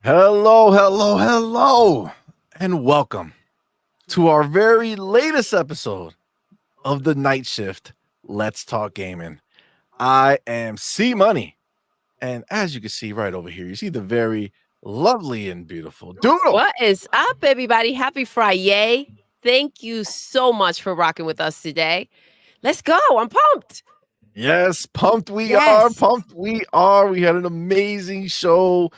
Hello, hello, hello, and welcome to our very latest episode of the Night Shift. Let's talk gaming. I am CMoney, and as you can see right over here, you see the very lovely and beautiful Doodle. What is up, everybody? Happy Friday. Thank you so much for rocking with us today. Let's go. I'm pumped. Yes, pumped we are, Yes. pumped we are. We had an amazing show.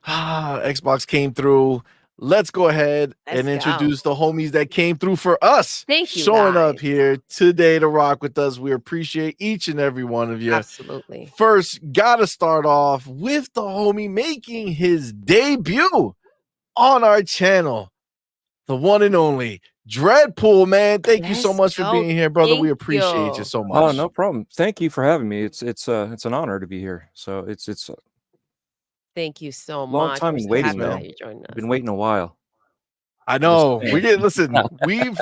Xbox came through. Let's go ahead and Let's go. introduce the homies that came through for us. Thank you, Showing up guys. here today to rock with us. We appreciate each and every one of you. Absolutely. First, gotta start off with the homie making his debut on our channel, the one and only Dreadpool, man. Thank you so Let's much for go. being here, brother. We Thank appreciate you. you so Oh, much. no problem. Thank you for having me. It's an honor to be here. So it's a Thank you so long much. time We're in so waiting, happy to man. have you join I've been us. waiting a while. I know. Just We did listen.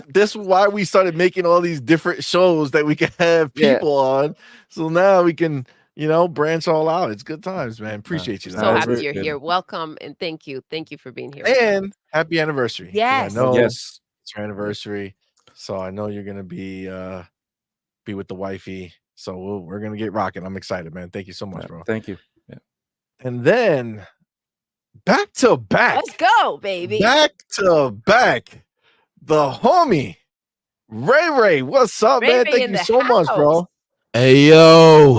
This is why we started making all these different shows that we can have Yeah. people on. So now we can, branch all out. It's good times, man. Appreciate you. No, So it's happy very you're good. here. Welcome and thank you. Thank you for being here. with us. And happy anniversary. 'Cause Yes. I know Yes. it's your anniversary. So I know you're gonna be with the wifey. So we're gonna get rocking. I'm excited, man. Thank you so much, bro. Thank you. And then back to back. Let's go, baby. Back to back. The homie. Ray, what's up, Ray man? Ray Thank in you the so much, bro. Hey yo,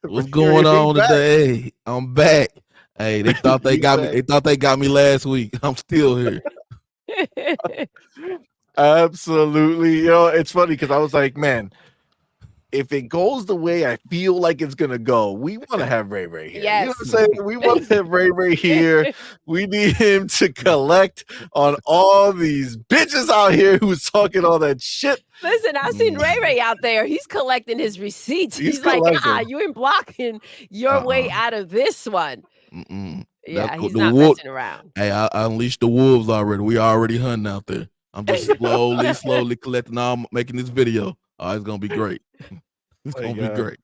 what's Ray going Ray on back. today? I'm back. Hey, they thought they He's got me. back. They thought they got me last week. I'm still here. Absolutely. It's funny because I was like, man, if it goes the way I feel like it's gonna go, we want to have Ray here. You know what I'm Yes. saying? We want to have Ray here. We need him to collect on all these bitches out here who's talking all that shit. Listen, I've seen Ray out there. He's collecting his receipts. He's He's like, collecting. you ain't blocking your way out of this one. Mm-mm. Yeah, That's he's the not wolf. messing around. Hey, I unleashed the wolves already. We already hunting out there. I'm just slowly collecting all, making this video. Oh, it's gonna be great. It's My gonna be God. great.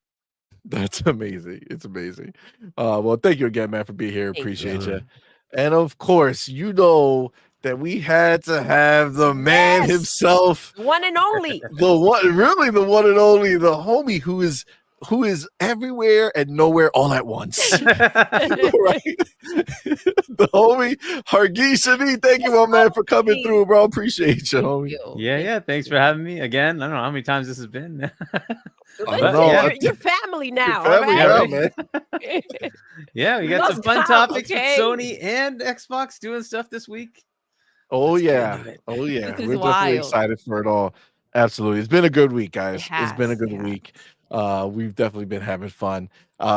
That's amazing. It's amazing. Well, thank you again, man, for being here. Thank Appreciate you. you. And of course, you know that we had to have the man Yes. himself, The one and only. the one and only, the homie who is everywhere and nowhere all at once. Right? The homie Hargishani. Thank you, my man, for coming homie. through, bro. Appreciate you, Thank homie. you. Yeah. Thanks for having me again. I don't know how many times this has been. Listen, know. you're family now. family all now, right? man. Yeah, we got some Must fun come, topics okay? with Sony and Xbox doing stuff this week. Oh Let's get yeah. into it. Oh yeah. This is We're definitely wild. excited for it all. Absolutely. It's been a good week, guys. It's been a has, good it week. We've definitely been having fun.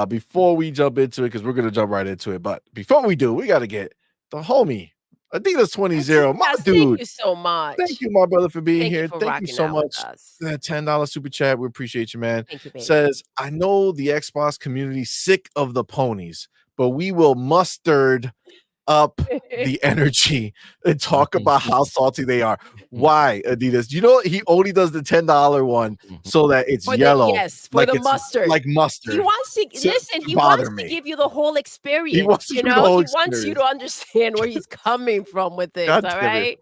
Before we jump into it, because we're gonna jump right into it, but before we do, we gotta get the homie Adidas 20, my Yes, dude. Thank you so much. Thank you, my brother, for being Thank here. you for Thank you rocking so out with much. us. That $10 super chat. We appreciate you, man. Thank you, baby. Says, I know the Xbox community sick of the ponies, but we will mustard up the energy and talk about how salty they are. Why, Adidas? You know he only does the $10 one so that it's For yellow. for the it's mustard. like mustard. He wants to to listen. He bother wants me. to give you the whole experience. He wants to you give you the know, whole he wants you to experience. understand where he's coming from with this. God all damn it. right.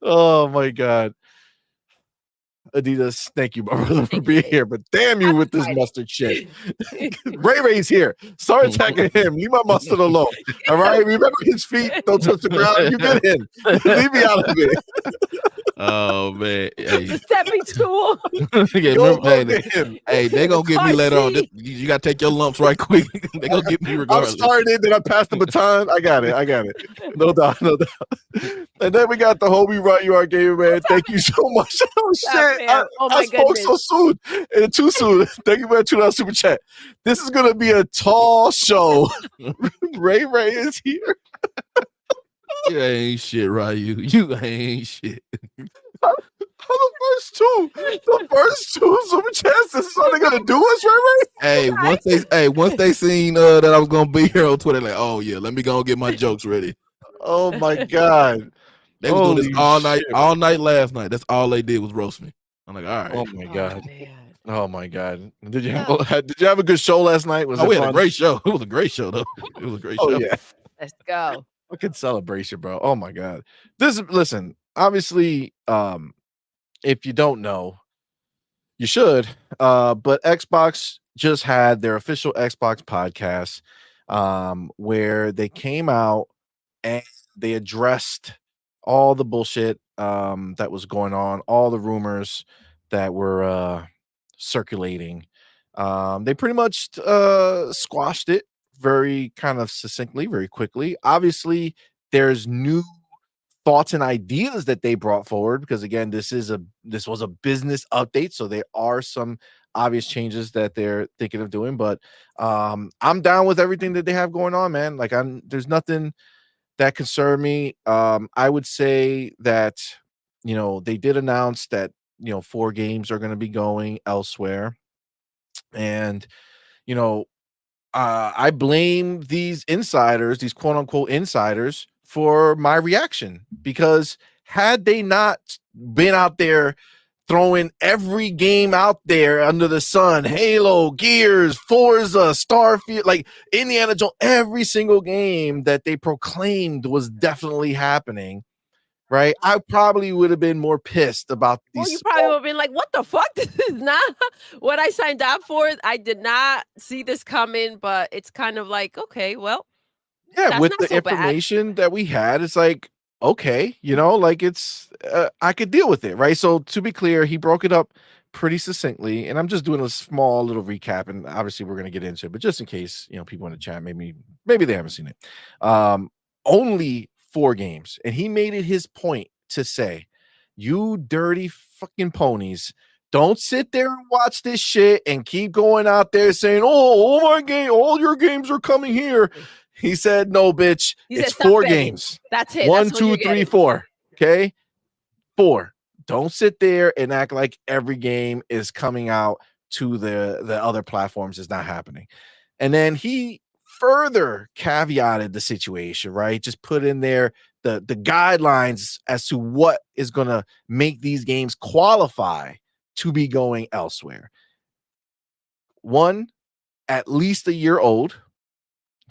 Oh my God. Adidas, thank you, my brother, for Thank you, being babe. here. But damn you Happy with this Friday. mustard shit. Ray's here. Start attacking him. Leave my mustard alone. All right. Remember his feet. Don't touch the ground. You get him. Leave me out of it. Oh man. Hey, The stepping stool. yeah, Go remember, get him. hey, they gonna get me Car later on. seat. You gotta take your lumps right quick. They gonna get me I'm regardless. starting. Then I passed the baton. I got it. No doubt. And then we got the homie right. You are gamer, man. Thank you so much. Oh up, shit! man? Oh, I my spoke so goodness. soon and too soon. Thank you for that $2 super chat. This is gonna be a tall show. Ray is here. You ain't shit, right? You ain't shit. The first two super chats. This is what they're gonna do us, Ray. Hey, once they seen that I was gonna be here on Twitter, like, oh yeah, let me go get my jokes ready. Oh my God. They was doing this Holy all shit. night last night. That's all they did was roast me. I'm like, all right. Oh my God. man. Oh my God. Did you have a good show last night? Was it We had fun? a great show. It was a great show though. It was a great Oh show. yeah. Let's go. Fucking celebration, bro. Oh my god. Listen, obviously, if you don't know, you should. But Xbox just had their official Xbox podcast, where they came out and they addressed all the bullshit that was going on, all the rumors that were circulating. They pretty much squashed it very kind of succinctly, very quickly. Obviously, there's new thoughts and ideas that they brought forward because again, this was a business update, so there are some obvious changes that they're thinking of doing. But I'm down with everything that they have going on, man. Like there's nothing that concern me. I would say that they did announce that 4 games are going to be going elsewhere, and you know I blame these insiders, these quote unquote insiders, for my reaction because had they not been out there throwing every game out there under the sun, Halo, Gears, Forza, Starfield, like Indiana Jones, every single game that they proclaimed was definitely happening, right? I probably would have been more pissed about Well, these you probably would have been like, "What the fuck? This is not what I signed up for." I did not see this coming, but it's kind of like, okay, well, yeah, that's with not the so bad. information that we had, it's like, okay, like it's I could deal with it, right? So to be clear, he broke it up pretty succinctly, and I'm just doing a small little recap, and obviously we're gonna get into it, but just in case people in the chat maybe they haven't seen it. Only 4 games, and he made it his point to say, "You dirty fucking ponies." Don't sit there and watch this shit and keep going out there saying, "Oh, my game, all your games are coming here." He said, "No, bitch. He said, It's "Stop 4 begging." games. That's it. 1, That's what you're 2, 3, getting. 4. Okay, 4. Don't sit there and act like every game is coming out to the other platforms is not happening." And then he further caveated the situation, right? Just put in there the guidelines as to what is going to make these games qualify to be going elsewhere. 1, at least a year old.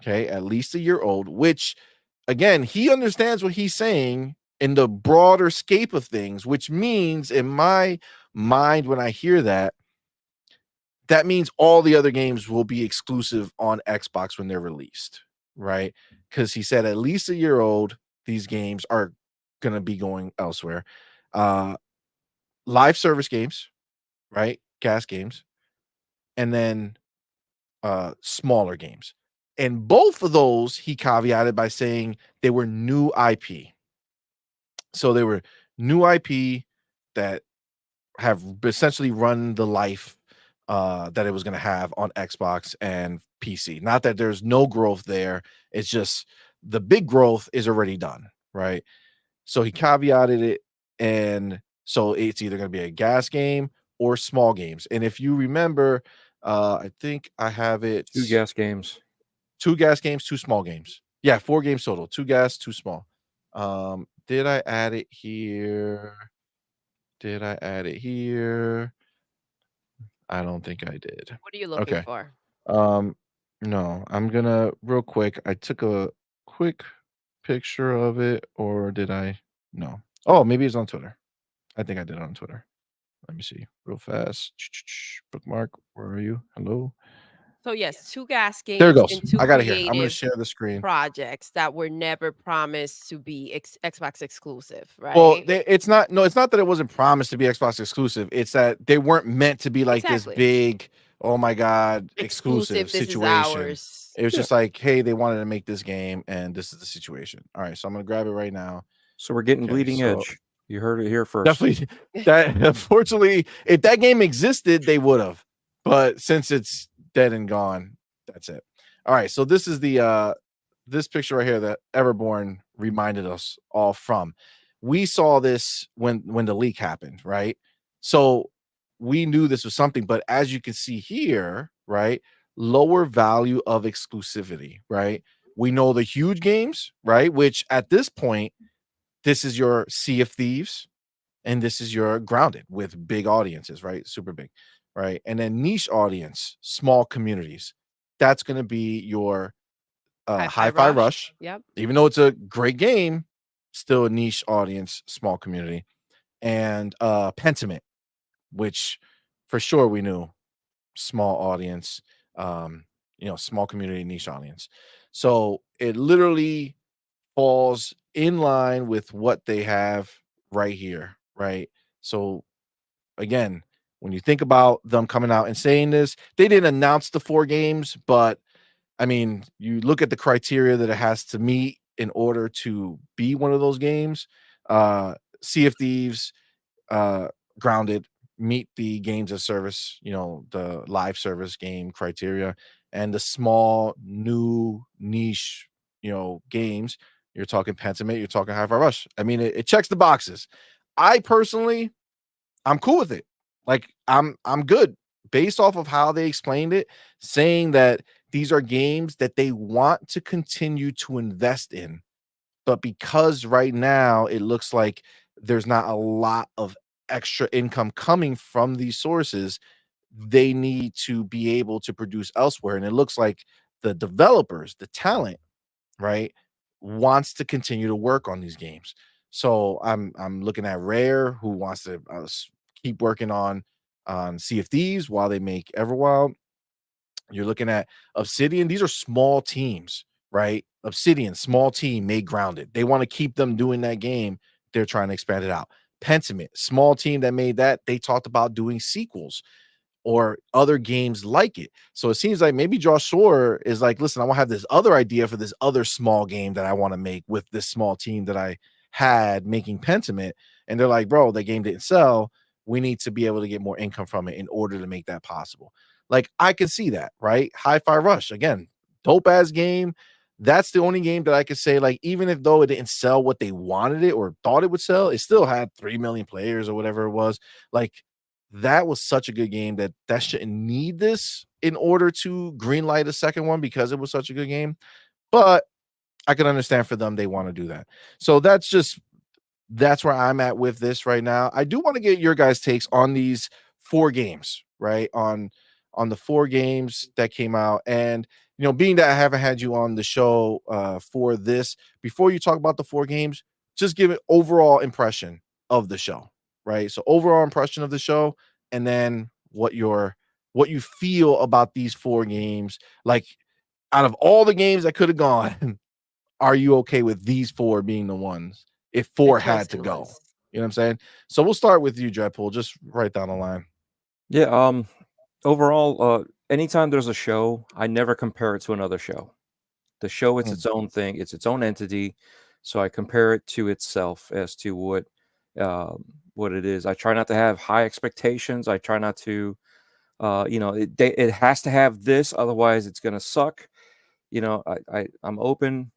Okay, at least a year old, which again, he understands what he's saying in the broader scape of things, which means in my mind, when I hear that, that means all the other games will be exclusive on Xbox when they're released, right? Because he said at least a year old, these games are going to be going elsewhere. Live service games, right? Gas games, and then smaller games. And both of those he caveated by saying they were new IP. So they were new IP that have essentially run the life that it was going to have on Xbox and PC. Not that there's no growth there. It's just the big growth is already done, right? So he caveated it. And so it's either going to be a gas game or small games. And if you remember, I think I have it 2 gas games. 2 gas games, 2 small games. Yeah, 4 games total. 2 gas, 2 small. Did I add it here? Did I add it here? I don't think I did. What are you looking Okay. for? No, I'm gonna real quick. I took a quick picture of it, or did I? No. Oh, maybe it's on Twitter. I think I did it on Twitter. Let me see real fast. Bookmark. Where are you? Hello. So yes, 2 gas There it games goes. and 2 I got it here. I'm gonna creative share the screen. projects that were never promised to be Xbox exclusive, Well, right? it's not. No, it's not that it wasn't promised to be Xbox exclusive. It's that they weren't meant to be like this Exactly. big, oh my god, exclusive This is situation. ours. It was Yeah. just like, hey, they wanted to make this game, and this is the situation. All right, so I'm gonna grab it right now. So we're getting Okay, bleeding so edge. You heard it here first. definitely that. Unfortunately, if that game existed, they would have. But since it's dead and gone, that's it. All right, so this is the this picture right here that Everborn reminded us all from. We saw this when the leak happened, right? So we knew this was something, but as you can see here, right, lower value of exclusivity, right? We know the huge games, right? Which at this point, this is your Sea of Thieves, and this is your Grounded with big audiences, right? Super big, right? And then niche audience, small communities. That's going to be your Hi-Fi Rush. Yep. Even though it's a great game, still a niche audience, small community. And Pentiment, which for sure we knew small audience, small community, niche audience. So it literally falls in line with what they have right here, right? So again, when you think about them coming out and saying this, they didn't announce the 4 games, but I mean, you look at the criteria that it has to meet in order to be one of those games. Sea of Thieves, uh, Grounded meet the games as service, the live service game criteria, and the small new niche, games. You're talking Pentiment, you're talking Hi-Fi Rush. I mean, it checks the boxes. I personally, I'm cool with it. Like I'm good based off of how they explained it, saying that these are games that they want to continue to invest in. But because right now it looks like there's not a lot of extra income coming from these sources, they need to be able to produce elsewhere. And it looks like the developers, the talent, right, wants to continue to work on these games. So I'm looking at Rare, who wants to keep working on Sea of Thieves while they make Everwild. You're looking at Obsidian. These are small teams, right? Obsidian, small team, made Grounded. They want to keep them doing that game. They're trying to expand it out. Pentiment, small team that made that. They talked about doing sequels or other games like it. So it seems like maybe Josh Shore is like, listen, I want to have this other idea for this other small game that I want to make with this small team that I had making Pentiment. And they're like, bro, that game didn't sell. We need to be able to get more income from it in order to make that possible. Like, I can see that, right? Hi-Fi Rush, again, dope ass game. That's the only game that I could say, like, even if though it didn't sell what they wanted it or thought it would sell, it still had 3 million players or whatever it was. Like, that was such a good game that shouldn't need this in order to greenlight a second one because it was such a good game. But I can understand for them, they want to do that. So that's where I'm at with this right now. I do want to get your guys' takes on these 4 games, right? On the 4 games that came out. And being that I haven't had you on the show for this, before you talk about the 4 games, just give an overall impression of the show, right? So overall impression of the show, and then what you feel about these 4 games. Like, out of all the games that could have gone, are you okay with these 4 being the ones if 4 had to chosen go? ones. You know what I'm saying? So we'll start with you, Dreadpool, just right down the line. Yeah. Overall, anytime there's a show, I never compare it to another show. The show, it's its own thing. It's its own entity. So I compare it to itself as to what it is. I try not to have high expectations. I try not to, it has to have this, otherwise it's gonna suck. I'm open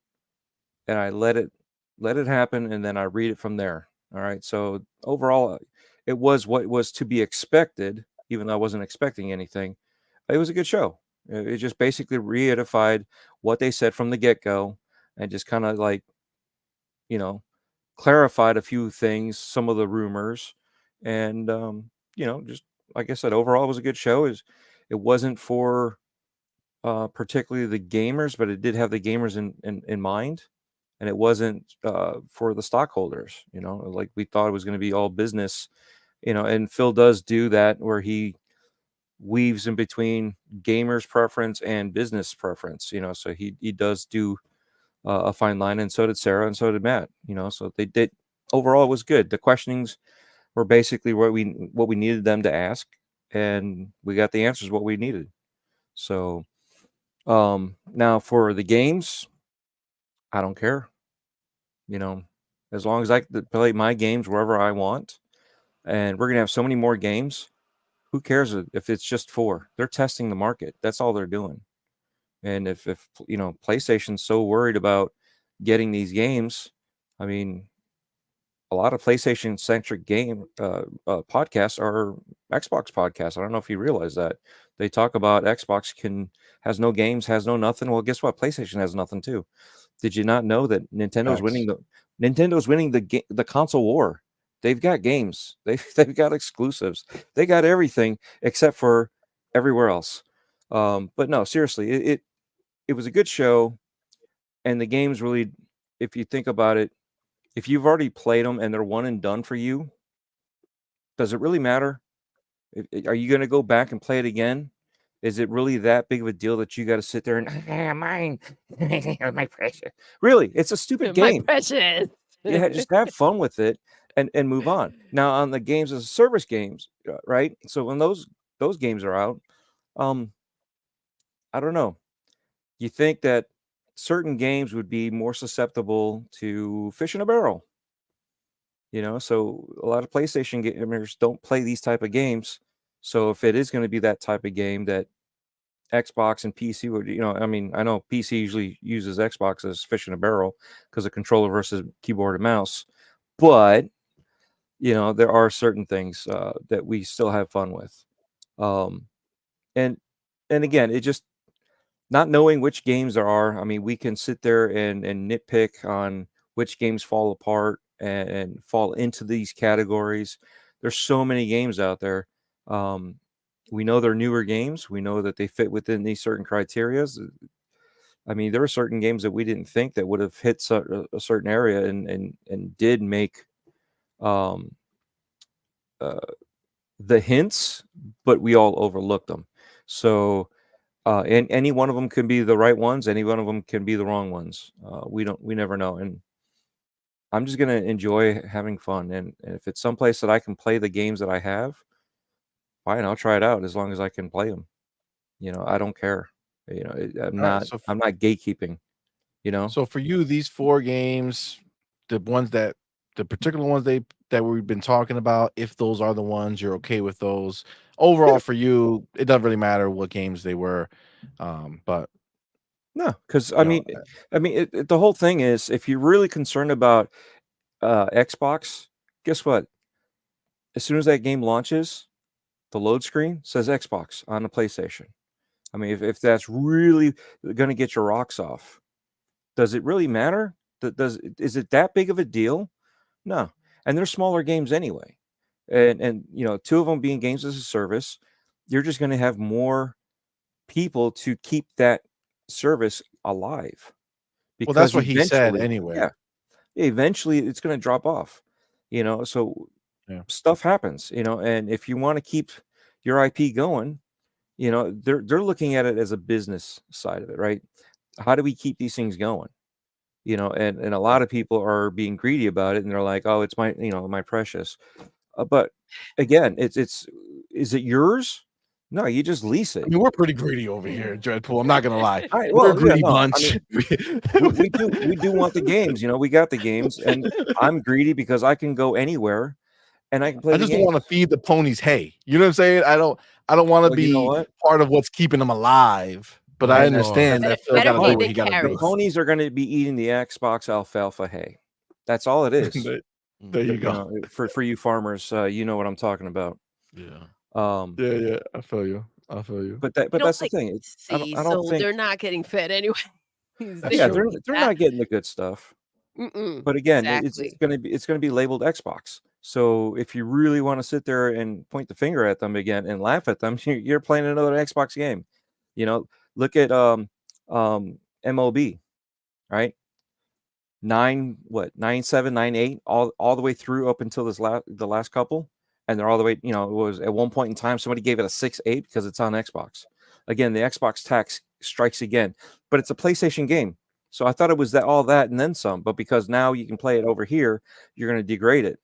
and I let it happen, and then I read it from there. All right. So overall, it was what was to be expected, even though I wasn't expecting anything. It was a good show. It just basically reiterated what they said from the get-go, and just kind of like, you know, clarified a few things, some of the rumors, and just like I said, overall it was a good show. It wasn't for particularly the gamers, but it did have the gamers in mind, and it wasn't for the stockholders. Like we thought it was going to be all business. And Phil does do that where he weaves in between gamers preference and business preference. So he does do a fine line, and so did Sarah, and so did Matt. So they did. Overall, it was good. The questionings were basically what we needed them to ask, and we got the answers what we needed. So now for the games, I don't care. As long as I can play my games wherever I want, and we're gonna have so many more games. Who cares if it's just 4? They're testing the market. That's all they're doing. And if PlayStation's so worried about getting these games, I mean, a lot of PlayStation centric game podcasts are Xbox podcasts. I don't know if you realize that. They talk about Xbox has no games, has no nothing. Well, guess what? PlayStation has nothing too. Did you not know that Nintendo's winning the console war? They've got games. They've got exclusives. They got everything except for everywhere else. But no, seriously, it was a good show. And the games really, if you think about it, if you've already played them and they're one and done for you, does it really matter? Are you going to go back and play it again? Is it really that big of a deal that you got to sit there and mine, my precious? Really, it's a stupid My game. precious. Yeah, just have fun with it and move on. Now on the games as a service games, right? So when those games are out, I don't know. You think that certain games would be more susceptible to fish in a barrel, so a lot of PlayStation gamers don't play these type of games. So if it is going to be that type of game that Xbox and PC would, I mean, I know PC usually uses Xbox as fish in a barrel because of controller versus keyboard and mouse, but there are certain things that we still have fun with, um, and again, it just not knowing which games there are. I mean, we can sit there and nitpick on which games fall apart and fall into these categories. There's so many games out there. We know they're newer games. We know that they fit within these certain criterias. I mean, there are certain games that we didn't think that would have hit a certain area and did make um, the hints, but we all overlooked them. So, and any one of them can be the right ones. Any one of them can be the wrong ones. We never know. And I'm just gonna enjoy having fun. And if it's someplace that I can play the games that I have, fine, I'll try it out as long as I can play them. I don't care. I'm All right, not. I'm not gatekeeping. So for you, these 4 games, the particular ones that we've been talking about, if those are the ones you're okay with those. Overall, for you, it doesn't really matter what games they were, but No, because you know, the whole thing is if you're really concerned about Xbox, guess what? As soon as that game launches, the load screen says Xbox on the PlayStation. I mean, if that's really going to get your rocks off, does it really matter? Is it that big of a deal? No. And they're smaller games anyway. And 2 of them being games as a service, you're just going to have more people to keep that service alive. well, that's Because what he said eventually, anyway. yeah, eventually it's going to drop off. So Yeah. stuff happens, and if you want to keep your IP going, they're looking at it as a business side of it, right? How do we keep these things going? And a lot of people are being greedy about it, and they're like, oh, it's my my precious. But again, it's is it yours? No, you just lease I it. mean, we're pretty greedy over here at Dreadpool. I'm not gonna lie. All right, We're a well, yeah, greedy no, I bunch. mean, we do want the games. We got the games, and I'm greedy because I can go anywhere and I can play I the just don't game. want to feed the ponies hay. You know what I'm saying? I don't want to Well, you know be what? part of what's keeping them alive. But I Oh, And understand But that it Phil better got to pay do what the he got to the carry. do. ponies are going to be eating the Xbox alfalfa hay. That's all it is. There you go. For you farmers, you know what I'm talking about. Yeah. Yeah. I feel you. But They don't that's the like thing. see, I don't so think. they're not getting fed anyway. That's They Yeah, don't true. need they're that. not getting the good stuff. Mm-mm. But again, it's Exactly. gonna be labeled Xbox. So if you really want to sit there and point the finger at them again and laugh at them, you're playing another Xbox game. Look at MLB, right? 9-7, 9-8, all the way through up until the last couple, and they're all the way. It was at one point in time somebody gave it a 6-8 because it's on Xbox. Again, the Xbox tax strikes again, but it's a PlayStation game. So I thought it was all that and then some, but because now you can play it over here, you're going to degrade it.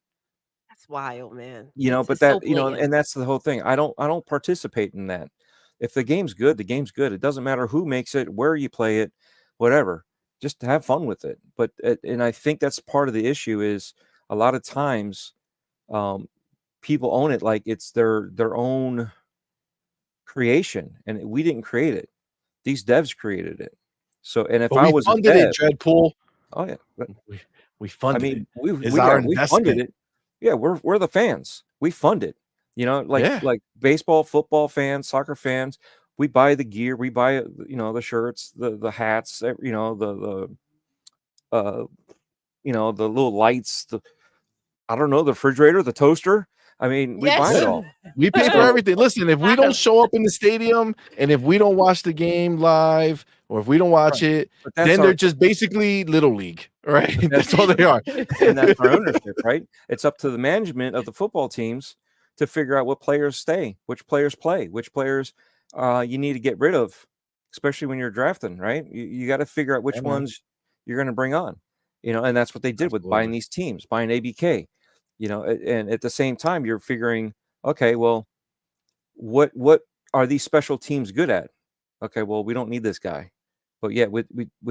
That's wild, man. But It's so that, blatant. and that's the whole thing. I don't participate in that. If the game's good, the game's good. It doesn't matter who makes it, where you play it, whatever. Just have fun with it. But and I think that's part of the issue is a lot of times people own it like it's their own creation, and we didn't create it. These devs created it. So, and if But I we was a funded it, dev, Dreadpool. oh yeah, We I funded mean, it. we It's we our yeah, we funded investment. it. Yeah, we're the fans. We fund it. Yeah. Like baseball, football fans, soccer fans. We buy the gear. We buy the shirts, the hats. Uh, the little lights. I don't know, the refrigerator, the toaster. I mean, we buy it Yes. all. We pay for So everything. Listen, if we don't show up in the stadium and if we don't watch the game live or if we don't watch it, But that's then our they're just basically little league, right? That's all they are. and that's our ownership, right? It's up to the management of the football teams to figure out what players stay, which players play, which players you need to get rid of, especially when you're drafting, right? You got to figure out which Yeah, man. ones you're going to bring on, and that's what they did with buying Absolutely. these teams, buying ABK, and at the same time, you're figuring, okay, well, what are these special teams good at? Okay, well, we don't need this guy, but yet with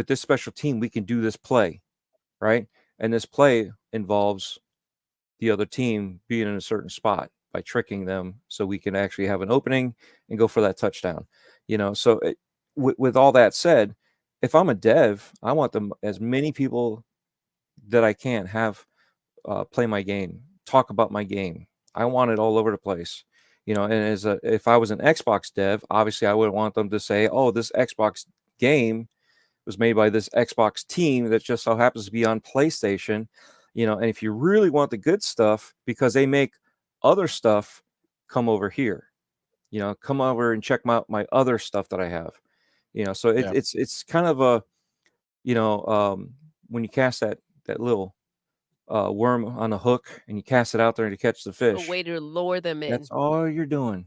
this special team, we can do this play, right? And this play involves the other team being in a certain spot by tricking them so we can actually have an opening and go for that touchdown. So with all that said, if I'm a dev, I want them as many people that I can have play my game, talk about my game. I want it all over the place. And if I was an Xbox dev, obviously I would want them to say, oh, this Xbox game was made by this Xbox team that just so happens to be on PlayStation, and if you really want the good stuff, because they make other stuff, come over here, come over and check out my other stuff that I have, so Yeah. it's kind of a, when you cast that little worm on a hook and you cast it out there to catch the A fish, way to lure them in. that's all you're doing.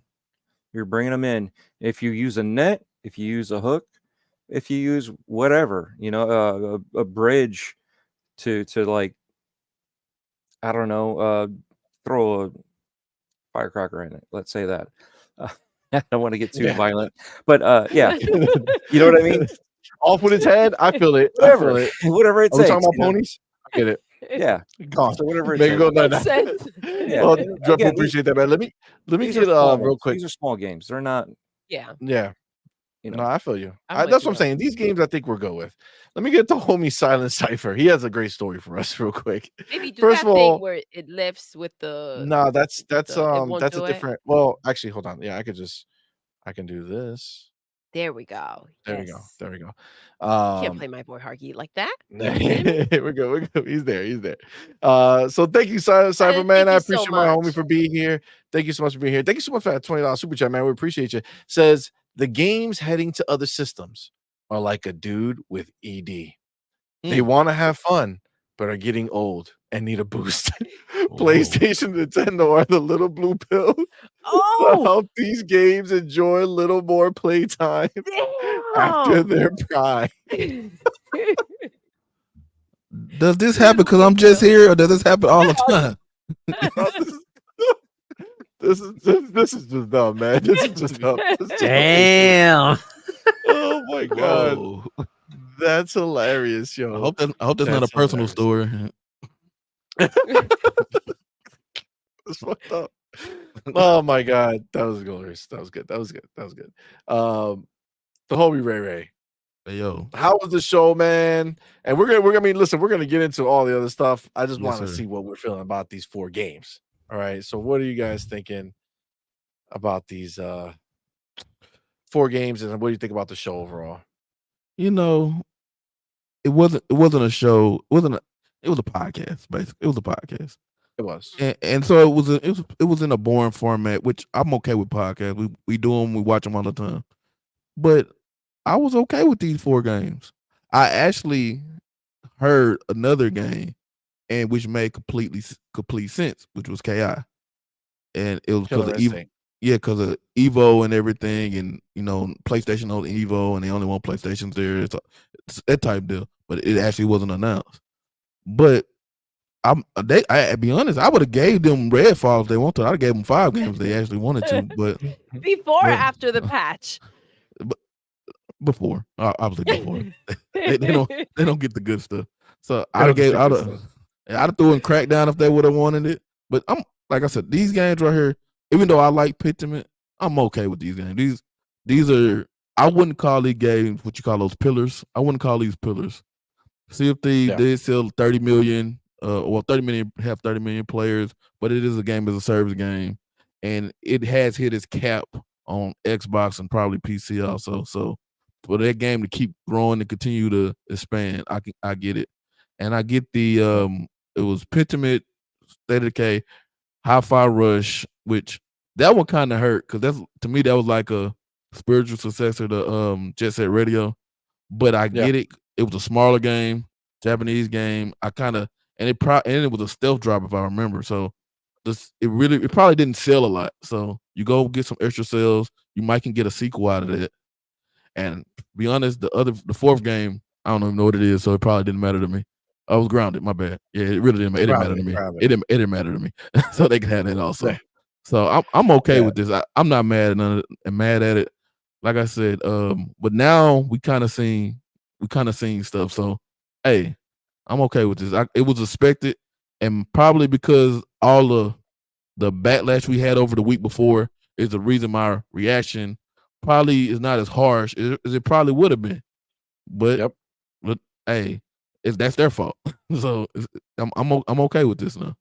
You're bringing them in. If you use a net, if you use a hook, if you use whatever, a bridge to like, I don't know, throw a firecracker in it. Let's say that. I don't want to get too Yeah. violent, but yeah, you know what I mean. Off with his head. I feel it. I feel Whatever, it. whatever it Are we takes. talking about ponies? I get it. Yeah, Gone. so whatever it Make it takes. go. No, Makes no. sense. Yeah, Well, and Jeff, again, appreciate that, man. Let me these get are small real ones. quick. These are small games. They're not, Yeah. Yeah. you No, know. I feel you. I'm with That's you what I'm on saying. These games, I think we're good with. Let me get the homie Silent Cipher. He has a great story for us, real quick. Maybe do First that of thing all, where it lifts with the no, that's it won't that's a do it. different. Well, actually, hold on. Yeah, I can do this. There we go. There we go. Yes. There we go. Can't play my boy Hargy like that. Are you kidding me? We're good. We're good. He's there. He's there. So thank you, Silent Cipher, Silent, man. thank I you so appreciate my homie much. for being here. Thank you so much for being here. Thank you so much for that $20 super chat, man. We appreciate you. Says the games heading to other systems are like a dude with ED. They want to have fun, but are getting old and need a boost. PlayStation, Nintendo are the little blue pill to Oh, help these games enjoy a little more playtime after damn. their prime. Does this happen because I'm just here, or does this happen all the time? This is just dumb, man. This is just dumb. This is Damn. oh my god, Whoa. that's hilarious, I yo. hope that's not a That's personal hilarious. story. It's fucked up. Oh my god, that was glorious. That was good. That was good. That was good. The homie Ray. Hey, yo. How was the show, man? And we're gonna I mean, listen, we're gonna get into all the other stuff. I just Yes, want to sir. see what we're feeling about these 4 games. All right. So what are you guys thinking about these 4 games, and what do you think about the show overall? You know, it wasn't a show. It was a podcast, basically. It was a podcast. It was. And so it was in a boring format, which I'm okay with podcasts. We do them, we watch them all the time. But I was okay with these 4 games. I actually heard another game, and which made complete sense, which was KI, and it was Killer because of Instinct. because of Evo and everything, and PlayStation owns Evo, and they only want PlayStations there. It's that type deal, but it actually wasn't announced. But I be honest, I would have gave them Redfall if they wanted. I'd have gave them 5 games if they actually wanted to, but Before or But- after the patch? before, obviously before, they don't get the good stuff. So They don't get the I'd good have threw in Crackdown if they would have wanted it. But I'm like I said, these games right here, even though I like Pentiment, I'm okay with these games. These are, I wouldn't call these games what you call those pillars. I wouldn't call these pillars. See if they did sell 30 million, well 30 million, have 30 million players, but it is a game as a service game, and it has hit its cap on Xbox and probably PC also. So for that game to keep growing and continue to expand, I get it. And I get the it was Pentiment, State of Decay, Hi-Fi Rush, which that one kind of hurt because that's, to me, that was like a spiritual successor to Jet Set Radio. but I Yeah. get it. It was a smaller game, Japanese game. And it was a stealth drop if I remember. So it probably didn't sell a lot. So you go get some extra sales. You might can get a sequel out of it. And to be honest, the fourth game, I don't even know what it is, so it probably didn't matter to me. I was grounded. My bad. Yeah, it really didn't. It didn't matter to me. It didn't matter to me. So they can have that also. Yeah. So I'm okay with this. I'm not mad at it. Like I said, but now we kind of seen stuff. So hey, I'm okay with this. It was expected, and probably because all the backlash we had over the week before is the reason my reaction probably is not as harsh as it probably would have been. But hey, that's their fault. So I'm okay with this now.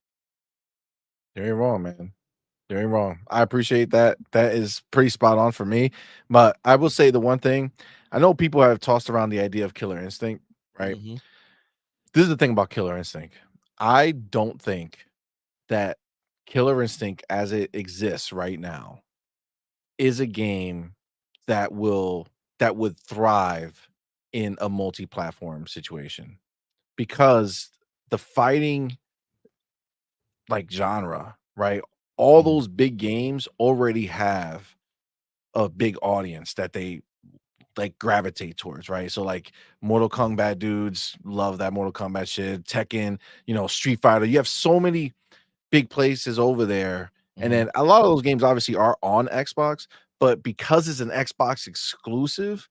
You ain't wrong, man. You ain't wrong. I appreciate that. That is pretty spot on for me. But I will say the one thing, I know people have tossed around the idea of Killer Instinct, right? Mhm. This is the thing about Killer Instinct. I don't think that Killer Instinct as it exists right now is a game that would thrive in a multi-platform situation, because the fighting like genre, right? All Mhm. those big games already have a big audience that they like gravitate towards, right? So like Mortal Kombat dudes love that Mortal Kombat shit. Tekken, Street Fighter. You have so many big places over there. And Mhm. then a lot of those games obviously are on Xbox, but because it's an Xbox exclusive,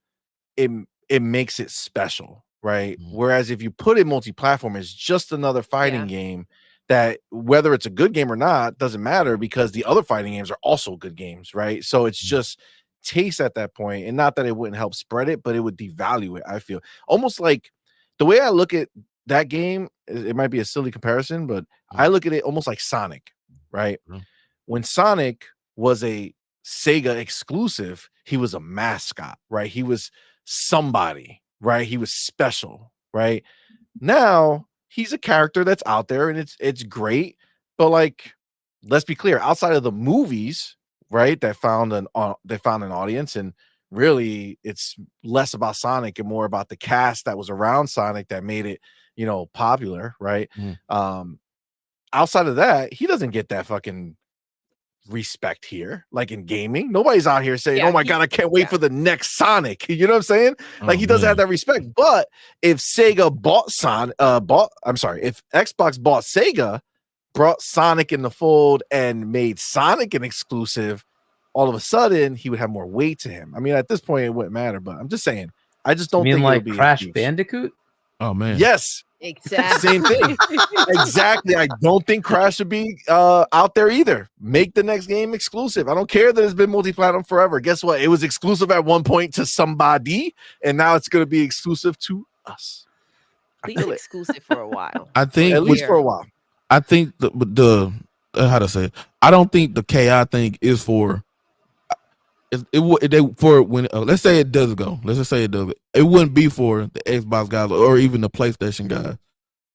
it it makes it special, right? Mhm. Whereas if you put it multi-platform, it's just another fighting game that, whether it's a good game or not, doesn't matter, because the other fighting games are also good games, right? So it's Mhm. just taste at that point, and not that it wouldn't help spread it, but it would devalue it. I feel almost like the way I look at that game, it might be a silly comparison, but I look at it almost like Sonic, right? Mhm. When Sonic was a Sega exclusive, he was a mascot, right? He was somebody, right? He was special, right? Now he's a character that's out there, and it's great, but like, let's be clear, outside of the movies, right, that found an audience, and really it's less about Sonic and more about the cast that was around Sonic that made it, popular, right? Mhm. Outside of that, he doesn't get that fucking respect here, like in gaming. Nobody's out here saying, Yeah, "Oh my god, I can't wait for the next Sonic." You know what I'm saying? Like, Oh, he doesn't have man. that respect. But if Sega I'm sorry, if Xbox bought Sega, brought Sonic in the fold, and made Sonic an exclusive, all of a sudden he would have more weight to him. I mean, at this point, it wouldn't matter. But I'm just saying, I just You don't mean think it'll like be a Crash huge. Bandicoot? Oh man. Yes, exactly. same thing. Exactly. I don't think Crash should be out there either. Make the next game exclusive. I don't care that it's been multi-platinum forever. Guess what? It was exclusive at one point to somebody, and now it's going to be exclusive to us. At I least feel it. exclusive for a while. I think At least for a while. I think the how to say it, I don't think the KI thing is for for when let's say it does go. Let's just say it does. It wouldn't be for the Xbox guys or even the PlayStation guys.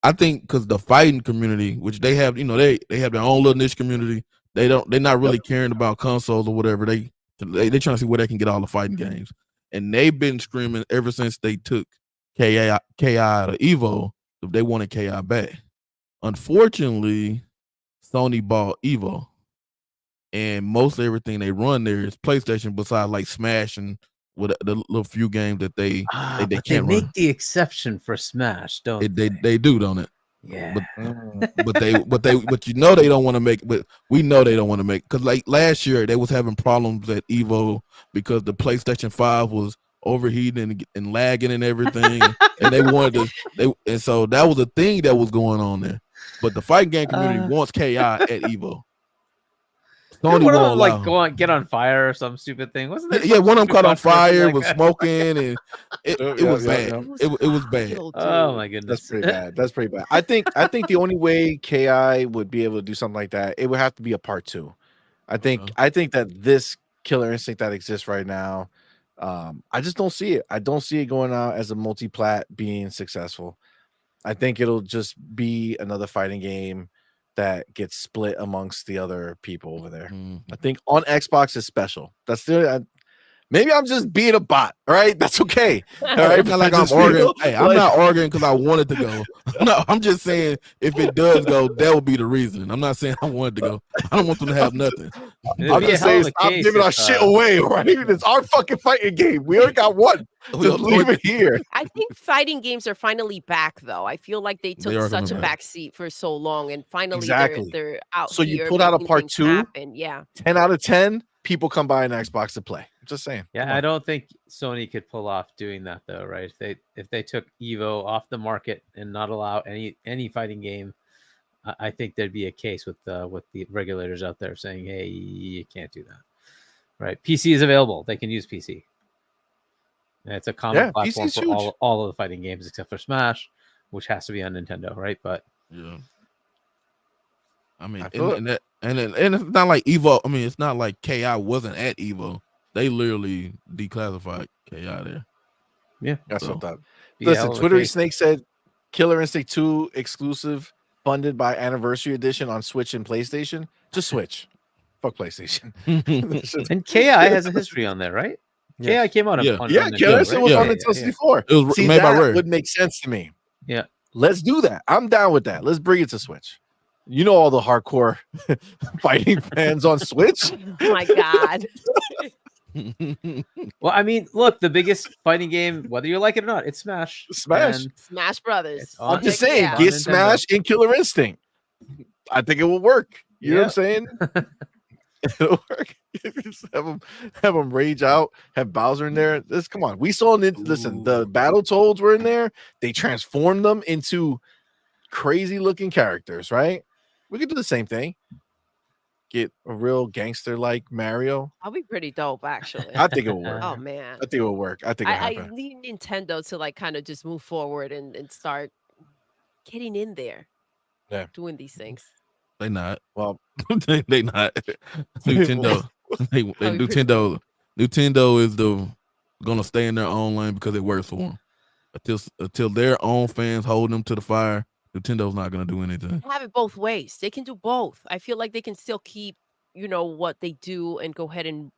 I think because the fighting community, which they have, they have their own little niche community. They're not really caring about consoles or whatever. They trying to see where they can get all the fighting games, and they've been screaming ever since they took KI out of Evo. They wanted KI back. Unfortunately, Sony bought Evo, and most everything they run there is PlayStation, besides like Smash and with the little few games that they But they can't make run. the exception for Smash, don't They do, don't it? Yeah. But they they don't want to make, but we know they don't want to make, because like last year they was having problems at Evo because the PlayStation 5 was overheating and lagging and everything, and they wanted and so that was a thing that was going on there. But the fighting game community wants KI at Evo. Didn't Sony one of won't them like allow. get on fire or some stupid thing? Wasn't there? Yeah, some one of them stupid caught on controversy fire, like was that? smoking, and it was bad. It was bad. Wild, Oh dude. my goodness, That's pretty bad. That's pretty bad. I think the only way KI would be able to do something like that, it would have to be a part 2. I think that this Killer Instinct that exists right now, I just don't see it. I don't see it going out as a multi-plat being successful. I think it'll just be another fighting game that gets split amongst the other people over there. Mhm. I think on Xbox is special. That's the Maybe I'm just being a bot. All right, that's okay. All All right, right, it's not like I I'm just feel arguing. Hey, I'm like- not arguing because I want it to go. No, I'm just saying if it does go, that would be the reason. I'm not saying I want it to go. I don't want them to have nothing. It'd I'm be a just hell saying of a stop case giving if, our shit away. Right, it's our fucking fighting game. We already got one. Just leave it here. I think fighting games are finally back, though. I feel like they took are such coming a back. back seat for so long, and finally Exactly. they're out So you here put out a making part things 2? happen. Yeah. 10 out of 10 people come by an Xbox to play. I'm just saying. Yeah, Come I on. don't think Sony could pull off doing that though, right? If they took Evo off the market and not allow any fighting game, I think there'd be a case with the regulators out there saying, "Hey, you can't do that." Right? PC is available; they can use PC. And it's a common Yeah, platform PC's for huge. all of the fighting games except for Smash, which has to be on Nintendo, right? But Yeah. I mean, I feel it. and it's not like Evo. I mean, it's not like KI wasn't at Evo. They literally declassified KI there. yeah, That's So- what that. be a Listen, hell of a Twittery case. Snake said Killer Instinct 2 exclusive funded by Anniversary Edition on Switch and PlayStation. Just Switch. Fuck PlayStation. This shit's- And KI has a history on there, right? Yes. KI came out Yeah. on yeah, Nintendo, Killer right? Instinct was Yeah. on Nintendo 64. It was See, made by that Rare. would make sense to me. Yeah. Let's do that. I'm down with that. Let's bring it to Switch. You know all the hardcore fighting fans on Switch. Oh my God. Well, I mean, look, the biggest fighting game, whether you like it or not, it's Smash. Smash. And Smash Brothers. It's on- I'm just Check it saying, out. get Nintendo. Smash and Killer Instinct. I think it will work. You know what I'm saying? It'll work. Just have them rage out. Have Bowser in there. This, come on. We saw. Listen, the Battletoads were in there. They transformed them into crazy looking characters. Right? We could do the same thing. Get a real gangster like Mario. I'll be pretty dope, actually. I think it will work. Oh man. I think it will work. I think it'll I happen. need Nintendo to like kind of just move forward and start getting in there. Yeah. Doing these things. They not. Well, they not. Nintendo. they Nintendo is gonna stay in their own lane because it works for them. Until their own fans hold them to the fire, Nintendo's not gonna do anything. Have it both ways. They can do both. I feel like they can still keep, what they do and go ahead and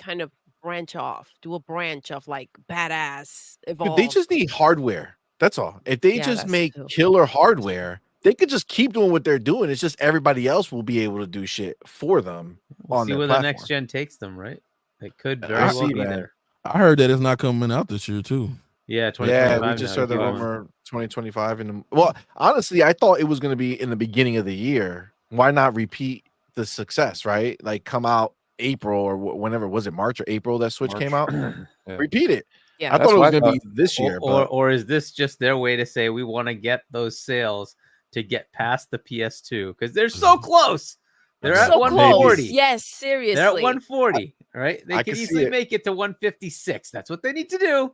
kind of branch off. Do a branch of like badass evolve. but they just need hardware. That's all. If they Yeah, just that's make true. killer hardware, they could just keep doing what they're doing. It's just everybody else will be able to do shit for them We'll on see their where platform. the next gen takes them, right? It could I very well see, be man. there. I heard that it's not coming out this year too. Yeah, Yeah, 2025 we just now, heard the keep going. rumor 2025 well, honestly, I thought it was going to be in the beginning of the year. Why not repeat the success, right? Like come out April or whenever, was it March or April that Switch came out? Yeah. Repeat it. Yeah. I That's thought it was what I going to be this year, Or is this just their way to say we want to get those sales to get past the PS2 because they're so close? They're at so 140. close. Yes, seriously. They're at 140, right? They I could can see easily it. make it to 156. That's what they need to do,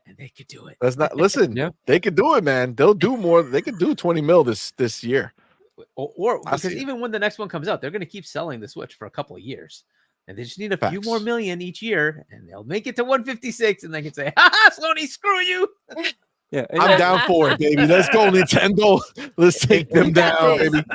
and they could do it. That's not. Listen, Yeah. they could do it, man. They'll do more. They could do 20 mil this year. Or I because see it. even when the next one comes out, they're going to keep selling the Switch for a couple of years, and they just need a few more Facts. million each year, and they'll make it to 156, and they can say, "Ha ha, Sony, screw you." Yeah, and I'm down for it, baby. Let's go, Nintendo. Let's take them We got down, this. baby.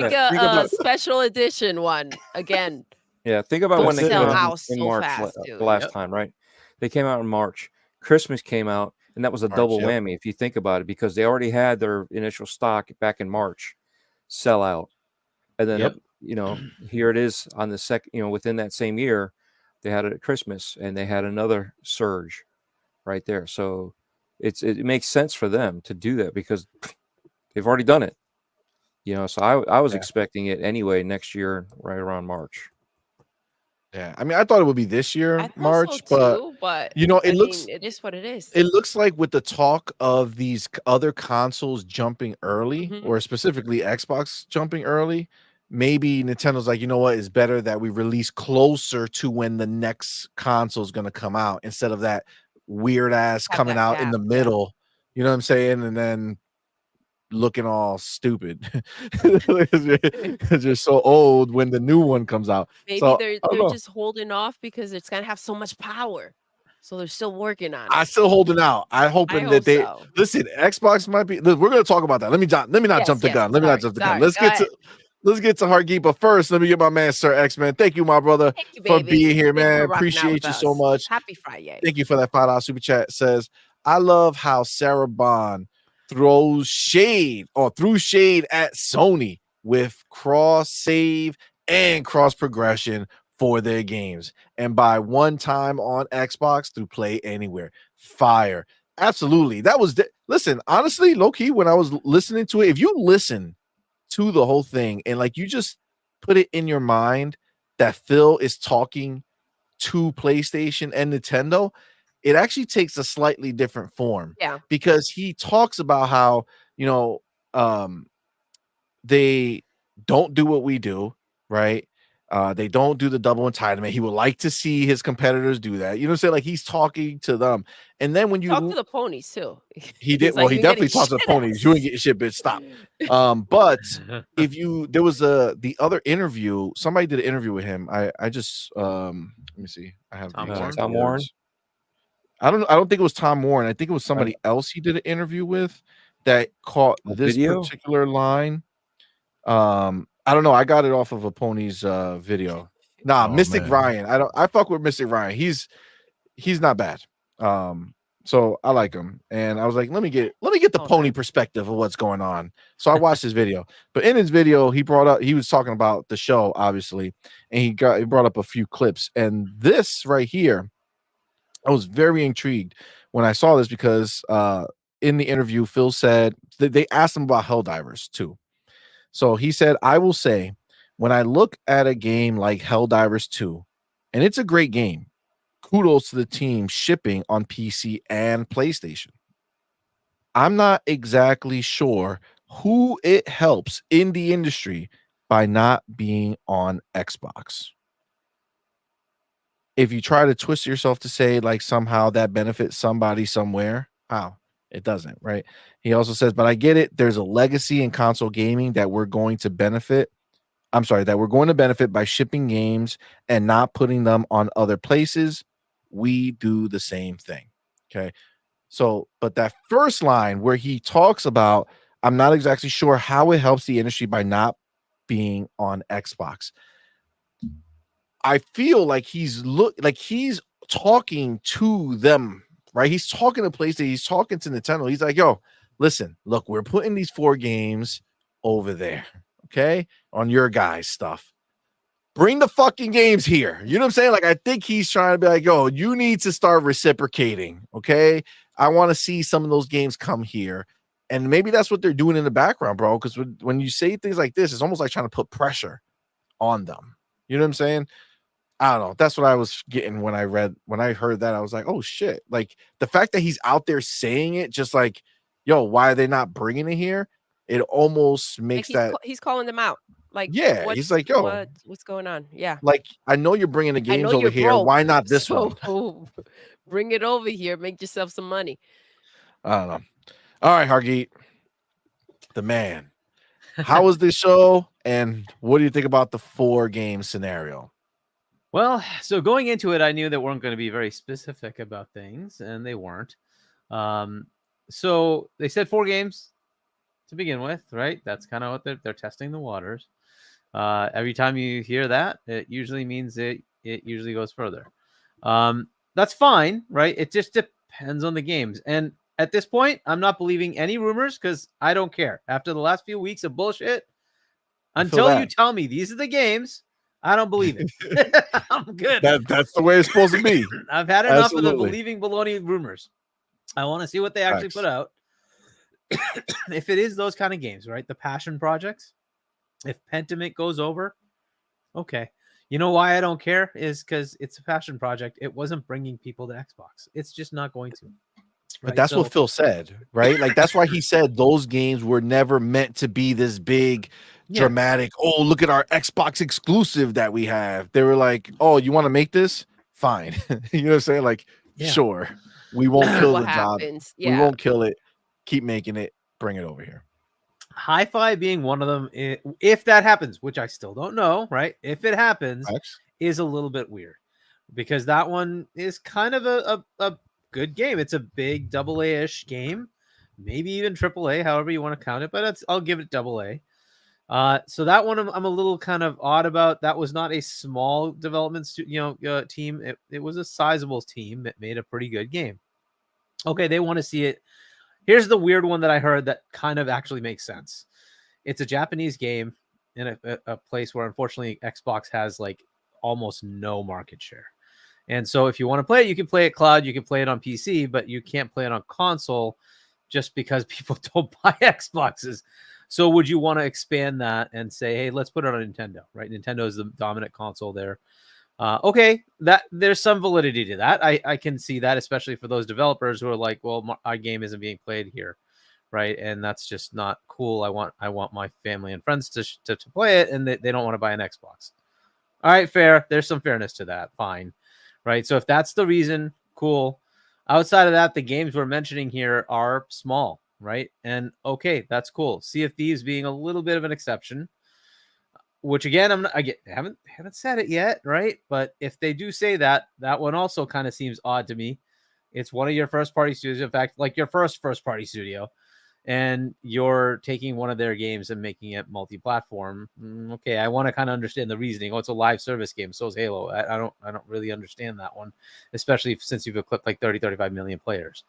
Make Yeah, think a about- special edition one again. yeah. Think about Don't when they sell came out out in so March fast, the dude. last Yep. time, right? They came out in March. Christmas came out, and that was a March, double yep. whammy if you think about it, because they already had their initial stock back in March sell out, and then Yep. here it is on the second, within that same year, they had it at Christmas, and they had another surge right there. So it makes sense for them to do that because they've already done it. So I was Yeah. expecting it anyway next year, right around March. Yeah, I mean, I thought it would be this year, I thought March, so but too, but it I looks mean, it is what it is. it looks like with the talk of these other consoles jumping early, Mhm. or specifically Xbox jumping early, maybe Nintendo's like, you know what, it's better that we release closer to when the next console is going to come out instead of that weird ass Have coming that out in the gap, yeah. middle. You know what I'm saying? And then looking all stupid because you're so old when the new one comes out. Maybe So, they're I don't they're know. just holding off because it's gonna have so much power. So they're still working on it. I still holding out. I'm hoping hope that they so. listen. Xbox might be. Look, we're gonna talk about that. Let me not Yes, jump the yes, gun. Let me not sorry, jump the gun. sorry, Let's go get to ahead. let's get to Hargeet. But first, let me get my man, Sir X-Man. Thank you, my brother, Thank you, for baby. being here, Thanks man. for rocking out with Appreciate you so us. much. Happy Friday. Thank you for that $5 super chat. Says, I love how Sarah Bond threw shade at Sony with cross save and cross progression for their games. And by one time on Xbox through Play Anywhere. Fire. Absolutely. That was listen, honestly, low key, when I was listening to it, if you listen to the whole thing and like you just put it in your mind that Phil is talking to PlayStation and Nintendo, it actually takes a slightly different form Yeah. because he talks about how, you know, they don't do what we do, right? They don't do the double entitlement. He would like to see his competitors do that. You know what I'm saying? Like he's talking to them. And then when Talk to you the ponies too. he did He's well, like, he you ain't getting definitely talks to shit ponies. You ain't ass. getting shit, bitch. Stop. But if you there was the other interview, somebody did an interview with him. I just let me see. I have the Tom exact Warren? Tom Warren? words. I don't think it was Tom Warren. I think it was somebody else he did an interview with that caught A this video? particular line. I don't know. I got it off of a pony's video. Nah, Oh, Mystic man. Ryan. I fuck with Mystic Ryan. He's not bad. So I like him. And I was like, let me get the Oh, pony nice. perspective of what's going on. So I watched his video. But in his video, he was talking about the show, obviously, and he brought up a few clips. And this right here, I was very intrigued when I saw this because in the interview, Phil said they asked him about Helldivers too. So he said, I will say, when I look at a game like Helldivers 2, and it's a great game, kudos to the team shipping on PC and PlayStation. I'm not exactly sure who it helps in the industry by not being on Xbox. If you try to twist yourself to say like somehow that benefits somebody somewhere, how? It doesn't, right? He also says, but I get it. There's a legacy in console gaming that we're going to benefit. I'm sorry, that we're going to benefit by shipping games and not putting them on other places. We do the same thing. Okay. So, but that first line where he talks about, I'm not exactly sure how it helps the industry by not being on Xbox. I feel like he's talking to them, right? He's talking to PlayStation, he's talking to Nintendo. He's like, yo, listen, look, we're putting these 4 games over there, okay, on your guys' stuff. Bring the fucking games here. You know what I'm saying? Like, I think he's trying to be like, yo, you need to start reciprocating, okay? I want to see some of those games come here. And maybe that's what they're doing in the background, bro. Because when you say things like this, it's almost like trying to put pressure on them. You know what I'm saying? I don't know. That's what I was getting when I heard that. I was like, oh shit. Like the fact that he's out there saying it, just like, yo, why are they not bringing it here? It almost Like makes that. he's calling them out. Like Yeah, he's like, yo, what's going on? Yeah. like I know you're bringing the Like, I know games over you're here. broke, Why not this one? so bring it over here. Make yourself some money. I don't know. All right, Hargeet, the man. How was this show? And what do you think about the 4 game scenario? Well, so going into it, I knew that weren't going to be very specific about things, and they weren't. So they said 4 games to begin with, right? That's kind of what they're testing the waters. Every time you hear that, it usually means it usually goes further. That's fine, right? It just depends on the games. And at this point, I'm not believing any rumors because I don't care. After the last few weeks of bullshit, until you tell me these are the games, I don't believe it. I'm good. That's the way it's supposed to be. I've had enough of the Absolutely. believing baloney rumors. I want to see what they actually put out. If it is those kind of games, right? The passion projects. If Pentiment goes over, okay. You know why I don't care is because it's a passion project. It wasn't bringing people to Xbox. It's just not going to. But that's what Phil said, right? Like that's why he said those games were never meant to be this big, dramatic. Oh, look at our Xbox exclusive that we have. They were like, oh, you want to make this? Fine. You know what I'm saying? Like, sure. We won't kill the job. Yeah. We won't kill it. Keep making it. Bring it over here. Hi-Fi being one of them, if that happens, which I still don't know, right? If it happens, is a little bit weird because that one is kind of a good game. It's a big AA-ish game, maybe even AAA, however you want to count it, but I'll give it AA. So that one I'm a little kind of odd about. That was not a small development team. It was a sizable team that made a pretty good game. Okay, they want to see it. Here's the weird one that I heard that kind of actually makes sense. It's a Japanese game in a place where unfortunately Xbox has like almost no market share. And so if you want to play it, you can play it cloud, you can play it on PC, but you can't play it on console just because people don't buy Xboxes. So would you want to expand that and say, hey, let's put it on Nintendo, right? Nintendo is the dominant console there. Okay, that there's some validity to that. I can see that, especially for those developers who are like, well, our game isn't being played here, right? And that's just not cool. I want my family and friends to play it, and they don't want to buy an Xbox. All right, fair. There's some fairness to that. Fine, right? So if that's the reason, cool. Outside of that, the games we're mentioning here are small, right? And okay, that's cool. Sea of Thieves being a little bit of an exception. Which again, I haven't said it yet, right? But if they do say that, that one also kind of seems odd to me. It's one of your first party studios, in fact, like your first party studio, and you're taking one of their games and making it multi-platform. Okay, I want to kind of understand the reasoning. Oh, it's a live service game, so is Halo. I don't really understand that one, especially since you've equipped like 35 million players.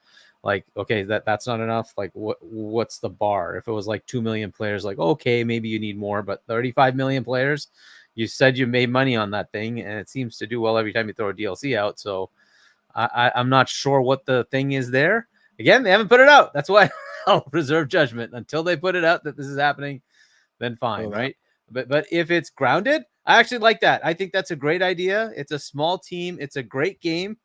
Like, okay, that's not enough. Like, what's the bar? If it was like 2 million players, like, okay, maybe you need more, but 35 million players, you said you made money on that thing, and it seems to do well every time you throw a DLC out. So I'm not sure what the thing is there. Again, they haven't put it out. That's why I'll reserve judgment until they put it out that this is happening. Then fine, right? But if it's grounded, I actually like that. I think that's a great idea. It's a small team. It's a great game.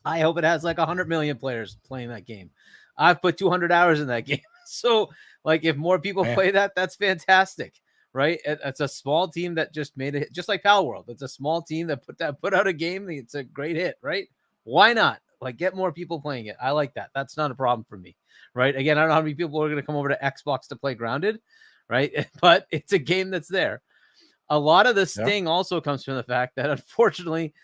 I hope it has like 100 million players playing that game. I've put 200 hours in that game. So, like, if more people play that, that's fantastic, right? It's a small team that just made it, just like Pal World. It's a small team that put out a game. It's a great hit, right? Why not? Like, get more people playing it. I like that. That's not a problem for me, right? Again, I don't know how many people are going to come over to Xbox to play Grounded, right? But it's a game that's there. A lot of the sting also comes from the fact that, unfortunately,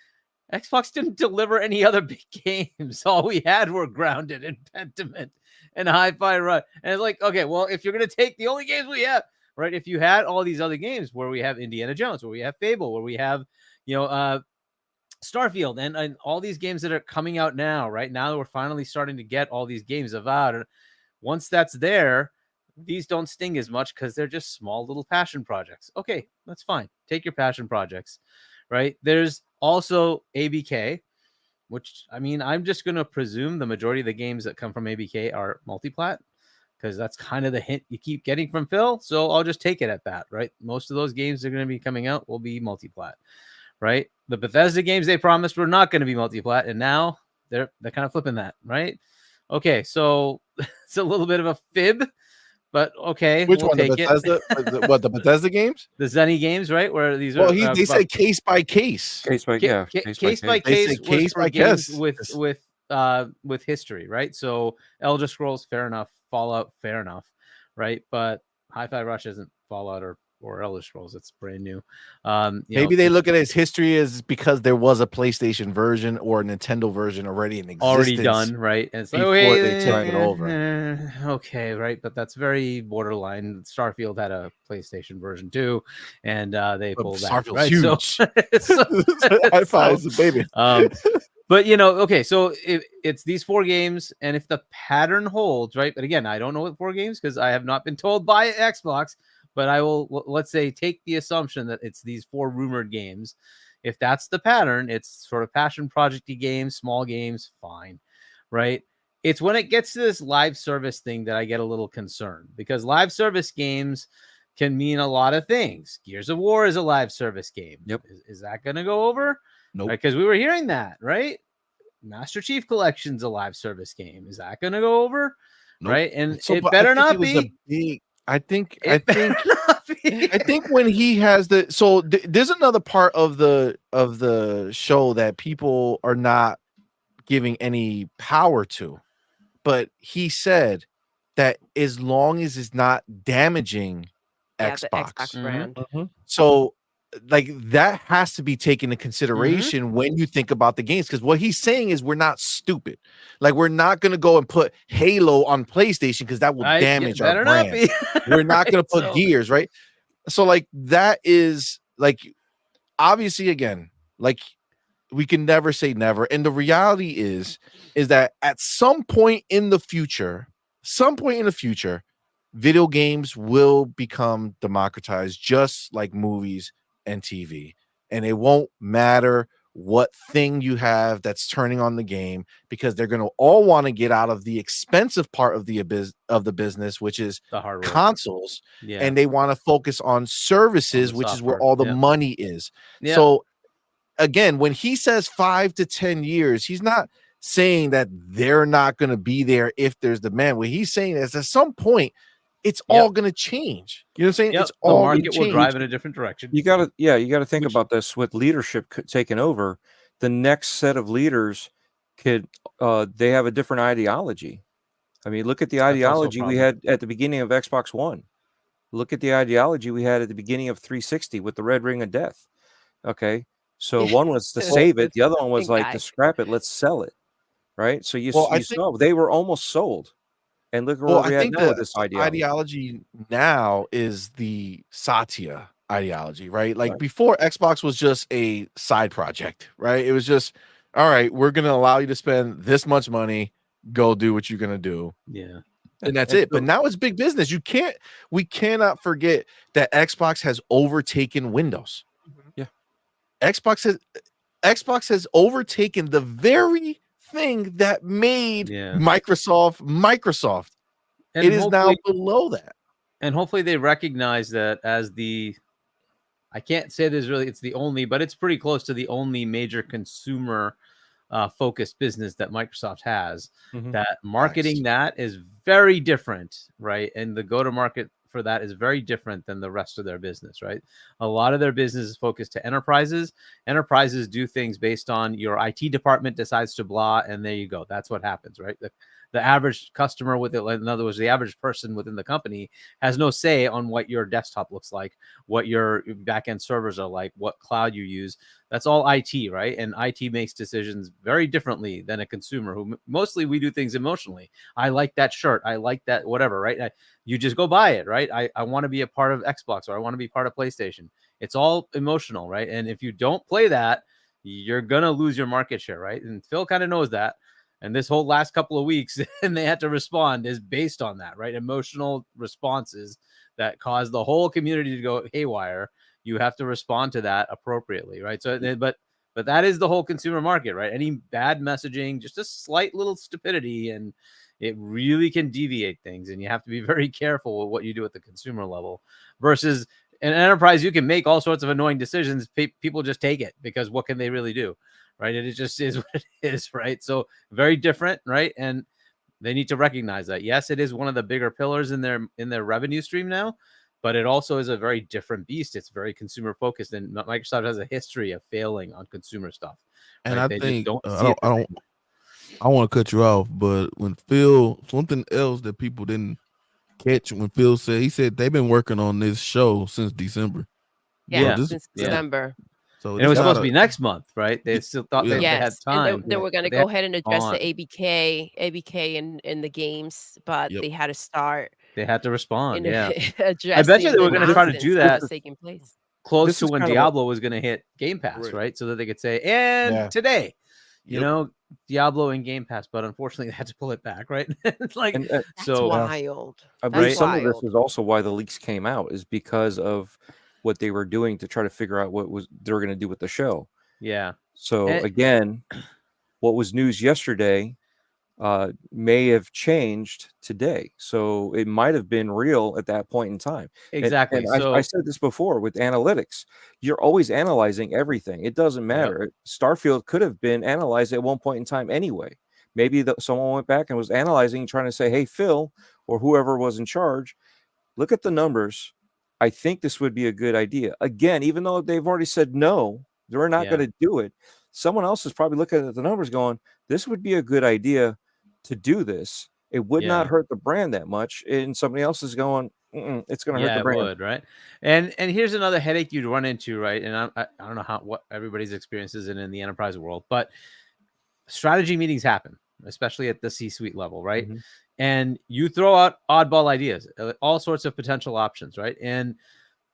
Xbox didn't deliver any other big games. All we had were Grounded and Pentiment and Hi-Fi Rush. And it's like, okay, well, if you're going to take the only games we have, right? If you had all these other games where we have Indiana Jones, where we have Fable, where we have, Starfield, and all these games that are coming out now, right? Now that we're finally starting to get all these games out. Once that's there, these don't sting as much because they're just small little passion projects. Okay, that's fine. Take your passion projects, right? There's also ABK, which, I mean, I'm just going to presume the majority of the games that come from ABK are multiplat, because that's kind of the hint you keep getting from Phil. So I'll just take it at that, right? Most of those games that are going to be coming out will be multiplat, right? The Bethesda games they promised were not going to be multiplat, and now they're kind of flipping that, right? Okay, so it's a little bit of a fib, but okay. Which one? The Bethesda? What, the Bethesda games? The Zenny games, right? Where these are. Well, they say case by case. Case by case was for games with history, right? So Elder Scrolls, fair enough. Fallout, fair enough, right? But Hi-Fi Rush isn't Fallout or Elder Scrolls. It's brand new. Maybe they look at its history as because there was a PlayStation version or a Nintendo version already in existence, already done, right? And it's before they took it over. Okay, right, but that's very borderline. Starfield had a PlayStation version too, and they pulled that. Starfield's right? Huge. So Hi-Fi is a baby. But okay, so it's these 4 games, and if the pattern holds, right? But again, I don't know what 4 games because I have not been told by Xbox. But I will, let's say, take the assumption that it's these 4 rumored games. If that's the pattern, it's sort of passion project-y games, small games, fine, right? It's when it gets to this live service thing that I get a little concerned, because live service games can mean a lot of things. Gears of War is a live service game. Yep. Is that going to go over? Nope. Because we were hearing that, right? Master Chief Collection's a live service game. Is that going to go over? Nope. Right? And So, it but better I think not it was be. a big. I think I think when he has there's another part of the show that people are not giving any power to, but he said that as long as it's not damaging The Xbox. Xbox brand. So like that has to be taken into consideration when you think about the games, because what he's saying is we're not stupid. Like, we're not going to go and put Halo on PlayStation because that will damage our brand. We're not going to put Gears, right? So like that is like obviously again, like we can never say never. And the reality is that at some point in the future, video games will become democratized just like movies and TV. And it won't matter what thing you have that's turning on the game, because they're going to all want to get out of the expensive part of the business, which is The hardware. consoles, Yeah. and they want to focus on services, which is where software. all the Yep. money is. Yep. So again, when he says 5 to 10 years, he's not saying that they're not going to be there if there's demand. What he's saying is at some point, it's all going to change. You know what I'm saying? Yep. It's The all market will change. drive in a different direction. You got to think about this with leadership taking over. The next set of leaders could they have a different ideology. I mean, look at the ideology we had at the beginning of Xbox One. Look at the ideology we had at the beginning of 360 with the red ring of death. Okay. So one was to save it. The other one was like to scrap it. Let's sell it. Right. So you saw they were almost sold. And look where we're at now with this ideology now is the Satya ideology, right? Like before, Xbox was just a side project, right? It was just, all right, we're going to allow you to spend this much money, go do what you're going to do. Yeah. And that's it. But now it's big business. We cannot forget that Xbox has overtaken Windows. Yeah. Xbox has overtaken the very thing that made Microsoft. And it is now below that. And hopefully they recognize that as I can't say it's the only, but it's pretty close to the only major consumer focused business that Microsoft has. That marketing that is very different, right? And the go-to-market for that is very different than the rest of their business, right? A lot of their business is focused to enterprises. Enterprises do things based on your IT department decides to blah, and there you go. That's what happens, right? The average customer in other words, the average person within the company has no say on what your desktop looks like, what your backend servers are like, what cloud you use. That's all IT, right? And IT makes decisions very differently than a consumer who mostly we do things emotionally. I like that shirt. I like that, whatever, right? You just go buy it, right? I want to be a part of Xbox, or I want to be part of PlayStation. It's all emotional, right? And if you don't play that, you're going to lose your market share, right? And Phil kind of knows that. And this whole last couple of weeks, and they had to respond, is based on that, right? Emotional responses that cause the whole community to go haywire. You have to respond to that appropriately, right? So, but that is the whole consumer market, right? Any bad messaging, just a slight little stupidity, and it really can deviate things. And you have to be very careful with what you do at the consumer level versus an enterprise. You can make all sorts of annoying decisions. People just take it because what can they really do? Right. And it just is what it is. Right. So very different. Right. And they need to recognize that. Yes, it is one of the bigger pillars in their revenue stream now, but it also is a very different beast. It's very consumer focused, and Microsoft has a history of failing on consumer stuff. And right? I think I want to cut you off, but when Phil, something else that people didn't catch when Phil said, he said they've been working on this show since December. Yeah, since December. So it was supposed to be next month, right? They still thought they had time. And they were going to go ahead and address the ABK in the games, but they had to start. They had to respond. Yeah, I bet you they were going to try to do that taking place close to when Diablo was going to hit Game Pass, right? So that they could say, and today, you know, Diablo and Game Pass, but unfortunately they had to pull it back, right? It's like that's wild. I believe some of this is also why the leaks came out, is because of what they were doing to try to figure out what they were going to do with the show. Yeah. So again, what was news yesterday may have changed today. So it might have been real at that point in time. Exactly. And I said this before with analytics. You're always analyzing everything. It doesn't matter. Yep. Starfield could have been analyzed at one point in time anyway. Maybe someone went back and was analyzing, trying to say, hey, Phil, or whoever was in charge, look at the numbers. I think this would be a good idea. Again, even though they've already said no, they're not going to do it. Someone else is probably looking at the numbers going, this would be a good idea to do this. It would not hurt the brand that much. And somebody else is going, it's going to hurt the brand. It would, right? And here's another headache you'd run into, right? And I don't know what everybody's experience is in the enterprise world, but strategy meetings happen, especially at the C-suite level, right? And you throw out oddball ideas, all sorts of potential options, right? And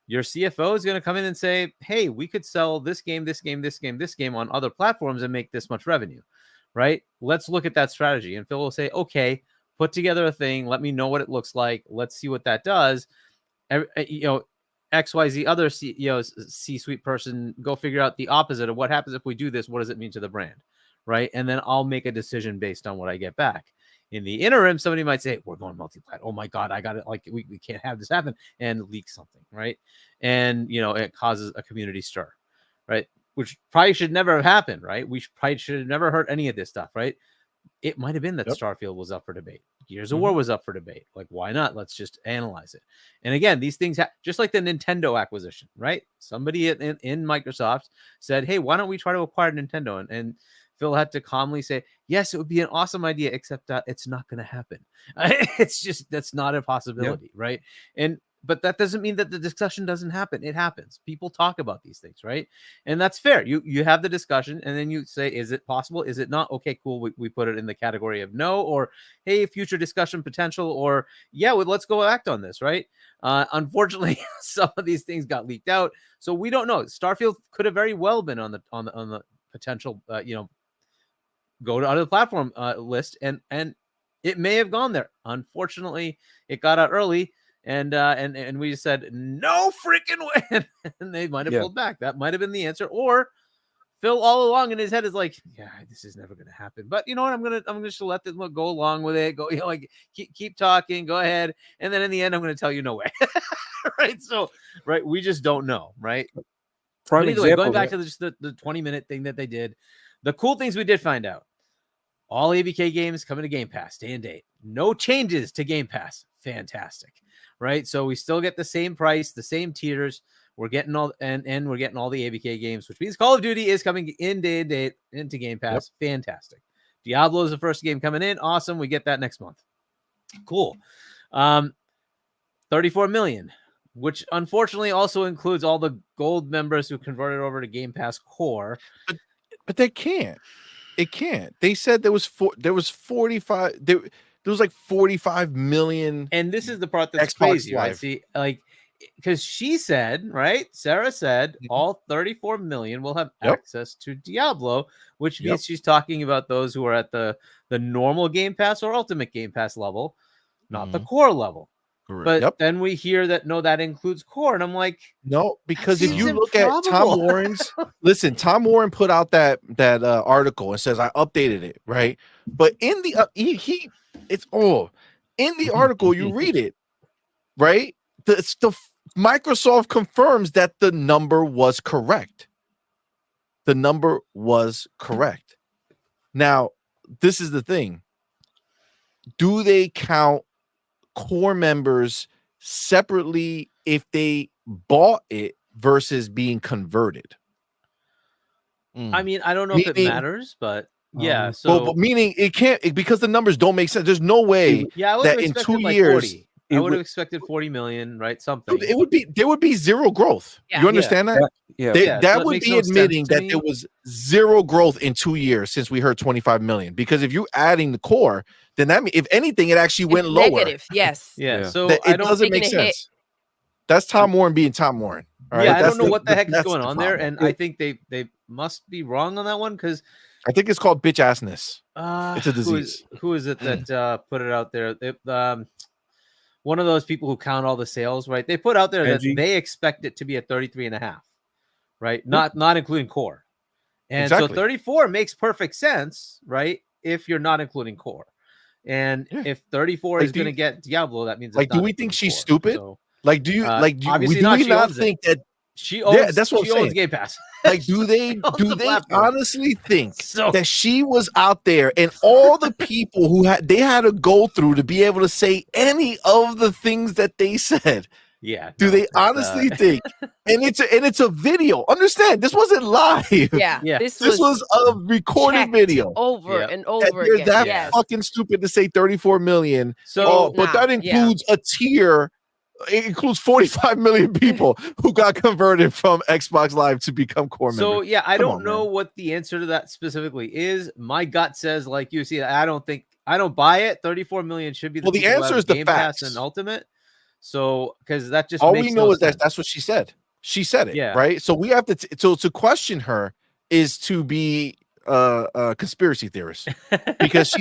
your CFO is going to come in and say, hey, we could sell this game, this game, this game, this game on other platforms and make this much revenue, right? Let's look at that strategy. And Phil will say, okay, put together a thing. Let me know what it looks like. Let's see what that does. XYZ other C-suite person, go figure out the opposite of what happens if we do this. What does it mean to the brand, right? And then I'll make a decision based on what I get back. In the interim, somebody might say, we're going multi-plat. Oh my God, I got it. Like we can't have this happen, and leak something, right? And, it causes a community stir, right? Which probably should never have happened, right? We probably should have never heard any of this stuff, right? It might have been that Starfield was up for debate. Gears of War was up for debate. Like, why not? Let's just analyze it. And again, these things just like the Nintendo acquisition, right? Somebody in Microsoft said, hey, why don't we try to acquire Nintendo? And Phil had to calmly say, yes, it would be an awesome idea, except it's not going to happen. It's just, that's not a possibility, right? But that doesn't mean that the discussion doesn't happen. It happens. People talk about these things, right? And that's fair. You have the discussion, and then you say, is it possible? Is it not? Okay, cool. We put it in the category of no, or hey, future discussion potential, or yeah, let's go act on this, right? Unfortunately, some of these things got leaked out, so we don't know. Starfield could have very well been on the potential, go to other platform list, and it may have gone there. Unfortunately, it got out early. And we just said no freaking way, and they might have pulled back. That might have been the answer. Or Phil all along in his head is like, yeah, this is never going to happen. But you know what? I'm gonna just let them go along with it. Go, like keep talking. Go ahead. And then in the end, I'm going to tell you no way. Right. So we just don't know. Right. Prime Either way, example, going back to the 20-minute thing that they did, the cool things we did find out. All ABK games coming to Game Pass, day and date. No changes to Game Pass. Fantastic, right? So we still get the same price, the same tiers. We're getting all and we're getting all the ABK games, which means Call of Duty is coming in day and date into Game Pass. Fantastic. Diablo is the first game coming in. Awesome. We get that next month. Cool. 34 million, which unfortunately also includes all the gold members who converted over to Game Pass Core. But they can't. It can't. They said there was 45. There was like 45 million. And this is the part that's Xbox crazy, right? Live. See, like, because she said, right? Sarah said all 34 million will have access to Diablo, which means she's talking about those who are at the normal Game Pass or Ultimate Game Pass level, not the core level. Correct. But then we hear that that includes core, and I'm like, no, because if you look improbable. at Tom Warren's, listen, Tom Warren put out that article and says I updated it, right? But in the in the article you read it, right? The Microsoft confirms that the number was correct. The number was correct. Now, this is the thing. Do they count core members separately if they bought it versus being converted? I mean, I don't know if it matters, but yeah. So, but meaning it can't, because the numbers don't make sense. There's no way that in 2 years, 40. I would have expected 40 million, right? Something. There would be zero growth. Yeah. You understand that? That so would be admitting that there was zero growth in 2 years since we heard 25 million. Because if you're adding the core, then that means, if anything, it actually went lower. Negative, yes. Yeah. So it doesn't make sense. That's Tom Warren being Tom Warren. All right? I don't know what the heck is going on there, problem. and I think they must be wrong on that one, because I think it's called bitch assness. It's a disease. Who is it that put it out there? One of those people who count all the sales, right? They put out there that they expect it to be at 33.5, right? Not including core. And so 34 makes perfect sense, right? If you're not including core. And if 34 is going to get Diablo, that means like, do we think she's stupid? So, like, do you obviously do not, we she not owns think that she owns? that's what she I'm saying. owns Game Pass. Like, do they platform. honestly think that she was out there and all the people who had to go through to be able to say any of the things that they said? Yeah. Do they honestly think? And it's a video. Understand, this wasn't live. Yeah. This was a recorded video. Over and over They're again. that fucking stupid to say 34 million. So, but that includes a tier. It includes 45 million people who got converted from Xbox Live to become core members. So I don't know what the answer to that specifically is. My gut says, like you see, I don't buy it. 34 million should be the answer is the Game facts Pass and Ultimate. So because that just All makes we know no is that sense. that's what she said. She said it, Yeah. right? So we have to question her is to be a conspiracy theorist because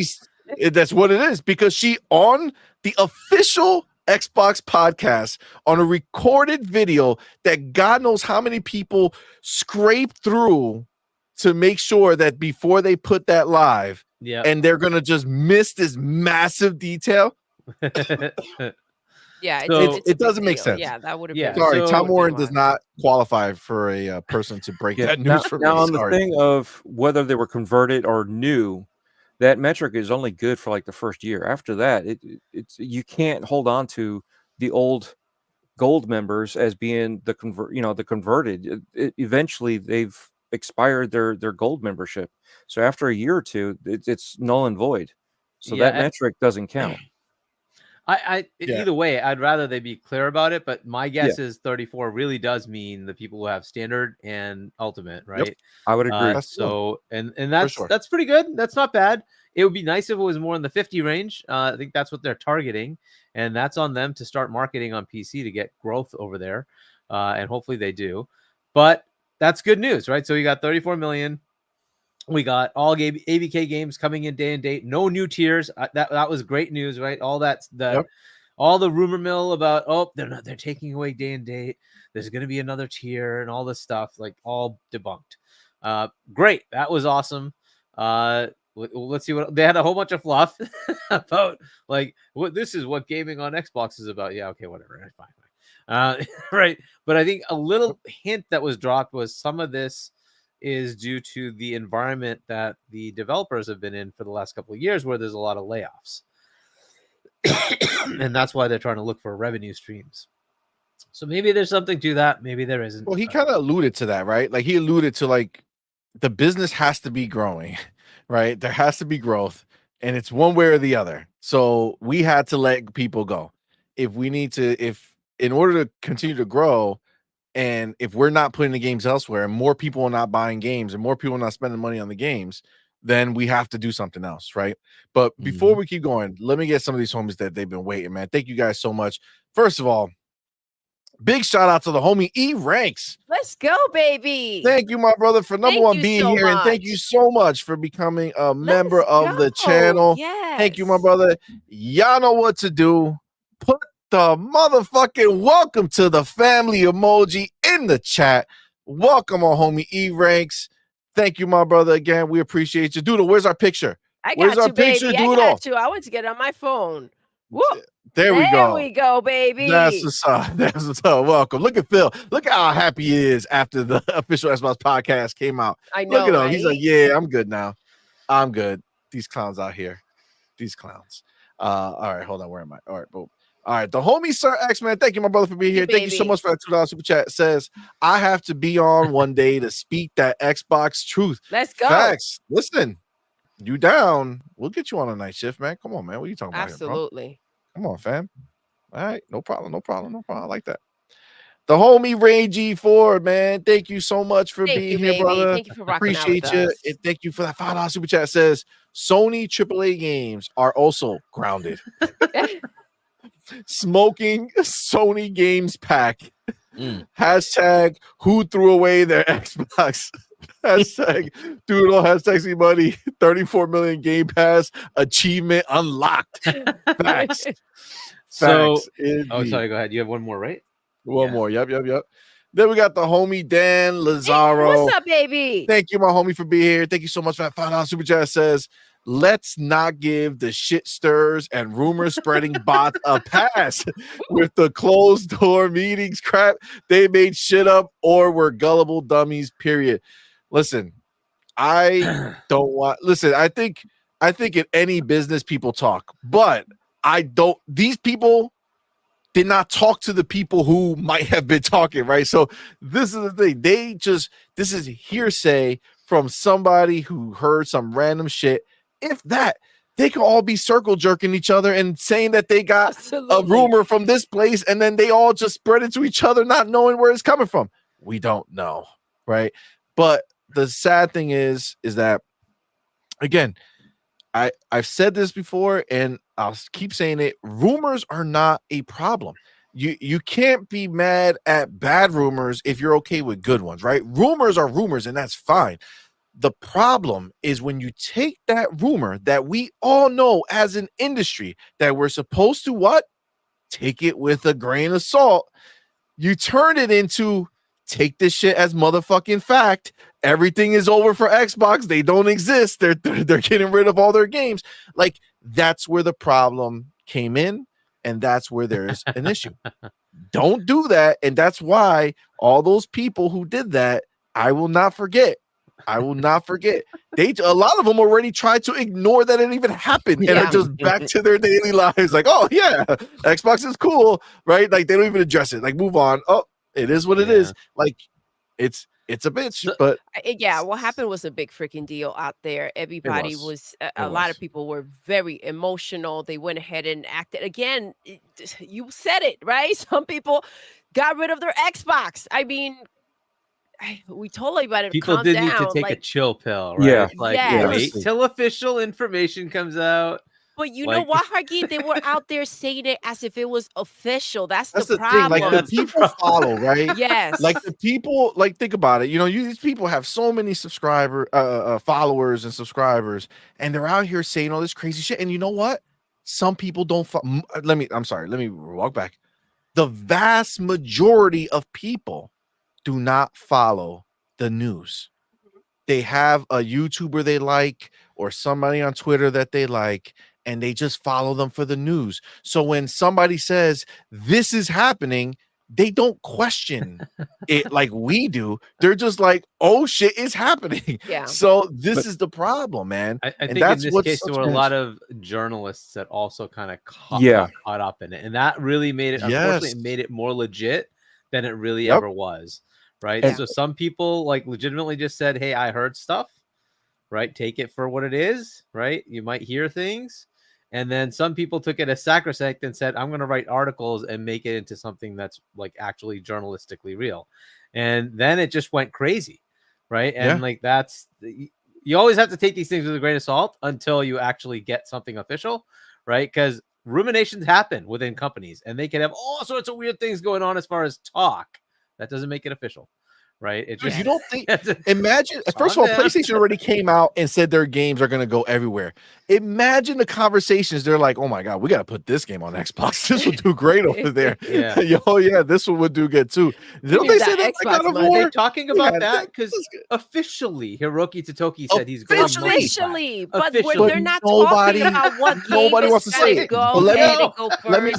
that's what it is, because she on the official Xbox podcast on a recorded video that God knows how many people scraped through to make sure that before they put that live, Yeah. and they're gonna just miss this massive detail. Yeah, So- it's a It big doesn't make deal. sense. Yeah, that would have Yeah, been. Sorry, so- Tom would Warren be does live. not qualify for a person to break that now, news for me. now on the Sorry. thing of whether they were converted or new, that metric is only good for like the first year. After that, it's you can't hold on to the old gold members as being the converted. Eventually they've expired their gold membership. So after a year or two, it's null and void. So Yeah, that metric doesn't count. Yeah. Either way, I'd rather they be clear about it. But my guess is 34 really does mean the people who have standard and ultimate, right? I would agree. That's the one. So and that's sure. that's pretty good. That's not bad. It would be nice if it was more in the 50 range. I think that's what they're targeting, and that's on them to start marketing on PC to get growth over there, and hopefully they do. But that's good news, right? So you got 34 million. We got all ABK games coming in day and date. No new tiers. That was great news, right? All all the rumor mill about they're taking away day and date. There's going to be another tier and all this stuff, like all debunked. Great, that was awesome. Let's see what they had a whole bunch of fluff about, like this is what gaming on Xbox is about. Yeah, okay, whatever, fine. Right, but I think a little hint that was dropped was some of this is due to the environment that the developers have been in for the last couple of years, where there's a lot of layoffs. And that's why they're trying to look for revenue streams. So maybe there's something to that. Maybe there isn't. Well, he kind of alluded to that, right? Like he alluded to like the business has to be growing, right? There has to be growth, and it's one way or the other. So we had to let people go. If in order to continue to grow, and if we're not putting the games elsewhere, and more people are not buying games, and more people are not spending money on the games, then we have to do something else, right? But before we keep going, let me get some of these homies that they've been waiting, man. Thank you guys so much. First of all, big shout out to the homie E Ranks. Let's go, baby. Thank you, my brother, for number Thank one you being so here, and thank much. you so much for becoming a member Let's of the go. channel. Yes. Thank you, my brother. Y'all know what to do. Put the motherfucking welcome to the family emoji in the chat. Welcome on homie E Ranks. Thank you, my brother. Again, we appreciate you. Doodle, where's our picture? I Where's got our you, baby. picture, I Doodle? got you. I want to get on my phone. Whoop. There we go. we go, baby. That's what's up. That's what's up. Welcome. Look at Phil. Look how happy he is after the official Xbox podcast came out. I know, Look at him. right? He's like, yeah, I'm good now. I'm good. These clowns out here. These clowns. All right, hold on. Where am I? All right, boom. All right, the homie Sir X, man. Thank you, my brother, for being here. Thank you so baby. much for that $2 super chat. Says, I have to be on one day to speak that Xbox truth. Let's go. Facts. Listen, you down. We'll get you on a night shift, man. Come on, man. What are you talking about here, bro? Absolutely. Come on, fam. All right, no problem, no problem, no problem. I like that. The homie Ray G4, man. Thank you so much for Thank being you, here, baby. brother. Thank you for rocking Appreciate out you. with us. And thank you for that $5 super chat. Says Sony AAA games are also grounded. Smoking Sony games pack. Hashtag who threw away their Xbox. Hashtag Doodle. Hashtag CMoney. 34 million Game Pass achievement unlocked. Facts. So, Facts. Indeed. sorry, go ahead. You have one more, right? One Yeah. more. Yep. Then we got the homie Dan Lazaro. What's up, baby? Thank you, my homie, for being here. Thank you so much for that $5 super chat. Says, let's not give the shit stirs and rumor spreading bot a pass with the closed door meetings crap. They made shit up or were gullible dummies, period. Listen, I don't want listen, I think in any business people talk, but these people did not talk to the people who might have been talking, right? So this is the thing. This is hearsay from somebody who heard some random shit. If that, they could all be circle jerking each other and saying that they got Absolutely. a rumor from this place, and then they all just spread it to each other, not knowing where it's coming from. We don't know, right? But the sad thing is that, again, I've said this before, and I'll keep saying it. Rumors are not a problem. you can't be mad at bad rumors if you're okay with good ones, right? Rumors are rumors, and that's fine. The problem is when you take that rumor that we all know as an industry that we're supposed to what? Take it with a grain of salt. You turn it into take this shit as motherfucking fact. Everything is over for Xbox. They don't exist. They're getting rid of all their games. Like, that's where the problem came in, and that's where there's an issue. Don't do that. And that's why all those people who did that, I will not forget. I will not forget. A lot of them already tried to ignore that it even happened and are just back to their daily lives. Like, oh yeah, Xbox is cool, right? Like they don't even address it. Like, move on. Oh, it is what it is. Like, it's a bitch. But yeah, what happened was a big freaking deal out there. Everybody was a lot of people were very emotional. They went ahead and acted again. You said it, right? Some people got rid of their Xbox. I mean, we told everybody to people calm did down. need to take like, a chill pill, right? Like, wait yes. till official information comes out. But you know what, Hargeet? They were out there saying it as if it was official. That's the thing. problem. Like, the people follow, right? Yes. Like, the people, like, think about it. You know, these people have so many followers and subscribers, and they're out here saying all this crazy shit. And you know what? Some people don't. Let me walk back. The vast majority of people do not follow the news. They have a YouTuber they like or somebody on Twitter that they like, and they just follow them for the news. So when somebody says this is happening, they don't question it like we do. They're just like, oh shit, it's happening. Yeah. So this is the problem, man. I and think that's in this what's case there were a lot of journalists that also kind of got caught up in it, and that really made it. Unfortunately, it made it more legit than it really ever was. Right. So some people like legitimately just said, hey, I heard stuff, right? Take it for what it is, right? You might hear things. And then some people took it as sacrosanct and said, I'm going to write articles and make it into something that's like actually journalistically real. And then it just went crazy. Right. And like you always have to take these things with a grain of salt until you actually get something official. Right. Because ruminations happen within companies and they can have all sorts of weird things going on as far as talk. That doesn't make it official, right? It just, you don't think. Imagine, first of all, PlayStation already came out and said their games are going to go everywhere. Imagine the conversations. They're like, "Oh my god, we got to put this game on Xbox. This would do great over there." This one would do good too. Don't they say that? Are they talking about that? Because officially, Hiroki Totoki said he's going officially, but they're not talking about what nobody wants to say it. Go let me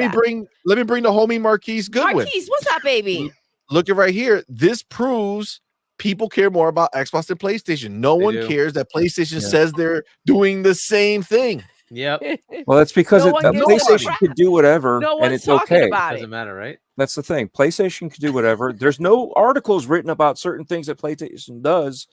bring the homie Marquise Goodwin. Marquise, what's up, baby? Look at right here. This proves people care more about Xbox than PlayStation. No one cares that PlayStation says they're doing the same thing. Yep. Well, that's because PlayStation could do whatever and it's okay. It doesn't matter, right? That's the thing. PlayStation can do whatever. There's no articles written about certain things that PlayStation does.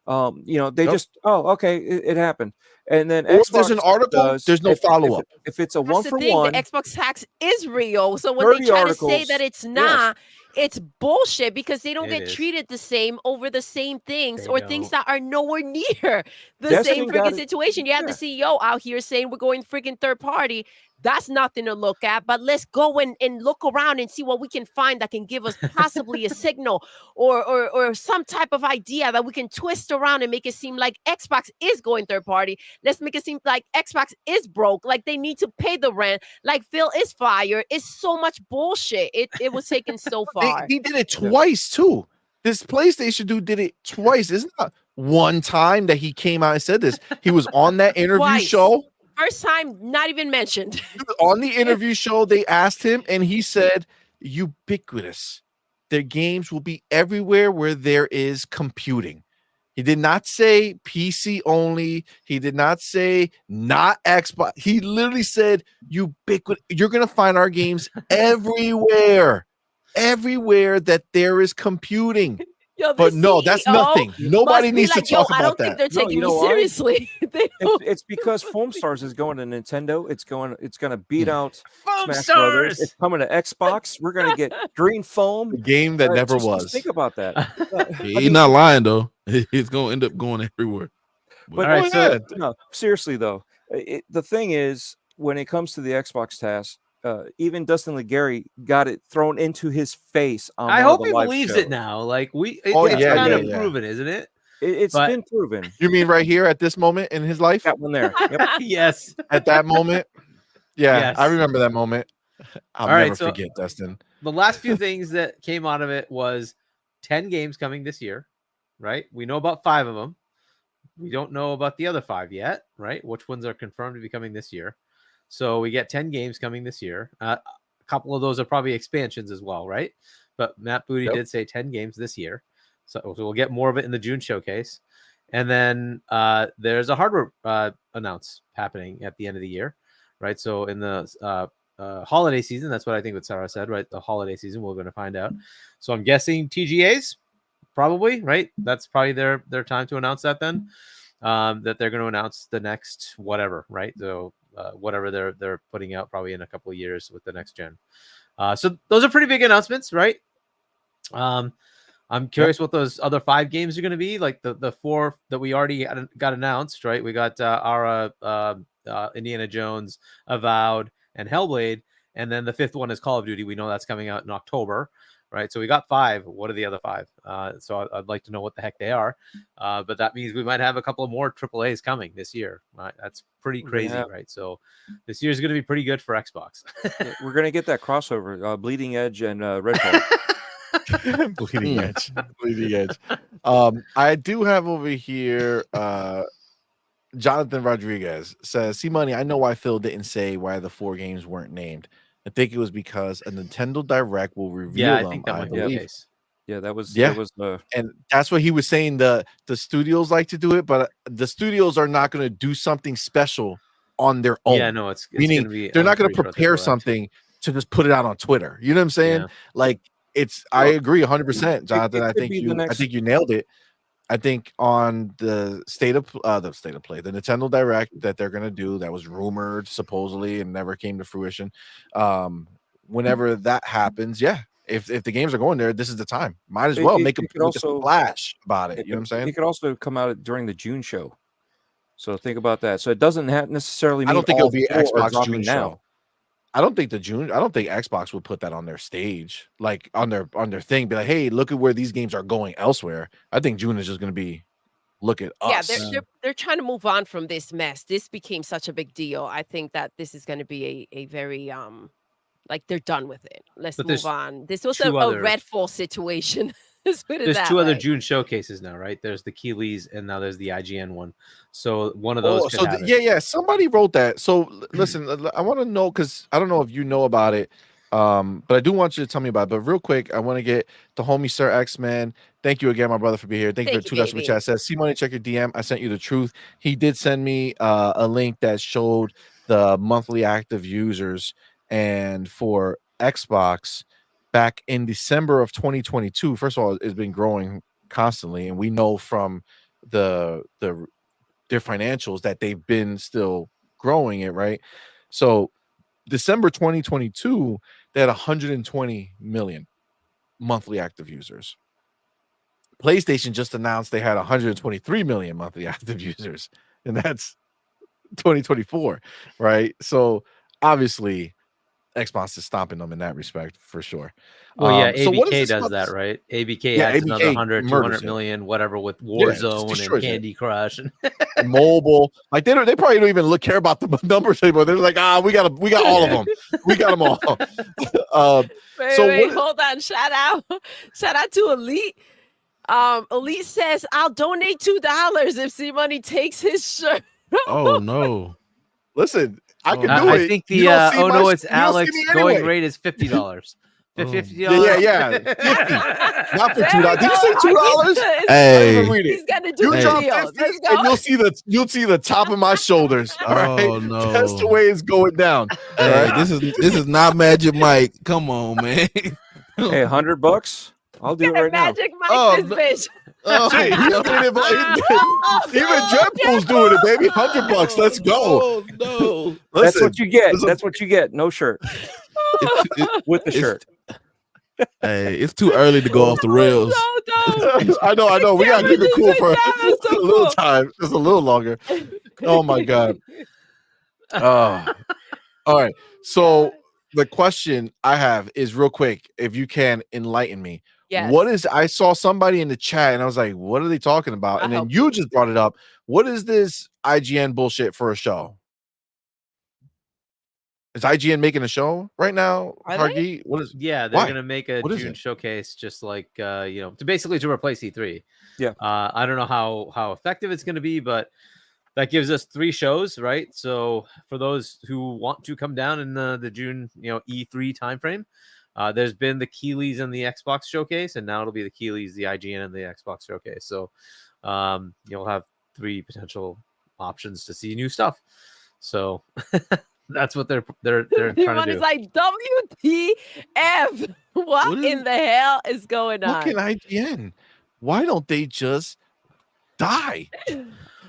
They just it happened. And then Xbox, there's an article, there's no follow-up. If it's a one-for-one, the Xbox tax is real. So when they try to say that it's not, it's bullshit because they don't get treated the same over the same things or things that are nowhere near the same freaking situation. You have the CEO out here saying we're going freaking third party. That's nothing to look at, but let's go and look around and see what we can find that can give us possibly a signal or some type of idea that we can twist around and make it seem like Xbox is going third party. Let's make it seem like Xbox is broke, like they need to pay the rent, like Phil is fired. It's so much bullshit. It was taken so far. He did it twice too. This PlayStation dude did it twice. It's not one time that he came out and said this. He was on that interview show. First time, not even mentioned. On the interview show, they asked him, and he said, ubiquitous. Their games will be everywhere where there is computing. He did not say PC only. He did not say not Xbox. He literally said ubiquitous. You're going to find our games everywhere. Everywhere that there is computing. But no, that's nothing. Nobody needs to talk about that. I don't think they're taking me seriously. It's because Foam Stars is going to Nintendo. It's going to beat out Foam Smash Stars. Brothers. It's coming to Xbox. We're going to get Green Foam, the game that never was. Just think about that. He's not lying though. He's going to end up going everywhere. But no, seriously though, the thing is, when it comes to the Xbox task, even Dustin Legary got it thrown into his face on I one hope of he the live believes shows. it now. Like it's yeah, kind yeah, of yeah. proven, isn't it? It's been proven. You mean right here at this moment in his life? That one there. Yep. Yes. At that moment? Yeah, Yes. I remember that moment. I'll All right, never so forget, Dustin. The last few things that came out of it was 10 games coming this year, right? We know about 5 of them. We don't know about the other 5 yet, right? Which ones are confirmed to be coming this year? So we get 10 games coming this year. A couple of those are probably expansions as well, right? But Matt Booty did say 10 games this year. So we'll get more of it in the June showcase. And then there's a hardware announce happening at the end of the year, right? So in the holiday season, that's what I think what Sarah said, right? The holiday season, we're going to find out. So I'm guessing TGAs, probably, right? That's probably their time to announce that then. That they're going to announce the next whatever, right? So whatever they're putting out probably in a couple of years with the next gen. So those are pretty big announcements, right? I'm curious what those other 5 games are going to be, like the 4 that we already got announced, right? We got our Indiana Jones, Avowed, and Hellblade, and then the 5th one is Call of Duty. We know that's coming out in October, right? So we got 5. What are the other 5? So I'd like to know what the heck they are. But that means we might have a couple of more AAAs coming this year, right? That's pretty crazy, right? So this year is going to be pretty good for Xbox. We're going to get that crossover, Bleeding Edge and Redfall. Bleeding edge. I do have over here Jonathan Rodriguez says, CMoney, I know why Phil didn't say why the 4 games weren't named. I think it was because a Nintendo Direct will reveal them. I think that might be the case. Yeah, that was and that's what he was saying. The studios like to do it, but the studios are not going to do something special on their own. Yeah, no, it's meaning gonna be, they're not going to prepare something to just put it out on Twitter. You know what I'm saying? Like I agree 100%, Jonathan. I think you nailed it. I think on the state of play, the Nintendo Direct that they're gonna do, that was rumored supposedly and never came to fruition. Whenever that happens, if the games are going there, this is the time. Might as well make a splash about it. You know what I'm saying? It could also come out during the June show. So think about that. So it doesn't necessarily mean I don't think it'll be Xbox June now. Show. I don't think Xbox would put that on their stage, like on their thing, be like, hey, look at where these games are going elsewhere. I think June is just going to be, look at us. Yeah, they're trying to move on from this mess. This became such a big deal. I think that this is going to be a very like they're done with it. Let's move on. This was a Redfall situation. There's 2 other June showcases now, right? There's the Keeley's and now there's the IGN one. So one of those. Somebody wrote that. So listen, I want to know, because I don't know if you know about it, but I do want you to tell me about it. But real quick, I want to get the homie Sir X-Man. Thank you again, my brother, for being here. Thank you for $2 super chat. Says CMoney, check your DM. I sent you the truth. He did send me a link that showed the monthly active users, and for Xbox back in December of 2022. First of all, it's been growing constantly, and we know from their financials that they've been still growing it, right? So December 2022, they had 120 million monthly active users. PlayStation just announced they had 123 million monthly active users, and that's 2024, right? So obviously Xbox is stomping them in that respect for sure. Well, yeah, ABK does that, right? ABK adds another 100, 200 million, whatever, with Warzone and Candy Crush and mobile. Like they probably don't even care about the numbers anymore. They're like, we got all of them. We got them all. Wait, hold on. Shout out to Elite. Elite says, I'll donate $2 if CMoney takes his shirt. Oh no. Listen, I can do it. I think the it's Alex going rate is $50. $50. Yeah. 50. Not for $2. Did you say $2? Hey, he's gonna do a deal. And you'll see the top of my shoulders. All right. Oh no. That's the way it's going down. Hey, this is not Magic Mike. Come on, man. Hey, $100. I'll do it right now. Magic Mike this bitch. Hey, even Dreadpool's doing it, baby. $100. Let's go. Oh no. That's what you get. That's what you get. No shirt. With the shirt. Hey, it's too early to go off the rails. No. I know. We gotta keep it cool for a little time, just a little longer. Oh my god. All right. So the question I have is real quick. If you can enlighten me, Yes. what is? I saw somebody in the chat and I was like, "What are they talking about?" And then you just brought it up. What is this IGN bullshit for a show? Is IGN making a show right now? Hargi? What is? Yeah, they're gonna make a What is June it? showcase, just like to basically to replace E3. Yeah. I don't know how effective it's gonna be, but that gives us 3 shows, right? So for those who want to come down in the June E3 timeframe, there's been the Keeleys and the Xbox showcase, and now it'll be the Keeleys, the IGN, and the Xbox showcase. So you'll have 3 potential options to see new stuff. So that's what they're trying to do. Is like WTF? What in the hell is going on? Fucking IGN. Why don't they just die?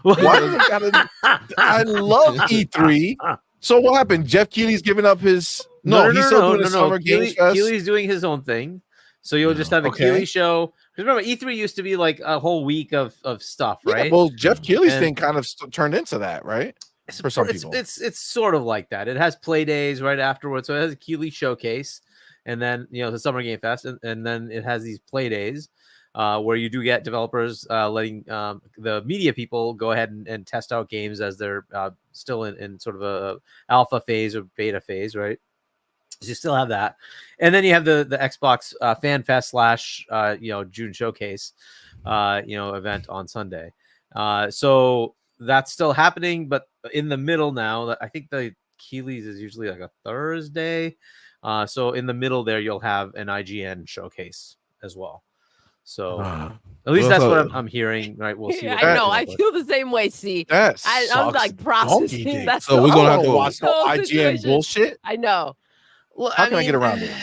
Why do they gotta? I love E3. So what happened? Jeff Keighley's giving up his. He's still doing his Summer Games Fest. Keighley's doing his own thing. So you'll just have a Keighley show. Because remember, E3 used to be like a whole week of stuff, right? Yeah, well, Jeff Keighley's thing kind of turned into that, right? For some people, it's sort of like that. It has play days right afterwards, so it has a Keighley showcase, and then the Summer Game Fest, and then it has these play days where you do get developers letting the media people go ahead and test out games as they're still in sort of a alpha phase or beta phase, right? So you still have that, and then you have the Xbox Fan Fest / June showcase, event on Sunday. So that's still happening, but in the middle now, I think the Keeley's is usually like a Thursday. So in the middle there, you'll have an IGN showcase as well. So at least that's what I'm hearing, right? We'll see. I know. I feel the same way. See, I'm like processing. That's so we're gonna have to watch IGN bullshit. I know. Well, how can I get around it?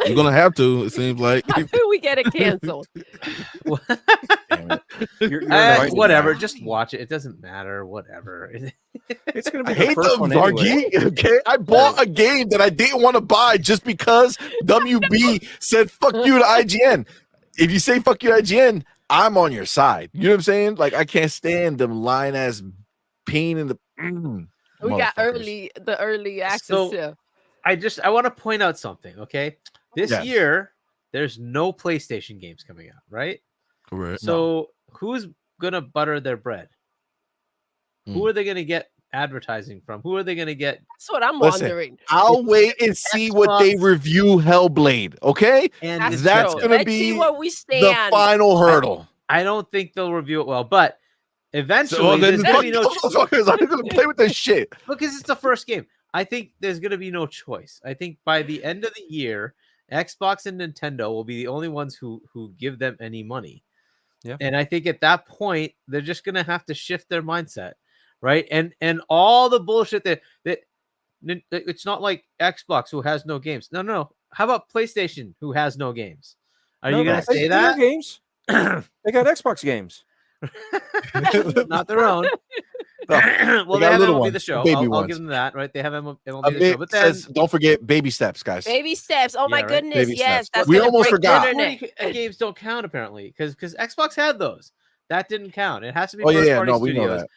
You're gonna have to. It seems like. How do we get it canceled? Whatever. Just watch it. It doesn't matter. Whatever. It's gonna be. I hate them, Vargi. Okay, I bought a game that I didn't want to buy just because WB said "fuck you" to IGN. If you say "fuck you" to IGN, I'm on your side. You know what I'm saying? Like I can't stand them lying ass pain in the. We got the early access to. I want to point out something, okay? This year, there's no PlayStation games coming out, right? Correct. So who's gonna butter their bread? Who are they gonna get advertising from? Who are they gonna get? That's what I'm wondering. I'll wait and see what they review Hellblade, okay? And that's gonna be see where we stand. The final hurdle. I don't think they'll review it well, but eventually there's gonna be no choice. I'm gonna play with this shit because it's the first game. I think there's going to be no choice. I think by the end of the year, Xbox and Nintendo will be the only ones who give them any money. Yeah. And I think at that point, they're just going to have to shift their mindset, right? And all the bullshit that it's not like Xbox who has no games. No. How about PlayStation who has no games? Are you going to say that? Games? They got Xbox games. Not their own. Well, they have MLB The Show. I'll give them that, right? They have MLB The Show. But then, don't forget baby steps, guys. Baby steps. Oh my goodness, baby yes. That's we almost forgot. Games don't count apparently because Xbox had those. That didn't count. It has to be first-party studios. We know that.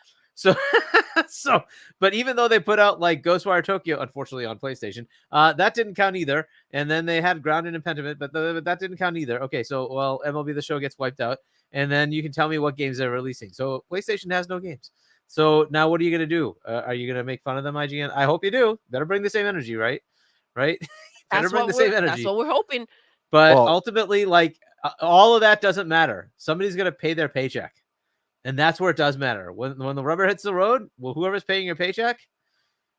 So, but even though they put out like Ghostwire Tokyo, unfortunately on PlayStation, that didn't count either. And then they had Grounded and Pentiment, but that didn't count either. Okay, so MLB The Show gets wiped out, and then you can tell me what games they're releasing. So PlayStation has no games. So now what are you going to do? Are you going to make fun of them, IGN? I hope you do. Better bring the same energy, right? Better bring the same energy. That's what we're hoping. But ultimately, like all of that doesn't matter. Somebody's going to pay their paycheck. And that's where it does matter. When the rubber hits the road, well, whoever's paying your paycheck,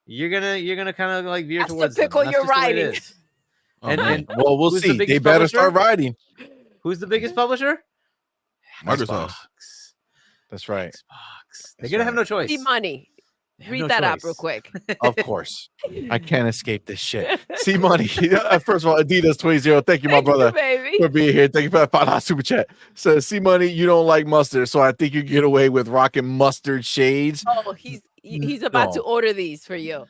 you're gonna kind of like veer towards the pickle them. you're riding. And well, we'll see. They better start riding. Who's the biggest publisher? Microsoft. That's right. Xbox. They're gonna have no choice. CMoney. Read that up real quick. Of course. I can't escape this shit. CMoney. First of all, Adidas 20. Thank you, my brother, for being here. Thank you for that $5 super chat. So CMoney, you don't like mustard, so I think you get away with rocking mustard shades. Oh, he's about to order these for you.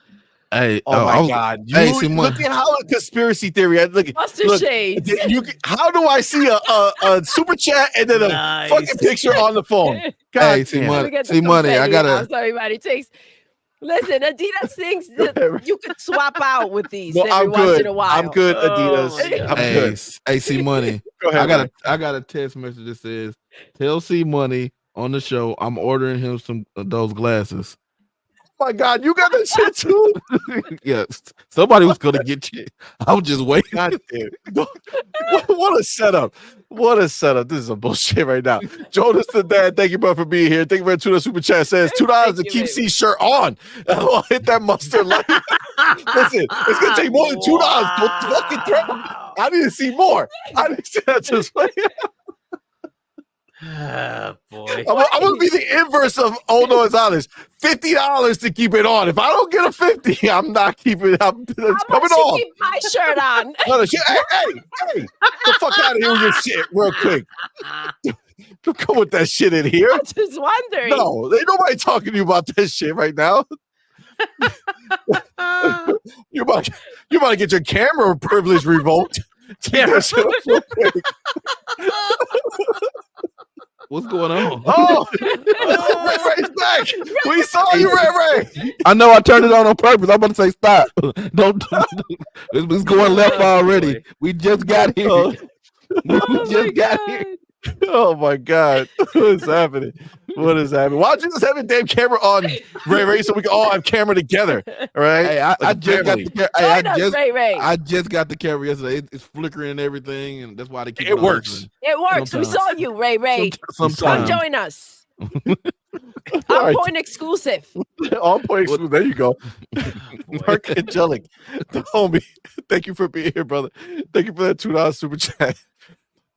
Hey, oh my God! Look at how a conspiracy theory. Look, mustard shades. How do I see a super chat and then a fucking picture on the phone? God, hey, CMoney. I gotta. I'm sorry, buddy. Listen, Adidas thinks that you could swap out with these No, every once in a while. I'm good, Adidas. Oh, I'm good. Hey, C-Money. Go ahead. I got a text message that says, "Tell C-Money on the show I'm ordering him some of those glasses." Oh my God, you got that shit too? Yes, somebody was gonna get you. I was just waiting. God damn. What a setup. What a setup. This is some bullshit right now. Jonas the Dad, thank you, bro, for being here. Thank you for the Super Chat. Says $2 to keep C shirt on. I'll hit that mustard light. Listen, it's going to take more than $2. Don't fucking threaten me. I need to see more. I need to see that just like boy. I'm gonna be the inverse of no, it's honest. $50 to keep it on. If I don't get a 50, I'm not keeping it. It's coming on. Keep my shirt on. No, hey, the fuck out of here with your shit real quick. Don't come with that shit in here. I'm just wondering. No, ain't nobody talking to you about that shit right now. you about to get your camera privilege revoked. Camera shit up real quick. What's going on? Oh, Ray Ray's back. We saw you, Ray Ray. I know I turned it on purpose. I'm about to say stop. Don't. It's going left already. We just got here. We just got here. Oh my God. What is happening? What is happening? Why don't you just have a damn camera on, Ray Ray, so we can all have camera together? All right. Hey, I just got the camera. Ray Ray. I just got the camera yesterday. It's flickering and everything, and that's why they keep it works. It works. Sometimes. We saw you, Ray Ray. Sometimes. Come join us. All right. Point exclusive. On point exclusive. There you go. Mark Angelic, the homie. Thank you for being here, brother. Thank you for that $2 super chat.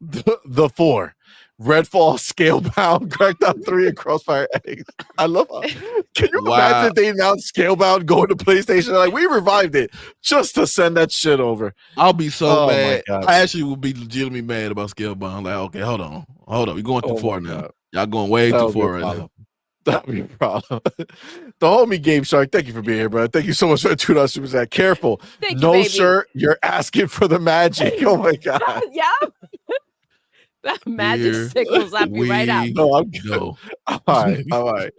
The 4. Redfall, Scalebound, Crackdown 3, and Crossfire X. I love it. Can you imagine if they announced Scalebound going to PlayStation? Like, we revived it just to send that shit over. I'll be so mad. My God. I actually would be legitimately mad about Scalebound. Like, okay, hold on. We're going too far now. God. Y'all going way too far right now. That'd be a problem. The homie Game Shark, thank you for being here, bro. Thank you so much for that $2 super chat. Careful. Thank you, No, baby. sir, you're asking for the magic. Oh my God. Yeah. That magic signals at me right out. No, I'm good. All right.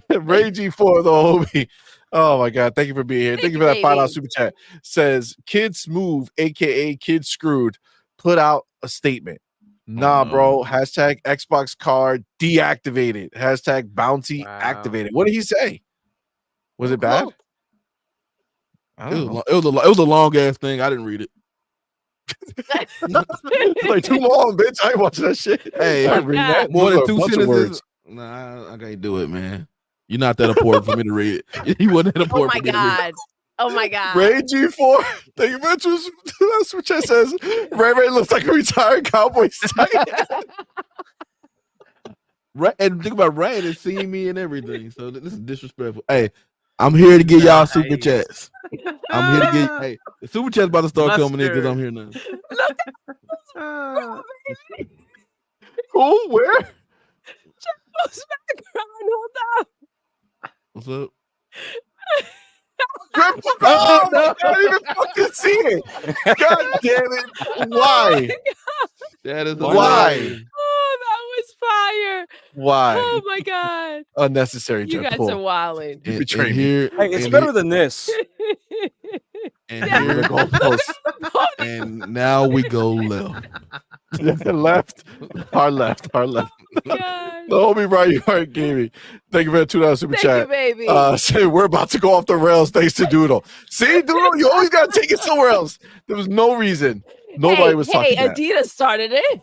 Ray G4, the homie. Oh my God. Thank you for being here. Thank you for that $5 super chat. Says Kid Smooth, aka Kid Screwed, put out a statement. Nah, bro. Hashtag Xbox card deactivated. Hashtag bounty activated. What did he say? Was it bad? It was a long ass thing. I didn't read it. Like too long, bitch. I ain't watching that shit. Hey, more than 2 sentences. Nah, I can't do it, man. You're not that important for me to read. You wasn't that important for me to read. Oh my God. Ray G4, thank you very much. That's what it says. Ray looks like a retired cowboy. And think about Ray and seeing me and everything. So this is disrespectful. Hey, I'm here to get y'all super chats. I'm here to get. Hey, the super chat's about to start coming in because I'm here now. Who? Where? Hold up. What's up? Oh, no. I didn't even fucking see it. God damn it. Why? That is why. Oh, that was fire. Why? Oh my God. Unnecessary. You guys are wilding. You betrayed here. Hey, it's better than this. And here we go. And now we go left. left. Our left. God. The homie Right Gaming. Thank you for that $2 super chat. Thank you, baby. Say we're about to go off the rails thanks to Doodle. See, Doodle, you always gotta take it somewhere else. There was no reason. Nobody was talking. Hey, Adidas started it.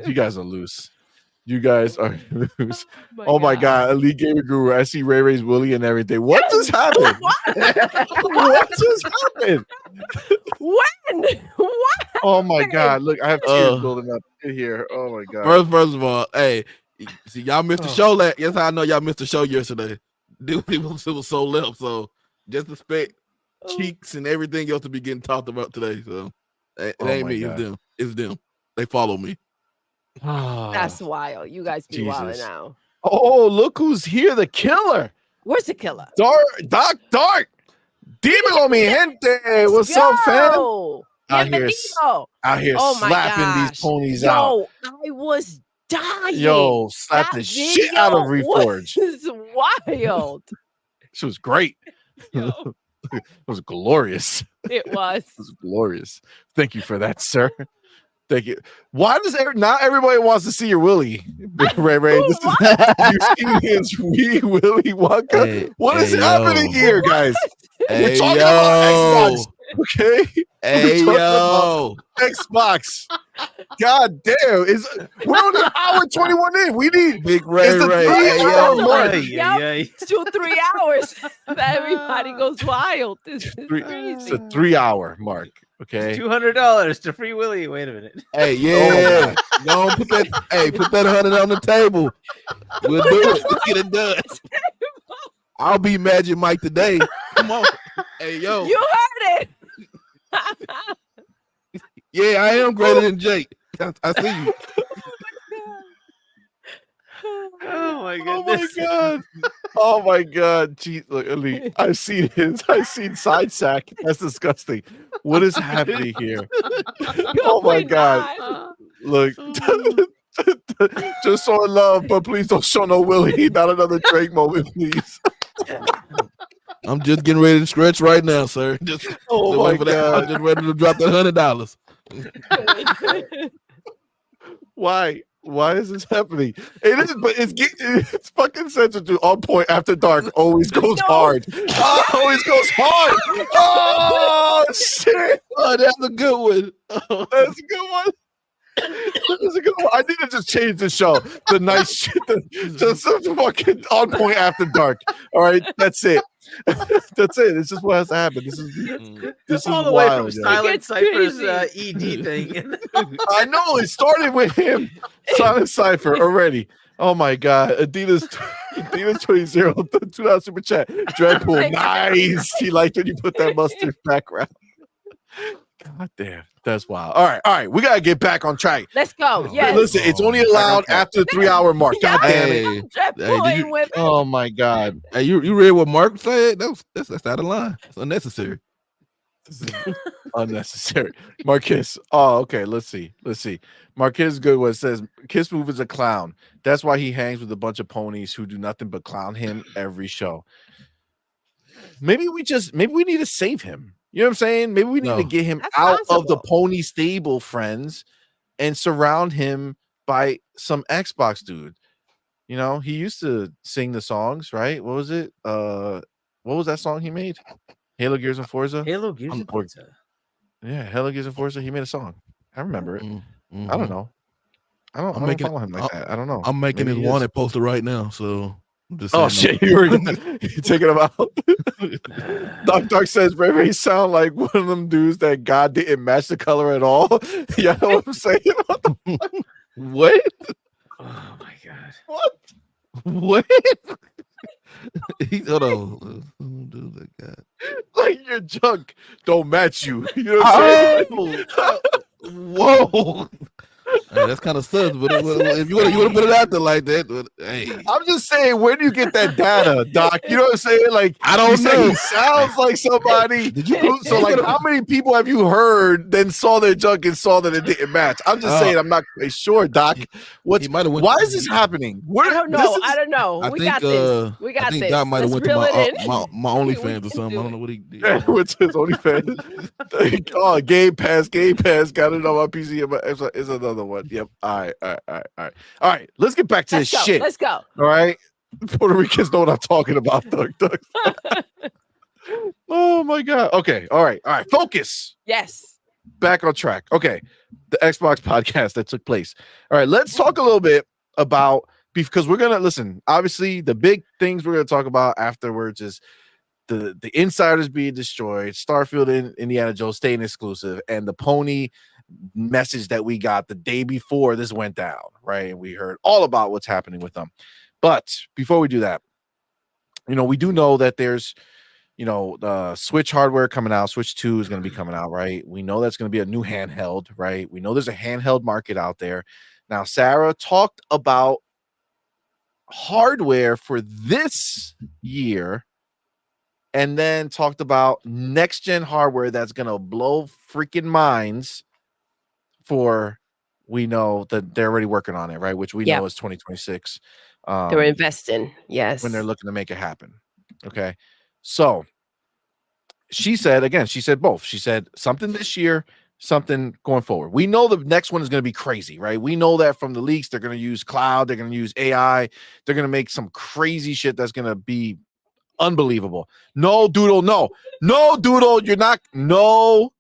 You guys are loose. You guys are loose. Oh my God. Elite Gamer Guru. I see Ray Ray's Willie and everything. What just happened? What just happened? When? What? Oh my God. Look, I have tears building up in here. Oh my God. First of all, hey, see, y'all missed the show. Yes, I know y'all missed the show yesterday. Dude, it was so left. So just expect cheeks and everything else to be getting talked about today. So it ain't me. God. It's them. They follow me. That's wild. You guys be wilding now. Oh, look who's here. The killer. Where's the killer? Dark. Dímelo, mi gente. What's up, fam? Out here slapping these ponies out. I was dying. Yo, slap the shit out of Reforge. This is wild. She was great. It was glorious. It was. It was glorious. Thank you for that, sir. Thank you. Why does not everybody wants to see your Willy? Ray, this is you seen his wee Willy Wonka? Hey, what is happening here, guys? We're Hey, talking about Xbox, okay? Hey, We're talking yo. about Xbox. God damn, we're on an hour 21 in. We need Big Ray. it's a Ray. 3-hour Hey, yo. mark. Yep. 2-3 hours. Everybody goes wild. This is It's crazy. a 3-hour mark. Okay. $200 to Free Willy. Wait a minute. Hey, yeah. Don't put that. Hey, put that 100 on the table. We'll do it. Let's get it done. I'll be Magic Mike today. Come on. Hey, yo. You heard it. Yeah, I am greater than Jake. I see you. Oh my Oh my goodness. god! Oh my god! Gee, look, Elite. I've seen side sack. That's disgusting. What is happening here? Oh my god! Look, just show love, but please don't show no Willie. Not another Drake moment, please. I'm just getting ready to stretch right now, sir. Oh my god! I'm just ready to drop that $100. Why? Why is this happening? It is, but it's fucking sensitive to On Point After Dark. Always goes hard. Always goes hard. Oh shit! Oh, that's a good one. Oh. That's a good one. That's a good one. I need to just change the show. The night shit. Just some fucking On Point After Dark. All right, that's it. That's it. It's just what has to happen. This is all the wild, way from yo. Silent Cypher's crazy. ED thing. I know it started with him. Silent Cypher already. Oh my god. Adidas 20 $2 super chat. Dreadpool. Nice. He liked when you put that mustard background. God damn. That's wild. All right. We gotta get back on track. Let's go. Yes. Listen, it's only allowed after the 3-hour mark. God damn it. Hey, Oh my god. Hey, you read what Mark said? That's out of line. It's unnecessary. This is unnecessary. Marquez. Oh, okay. Let's see. Marquez is good one. It says Kiss Move is a clown. That's why he hangs with a bunch of ponies who do nothing but clown him every show. Maybe we need to save him. You know what I'm saying? Maybe we need to get him out of the pony stable, friends, and surround him by some Xbox dude. You know, he used to sing the songs, right? What was it? What was that song he made? Halo Gears and Forza. Halo Gears and Forza. Yeah, Halo Gears and Forza. He made a song. I remember it. Mm-hmm. I don't know. I don't follow him like that. I don't know. I'm making his wanted poster right now, so I'm just oh saying shit, you're taking him out. Dark says Ray sound like one of them dudes that God didn't match the color at all. You know what I'm saying? What? Oh my god. What? Hold on. Do that guy. Like your junk don't match you. You know what I'm saying? Whoa. Hey, that's kind of sus, but if you want to put it out there like that, but, hey, I'm just saying, where do you get that data, Doc? You know what I'm saying? Like, I don't know. He sounds like somebody. So, like, how many people have you heard then saw their junk and saw that it didn't match? I'm just saying, I'm not quite sure, Doc. Why is this happening? I don't know. We got this. I think God might have went to my OnlyFans or something. I don't know what he did. Went to his OnlyFans. Oh, Game Pass. Got it on my PC. It's another one. Yep. All right. Let's get back to this shit. Let's go. All right. Puerto Ricans know what I'm talking about, Doug. Oh my god. Okay. All right. Focus. Yes. Back on track. Okay. The Xbox podcast that took place. All right. Let's talk a little bit about, because we're gonna listen. Obviously, the big things we're gonna talk about afterwards is the insiders being destroyed, Starfield in Indiana Jones staying exclusive, and the pony message that we got the day before this went down, right? And we heard all about what's happening with them. But before we do that, we do know that there's, the Switch hardware coming out. Switch 2 is going to be coming out, right? We know that's going to be a new handheld, right? We know there's a handheld market out there. Now, Sarah talked about hardware for this year and then talked about next-gen hardware that's going to blow freaking minds we know that they're already working on it, right? Which we know is 2026. They're investing, yes. When they're looking to make it happen. Okay, so she said both. She said something this year, something going forward. We know the next one is going to be crazy, right? We know that from the leaks. They're going to use cloud. They're going to use AI. They're going to make some crazy shit that's going to be unbelievable. No, Doodle, no, Doodle, you're not. No,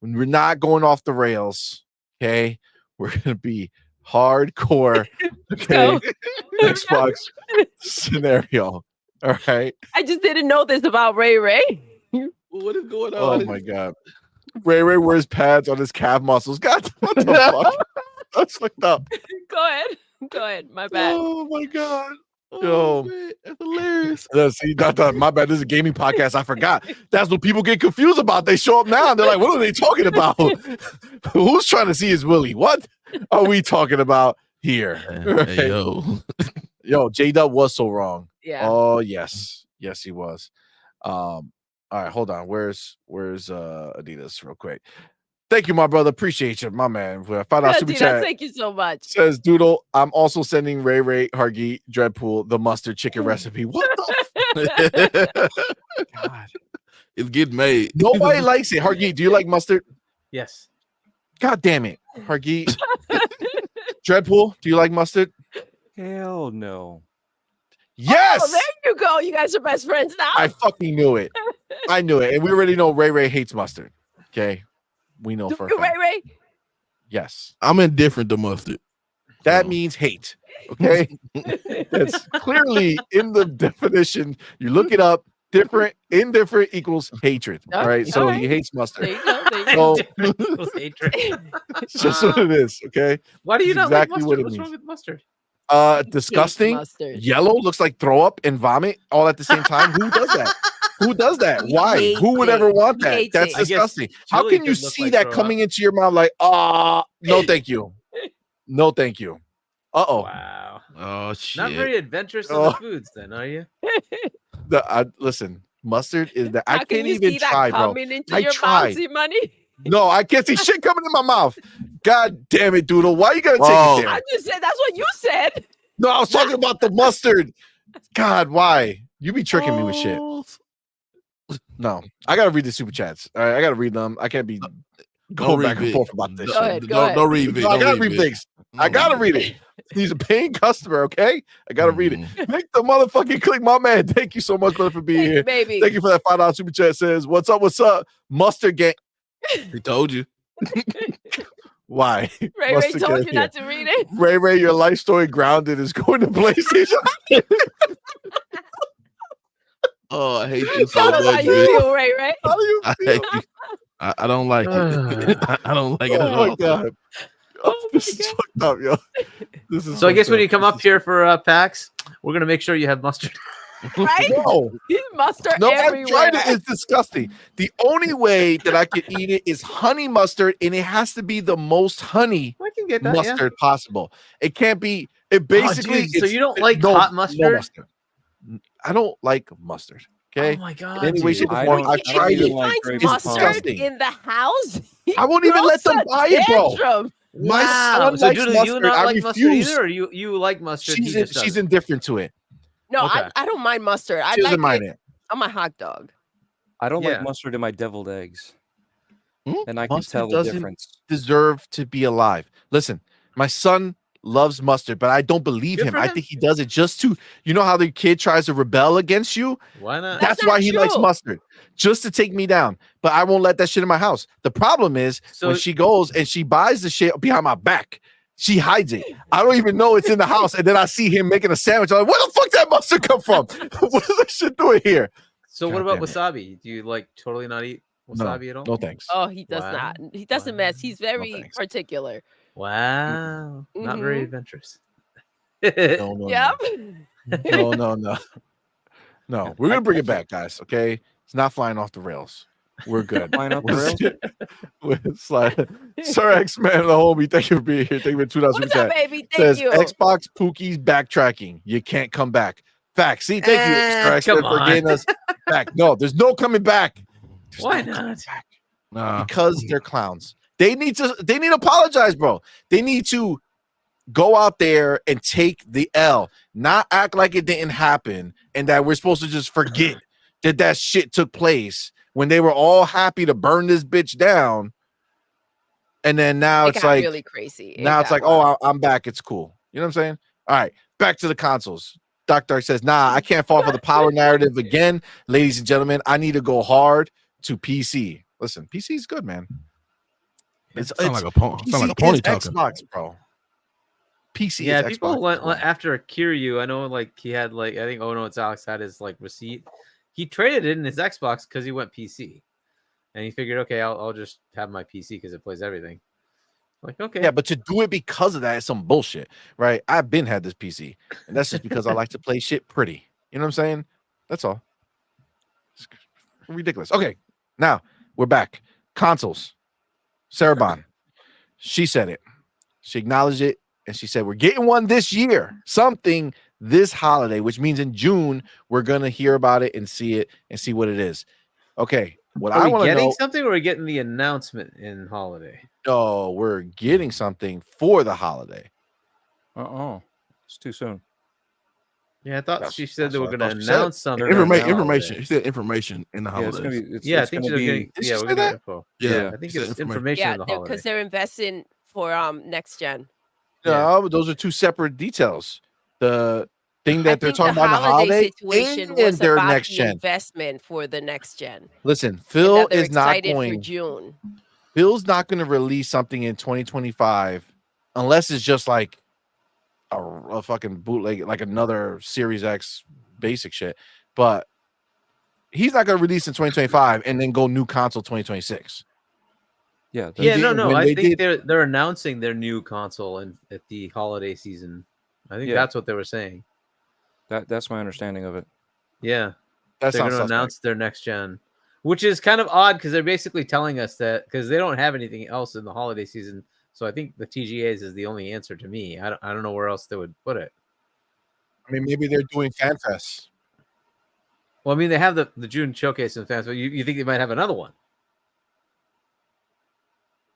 we're not going off the rails. Okay, we're going to be hardcore. Okay, Xbox scenario. All right. I just didn't know this about Ray Ray. What is going on? Oh my god. Ray wears pads on his calf muscles. God, what the fuck? That's fucked up. Go ahead. My bad. Oh my god. Oh, man, that's hilarious. See, my bad. This is a gaming podcast. I forgot. That's what people get confused about. They show up now and they're like, what are they talking about? Who's trying to see his Willie? What are we talking about here? Right? Hey, yo, J-Dub was so wrong. Yeah. Oh, yes. Yes, he was. All right, hold on. Where's Adidas real quick? Thank you, my brother. Appreciate you, my man. $5 super chat. Thank you so much. Says Doodle, I'm also sending Ray Hargi Dreadpool the mustard chicken recipe. What the God. It's getting made. Nobody likes it. Hargi, do you like mustard? Yes. God damn it. Hargi. Dreadpool, do you like mustard? Hell no. Yes. Oh, there you go. You guys are best friends now. I fucking knew it. I knew it. And we already know Ray hates mustard. Okay. We know for a fact. Ray. Yes. I'm indifferent to mustard. That means hate. Okay. That's clearly in the definition. You look it up. Indifferent equals hatred. All right. So he hates mustard. There you go. It's just what it is. Okay. Why do you not exactly like mustard? what it What's means. wrong with mustard? Disgusting. Mustard. Yellow looks like throw up and vomit all at the same time. Who does that? Who does that? He Why? hates Who would it. ever want He that? hates That's it. disgusting. How chili can you could look see like that throw coming up. into your mouth like, no, thank you. No, thank you. Uh-oh. Wow. Oh shit. Not very adventurous in the foods, then, are you? Listen, mustard is that I How can't can you even see that try, bro. coming into I your tried. mouth, CMoney? No, I can't see shit coming in my mouth. God damn it, Doodle. Why you gotta take Whoa. it there? I just said that's what you said. No, I was talking about the mustard. God, why? You be tricking me with shit. Oh, No, I gotta read the super chats. All right, I gotta read them. I can't be going back and forth about this. Go ahead, shit. go ahead. Don't read it. No, I gotta read things. I gotta read it. He's a paying customer, okay? I gotta read it. Make the motherfucking click, my man. Thank you so much, brother, for being here. Baby. Thank you for that $5 super chat. Says, what's up? Mustard gang. He told you. Why? Ray Mustard told gang you here. not to read it. Ray, your life story grounded is going to PlayStation. Oh, I hate you so Tell us how much, you man. feel, Ray. How do you I feel? hate you. I don't like it. I don't like it at Oh my all. god. Oh this my is fucked up, yo. This is So I guess fucked when up. you come up here for PAX, we're gonna make sure you have mustard. Right? No. He's mustard No, everywhere. I've tried it. It's disgusting. The only way that I can eat it is honey mustard, and it has to be the most honey I can get that. mustard possible. It can't be. It basically. dude, so it's- you don't like no- hot no mustard? I don't like mustard. Okay. Oh my god! In any way, dude. shape, or I form, don't- I've I don't tried even it. He like finds grape mustard disgusting. in the house. I won't even let them buy it, bro. Tantrum. My Wow. son So likes Doodle, you mustard. not I like mustard refuse. either, or you like mustard? She's she's indifferent to it. No, Okay. I don't mind mustard. I She doesn't like mind it it. on my hot dog. I don't Yeah. like mustard in my deviled eggs. Hmm? And I can Mustard tell the doesn't difference. Deserve to be alive. Listen, my son loves mustard, but I don't believe Good him. for I him. think he does it just to, you know how the kid tries to rebel against you? Why not? That's That's why not he likes true. mustard, just to take me down. But I won't let that shit in my house. The problem is So- when she goes and she buys the shit behind my back, she hides it. I don't even know it's in the house. And then I see him making a sandwich. I'm like, where the fuck that mustard come from? What is that shit doing here? So what God about damn it. wasabi? Do you like totally not eat wasabi at all? No thanks. Oh, he does Wow. not. He doesn't mess. He's very thanks. particular. Wow, not very Mhm. adventurous. No, no, Yep. no, no, no. No, we're gonna bring it back, guys. Okay, it's not flying off the rails. We're good. Flying off the rails? We're sliding. Sir X-Man, the homie, thank you for being here. Thank you for $2 super What's up, chat. baby? Thank Says you. Xbox Pookie's backtracking. You can't come back. Facts. See, thank you, Sir X-Man, come for on. getting us back. No, there's no coming back. There's Why no coming not? back. Nah. Because they're clowns. They need to apologize, bro. They need to go out there and take the L, not act like it didn't happen and that we're supposed to just forget that shit took place when they were all happy to burn this bitch down. And then now it's like really crazy. Now it's like, oh, I'm back. It's cool. You know what I'm saying? All right, back to the consoles. Dr. says, nah, I can't fall for the power narrative again. Ladies and gentlemen, I need to go hard to PC. Listen, PC is good, man. It's like a pony talking. Xbox, bro. PC yeah, is people Xbox, went bro. after Kiryu. I know, like he had like I think it's Alex had his like receipt. He traded it in his Xbox because he went PC, and he figured, okay, I'll just have my PC because it plays everything. Like, okay, yeah, but to do it because of that is some bullshit, right? I've been had this PC, and that's just because I like to play shit pretty. You know what I'm saying? That's all. It's ridiculous. Okay, now we're back. Consoles. Sarabon. She said it. She acknowledged it, and she said, we're getting one this year. Something this holiday, which means in June, we're going to hear about it and see it and see what it is. Okay, what I want to know... getting something, or are we getting the announcement in holiday? No, we're getting something for the holiday. It's too soon. Yeah, I thought she said they were going to announce something. Information. She said information in the holidays. I think she's getting. Yeah, we're getting info. Yeah, I think it's information in the holiday. because they're investing for next gen. No, those are two separate details. The thing that they're talking about in the holiday situation and was their about next the gen investment for the next gen. Listen, Phil they're is not excited going for June. Phil's not going to release something in 2025 unless it's just like a fucking bootleg, like another Series X basic shit. But he's not going to release in 2025 and then go new console 2026. I think they're announcing their new console at the holiday season. I think that's what they were saying. That's my understanding of it. Yeah, they're going to announce their next gen, which is kind of odd because they're basically telling us that because they don't have anything else in the holiday season. So I think the TGAs is the only answer to me. I don't know where else they would put it. I mean, maybe they're doing FanFest. Well, I mean, they have the June showcase and FanFest, but you think they might have another one?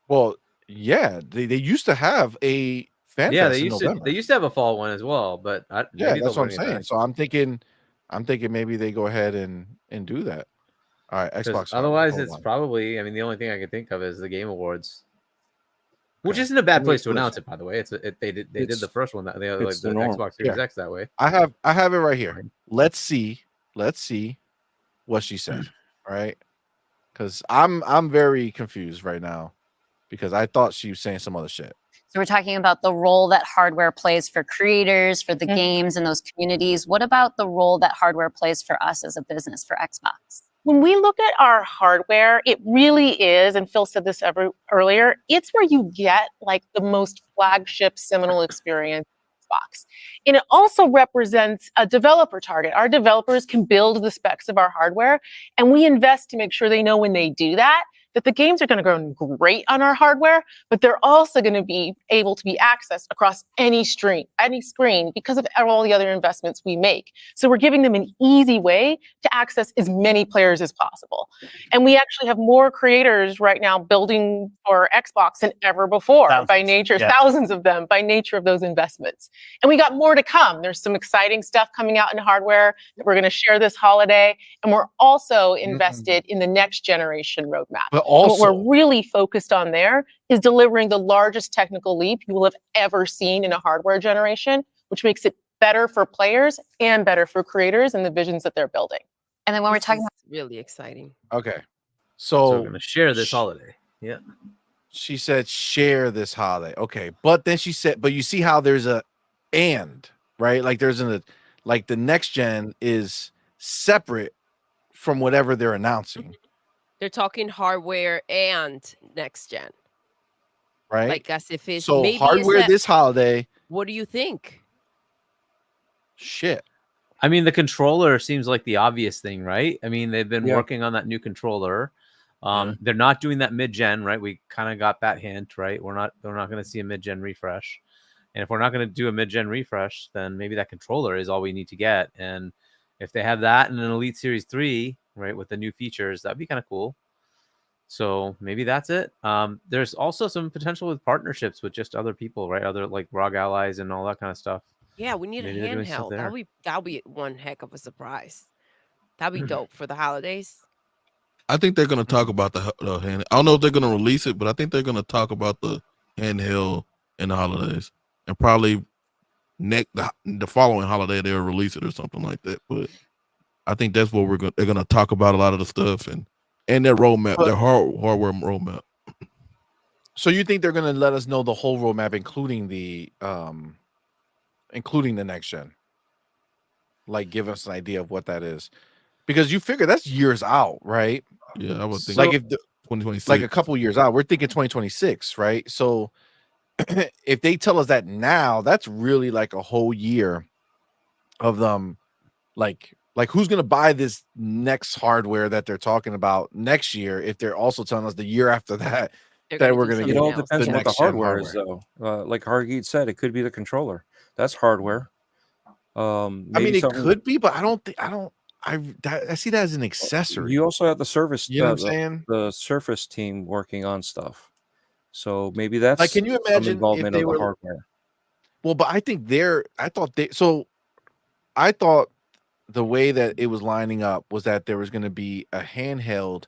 Well, yeah, they used to have a FanFest. Yeah, they used to have a fall one as well, but that's what I'm saying. So I'm thinking maybe they go ahead and do that. All right, Xbox. Otherwise, it's probably. I mean, the only thing I can think of is the Game Awards, which isn't a bad place to announce it. By the way, they did the first one the Xbox Series X that way. I have it right here. Let's see what she said. All right, because I'm very confused right now because I thought she was saying some other shit. So we're talking about the role that hardware plays for creators, for the games and those communities. What about the role that hardware plays for us as a business, for Xbox? When we look at our hardware, it really is, and Phil said this earlier, it's where you get like the most flagship seminal experience Xbox. And it also represents a developer target. Our developers can build the specs of our hardware, and we invest to make sure they know when they do that the games are going to run great on our hardware, but they're also going to be able to be accessed across any screen because of all the other investments we make. So we're giving them an easy way to access as many players as possible. And we actually have more creators right now building for Xbox than ever before thousands of them by nature of those investments. And we got more to come. There's some exciting stuff coming out in hardware that we're going to share this holiday. And we're also invested in the next generation roadmap. But also, what we're really focused on there is delivering the largest technical leap you will have ever seen in a hardware generation, which makes it better for players and better for creators and the visions that they're building. And then when we're talking about really exciting. Okay. So we're going to share this holiday. Yeah. She said share this holiday. Okay. But then she said, but you see how there's a and, right? Like there's like the next gen is separate from whatever they're announcing. They're talking hardware and next gen, right? Like as if it's so maybe hardware this holiday. What do you think? Shit. I mean, the controller seems like the obvious thing, right? I mean, they've been working on that new controller. They're not doing that mid-gen, right? We kind of got that hint, right? We're not going to see a mid-gen refresh, and if we're not going to do a mid-gen refresh, then maybe that controller is all we need to get. And if they have that in an Elite Series 3. Right, with the new features, that'd be kind of cool. So maybe that's it. There's also some potential with partnerships with just other people, right? Other like ROG allies and all that kind of stuff. Yeah, we need Maybe a they're doing stuff handheld. there. That'll be one heck of a surprise. That'd be dope for the holidays. I think they're going to talk about the hand. I don't know if they're going to release it, but I think they're going to talk about the handheld in the holidays, and probably the following holiday they'll release it or something like that. But I think that's what they're going to talk about a lot of the stuff and their roadmap, their hardware roadmap. So you think they're going to let us know the whole roadmap, including the next gen? Like, give us an idea of what that is, because you figure that's years out, right? Yeah, I would think like if 2026, like a couple years out. We're thinking 2026, right? So if they tell us that now, that's really like a whole year of them. Like who's going to buy this next hardware that they're talking about next year if they're also telling us the year after that that we're going to get? It all depends on what the hardware is, though. Like Hargeet said, it could be the controller. That's hardware. I mean, it could be, but I see that as an accessory. You also have the service. You know what I'm saying? The Surface team working on stuff. So maybe that's like, can you imagine involvement if they of the were hardware? Well, but I think I thought the way that it was lining up was that there was going to be a handheld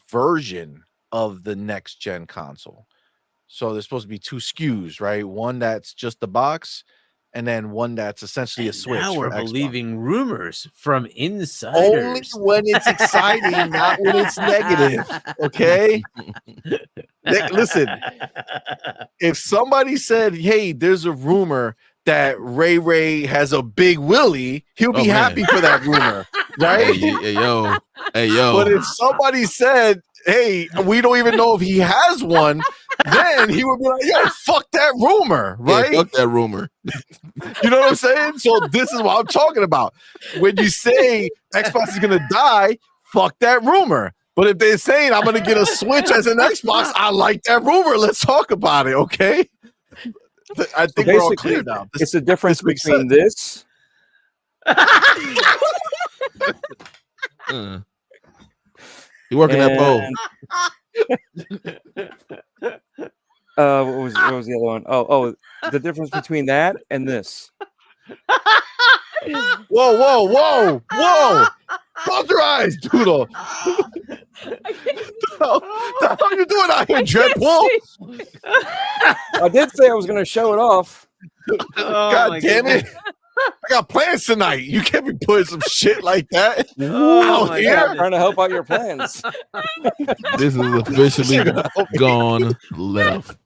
version of the next gen console. So there's supposed to be two SKUs, right? One that's just the box, and then one that's essentially a Switch. Now we're believing rumors from insiders. Only when it's exciting, not when it's negative. Okay. Listen, if somebody said, "Hey, there's a rumor that Ray has a big willy," he'll be happy for that rumor, right? Hey yo. But if somebody said, "Hey, we don't even know if he has one," then he would be like, "Yo, fuck that rumor," right? Yeah, fuck that rumor. You know what I'm saying? So this is what I'm talking about. When you say Xbox is gonna die, fuck that rumor. But if they're saying I'm gonna get a Switch as an Xbox, I like that rumor. Let's talk about it, okay? I think we're all clear now. It's the difference between this. You working that pole? What was the other one? Oh, the difference between that and this. Whoa! Close your eyes, Doodle. The hell are you doing out here, Dreadpool? I did say I was going to show it off. God damn it! I got plans tonight. You can't be putting some shit like that out here. I'm trying to help out your plans. This is officially gone left.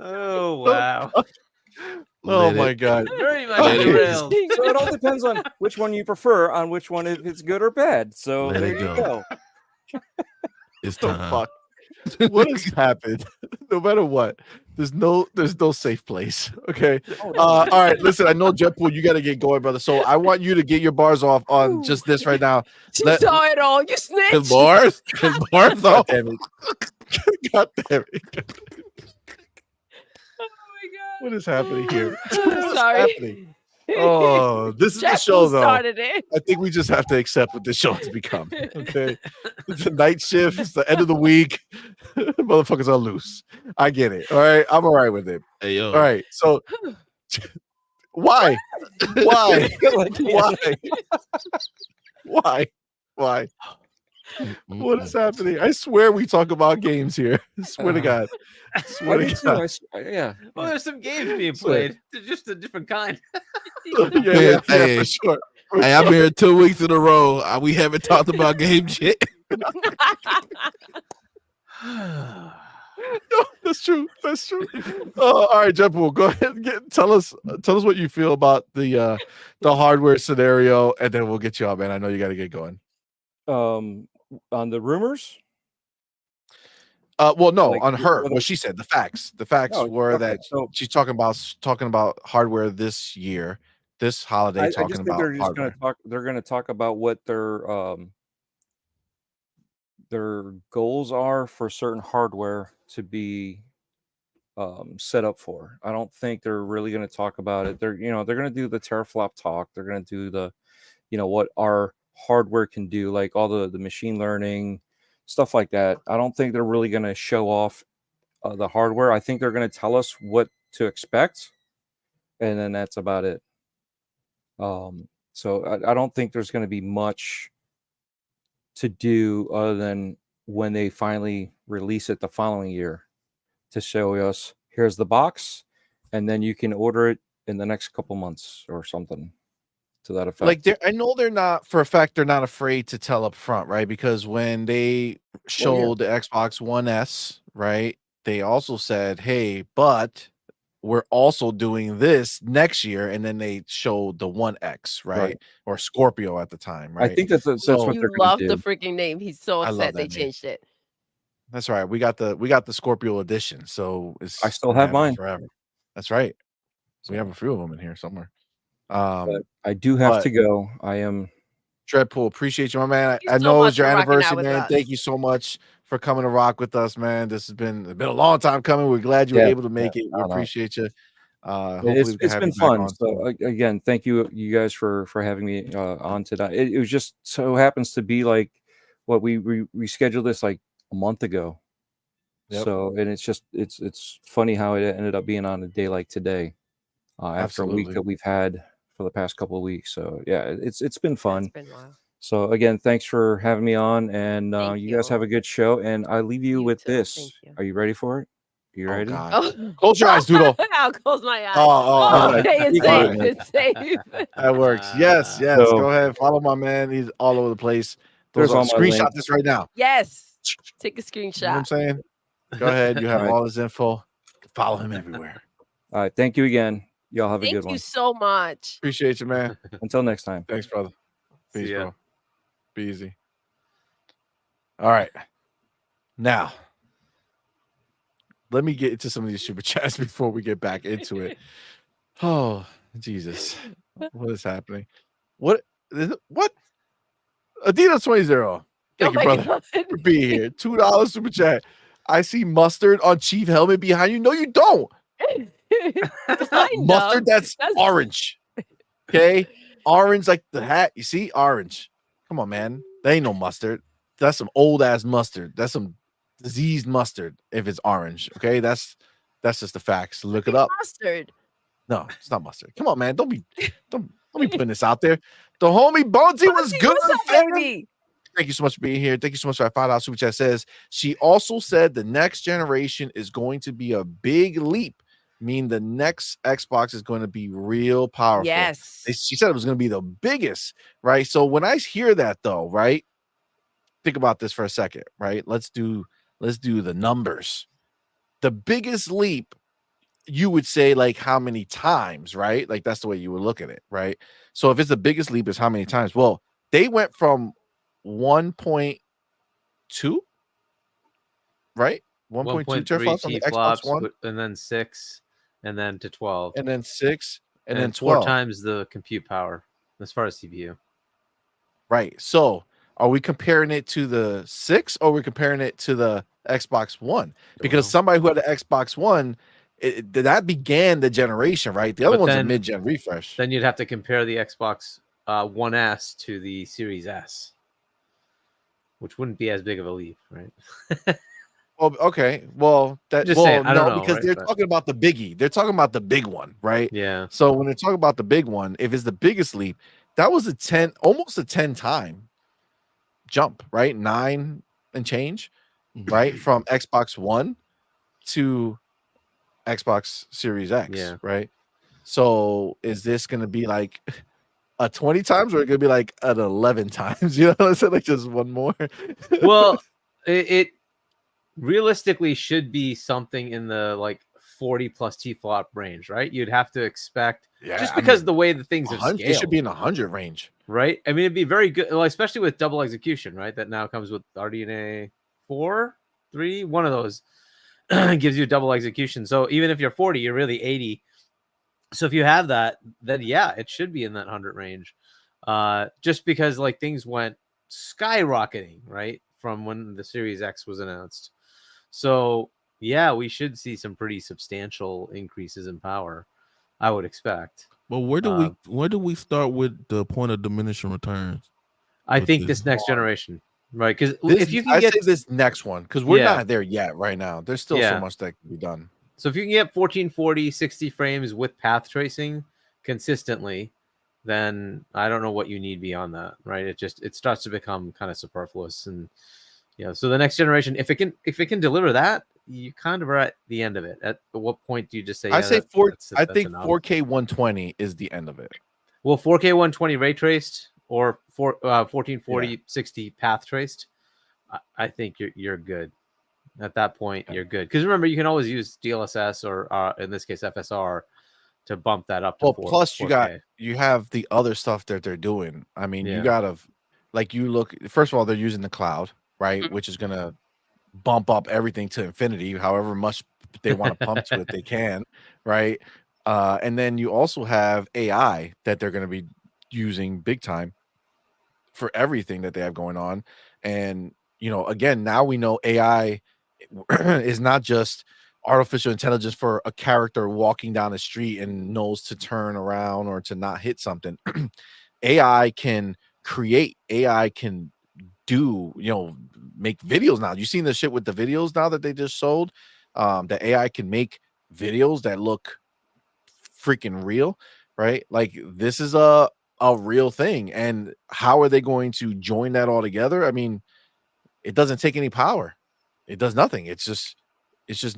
Oh wow. Oh my God. Very much derailed. So it all depends on which one you prefer, on which one if it's good or bad. So Let there it you go. go. The It's time. fuck? What has happened? No matter what, there's no safe place. Okay. All right. Listen, I know Jetpool, you got to get going, brother. So I want you to get your bars off on just this right now. You saw it all. You snitched. His bars. God damn it. God damn it. Oh my God. What is happening here? What's Sorry. happening? Oh, this is the show, though. Started it. I think we just have to accept what this show has become. Okay. It's the night shift. It's the end of the week. Motherfuckers are loose. I get it. All right. I'm all right with it. Hey yo. All right. So why? Why? What is happening? I swear we talk about games here. I swear to God. Yeah. Well, there's some games being played. They're just a different kind. Yeah, Hey, for sure. Hey, I've been here 2 weeks in a row. We haven't talked about games yet. That's true. All right, Jetpool, go ahead and tell us what you feel about the hardware scenario, and then we'll get you out, man. I know you got to get going. On the rumors. Well, no, Like, on her. What she said, the facts. The facts were that she's talking about hardware this year, this holiday. I just think they're just going to talk. They're going to talk about what their goals are for certain hardware to be set up for. I don't think they're really going to talk about it. They're going to do the teraflop talk. They're going to do the, what our hardware can do, like all the machine learning stuff like that. I don't think they're really going to show off the hardware. I think they're going to tell us what to expect, and then that's about it. So I don't think there's going to be much to do other than when they finally release it the following year to show us, here's the box, and then you can order it in the next couple months or something to that effect. Like, I know they're not, for a fact, they're not afraid to tell up front, right? Because when they showed the Xbox One S, right, they also said, hey, but we're also doing this next year, and then they showed the One X, right? Or Scorpio at the time, right? I think that's what they're You going to love do. the freaking name. He's so I love upset they that name. changed it. That's right. We got the Scorpio edition, so I still have mine forever. That's right. We have a few of them in here somewhere. But I do have to go. I am Dreadpool. Appreciate you, my man. Thank you I so know much it's your for rocking out anniversary, with man. us. Thank you so much for coming to rock with us, man. This has been a long time coming. We're glad you were able to make it. We appreciate you. Hopefully we can have been you back fun. on So again, thank you guys for having me on today. It was just so happens to be like what we scheduled this like a month ago. Yep. So, and it's funny how it ended up being on a day like today, after a week that we've had for the past couple of weeks. So yeah, it's been fun. It's been wild. So again, thanks for having me on, and Thank you guys have a good show. And I leave you with this. Are you ready for it? Are you ready? God. Close your eyes, Doodle. I'll close my eyes. Oh, okay, it's All safe. right. It's safe. That works. Yes. So- Go ahead. Follow my man. He's all over the place. There's all my Screenshot links. this right now. Yes. Take a You know what I'm screenshot. saying? Go ahead. You have All right. all his info. Follow him everywhere. All right. Thank you again. Y'all have a good Thank one. you so much. Appreciate you, man. Until next time. Thanks, brother. Peace, See ya. bro. Be easy. All right. Now, let me get into some of these super chats before we get back into it. Oh, Jesus. What is happening? What? Adidas 20. Thank you, brother, for being here. $2 super chat. I see mustard on Chief helmet behind you. No, you don't. Mustard, that's orange. Okay? Orange like the hat. You see? Orange. Come on, man. That ain't no mustard. That's some old ass mustard. That's some diseased mustard if it's orange. Okay? That's just the facts. Look it up. Mustard. No, it's not mustard. Come on, man. Don't be putting this out there. The homie Bonesy was good. Baby. Thank you so much for being here. Thank you so much for that $5 super chat. Says she also said the next generation is going to be a big leap. Mean the next Xbox is going to be real powerful. Yes. She said it was going to be the biggest, right? So when I hear that though, right? Think about this for a second, right? Let's do the numbers. The biggest leap, you would say like how many times, right? Like that's the way you would look at it, right? So if it's the biggest leap is how many times? Well, they went from 1.2, right? 1.2 teraflops on the Xbox One, and then 6, and then to 12, and then 6, and then 4 12 times the compute power as far as CPU. Right. So are we comparing it to the 6 or are we comparing it to the Xbox One? Because somebody who had the Xbox One, that began the generation, right? The other one's a mid-gen refresh. Then you'd have to compare the Xbox One S to the Series S, which wouldn't be as big of a leap, right? Well, okay. Well, I don't know, because they're talking about the biggie. They're talking about the big one, right? Yeah. So when they're talking about the big one, if it's the biggest leap, that was almost a 10 time jump, right? 9 and change, right? From Xbox One to Xbox Series X, right? So is this going to be like a 20 times or it going to be like an 11 times? You know, so like just one more. Well, it realistically should be something in the like 40 plus T-flop range, right? You'd have to expect, just because the way the things have scaled. It should be in 100 range, right? I mean, it'd be very good, well, especially with double execution, right? That now comes with RDNA 4, 3, one of those gives you double execution. So even if you're 40, you're really 80. So if you have that, then yeah, it should be in that 100 range. Just because like things went skyrocketing, right? From when the Series X was announced. So yeah, we should see some pretty substantial increases in power, I would expect. But where do we start with the point of diminishing returns? I think this next generation, right? Because if you can I get say this next one, because we're not there yet right now. There's still so much that can be done. So if you can get 1440, 60 frames with path tracing consistently, then I don't know what you need beyond that, right? It starts to become kind of superfluous, and so the next generation, if it can deliver that, you kind of are at the end of it. At what point do you just say? I say I think enough. 4K 120 is the end of it. Well, 4K 120 ray traced or 1440 60 path traced, I think you're good. At that point, you're good. Because remember, you can always use DLSS or in this case FSR to bump that up to 4K. Plus you have the other stuff that they're doing. I mean, you gotta you look, first of all, they're using the cloud, right? Which is gonna bump up everything to infinity, however much they want to pump to it, they can, right? And then you also have AI that they're gonna be using big time for everything that they have going on. And again, now we know AI is not just artificial intelligence for a character walking down the street and knows to turn around or to not hit something. AI can create, AI can do, make videos now. You've seen the shit with the videos now that they just sold. That AI can make videos that look freaking real, right? Like this is a real thing. And how are they going to join that all together? I mean, it doesn't take any power. It does nothing. It just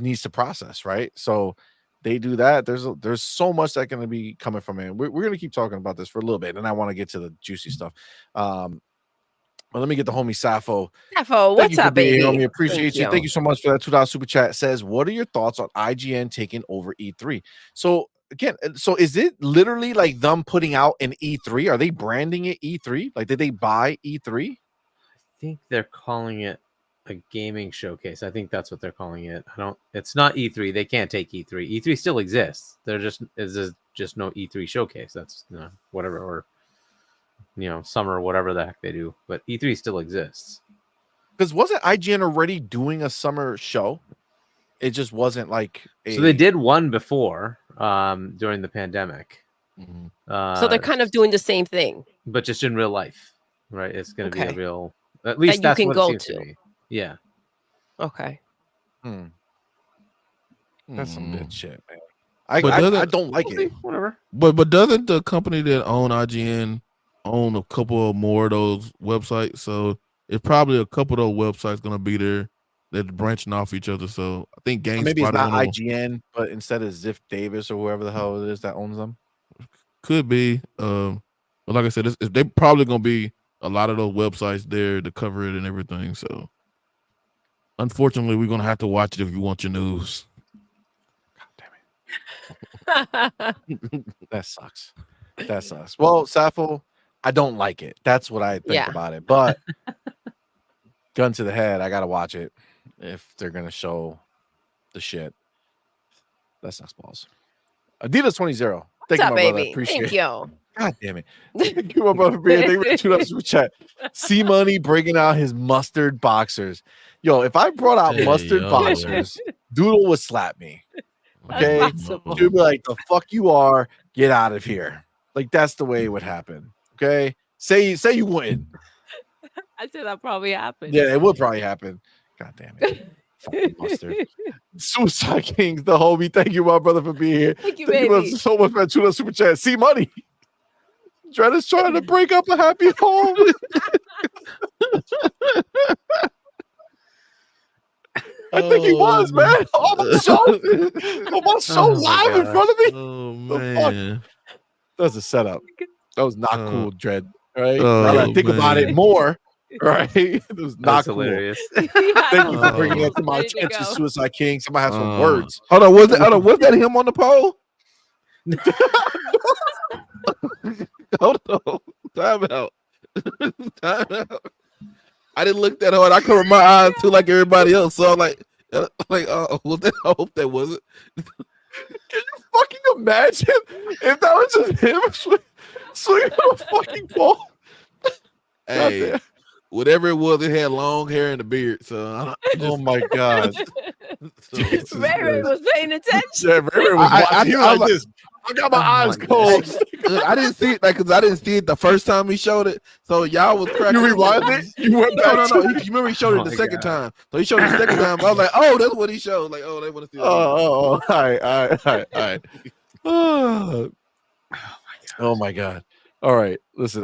needs to process, right? So they do that. There's so much that going to be coming from it. We're going to keep talking about this for a little bit, and I want to get to the juicy stuff. But let me get the homie Sappho. Sappho, what's up, baby? Homie, appreciate you. Thank you so much for that $2 super chat. It says, what are your thoughts on IGN taking over E3? So again, is it literally like them putting out an E3? Are they branding it E3? Like, did they buy E3? I think they're calling it a gaming showcase. I think that's what they're calling it. It's not E3. They can't take E3. E3 still exists. There's just no E3 showcase. That's whatever, or summer, whatever the heck they do. But E3 still exists. Because wasn't IGN already doing a summer show? It just wasn't like so they did one before during the pandemic. So they're kind of doing the same thing, but just in real life, right? It's going to be a real. At least that's what it seems to me. Yeah. Okay. That's some good shit, man. I don't like it. Whatever. But doesn't the company that own IGN own a couple more of those websites? So it's probably a couple of those websites going to be there that's branching off each other. So I think GameSpot, maybe it's not IGN, but instead of Ziff Davis or whoever the hell it is that owns them, could be. But like I said, they probably going to be a lot of those websites there to cover it and everything. So unfortunately, we're going to have to watch it if you want your news. God damn it. That sucks. Well, Sappho, I don't like it. That's what I think about it. But gun to the head, I got to watch it if they're going to show the shit. That sucks balls. Adidas 20. Thank you, my brother. Appreciate it. You. God damn it. Thank you, my brother. Thank you for $2 super chat. CMoney bringing out his mustard boxers. Yo, if I brought out mustard boxers, Doodle would slap me. Okay? She'd be like, the fuck you are, get out of here. Like, that's the way it would happen. Okay? Say you wouldn't. I said that probably happened. Yeah, it would probably happen. God damn it. Fucking mustard. Suicide Kings, the homie. Thank you, my brother, for being here. Thank you, baby. So much for that $2 super chat. CMoney. Dread is trying to break up a happy home. I think he was, man. On my show live in front of me. Oh, man. That was a setup. That was not cool, Dread. Right? Now that I think about it more, right? It was not cool. Hilarious. Thank you for bringing that to my attention, Suicide King. Somebody have some words. Hold on, was that him on the pole? Hold on. Time out. I didn't look that hard. I covered my eyes too, like everybody else. So I'm like, I hope that wasn't. Can you fucking imagine if that was just him swinging on a fucking pole? Hey, whatever it was, it had long hair and a beard. So oh my god, Ray was paying attention. Yeah, Ray was watching. He was like this. I got my eyes closed. I didn't see it because I didn't see it the first time he showed it. So y'all was cracking. You rewind it? You went back? No. You remember he showed it the second time. So he showed it the second time. I was like, oh, that's what he showed. Like, oh, they want to see. All right. Oh my god. All right, listen,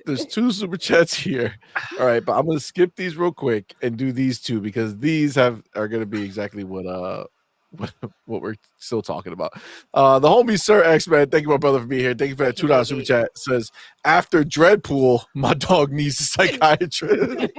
there's 2 super chats here. All right, but I'm gonna skip these real quick and do these 2 because these are gonna be exactly what we're still talking about. The homie Sir X, man, thank you, my brother, for being here. Thank you for that $2 super chat. Says, after Dreadpool, my dog needs a psychiatrist.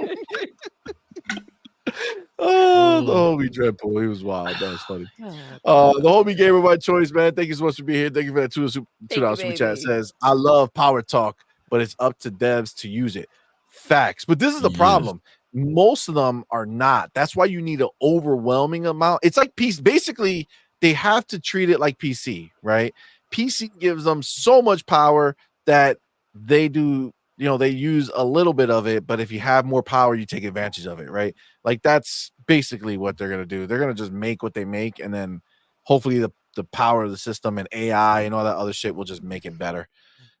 Oh, the homie Dreadpool, he was wild. That was funny. The homie Gamer by Choice, man. Thank you so much for being here. Thank you for that $2 super chat. Says, I love Power Talk, but it's up to devs to use it. Facts. But this is the problem. Most of them are not. That's why you need an overwhelming amount. It's like PC. Basically, they have to treat it like PC, right? PC gives them so much power that they do, they use a little bit of it, but if you have more power, you take advantage of it, right? Like that's basically what they're going to do. They're going to just make what they make, and then hopefully the power of the system and AI and all that other shit will just make it better.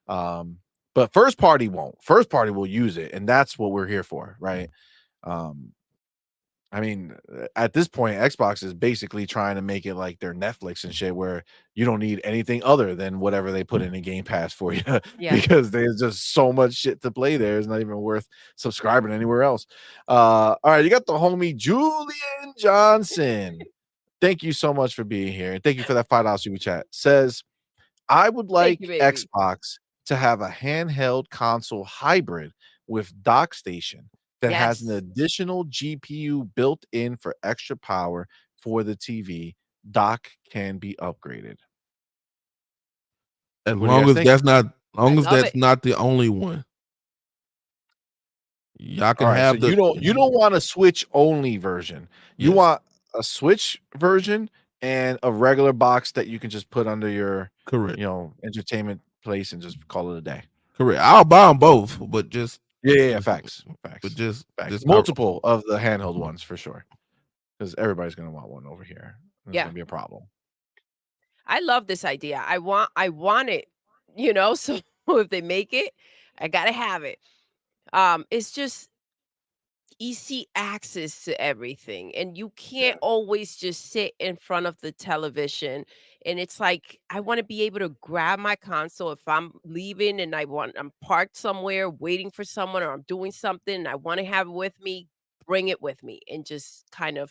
But first party won't. First party will use it, and that's what we're here for, right? I mean, at this point, Xbox is basically trying to make it like their Netflix and shit, where you don't need anything other than whatever they put in a Game Pass for you, because there's just so much shit to play there. It's not even worth subscribing anywhere else. All right, you got the homie Julian Johnson. Thank you so much for being here, and thank you for that $5 super chat. Says, I would like Xbox to have a handheld console hybrid with dock station that has an additional GPU built in for extra power for the TV. Dock can be upgraded. As long as that's not the only one. Y'all can have so you don't want a Switch only version. You want a Switch version and a regular box that you can just put under your entertainment place and just call it a day. Correct. I'll buy them both, but just facts. But just multiple of the handheld ones for sure, because everybody's gonna want one over here. It's gonna be a problem. I love this idea. I want it. So if they make it, I gotta have it. It's just easy access to everything, and you can't always just sit in front of the television. And it's like, I want to be able to grab my console if I'm leaving and I'm parked somewhere waiting for someone, or I'm doing something and I want to have it with me, bring it with me and just kind of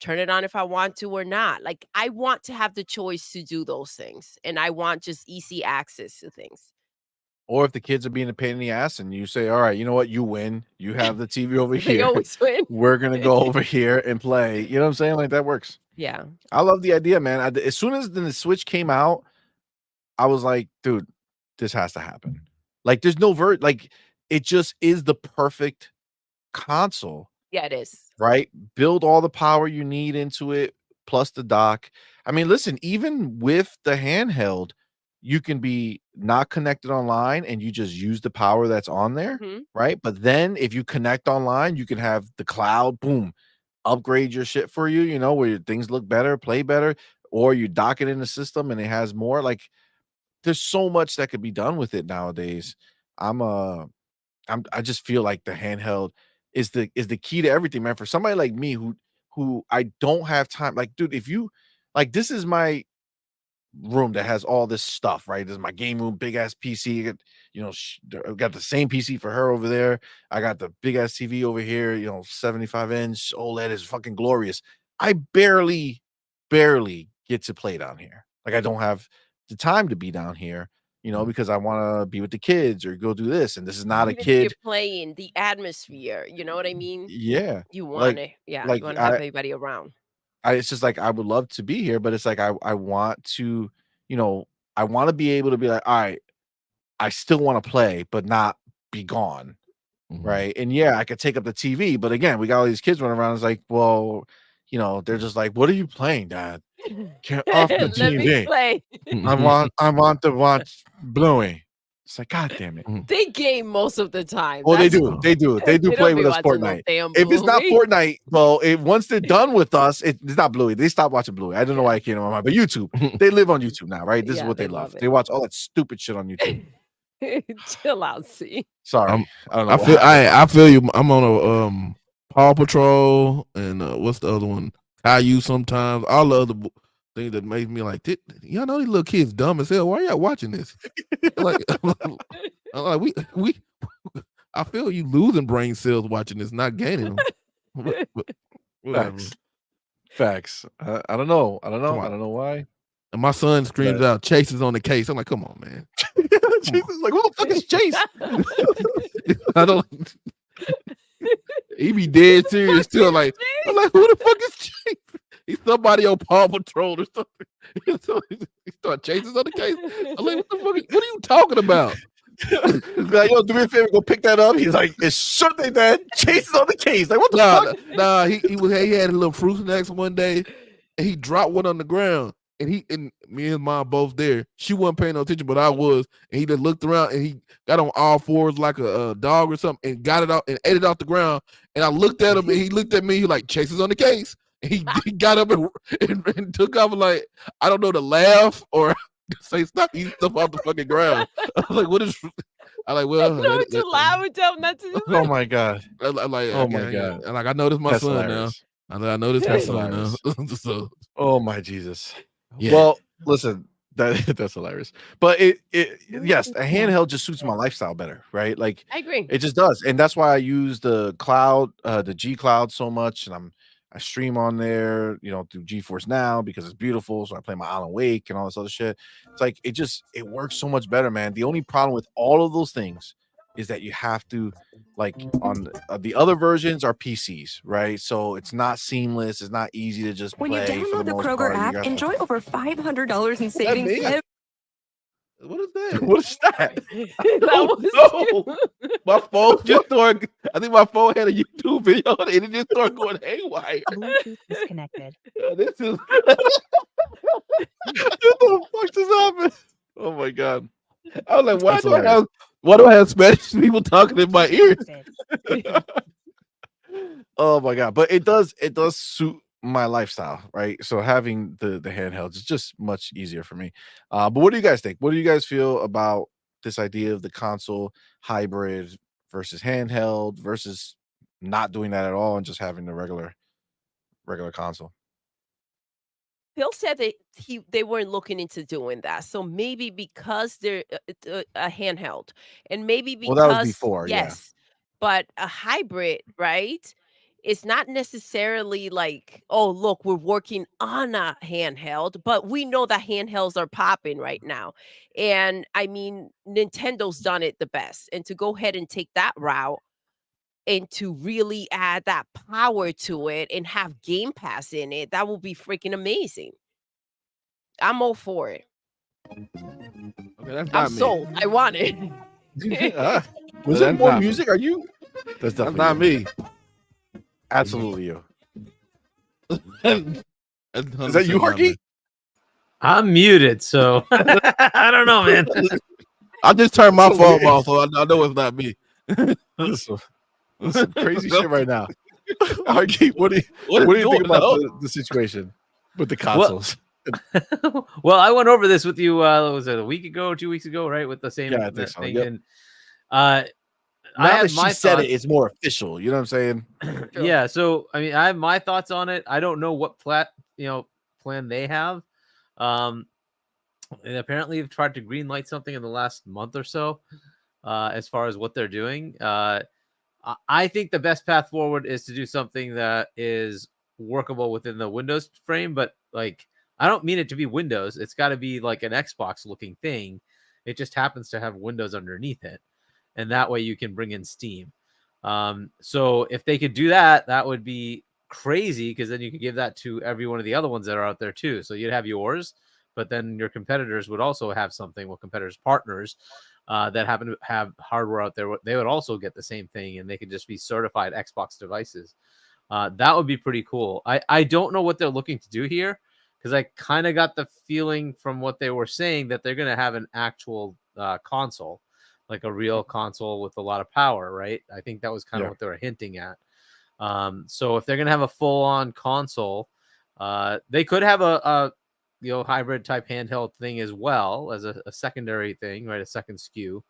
turn it on if I want to or not. Like, I want to have the choice to do those things, and I want just easy access to things. Or if the kids are being a pain in the ass and you say, all right, you know what? You win. You have the TV over here. They always win. We're going to go over here and play. You know what I'm saying? Like, that works. Yeah. I love the idea, man. As soon as the Switch came out, I was like, dude, this has to happen. Like, there's no like, it just is the perfect console. Yeah, it is. Right? Build all the power you need into it, plus the dock. I mean, listen, even with the handheld, you can be not connected online and you just use the power that's on there, right? But then if you connect online, you can have the cloud, boom, upgrade your shit for you, where your things look better, play better, or you dock it in the system and it has more. Like, there's so much that could be done with it nowadays. I just feel like the handheld is the key to everything, man. For somebody like me who I don't have time, like, dude, if you like, this is my room that has all this stuff, right? This is my game room, big ass PC. I got the same PC for her over there. I got the big ass TV over here, 75-inch OLED is fucking glorious. I barely get to play down here. Like, I don't have the time to be down here, because I want to be with the kids or go do this. And this is not Even a kid. You're playing the atmosphere. You know what I mean? Yeah. You want it. Yeah. Like, you want to have everybody around. It's just like, I would love to be here, but it's like, I want to, I want to be able to be like, all right, I still want to play, but not be gone. Right. And I could take up the TV, but again, we got all these kids running around. It's like, well, they're just like, what are you playing, Dad? Get off the TV. Let me play. I want to watch Bluey. It's like, God damn it. They game most of the time. Well, they do. They do play with us Fortnite. If it's not Fortnite, well, once they're done with us, it's not Bluey. They stopped watching Bluey. I don't know why I came to my mind, but YouTube. They live on YouTube now, right? This is what they love. They watch all that stupid shit on YouTube. Chill out, see. Sorry. I don't know. I feel you. I'm on a Paw Patrol and what's the other one? Caillou sometimes. All the other things that make me like, y'all know these little kids dumb as hell. Why y'all watching this? like we I feel you losing brain cells watching this, not gaining them. Facts. I don't know. I don't know why. And my son screams out, Chase is on the case. I'm like, come on, man. Chase is like, who the fuck is Chase? I don't. He be dead serious still. Like, I'm like, who the fuck is Chase? He's somebody on Paw Patrol or something. So he start chasing on the case. I'm like, what the fuck? What are you talking about? Like, yo, do me a favor, go pick that up. He's like, it's something that Chase is on the case. Like, what the fuck? Nah, he had a little fruit snacks one day, and he dropped one on the ground. And me and his mom both there. She wasn't paying no attention, but I was. And he just looked around and he got on all fours like a dog or something and got it out and ate it off the ground. And I looked at him and he looked at me. He like, Chase is on the case. And he got up and took off. Like, I don't know to laugh or say stop eating stuff off the fucking ground. I was like, what is? I like, well, no, to laugh and tell him not to. Oh my god! Oh my god! And like, I know this my son hilarious. Now. I know this my son now. So, oh my Jesus! Yeah. Well, listen, that's hilarious. But yes, a handheld just suits my lifestyle better, right? Like, I agree. It just does, and that's why I use the cloud, the G Cloud so much, and I stream on there, through GeForce Now because it's beautiful. So I play my Alan Wake and all this other shit. It's like it works so much better, man. The only problem with all of those things is that you have to, like, on the other versions are PCs, right? So it's not seamless. It's not easy to just play. When you download the Kroger app, enjoy over $500 in savings. What is that? What is that? My phone just started. I think my phone had a YouTube video on it, and it just started going haywire. Bluetooth disconnected. This is. What the fuck just happened? Oh my god! I was like, why do I have Spanish people talking in my ears? Oh my god! But it does suit my lifestyle, right? So having the handhelds is just much easier for me. But what do you guys think? What do you guys feel about this idea of the console hybrid versus handheld versus not doing that at all and just having the regular console? Phil said that they weren't looking into doing that, so maybe because they're a handheld, and maybe because that was before, yes, but a hybrid, right? It's not necessarily like, oh, look, we're working on a handheld, but we know that handhelds are popping right now. And I mean, Nintendo's done it the best. And to go ahead and take that route and to really add that power to it and have Game Pass in it, that will be freaking amazing. I'm all for it. Okay, I'm sold. I want it. Was it more music? Are you? That's not me. Absolutely you. Is that you, Harky? I'm muted, so I don't know, man. I just turned my phone off, so I know it's not me. This is some crazy shit right now. Harky, what do you think about the situation with the consoles? Well, I went over this with you. Was it a week ago, 2 weeks ago, right? With the same I think so. thing. Yep. And now that she said it, it's more official. You know what I'm saying? Yeah. So I mean, I have my thoughts on it. I don't know what plan they have. And apparently have tried to greenlight something in the last month or so, as far as what they're doing. I think the best path forward is to do something that is workable within the Windows frame, but like, I don't mean it to be Windows. It's got to be like an Xbox looking thing. It just happens to have Windows underneath it. And that way you can bring in Steam. So if they could do that, that would be crazy, because then you could give that to every one of the other ones that are out there too. So you'd have yours, but then your competitors would also have something. Well, competitors, partners that happen to have hardware out there, they would also get the same thing, and they could just be certified Xbox devices. That would be pretty cool. I don't know what they're looking to do here, because I kind of got the feeling from what they were saying that they're going to have an actual console. like a real console with a lot of power, right? I think that was kind of what they were hinting at. So if they're gonna have a full-on console, they could have a hybrid type handheld thing as well as a secondary thing, right? A second SKU,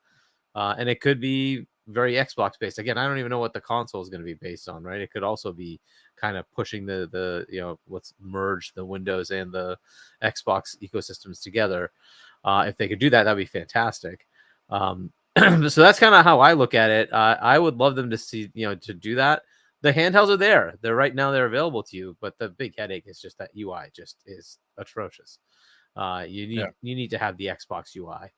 and it could be very Xbox based. Again, I don't even know what the console is going to be based on, right? It could also be kind of pushing the let's merge the Windows and the Xbox ecosystems together. If they could do that, that'd be fantastic. So that's kind of how I look at it. I would love them to see, to do that. The handhelds are there. They're available to you, but the big headache is just that UI just is atrocious. You need to have the Xbox UI.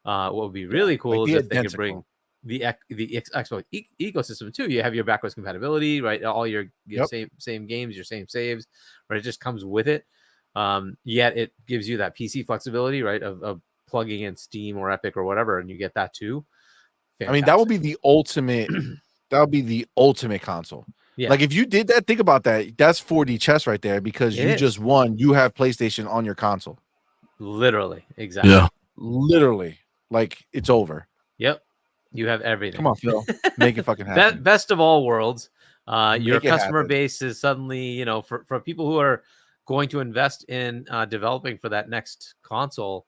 What would be really cool is if they could bring the Xbox ecosystem too. You have your backwards compatibility, right? All your same games, your same saves, right? It just comes with it. Yet it gives you that PC flexibility, right? Of plugging in Steam or Epic or whatever, and you get that too. Fantastic. I mean, that would be the ultimate. That would be the ultimate console. Yeah. Like if you did that, think about that. That's 4D chess right there because you just won. You have PlayStation on your console. Literally, exactly. Yeah, literally. Like it's over. Yep, you have everything. Come on, Phil, make it fucking happen. Best of all worlds. Your customer base is suddenly, for people who are going to invest in developing for that next console.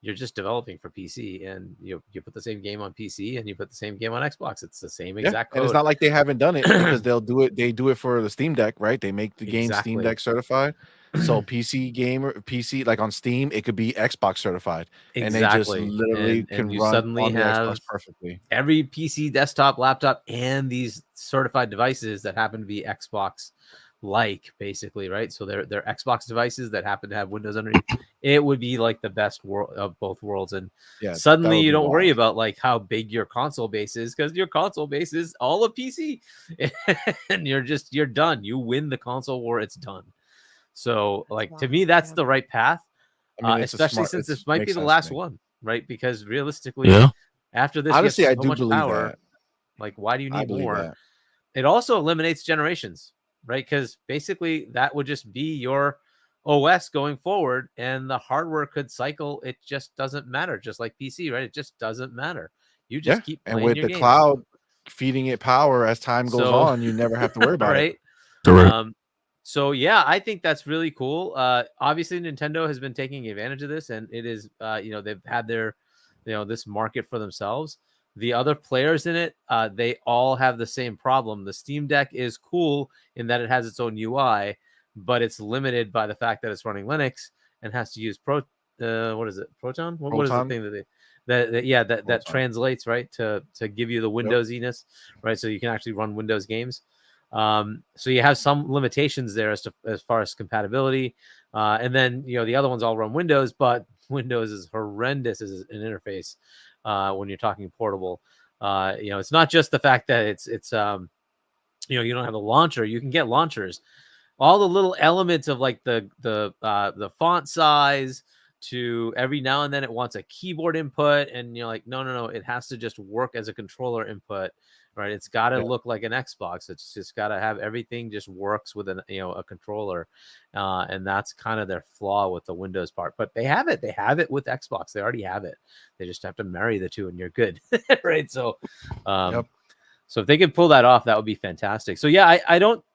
You're just developing for PC, and you put the same game on PC and you put the same game on Xbox. It's the same exact code. And it's not like they haven't done it because they'll do it. They do it for the Steam Deck, right? They make the game Steam Deck certified. So PC like on Steam, it could be Xbox certified, and they just literally can you run suddenly on the have Xbox perfectly. Every PC, desktop, laptop, and these certified devices that happen to be Xbox. Basically, right? So they're Xbox devices that happen to have Windows underneath. It would be like the best world of both worlds, and suddenly you don't worry about like how big your console base is because your console base is all of PC, and you're done. You win the console war. It's done. So to me, that's the right path. I mean, especially since this might be the last one, right? Because realistically, after this, honestly, I do much believe power. That. Like, why do you need more? That. It also eliminates generations. Right, because basically that would just be your OS going forward, and the hardware could cycle. It just doesn't matter, just like PC, right? It just doesn't matter. You just keep playing and with your the games. Cloud feeding it power as time goes on, you never have to worry about it. So yeah, I think that's really cool. Obviously, Nintendo has been taking advantage of this, and it is they've had their this market for themselves. The other players in it, they all have the same problem. The Steam Deck is cool in that it has its own UI, but it's limited by the fact that it's running Linux and has to use what is it? Proton? What is the thing that translates right to give you the Windowsiness, right? So you can actually run Windows games. So you have some limitations there as far as compatibility. And then the other ones all run Windows, but Windows is horrendous as an interface. When you're talking portable, it's not just the fact that it's you don't have a launcher. You can get launchers. All the little elements of like the font size to every now and then it wants a keyboard input, and you're like, no, it has to just work as a controller input, right? It's got to look like an Xbox. It's just got to have everything just works with a controller, and that's kind of their flaw with the Windows part. But they have it. They have it with Xbox. They already have it. They just have to marry the two, and you're good, right? So, so if they could pull that off, that would be fantastic. So yeah, I don't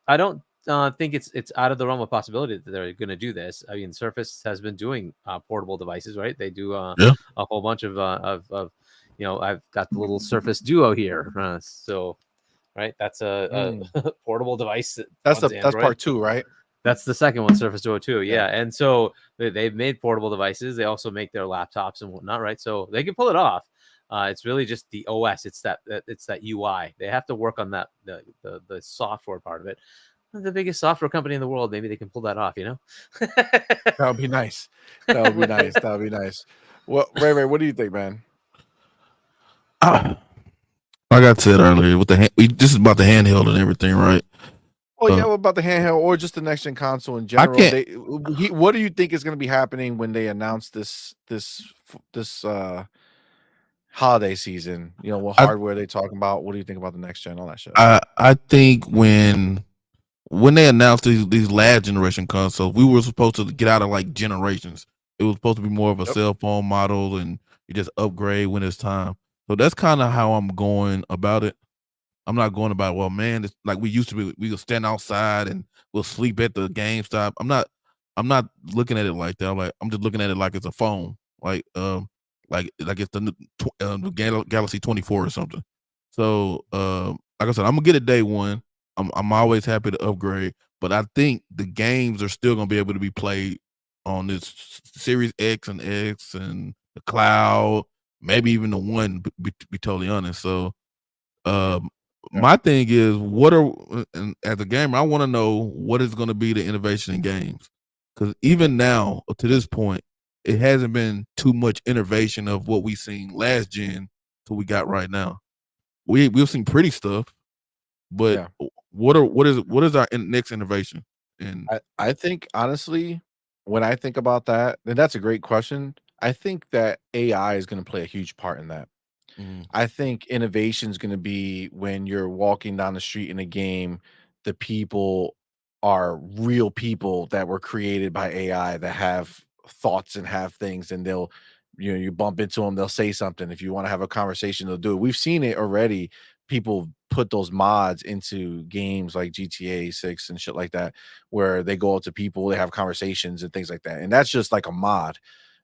think it's out of the realm of possibility that they're going to do this. I mean, Surface has been doing portable devices, right? They do a whole bunch of I've got the little Surface Duo here, so right, that's a portable device. That's part 2, right? That's the second one, Surface Duo 2. Yeah, and so they've made portable devices. They also make their laptops and whatnot, right? So they can pull it off. It's really just the OS. It's that UI. They have to work on that the software part of it. The biggest software company in the world. Maybe they can pull that off. That would be nice. That would be nice. That would be nice. Well, Ray, what do you think, man? Like I said earlier, with this is about the handheld and everything, right? Oh yeah, what about the handheld or just the next gen console in general? What do you think is going to be happening when they announce this holiday season? What hardware they talking about? What do you think about the next gen? All that shit. I think when they announced these last generation consoles, we were supposed to get out of like generations. It was supposed to be more of a cell phone model, and you just upgrade when it's time. So that's kind of how I'm going about it. I'm not going about, well, man, it's like we used to be. We will stand outside and we'll sleep at the GameStop. I'm not looking at it like that. I'm just looking at it like it's a phone, like it's the new Galaxy 24 or something. So, like I said, I'm gonna get it day one. I'm always happy to upgrade, but I think the games are still gonna be able to be played on this Series X and the cloud, maybe even the one. Be totally honest. So, um, my thing is, and as a gamer, I want to know what is going to be the innovation in games, because even now to this point, it hasn't been too much innovation of what we've seen last gen to we got right now. We've seen pretty stuff, but what is our next innovation? And I think honestly, when I think about that, and that's a great question. I think that AI is going to play a huge part in that. I think innovation is going to be when you're walking down the street in a game, the people are real people that were created by AI that have thoughts and have things, and they'll, you bump into them, they'll say something. If you want to have a conversation, they'll do it. We've seen it already. People put those mods into games like GTA 6 and shit like that, where they go out to people, they have conversations and things like that. And that's just like a mod.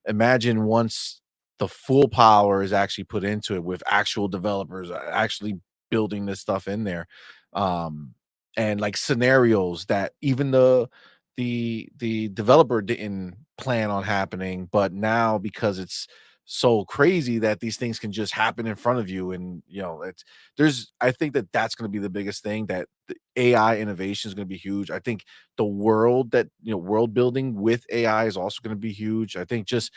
Imagine once the full power is actually put into it with actual developers actually building this stuff in there, and like scenarios that even the developer didn't plan on happening, but now because it's so crazy that these things can just happen in front of you, and it's there's I think that that's going to be the biggest thing, that the AI innovation is going to be huge. I think the world that world building with AI is also going to be huge. I think just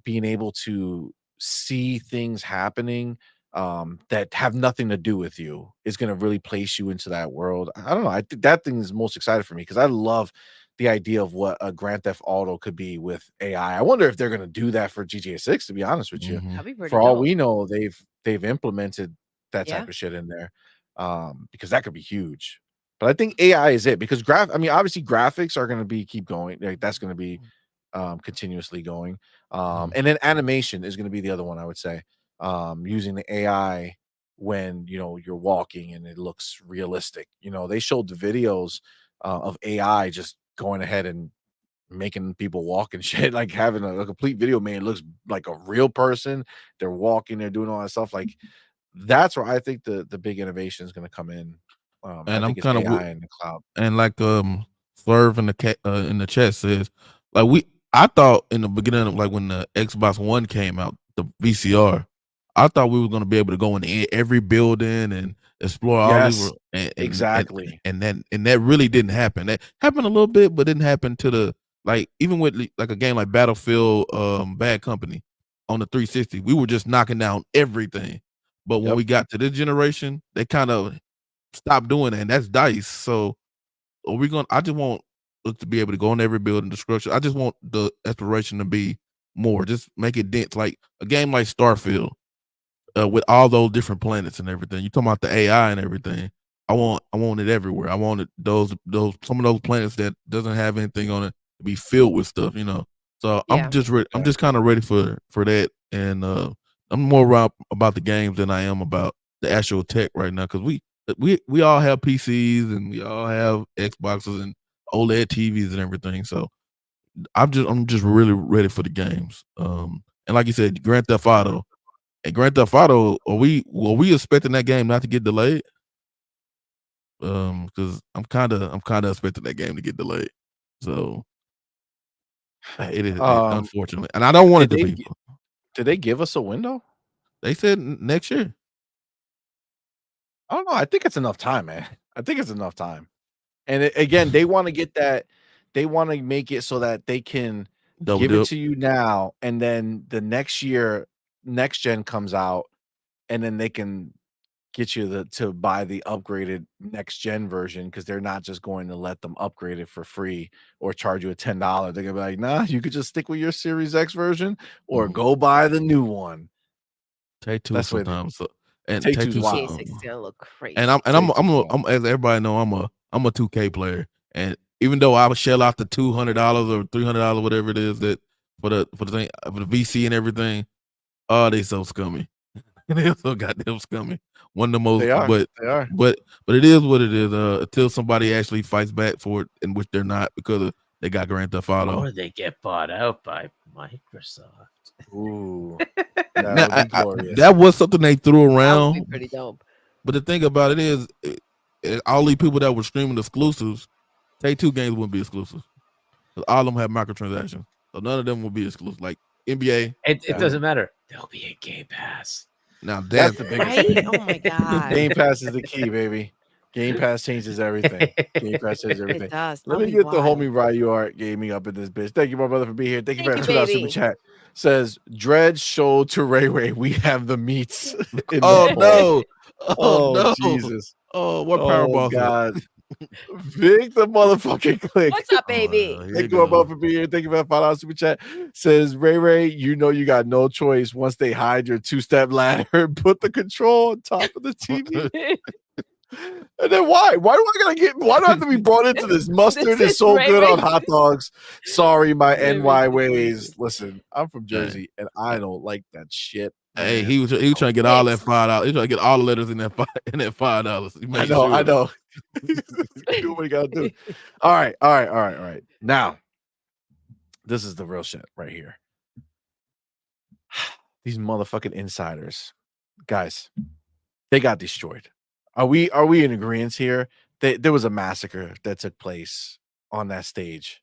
being able to see things happening that have nothing to do with you is going to really place you into that world. I don't know. I think that thing is most excited for me because I love the idea of what a Grand Theft Auto could be with AI. I wonder if they're going to do that for GTA 6, to be honest with you. That'd be pretty For all dope. we know, they've implemented that Yeah. type of shit in there. Because that could be huge. But I think AI is it, because I mean, obviously graphics are going to be keep going. Like that's going to be continuously going. And then animation is going to be the other one, I would say. Using the AI when you're walking and it looks realistic. They showed the videos of AI just going ahead and making people walk and shit, like having a complete video made. It looks like a real person. They're walking, they're doing all that stuff. Like that's where I think the big innovation is going to come in. I and I'm think it's kind of AI in the cloud. and like Swerve in the chat says, like I thought in the beginning of, like, when the Xbox One came out, the VCR, I thought we were going to be able to go in every building and explore all these Yes, and exactly. that really didn't happen. That happened a little bit, but didn't happen to the, like, even with like a game like Battlefield Bad Company on the 360, we were just knocking down everything. But when Yep. we got to this generation, they kind of stopped doing that, and that's DICE. So I just want us to be able to go in every building, the structure. I just want the exploration to be more. Just make it dense, like a game like Starfield, with all those different planets and everything. You talking about the AI and everything. I want it everywhere. I want it, those some of those planets that doesn't have anything on it to be filled with stuff. So I'm Yeah. just ready. I'm just kind of ready for that, and I'm more about the games than I am about the actual tech right now, because we all have PCs and we all have Xboxes and OLED TVs and everything. So I'm just really ready for the games. And like you said, Grand Theft Auto. And Grand Theft Auto, are we expecting that game not to get delayed? Because I'm kinda expecting that game to get delayed. So Um, unfortunately, and I don't want it did to they be. gi- did they give us a window? They said next year. I don't know. I think it's enough time, man. I think it's enough time. And again, they want to get that. They want to make it so that they can Double give it dip. to you now, and then the next year, next gen comes out, and then they can get you to buy the upgraded next gen version, because they're not just going to let them upgrade it for free or charge you a $10. They're gonna be like, nah, you could just stick with your Series X version or Mhm. go buy the new one. Take two That's the way they sometimes. So, and take take two's two. GTA wild. 6 is gonna look And I'm crazy. and I'm Take I'm two's a, wild. I'm as everybody know, I'm a 2K player, and even though I would shell out the $200 or $300, whatever it is, that for the thing, for the VC and everything, oh, they so scummy. They so goddamn scummy. One of the most, They are. but it is what it is. Until somebody actually fights back for it, in which they're not, because they got Grand Theft Auto, or they get bought out by Microsoft. Ooh, that was something they threw around. That would be pretty dope. But the thing about it is, all these people that were streaming exclusives, Take-Two games wouldn't be exclusive. All of them have microtransactions, so none of them will be exclusive. Like NBA, it doesn't matter. There'll be a Game Pass. Now that's the biggest Right? thing. Oh my god. Game Pass is the key, baby. Game Pass changes everything. Game Pass changes everything. It does. Let That'll me be get the wild. homie Ryu Art Gaming up in this bitch. Thank you, my brother, for being here. Thank you for Thank that you, $2 super baby. chat. Says Dredge showed to Ray Ray. We have the meats. In oh the bowl. no, Oh, no, Jesus. oh what Powerball? God. Big the motherfucking click. What's up, baby? Thank you, my brother, for being here. Thank you for that $5 super chat. Says Ray Ray, you know you got no choice once they hide your two-step ladder. Put the control on top of the TV. And then why? Why do I have to be brought into this? Mustard This is is so Ray good Ray. on hot dogs. Sorry, my Ray NY Ray's ways. Listen, I'm from Jersey and I don't like that shit. Hey, man. he was trying to get all that $5. He trying to get all the letters in that $5. I know. Do what you gotta do. All right. Now, this is the real shit right here. These motherfucking insiders, guys, they got destroyed. Are we in agreement here? There was a massacre that took place on that stage.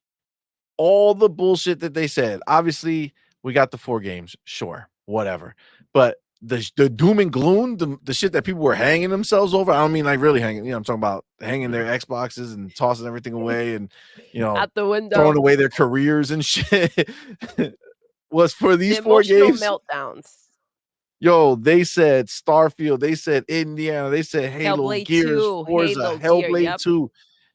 All the bullshit that they said. Obviously, we got the 4 games, sure, whatever. But the doom and gloom, the shit that people were hanging themselves over. I don't mean like really hanging. I'm talking about hanging their Xboxes and tossing everything away and Out the window. throwing away their careers and shit. Was for these The 4 emotional games. meltdowns. Yo, they said Starfield, they said Indiana, they said Halo, Hellblade Gears, 2, Forza, Halo, Gear, Hellblade yep. 2.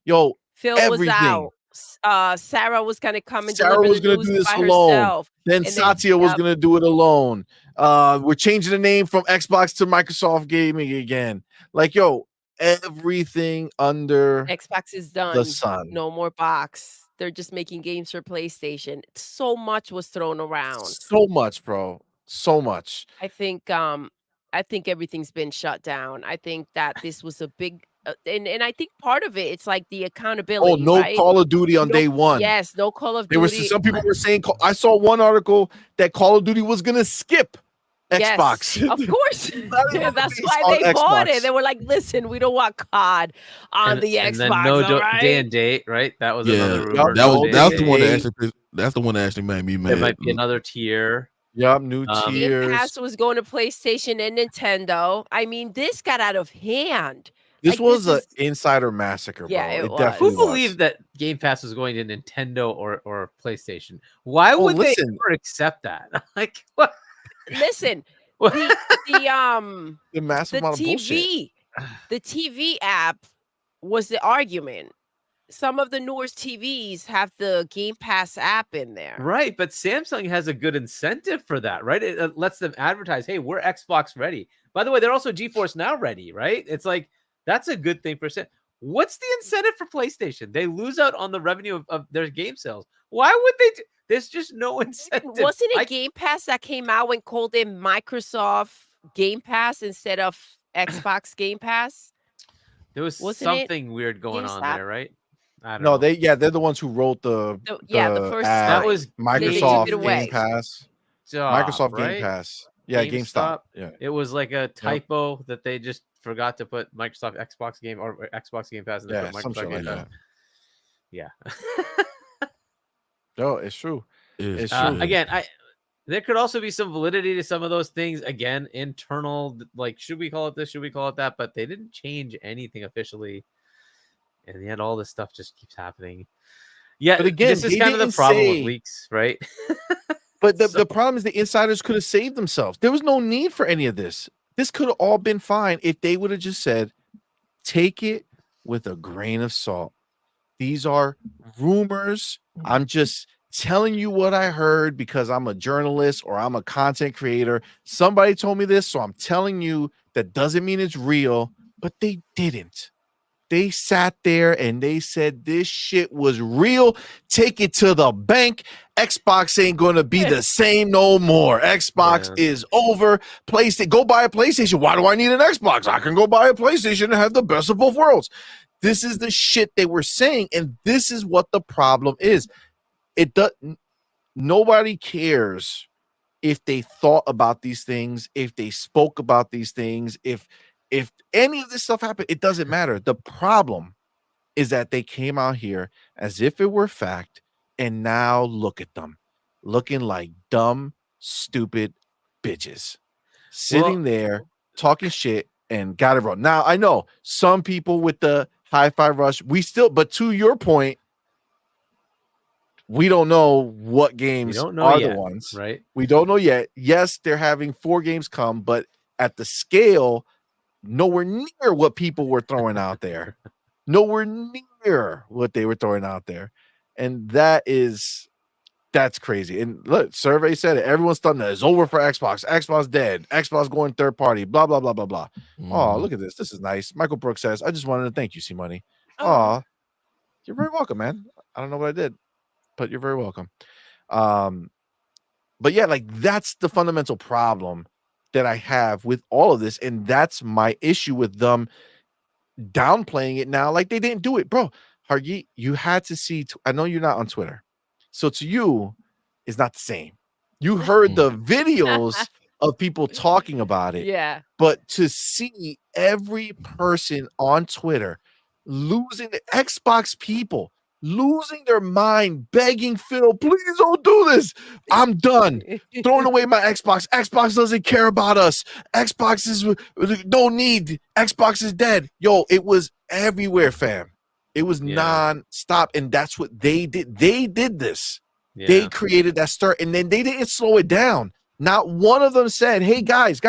Yo, Phil everything. was out. Sarah was gonna come and Sarah deliver was the going to news do this by alone. herself. Then And then- Satya was yep. going to do it alone. We're changing the name from Xbox to Microsoft Gaming again. Like, yo, everything under Xbox is done. the sun. No more box. They're just making games for PlayStation. So much was thrown around. So much, bro. So much. I think everything's been shut down. I think that this was a big and I think part of it, it's like the accountability. Oh, no right? Call of Duty on No- day one. Yes, no Call of There was Duty. some people were saying, I saw one article that Call of Duty was going to skip Xbox. Yes, of course. Not even That's released why on they bought Xbox. it. They were like, listen, we don't want COD on the Xbox. And then no all right? day and date, right? That was Yeah, another rumor. that's the one that actually made me mad. There might be another tier. Yep, new Game tiers. Pass was going to PlayStation and Nintendo. I mean, this got out of hand. This Like, was this an is- insider massacre, bro. Yeah, it was. definitely Who believed that Game Pass was going to Nintendo or PlayStation? Why would they ever accept that? Like, what? Listen, What? the massive amount of bullshit. the TV app was the argument. Some of the newer TVs have the Game Pass app in there. Right, but Samsung has a good incentive for that, right? It lets them advertise, hey, we're Xbox ready. By the way, they're also GeForce Now ready, right? It's like, that's a good thing for Samsung. What's the incentive for PlayStation? They lose out on the revenue of their game sales. Why would they do? There's just no incentive. Wasn't it Game Pass that came out and called it Microsoft Game Pass instead of Xbox Game Pass? There was Wasn't it something weird going on GameStop? there, right? I don't No, know. they're the ones who wrote the the first ad. That was Microsoft it away. Game Pass. Stop, Microsoft right? Game Pass. Yeah, GameStop. Yeah. It was like a typo that they just forgot to put Microsoft Xbox Game or Xbox Game Pass. And they put some shit Microsoft Game like Pass. that. Yeah. No, it's true. It's Uh, true. again, there could also be some validity to some of those things. Again, internal, like, should we call it this? Should we call it that? But they didn't change anything officially. And yet all this stuff just keeps happening. Yeah, But again, this is they kind of the didn't problem say- with leaks, right? But the problem is the insiders could have saved themselves. There was no need for any of this. This could have all been fine if they would have just said, take it with a grain of salt. These are rumors. I'm just telling you what I heard because I'm a journalist or I'm a content creator. Somebody told me this, so I'm telling you. That doesn't mean it's real, but they didn't. They sat there and they said this shit was real. Take it to the bank. Xbox ain't gonna be the same no more. Xbox is over. PlayStation, go buy a PlayStation. Why do I need an Xbox? I can go buy a PlayStation and have the best of both worlds. This is the shit they were saying, and this is what the problem is. It does. Nobody cares if they thought about these things, if they spoke about these things, if any of this stuff happened. It doesn't matter. The problem is that they came out here as if it were fact, and now look at them looking like dumb, stupid bitches sitting there talking shit and got it wrong. Now I know some people with the hi-fi rush, but to your point, we don't know what games are the ones, right? We don't know yet. Yes, they're having 4 games come, but at the scale, nowhere near what people were throwing out there. Nowhere near what they were throwing out there. And that's crazy. And look, survey said it. Everyone's done that. It's over for Xbox. Xbox dead. Xbox going third party. Blah, blah, blah, blah, blah. Oh, look at this. This is nice. Michael Brooks says, I just wanted to thank you, CMoney. Oh, you're very welcome, man. I don't know what I did, but you're very welcome. But yeah, like that's the fundamental problem that I have with all of this. And that's my issue with them downplaying it now. Like they didn't do it, bro. Hargi, you had to see, I know you're not on Twitter. So to you, it's not the same. You heard the videos of people talking about it. Yeah. But to see every person on Twitter losing the Xbox people, losing their mind, begging Phil, please don't do this. I'm done. Throwing away my Xbox. Xbox doesn't care about us. Xbox is no need. Xbox is dead. Yo, it was everywhere, fam. It was non-stop. And that's what they did. They did this. Yeah. They created that start, and then they didn't slow it down. Not one of them said, hey, guys,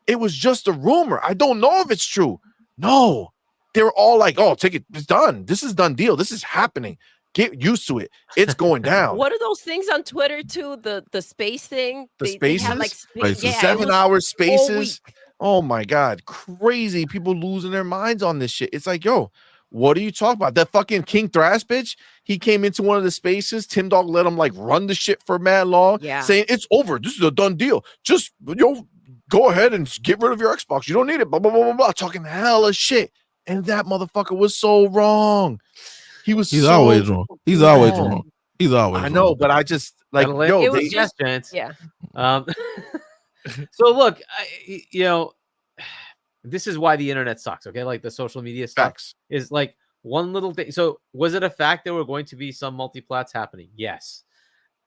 it was just a rumor. I don't know if it's true. No. They were all like, oh, take it. It's done. This is done deal. This is happening. Get used to it. It's going down. What are those things on Twitter too? The space thing? The spaces? Had like 7-hour spaces. Oh my God. Crazy. People losing their minds on this shit. It's like, yo, what are you talking about? That fucking King Thrash bitch. He came into one of the spaces. Tim Dog let him like run the shit for mad long, saying it's over. This is a done deal. Just go ahead and get rid of your Xbox. You don't need it. Blah blah blah blah blah. Talking hella shit. And that motherfucker was so wrong. He's always wrong. He's always wrong. He's always I know, wrong. but I just like it was just yeah. So look, this is why the internet sucks. Okay, like the social media stuff is like one little thing. So was it a fact there were going to be some multiplats happening? Yes.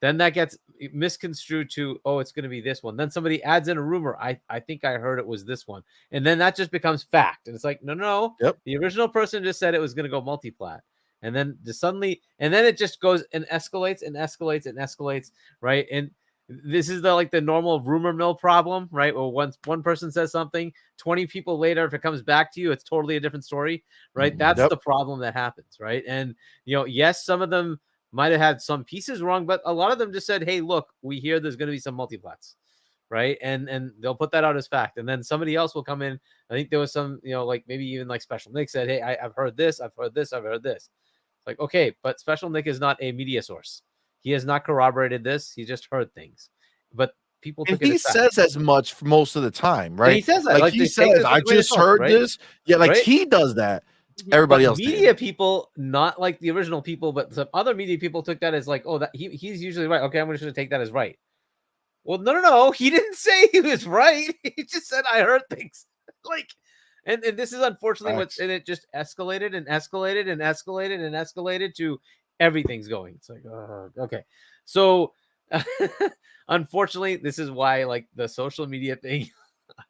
Then that gets misconstrued to, oh, it's going to be this one. Then somebody adds in a rumor. I think I heard it was this one. And then that just becomes fact. And it's like, no. Yep. The original person just said it was going to go multiplat. And then it just goes and escalates and escalates and escalates, right? And this is the normal rumor mill problem, right? Or once one person says something, 20 people later, if it comes back to you, it's totally a different story, right? That's the problem that happens, right? And, yes, some of them might have had some pieces wrong, but a lot of them just said, hey, look, we hear there's going to be some multiplats, right? And they'll put that out as fact. And then somebody else will come in. I think there was some, like maybe even like Special Nick said, hey, I've heard this, I've heard this, I've heard this. It's like, okay, but Special Nick is not a media source. He has not corroborated this. He just heard things. But people took he says as much for most of the time, right? And he says that. Like he says, I just heard this. Yeah, like he does that. Everybody else media people, not like the original people, but some other media people took that as like, oh, that he's usually right. Okay, I'm just going to take that as right. Well, no. He didn't say he was right. He just said, I heard things. Like, and this is unfortunately and it just escalated and escalated and escalated and escalated to everything's going. It's like, okay. So unfortunately, this is why like the social media thing,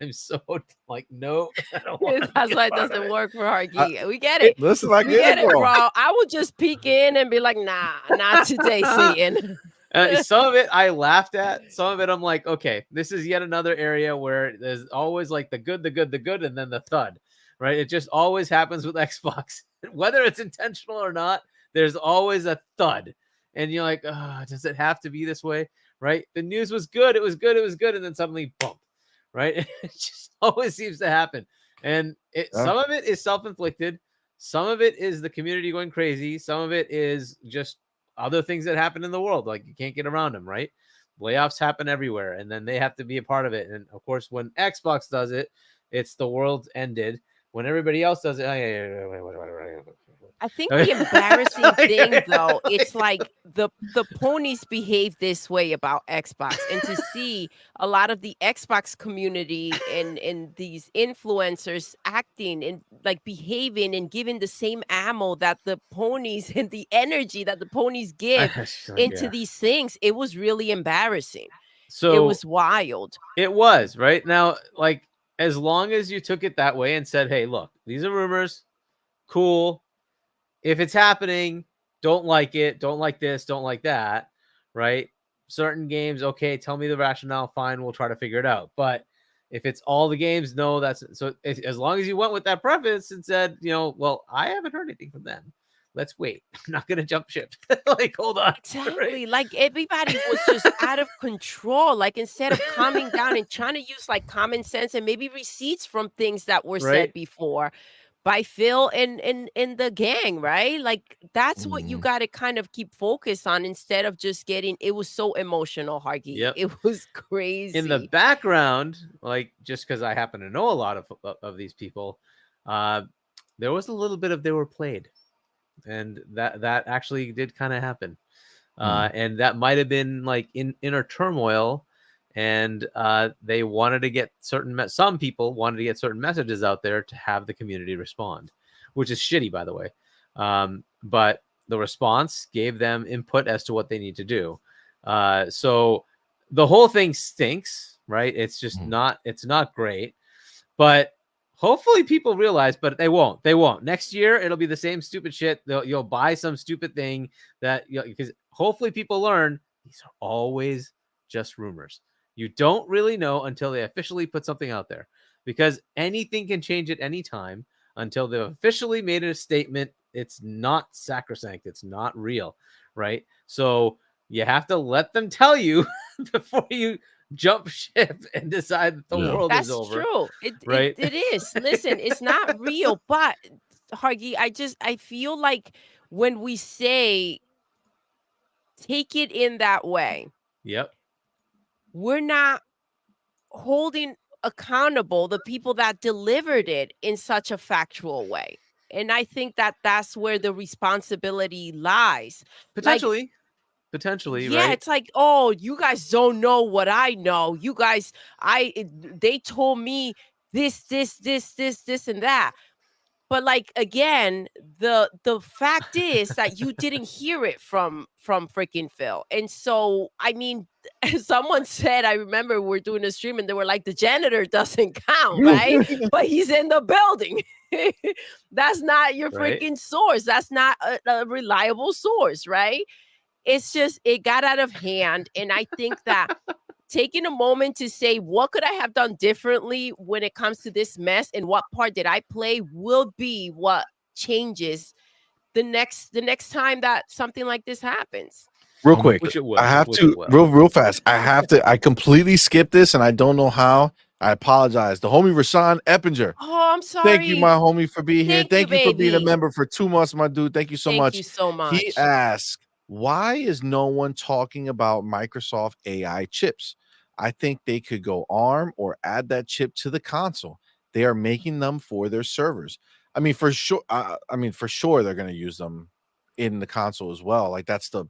I'm so like, no, that's why it doesn't work for Hargi. We get it. Listen, I get it, bro. I would just peek in and be like, nah, not today, Satan. Some of it I laughed at. Some of it I'm like, okay, this is yet another area where there's always like the good, and then the thud, right? It just always happens with Xbox. Whether it's intentional or not, there's always a thud. And you're like, does it have to be this way, right? The news was good. It was good. And then suddenly, boom, right? It just always seems to happen. And some of it is self-inflicted. Some of it is the community going crazy. Some of it is just other things that happen in the world. Like you can't get around them, right? Layoffs happen everywhere, and then they have to be a part of it. And of course, when Xbox does it, it's the world's ended. When everybody else does it, I think the embarrassing thing, though, it's like the ponies behave this way about Xbox, and to see a lot of the Xbox community and these influencers acting and like behaving and giving the same ammo that the ponies and the energy that the ponies give into these things, it was really embarrassing. So it was wild. It was, right? Now, like, as long as you took it that way and said, hey, look, these are rumors, cool. If it's happening, don't like it, don't like this, don't like that, right? Certain games, okay, tell me the rationale, fine, we'll try to figure it out. But if it's all the games, no, that's so as long as you went with that preface and said, well, I haven't heard anything from them. Let's wait. I'm not gonna jump ship. Like, hold on. Exactly. Right? Like everybody was just out of control. Like instead of calming down and trying to use like common sense and maybe receipts from things that were said before by Phil and the gang, right? Like that's what you got to kind of keep focus on instead of just getting. It was so emotional, Hargy. Yep. It was crazy. In the background, like just because I happen to know a lot of these people, there was a little bit of they were played. And that actually did kind of happen. And that might have been like inner turmoil. And they wanted to get some people wanted to get certain messages out there to have the community respond, which is shitty, by the way. But the response gave them input as to what they need to do. So the whole thing stinks, right? It's just it's not great. But hopefully people realize, but they won't. They won't. Next year, it'll be the same stupid shit. You'll buy some stupid thing because hopefully people learn these are always just rumors. You don't really know until they officially put something out there because anything can change at any time until they've officially made a statement. It's not sacrosanct. It's not real, right? So you have to let them tell you before you jump ship and decide that the world is over. That's true. Right? It is. Listen, it's not real, but Hargy, I feel like when we say take it in that way. Yep. We're not holding accountable the people that delivered it in such a factual way. And I think that that's where the responsibility lies. Potentially. Potentially, yeah, right? It's like, oh, you guys don't know what I know. You guys, they told me this, and that. But like again, the fact is that you didn't hear it from freaking Phil. And so, I mean, someone said, I remember we're doing a stream and they were like, the janitor doesn't count, right? But he's in the building. That's not your freaking source. That's not a reliable source, right? It's just, it got out of hand. And I think that taking a moment to say, what could I have done differently when it comes to this mess and what part did I play will be what changes the next time that something like this happens. Real quick, I have to real fast. I completely skipped this and I don't know how. I apologize. The homie Rashawn Eppinger. Oh, I'm sorry. Thank you, my homie, for being here. Thank you for being a member for 2 months, my dude. Thank you so much. Thank you so much. He asked, why is no one talking about Microsoft AI chips? I think they could go ARM or add that chip to the console. They are making them for their servers. I mean, for sure. For sure, they're going to use them in the console as well. Like that's the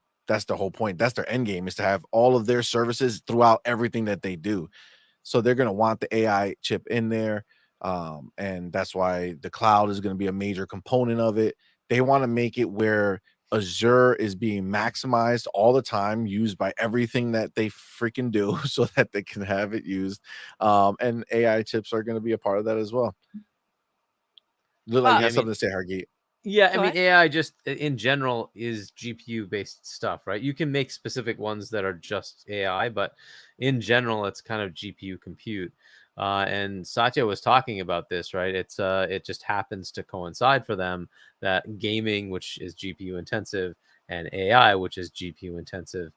whole point. That's their end game, is to have all of their services throughout everything that they do. So they're going to want the AI chip in there. And that's why the cloud is going to be a major component of it. They want to make it where Azure is being maximized all the time, used by everything that they freaking do, so that they can have it used. And AI chips are going to be a part of that as well. Look like you have something to say, Hargeet. Yeah, I mean, AI just in general is GPU based stuff, right? You can make specific ones that are just AI, but in general, it's kind of GPU compute. And Satya was talking about this, right? It just happens to coincide for them that gaming, which is GPU intensive, and AI, which is GPU intensive,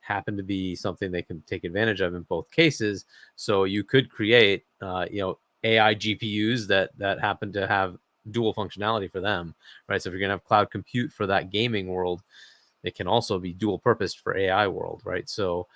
happen to be something they can take advantage of in both cases. So you could create, AI GPUs that happen to have dual functionality for them, right? So if you're going to have cloud compute for that gaming world, it can also be dual purposed for AI world, right? So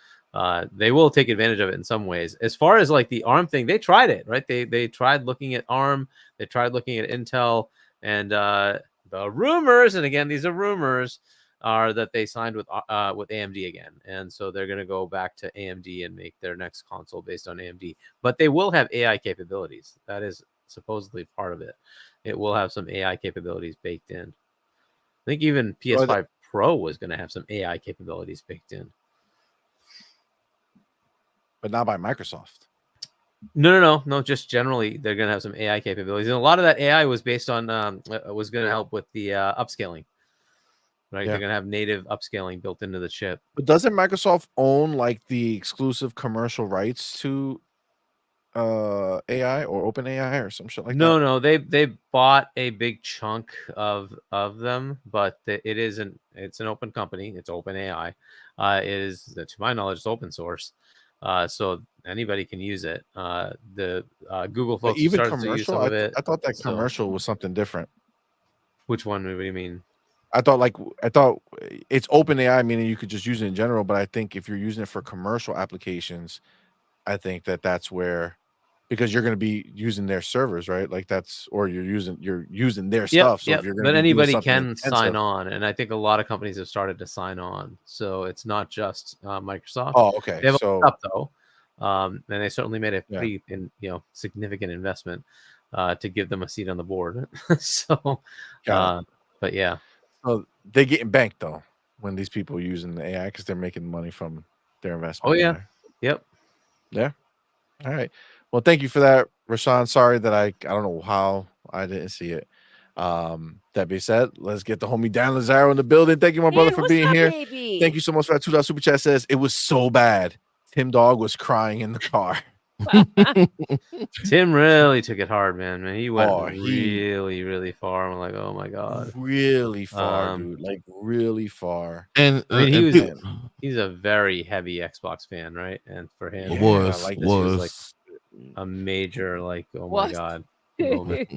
they will take advantage of it in some ways. As far as like the ARM thing, they tried it, right? They tried looking at ARM, they tried looking at Intel, and the rumors, and again, these are rumors, are that they signed with AMD again, and so they're going to go back to AMD and make their next console based on AMD. But they will have AI capabilities. That is supposedly part of it. It will have some AI capabilities baked in. I think even PS5 Pro was going to have some AI capabilities baked in. But not by Microsoft. No. Just generally, they're going to have some AI capabilities, and a lot of that AI was based on was going to help with the upscaling. Right, yeah. They're gonna have native upscaling built into the chip. But doesn't Microsoft own like the exclusive commercial rights to AI or Open AI or some shit like that? No, they bought a big chunk of them, but it's an open company. It's Open AI. It is, to my knowledge, it's open source, so anybody can use it. The Google folks even started commercial. To use some of it. I thought that commercial was something different. Which one? What do you mean? I thought it's Open AI, meaning you could just use it in general. But I think if you're using it for commercial applications, I think that's where, because you're going to be using their servers, right? Like you're using their stuff. So if you're going to, but anybody can sign on, and I think a lot of companies have started to sign on. So it's not just Microsoft. Oh, okay. They have up though, and they certainly made a pretty significant investment to give them a seat on the board. So, but yeah. So they're getting banked though when these people are using the AI because they're making money from their investment. Oh yeah, yep, yeah. All right. Well, thank you for that, Rashawn. Sorry that I don't know how I didn't see it. That being said, let's get the homie Dan Lazaro in the building. Thank you, my brother, for being here. Baby? Thank you so much for that $2 super chat. Says it was so bad. Tim Dog was crying in the car. Tim really took it hard, man. He went really, really far. I'm like, oh my god, really far, dude. Like really far. And I mean, he's a very heavy Xbox fan, right? And for him, this was like a major, like, oh my god moment.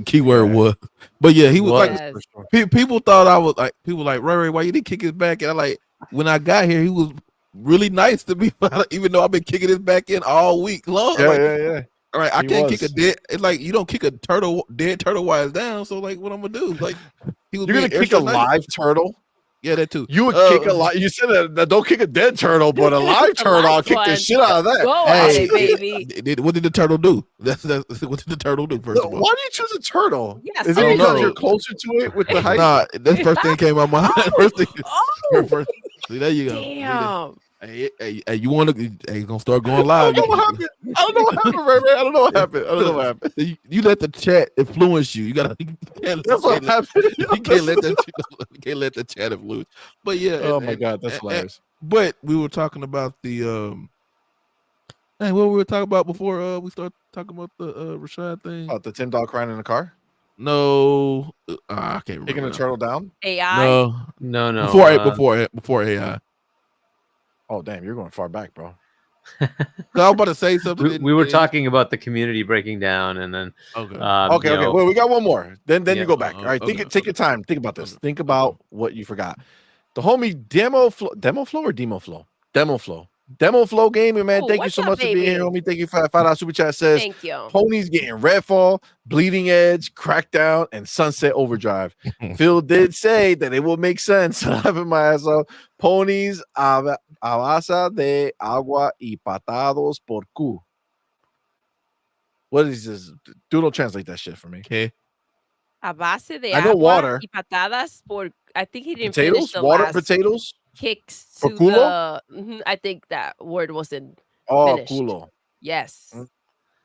Keyword was, but yeah, he was like. People thought I was like, people like, Ray, why you didn't kick his back? And I like, when I got here, he was really nice to me, even though I've been kicking his back in all week long. Yeah. All right, I can't kick a dead. It's like you don't kick a dead turtle while it's down. So like, what I'm gonna do? Like, you're gonna kick a live turtle? Yeah, that too. You would kick a lot. You said that don't kick a dead turtle, but a live turtle, I'll kick the shit out of that. Go away, baby. What did the turtle do? That's what did the turtle do first of all? Why do you choose a turtle? Yes, is it because you're closer to it with the height? Nah, that's first thing came out my mind. First thing. See, there you go. Damn. Hey, you want to? Hey, gonna start going live. I don't know what happened, Ray. I don't know what happened. You let the chat influence you. You gotta. That's what happened. You can't let that. You can't let the chat influence. But yeah. Oh my god, that's hilarious. But we were talking about the what we were talking about before we started talking about the Rashad thing. The Tim Dog crying in the car. No, I can't remember. Kicking a turtle down. AI. No. Before AI. Oh damn, you're going far back, bro. I was about to say something. We were talking about the community breaking down, and then okay. Well, we got one more. Then you go back. All right, take your time. Think about this. Think about what you forgot. The homie Demo Flow Gaming, man. Thank you so much for being here, homie. Thank you for that $5 super chat. Says thank you. Ponies getting Redfall, Bleeding Edge, Crackdown, and Sunset Overdrive. Phil did say that it will make sense. Laughing my ass off. Ponies a base de agua y patados por Q. What is this? Doodle, translate that shit for me. Okay. A base de agua water. Y patadas por. I think he didn't potatoes? finish the water last potatoes. Kicks to the. I think that word wasn't finished. Culo. Yes.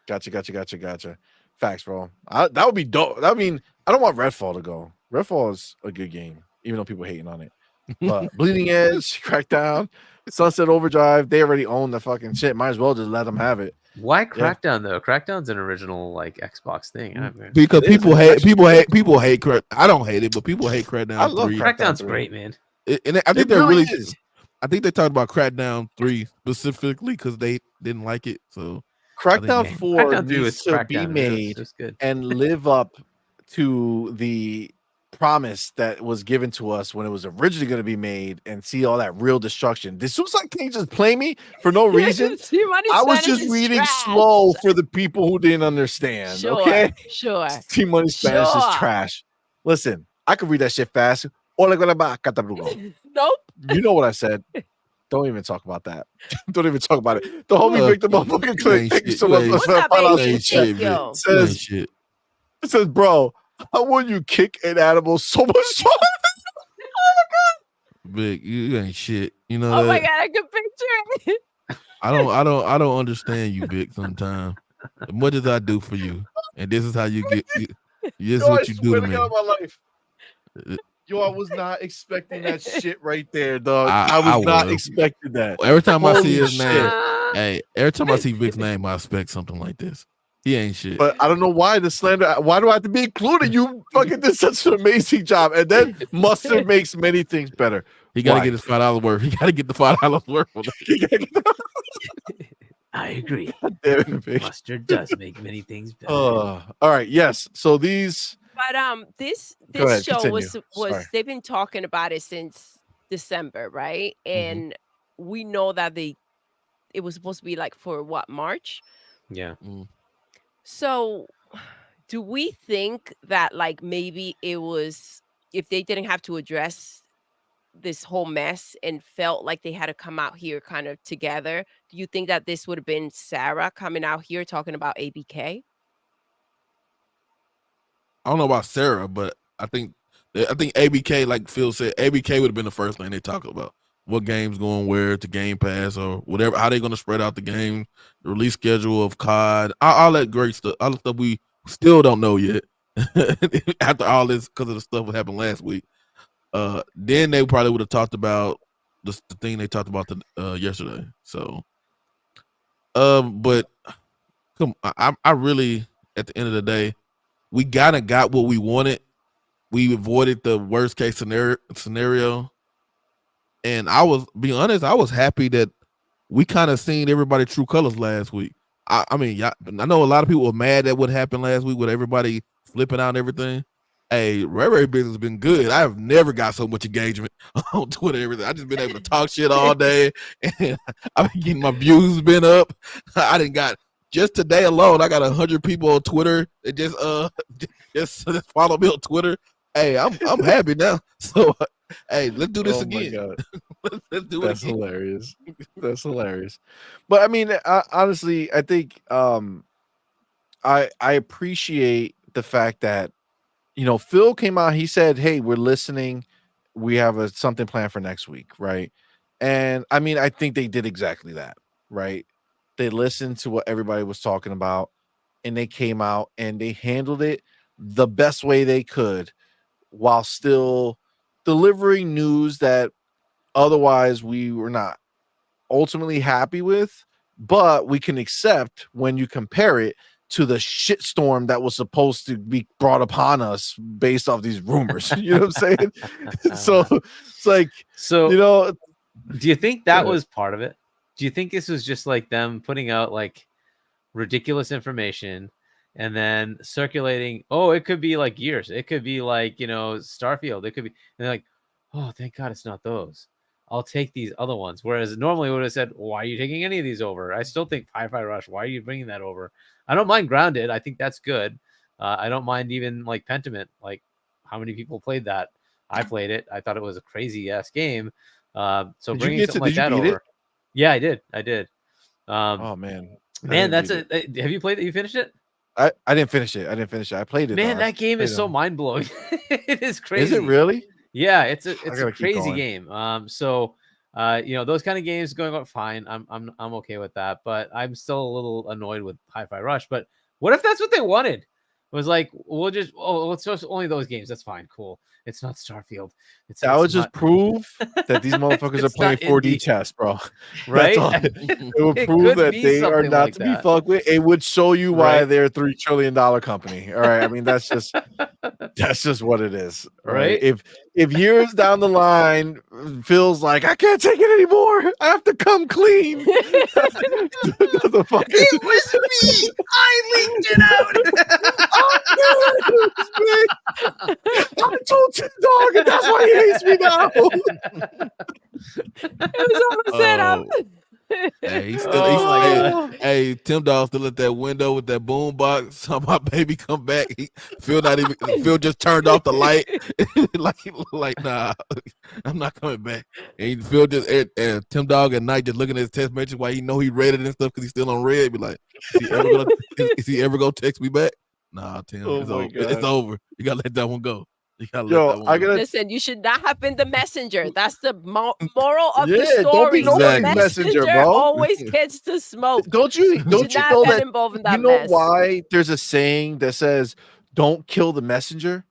Gotcha. Facts, bro. That would be dope. I mean, I don't want Redfall to go. Redfall is a good game, even though people hating on it. But Bleeding Edge, Crackdown, Sunset Overdrive, they already own the fucking shit. Might as well just let them have it. Why Crackdown though? Crackdown's an original like Xbox thing. Because people hate Crack. I don't hate it, but people hate Crackdown. I love Crackdown's great, man. And I think they're really. I think they talked about Crackdown 3 specifically because they didn't like it. So Crackdown 4 needs to be made and live up to the promise that was given to us when it was originally going to be made and see all that real destruction. This looks like they just play me for no reason. I was just reading slow for the people who didn't understand. Okay, sure. CMoney Spanish is trash. Listen, I could read that shit fast. Nope. You know what I said. Don't even talk about that. Don't even talk about it. The homie picked the motherfucking click. Thank you so much. It says, bro, how will you kick an animal so much stronger? Big, you ain't shit. You know. Oh my god, I can picture it. I don't understand you, Vic. Sometimes, as much as I do for you, and this is how you get. This is what you do to me. My life. Yo, I was not expecting that shit right there, dog. I was not expecting that. Every time I see his name, every time I see Vic's name, I expect something like this. He ain't shit. But I don't know why the slander. Why do I have to be included? You fucking did such an amazing job. And then mustard makes many things better. He got to get his $5 worth. He got to get the $5 worth. I agree. Mustard does make many things better. All right. Yes. So these. But this show was they've been talking about it since December, right? And we know that it was supposed to be like for what, March? Yeah. So do we think that like maybe it was, if they didn't have to address this whole mess and felt like they had to come out here kind of together, do you think that this would have been Sarah coming out here talking about ABK? I don't know about Sarah, but I think ABK, like Phil said, ABK would have been the first thing they talk about. What game's going where to Game Pass or whatever, how they're going to spread out the game, the release schedule of COD, all that great stuff, all the stuff we still don't know yet after all this because of the stuff that happened last week. Then they probably would have talked about the thing they talked about yesterday. So, but come, I really, at the end of the day, we got what we wanted. We avoided the worst case scenario. And I was, being honest, I was happy that we kind of seen everybody true colors last week. I mean, I know a lot of people were mad at what happened last week with everybody flipping out and everything. Hey, Ray business has been good. I have never got so much engagement on Twitter and everything. I just been able to talk shit all day, and I've been getting my views been up. I didn't got. Just today alone, I got 100 people on Twitter that just follow me on Twitter. Hey, I'm happy now. So, hey, let's do this again. Let's do That's it again. hilarious. That's hilarious. But I mean, honestly, I think I appreciate the fact that Phil came out. He said, "Hey, we're listening. We have something planned for next week, right?" And I mean, I think they did exactly that, right? They listened to what everybody was talking about, and they came out and they handled it the best way they could while still delivering news that otherwise we were not ultimately happy with, but we can accept when you compare it to the shitstorm that was supposed to be brought upon us based off these rumors. You know what I'm saying? So it's like, do you think that was part of it? Do you think this was just like them putting out like ridiculous information and then circulating? Oh, it could be like Gears. It could be like, Starfield. It could be, and they're like, oh, thank God it's not those. I'll take these other ones. Whereas normally we would have said, why are you taking any of these over? I still think Hi-Fi Rush. Why are you bringing that over? I don't mind Grounded. I think that's good. I don't mind even like Pentiment. Like, how many people played that? I played it. I thought it was a crazy ass game. So did bringing something like that over. Yeah, I did. Oh man, that's it. Have you played it? You finished it? I didn't finish it. I played it. Man, that game is so mind blowing. It is crazy. Is it really? Yeah, it's a crazy game. So those kind of games going on fine. I'm okay with that, but I'm still a little annoyed with Hi-Fi Rush. But what if that's what they wanted? It was like, it's just only those games. That's fine, cool. It's not Starfield. That would just prove that these motherfuckers are playing 4D chess, bro. Right? It would prove that they are not like to be fucked with. It would show you why they're a $3 trillion company. All right. I mean, that's just what it is. Right. If years down the line feels like I can't take it anymore, I have to come clean. It was me. I leaked it out. Tim Dog, and that's why he hates me now. It was almost set up. Hey, Tim Dog still at that window with that boom box. Saw my baby come back. Phil just turned off the light. like nah, I'm not coming back. And Phil just Tim Dog at night just looking at his text message while he know he read it and stuff because he's still on red. Be like, is he ever gonna text me back? Nah, Tim, it's over. You gotta let that one go. Listen, you should not have been the messenger. That's the moral of the story. Don't be no messenger, bro. Always gets the smoke. Don't you know that? Involved in that you know mess. why there's a saying that says, "Don't kill the messenger."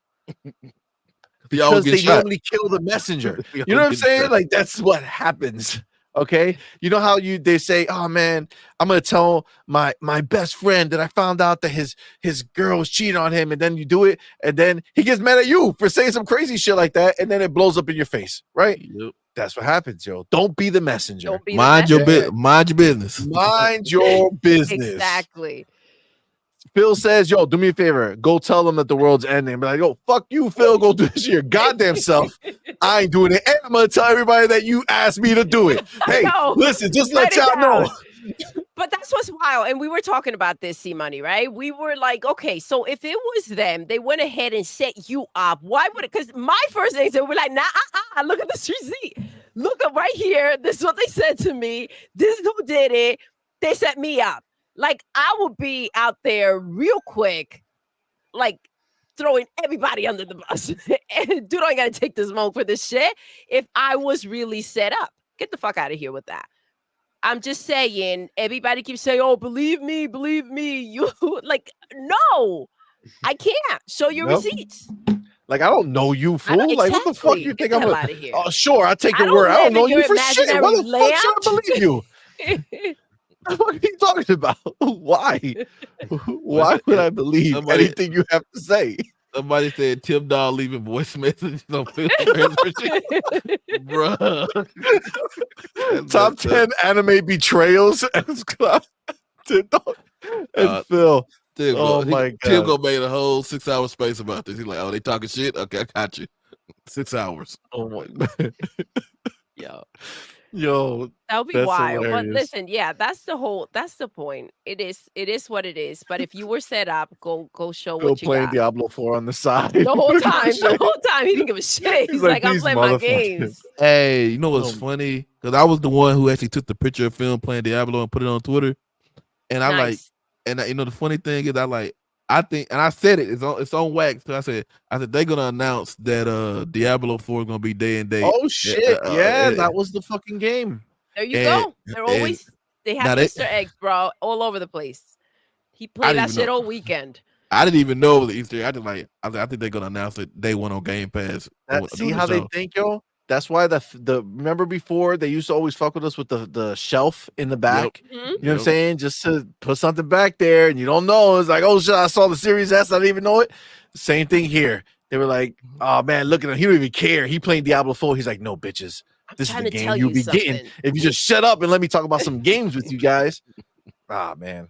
Because they normally kill the messenger. You know what I'm saying? Like that's what happens. Okay, you know how they say, "Oh man, I'm gonna tell my best friend that I found out that his girl was cheating on him," and then you do it, and then he gets mad at you for saying some crazy shit like that, and then it blows up in your face, right? Yep. That's what happens, yo. Don't be the messenger. Mind your business. Mind your business. Mind your business. Exactly. Phil says, yo, do me a favor. Go tell them that the world's ending. Be like, yo, fuck you, Phil. Go do this to your goddamn self. I ain't doing it. And I'm going to tell everybody that you asked me to do it. Hey, listen, just let y'all know. But that's what's wild. And we were talking about this, CMoney, right? We were like, okay, so if it was them, they went ahead and set you up. Why would it? Because my first thing, we're like, nah, look at this receipt. Look up right here. This is what they said to me. This is who did it. They set me up. Like, I would be out there real quick, like, throwing everybody under the bus. And dude, I got to take the smoke for this shit if I was really set up. Get the fuck out of here with that. I'm just saying, everybody keeps saying, oh, believe me. You like, no, I can't. Show your receipts. Like, I don't know you, fool. Exactly. Like, what the fuck you think I'm out of here? Oh, sure, I'll take your word. I don't know you for shit. Why the fuck should I believe you? What are you talking about? Why? Why would I believe anything you have to say? Somebody said Tim Dog leaving voice messages on Bruh. Top 10 anime betrayals. Tim Dog and Phil. Tim, my God. Tim go made a whole 6-hour space about this. He's like, oh, they talking shit? Okay, I got you. 6 hours. Oh my God. Yo, that would be wild. Hilarious. But listen, that's the point. It is what it is. But if you were set up, go show what you playing got. Diablo 4 on the side. The whole time, he didn't give a shit. He's like, I'm playing my games. Hey, you know what's funny? Because I was the one who actually took the picture of film playing Diablo and put it on Twitter. And I the funny thing is I think, and I said it's on wax. So I said they're gonna announce that Diablo 4 is gonna be day and date. Oh shit! That was the fucking game. There you go. They have Easter eggs, bro, all over the place. He played that shit all weekend. I didn't even know it was Easter egg. I think they're gonna announce it day one on Game Pass. See how they think, yo. That's why the remember before they used to always fuck with us with the shelf in the back. Yep. You know what I'm saying? Just to put something back there, and you don't know. It's like, oh shit, I saw the Series S. I didn't even know it. Same thing here. They were like, oh man, look at him. He don't even care. He playing Diablo 4. He's like, no bitches. This is the game you'll be getting if you just shut up and let me talk about some games with you guys. Ah man.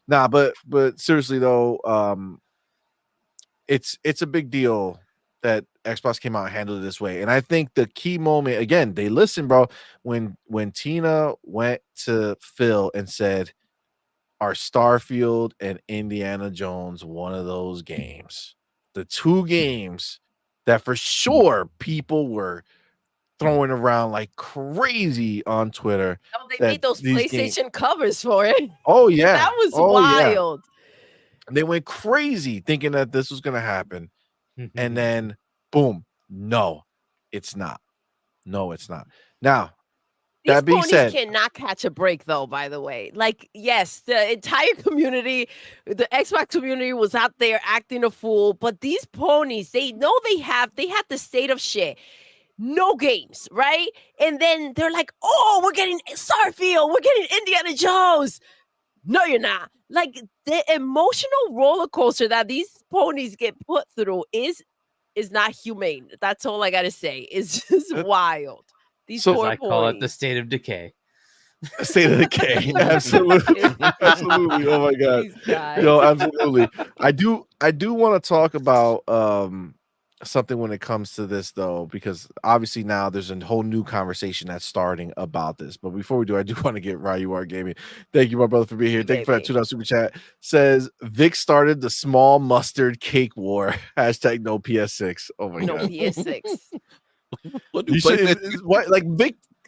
Nah, but seriously though, it's a big deal that Xbox came out and handled it this way. And I think the key moment, again, they listened, bro, when Tina went to Phil and said, are Starfield and Indiana Jones one of those games? The two games that for sure people were throwing around like crazy on Twitter. Oh, they made those PlayStation covers for it. Oh, yeah. That was wild. Yeah. They went crazy thinking that this was going to happen. And then, boom. No, it's not. No, it's not. Now, these that being said, cannot catch a break, though, by the way. Like, yes, the entire community, the Xbox community was out there acting a fool. But these ponies, they know they had the state of shit. No games, right? And then they're like, oh, we're getting Starfield. We're getting Indiana Jones. No, you're not. Like, the emotional roller coaster that these ponies get put through is not humane. That's all I got to say. It's just wild. These poor I call it the state of decay. State of decay. Absolutely. Absolutely. Oh my God. Yo, absolutely. I do want to talk about something when it comes to this though, because obviously now there's a whole new conversation that's starting about this. But before we do, I do want to get Ryu Art Gaming. Thank you, my brother, for being here. Thank you for that $2 super chat. Says Vic started the small mustard cake war. Hashtag no PS6. Oh my No god. PS6. What do You should what like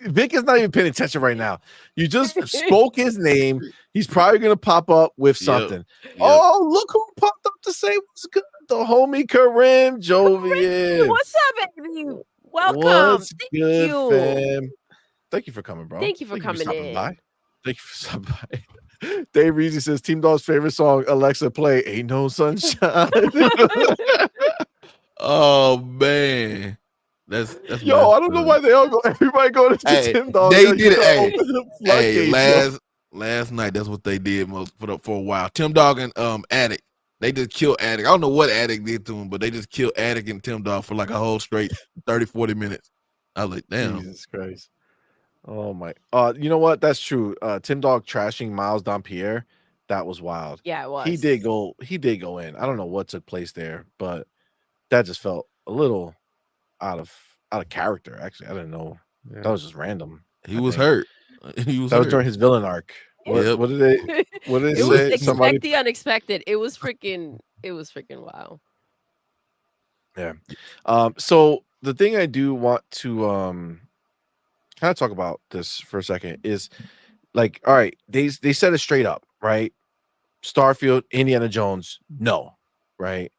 Vic is not even paying attention right now. You just spoke his name. He's probably gonna pop up with something. Oh, look who popped up to say what's good. The homie Karim Jovian. What's up, baby? Welcome. What's Thank good, you. fam? Thank you for coming, bro. Thank you for coming stopping in. by. Thank you for stopping by. Dave Reezy says Team Dog's favorite song, Alexa, play Ain't No Sunshine. Oh man. That's Yo, I don't know why they all go. Everybody going to Tim Dog. They did it. Hey, last night that's what they did for a while. Tim Dog and Addict. They just killed Addict. I don't know what Addict did to him, but they just killed Addict and Tim Dog for like a whole straight 30-40 minutes. I was like, damn. Jesus Christ. Oh my. You know what? That's true. Tim Dog trashing Miles Dompierre. That was wild. Yeah, it was. He did go in. I don't know what took place there, but that just felt a little out of character. Actually, I didn't know. Yeah. That was just random. He was hurt. That was during his villain arc. What did they say? Expect the unexpected. It was freaking wild. Yeah. So the thing I do want to kind of talk about this for a second is like, all right, they said it straight up, right? Starfield, Indiana Jones, no, right?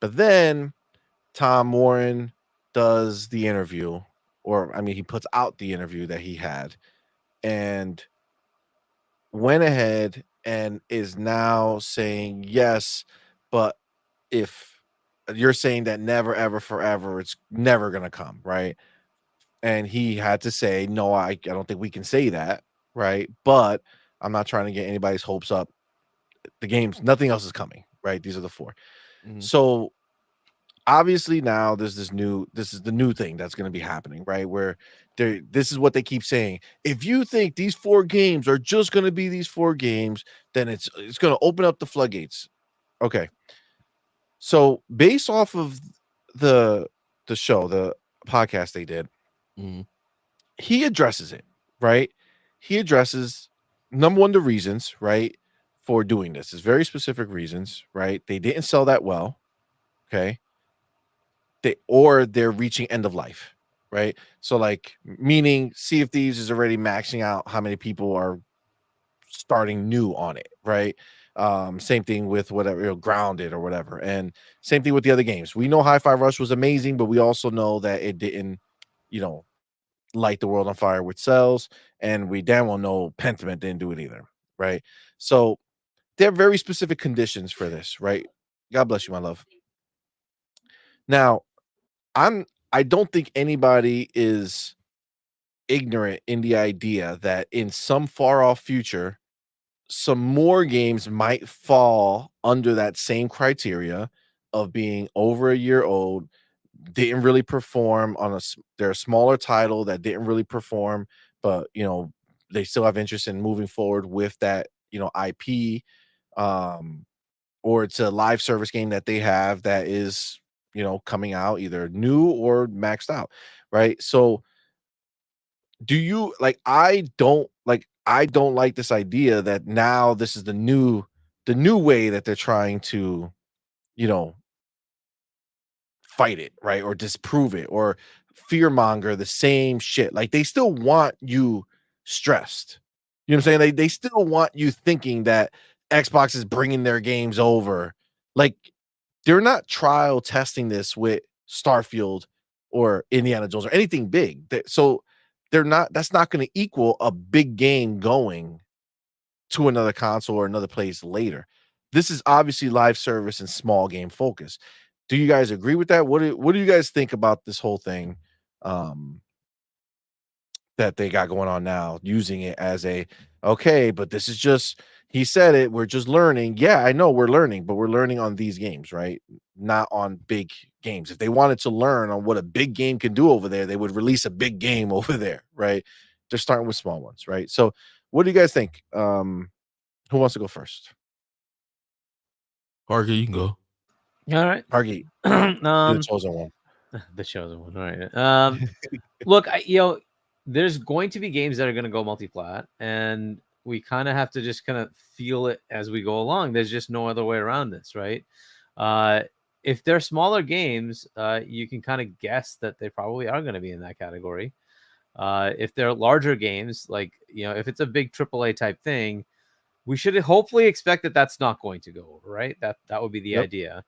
But then Tom Warren does the interview, or I mean, he puts out the interview that he had, and went ahead and is now saying yes, but if you're saying that never, ever, forever, it's never gonna come, right? And he had to say, no, I don't think we can say that, right? But I'm not trying to get anybody's hopes up. The games, nothing else is coming, right? These are the 4. So obviously now this is the new thing that's going to be happening, right? Where this is what they keep saying. If you think these 4 games are just going to be these 4 games, then it's going to open up the floodgates. Okay. So based off of the show, the podcast they did, he addresses it, right? He addresses number one, the reasons, right, for doing this. It's very specific reasons, right? They didn't sell that well. Okay. They're reaching end of life, right? So like meaning Sea of Thieves is already maxing out how many people are starting new on it, right? Same thing with whatever, Grounded or whatever, and same thing with the other games. We know Hi-Fi Rush was amazing, but we also know that it didn't, light the world on fire with sales, and we damn well know Pentiment didn't do it either, right? So there are very specific conditions for this, right? God bless you, my love. Now, I don't think anybody is ignorant in the idea that in some far off future, some more games might fall under that same criteria of being over a year old, didn't really perform on they're a smaller title that didn't really perform, but they still have interest in moving forward with that, IP, or it's a live service game that they have that is, coming out either new or maxed out, right? So do you I don't like this idea that now this is the new way that they're trying to, fight it, right? Or disprove it or fearmonger the same shit. Like they still want you stressed. You know what I'm saying? They still want you thinking that Xbox is bringing their games over. Like they're not trial testing this with Starfield or Indiana Jones or anything big. So that's not going to equal a big game going to another console or another place later. This is obviously live service and small game focus. Do you guys agree with that? What do you guys think about this whole thing that they got going on now, using it as but this is just, he said it, we're just learning. Yeah, I know we're learning, but we're learning on these games, right? Not on big games. If they wanted to learn on what a big game can do over there, they would release a big game over there, right? They're starting with small ones, right? So what do you guys think? Who wants to go first? Parker, you can go. All right. Target. The chosen one. The chosen one. All right. Look, there's going to be games that are going to go multi-plat, and we kind of have to just kind of feel it as we go along. There's just no other way around this, right? If they're smaller games, you can kind of guess that they probably are going to be in that category. If they're larger games, like, if it's a big AAA type thing, we should hopefully expect that that's not going to go over, right? That would be the idea.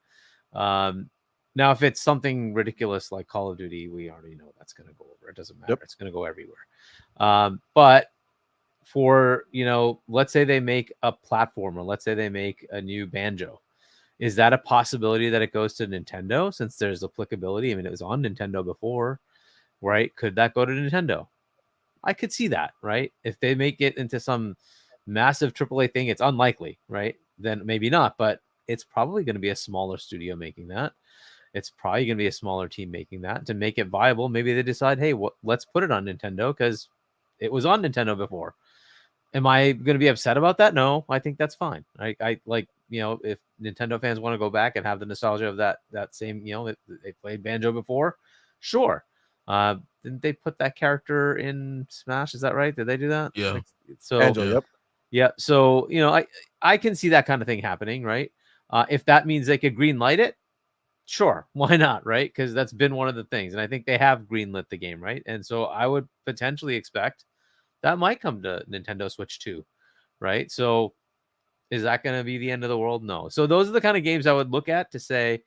Now, if it's something ridiculous like Call of Duty, we already know that's going to go over. It doesn't matter. It's going to go everywhere. But for, let's say they make a platformer, let's say they make a new Banjo. Is that a possibility that it goes to Nintendo since there's applicability? I mean, it was on Nintendo before, right? Could that go to Nintendo? I could see that, right? If they make it into some massive AAA thing, it's unlikely, right? Then maybe not, but it's probably going to be a smaller studio making that. It's probably going to be a smaller team making that to make it viable. Maybe they decide, hey, let's put it on Nintendo because it was on Nintendo before. Am I going to be upset about that? No, I think that's fine. I like, if Nintendo fans want to go back and have the nostalgia of that same, they played Banjo before, sure. Didn't they put that character in Smash? Is that right? Did they do that? Yeah. So Banjo, yep. Yeah. So, I can see that kind of thing happening, right? If that means they could green light it, sure, why not, right? Because that's been one of the things, and I think they have greenlit the game, right? And so I would potentially expect that might come to Nintendo Switch 2, right? So is that going to be the end of the world? No. So those are the kind of games I would look at to say,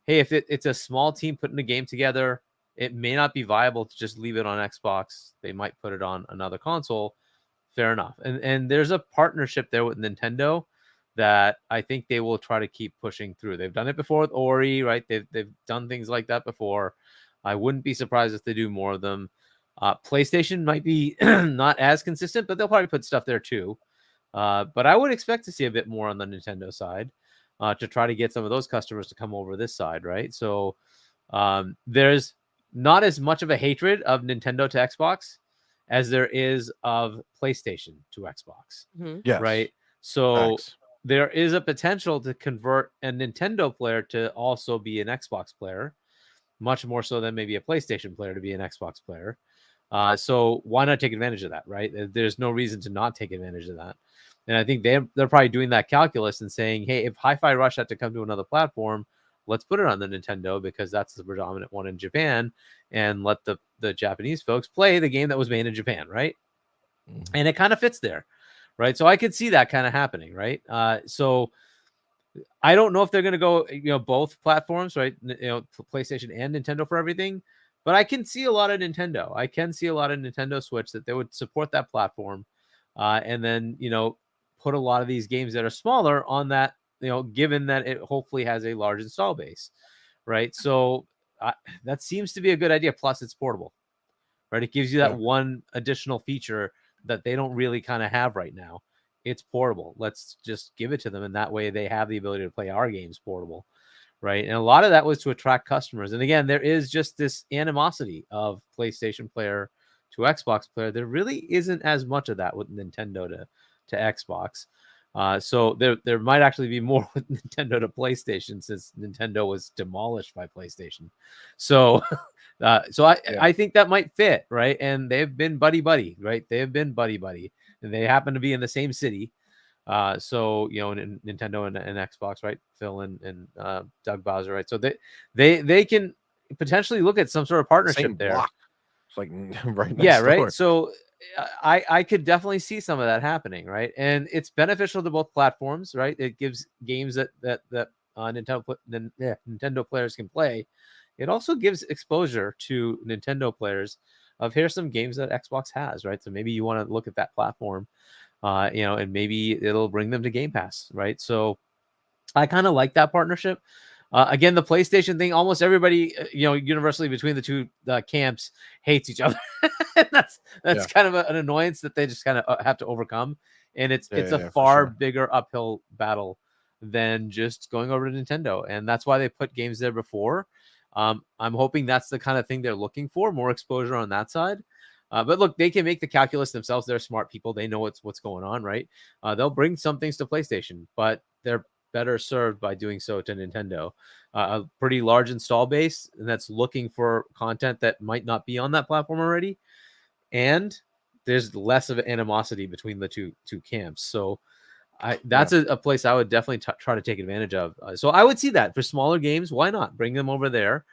hey, if it's a small team putting a game together, it may not be viable to just leave it on Xbox. They might put it on another console. Fair enough. And there's a partnership there with Nintendo that I think they will try to keep pushing through. They've done it before with Ori, right? They've done things like that before. I wouldn't be surprised if they do more of them. PlayStation might be not as consistent, but they'll probably put stuff there too. But I would expect to see a bit more on the Nintendo side to try to get some of those customers to come over this side, right? So there's not as much of a hatred of Nintendo to Xbox as there is of PlayStation to Xbox. Yes. Right. So Facts. there is a potential to convert a Nintendo player to also be an Xbox player, much more so than maybe a PlayStation player to be an Xbox player. So why not take advantage of that, right? There's no reason to not take advantage of that. And I think they're probably doing that calculus and saying, hey, if Hi-Fi Rush had to come to another platform, let's put it on the Nintendo because that's the predominant one in Japan, and let the Japanese folks play the game that was made in Japan, right? Mm-hmm. And it kind of fits there, right? So I could see that kind of happening, right? So I don't know if they're going to go, both platforms, right? PlayStation and Nintendo for everything, but I can see a lot of Nintendo. I can see a lot of Nintendo Switch that they would support that platform, and then put a lot of these games that are smaller on that. Given that it hopefully has a large install base, right? So that seems to be a good idea. Plus, it's portable, right? It gives you that one additional feature that they don't really kind of have right now. It's portable. Let's just give it to them, and that way they have the ability to play our games portable, right? And a lot of that was to attract customers. And again, there is just this animosity of PlayStation player to Xbox player. There really isn't as much of that with Nintendo to Xbox. So there might actually be more with Nintendo to PlayStation since Nintendo was demolished by PlayStation. So I think that might fit, right? And they've been buddy, right? They have been buddy, and they happen to be in the same city. So Nintendo and Xbox, right? Phil and Doug Bowser, right? So they can potentially look at some sort of partnership Same there. block. It's like right next door. Right. So I could definitely see some of that happening, right? And it's beneficial to both platforms, right? It gives games that Nintendo players can play. It also gives exposure to Nintendo players of here's some games that Xbox has, right? So maybe you want to look at that platform, and maybe it'll bring them to Game Pass, right? So I kind of like that partnership. Again, the PlayStation thing, almost everybody, universally between the two camps hates each other. that's kind of an annoyance that they just kind of have to overcome. And it's a far bigger uphill battle than just going over to Nintendo. And that's why they put games there before. I'm hoping that's the kind of thing they're looking for, more exposure on that side. But look, they can make the calculus themselves. They're smart people. They know what's going on, right? They'll bring some things to PlayStation, but they're better served by doing so to Nintendo. A pretty large install base, and that's looking for content that might not be on that platform already, and there's less of an animosity between the two camps. So that's a place I would definitely try to take advantage of. So I would see that for smaller games. Why not bring them over there?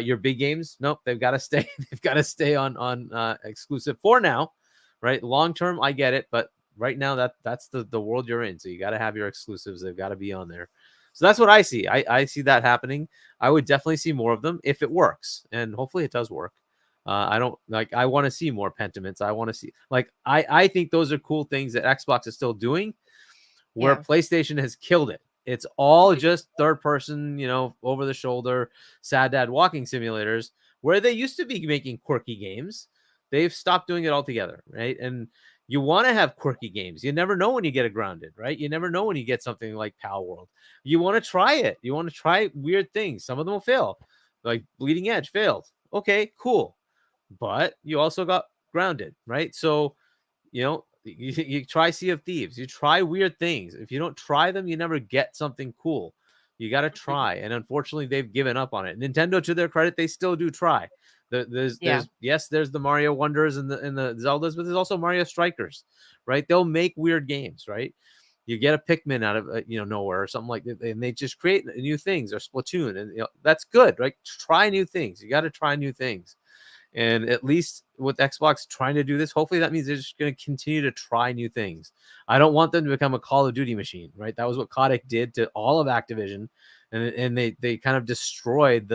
Your big games, nope, they've got to stay. They've got to stay on exclusive for now, right? Long term, I get it, but right now that's the world you're in. So you got to have your exclusives. They've got to be on there. So that's what I see. I see that happening. I would definitely see more of them if it works, and hopefully it does work. I don't like. I want to see more Pentiments. I want to see I think those are cool things that Xbox is still doing, where PlayStation has killed it. It's all just third person, over the shoulder, sad dad walking simulators, where they used to be making quirky games. They've stopped doing it altogether, right? And you want to have quirky games. You never know when you get a Grounded, right? You never know when you get something like Pal World. You want to try it. You want to try weird things. Some of them will fail. Like Bleeding Edge failed. Okay, cool. But you also got Grounded, right? So, you try Sea of Thieves. You try weird things. If you don't try them, you never get something cool. You got to try. And unfortunately, they've given up on it. Nintendo, to their credit, they still do try. There's the Mario Wonders and the Zeldas, but there's also Mario Strikers, right? They'll make weird games, right? You get a Pikmin out of nowhere or something like that, and they just create new things, or Splatoon, and that's good, right? Try new things. You got to try new things. And at least with Xbox trying to do this, hopefully that means they're just going to continue to try new things. I don't want them to become a Call of Duty machine, right? That was what Kotick did to all of Activision. And they kind of destroyed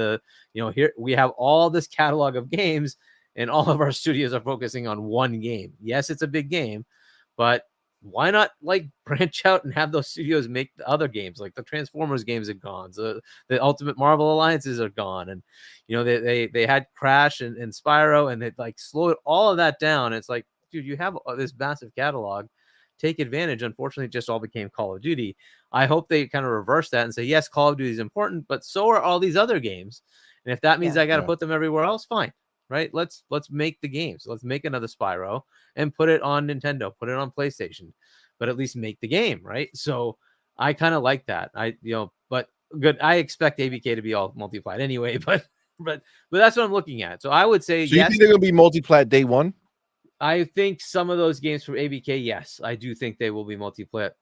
here we have all this catalog of games, and all of our studios are focusing on one game. Yes, it's a big game, but why not branch out and have those studios make the other games? Like the Transformers games are gone. So the Ultimate Marvel Alliances are gone. And, they had Crash and Spyro, and they slowed all of that down. It's like, dude, you have this massive catalog. Take advantage. Unfortunately, it just all became Call of Duty. I hope they kind of reverse that and say, yes, Call of Duty is important, but so are all these other games. And if that means I got to put them everywhere else, fine. Right? Let's make the games. Let's make another Spyro and put it on Nintendo, put it on PlayStation, but at least make the game, right? So I kind of like that. But good. I expect ABK to be all multi-plat anyway, but that's what I'm looking at. So I would say, so you think they're gonna be multi-plat day one? I think some of those games from ABK, yes, I do think they will be multi-plat.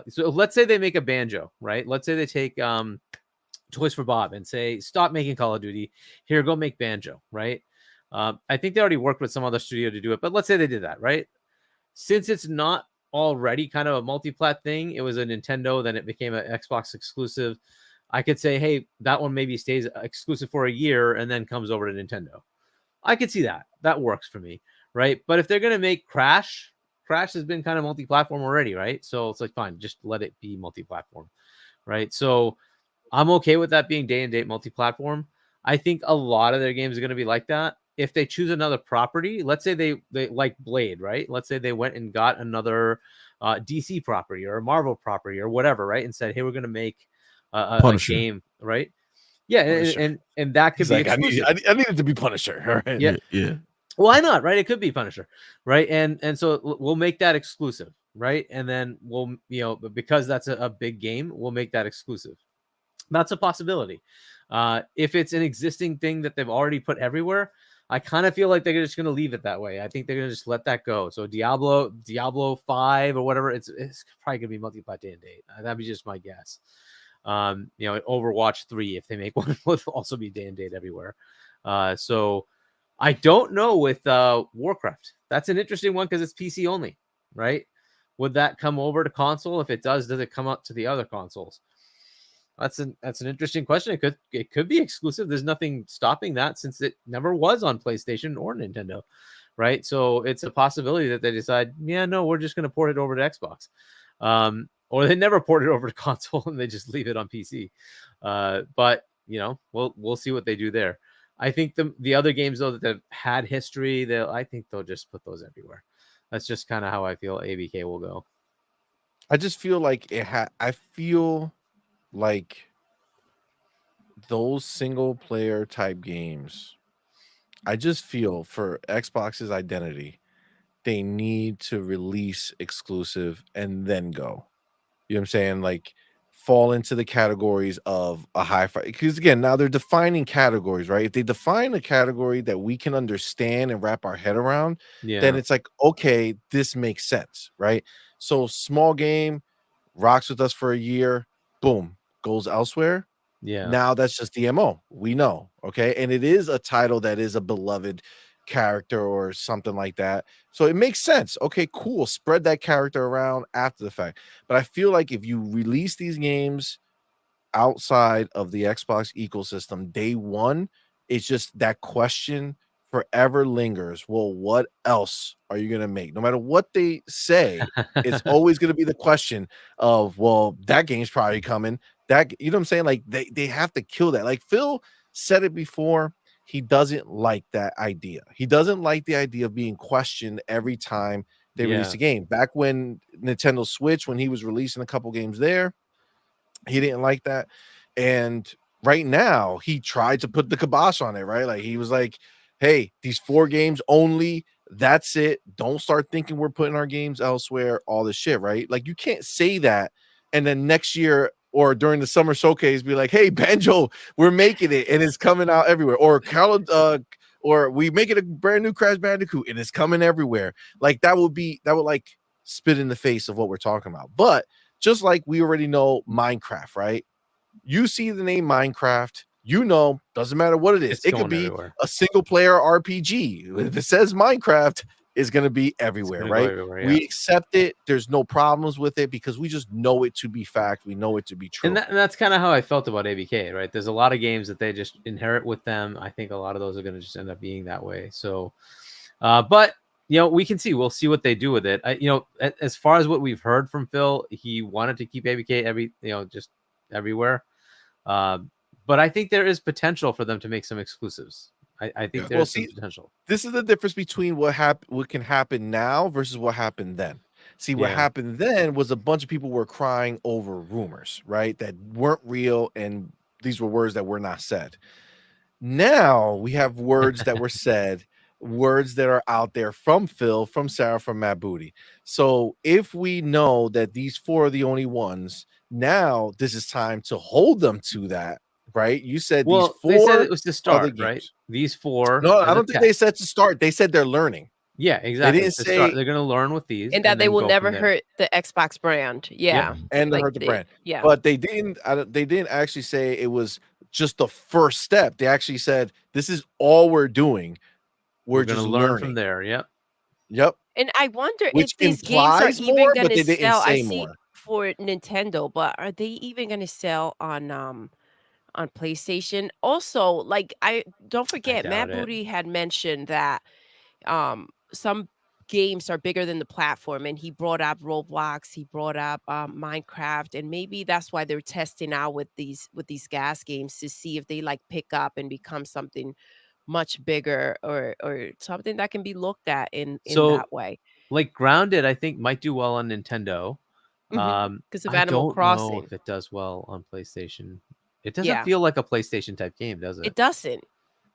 So let's say they make a Banjo, right? Let's say they take Toys for Bob and say, stop making Call of Duty. Here, go make Banjo, right? I think they already worked with some other studio to do it, but let's say they did that, right? Since it's not already kind of a multi-plat thing, it was a Nintendo, then it became an Xbox exclusive. I could say, hey, that one maybe stays exclusive for a year and then comes over to Nintendo. I could see that. That works for me, right? But if they're going to make Crash has been kind of multi-platform already, right? So it's fine, just let it be multi-platform, right? So I'm okay with that being day and date multi-platform. I think a lot of their games are going to be like that. If they choose another property, let's say they like Blade, right? Let's say they went and got another DC property or a Marvel property or whatever, right? And said, hey, we're going to make a game, right? Yeah, and that could be exclusive. I need it to be Punisher. Right? Yeah. Why not, right? It could be Punisher, right? And so we'll make that exclusive, right? And then we'll, because that's a big game, we'll make that exclusive. That's a possibility. If it's an existing thing that they've already put everywhere, I kind of feel like they're just going to leave it that way. I think they're going to just let that go. So Diablo 5 or whatever, it's probably going to be multi-plat day and date. That'd be just my guess. Overwatch 3, if they make one, will also be day and date everywhere. So I don't know with Warcraft. That's an interesting one because it's PC only, right? Would that come over to console? If it does it come up to the other consoles? That's an interesting question. It could be exclusive. There's nothing stopping that since it never was on PlayStation or Nintendo, right? So it's a possibility that they decide, yeah, no, we're just going to port it over to Xbox, or they never port it over to console and they just leave it on PC. But we'll see what they do there. I think the other games though that have had history, I think they'll just put those everywhere. That's just kind of how I feel ABK will go. I just feel like I feel like those single player type games, I just feel for Xbox's identity, they need to release exclusive and then go. You know what I'm saying? fall into the categories of a hi-fi, because again, now they're defining categories, right? If they define a category that we can understand and wrap our head around, then it's like, okay, this makes sense, right? So small game rocks with us for a year, boom, goes elsewhere. Yeah. Now that's just the MO. We know, okay? And it is a title that is a beloved character or something like that. So it makes sense. Okay, cool. Spread that character around after the fact. But I feel like if you release these games outside of the Xbox ecosystem day one, it's just that question forever lingers. Well, what else are you going to make? No matter what they say, it's always going to be the question of, well, that game's probably coming. That, you know what I'm saying? Like they have to kill that. Like Phil said it before, he doesn't like that idea. He doesn't like the idea of being questioned every time they release a game. Back when Nintendo Switch, when he was releasing a couple games there, he didn't like that. And right now, he tried to put the kibosh on it, right? Like he was like, hey, these 4 games only, that's it. Don't start thinking we're putting our games elsewhere, all this shit, right? Like you can't say that and then next year or during the summer showcase be like, hey, Banjo, we're making it and it's coming out everywhere. Or we make it a brand new Crash Bandicoot and it's coming everywhere. Like that would like spit in the face of what we're talking about. But just like we already know Minecraft, right? You see the name Minecraft, you know, doesn't matter what it is. It's it could going be everywhere. a single player RPG. If it says Minecraft, it's going to be everywhere, right? Everywhere, We accept it. There's no problems with it because we just know it to be fact. We know it to be true. And that's kind of how I felt about ABK, right? There's a lot of games that they just inherit with them. I think a lot of those are going to just end up being that way. So, but you know, we'll see what they do with it. As far as what we've heard from Phil, he wanted to keep ABK just everywhere. But I think there is potential for them to make some exclusives. I think there's some potential. This is the difference between what can happen now versus what happened then. See, what happened then was a bunch of people were crying over rumors, right? That weren't real, and these were words that were not said. Now we have words that were said, words that are out there from Phil, from Sarah, from Matt Booty. So if we know that these 4 are the only ones, now this is time to hold them to that, right? You said these 4 they said it was to start, the right? These 4. No, I don't think they said to start. They said they're learning. Yeah, exactly. They didn't say they're going to learn with these, and that they will never hurt the Xbox brand. Yeah, and like hurt the brand. Yeah, but they didn't. They didn't actually say it was just the first step. They actually said this is all we're doing. We're just going to learn learning from there. Yep. And I wonder Which if these games are even more, going but they to didn't sell. I say see more. for Nintendo, but are they even going to sell on PlayStation? Also, like I don't forget, Matt doubt it. Booty had mentioned that some games are bigger than the platform, and he brought up Roblox, he brought up Minecraft, and maybe that's why they're testing out with these gas games to see if they like pick up and become something much bigger or something that can be looked at in that way. Like Grounded, I think might do well on Nintendo. Because of I Animal don't know Crossing. if it does well on PlayStation. It doesn't feel like a PlayStation type game, does it? It doesn't.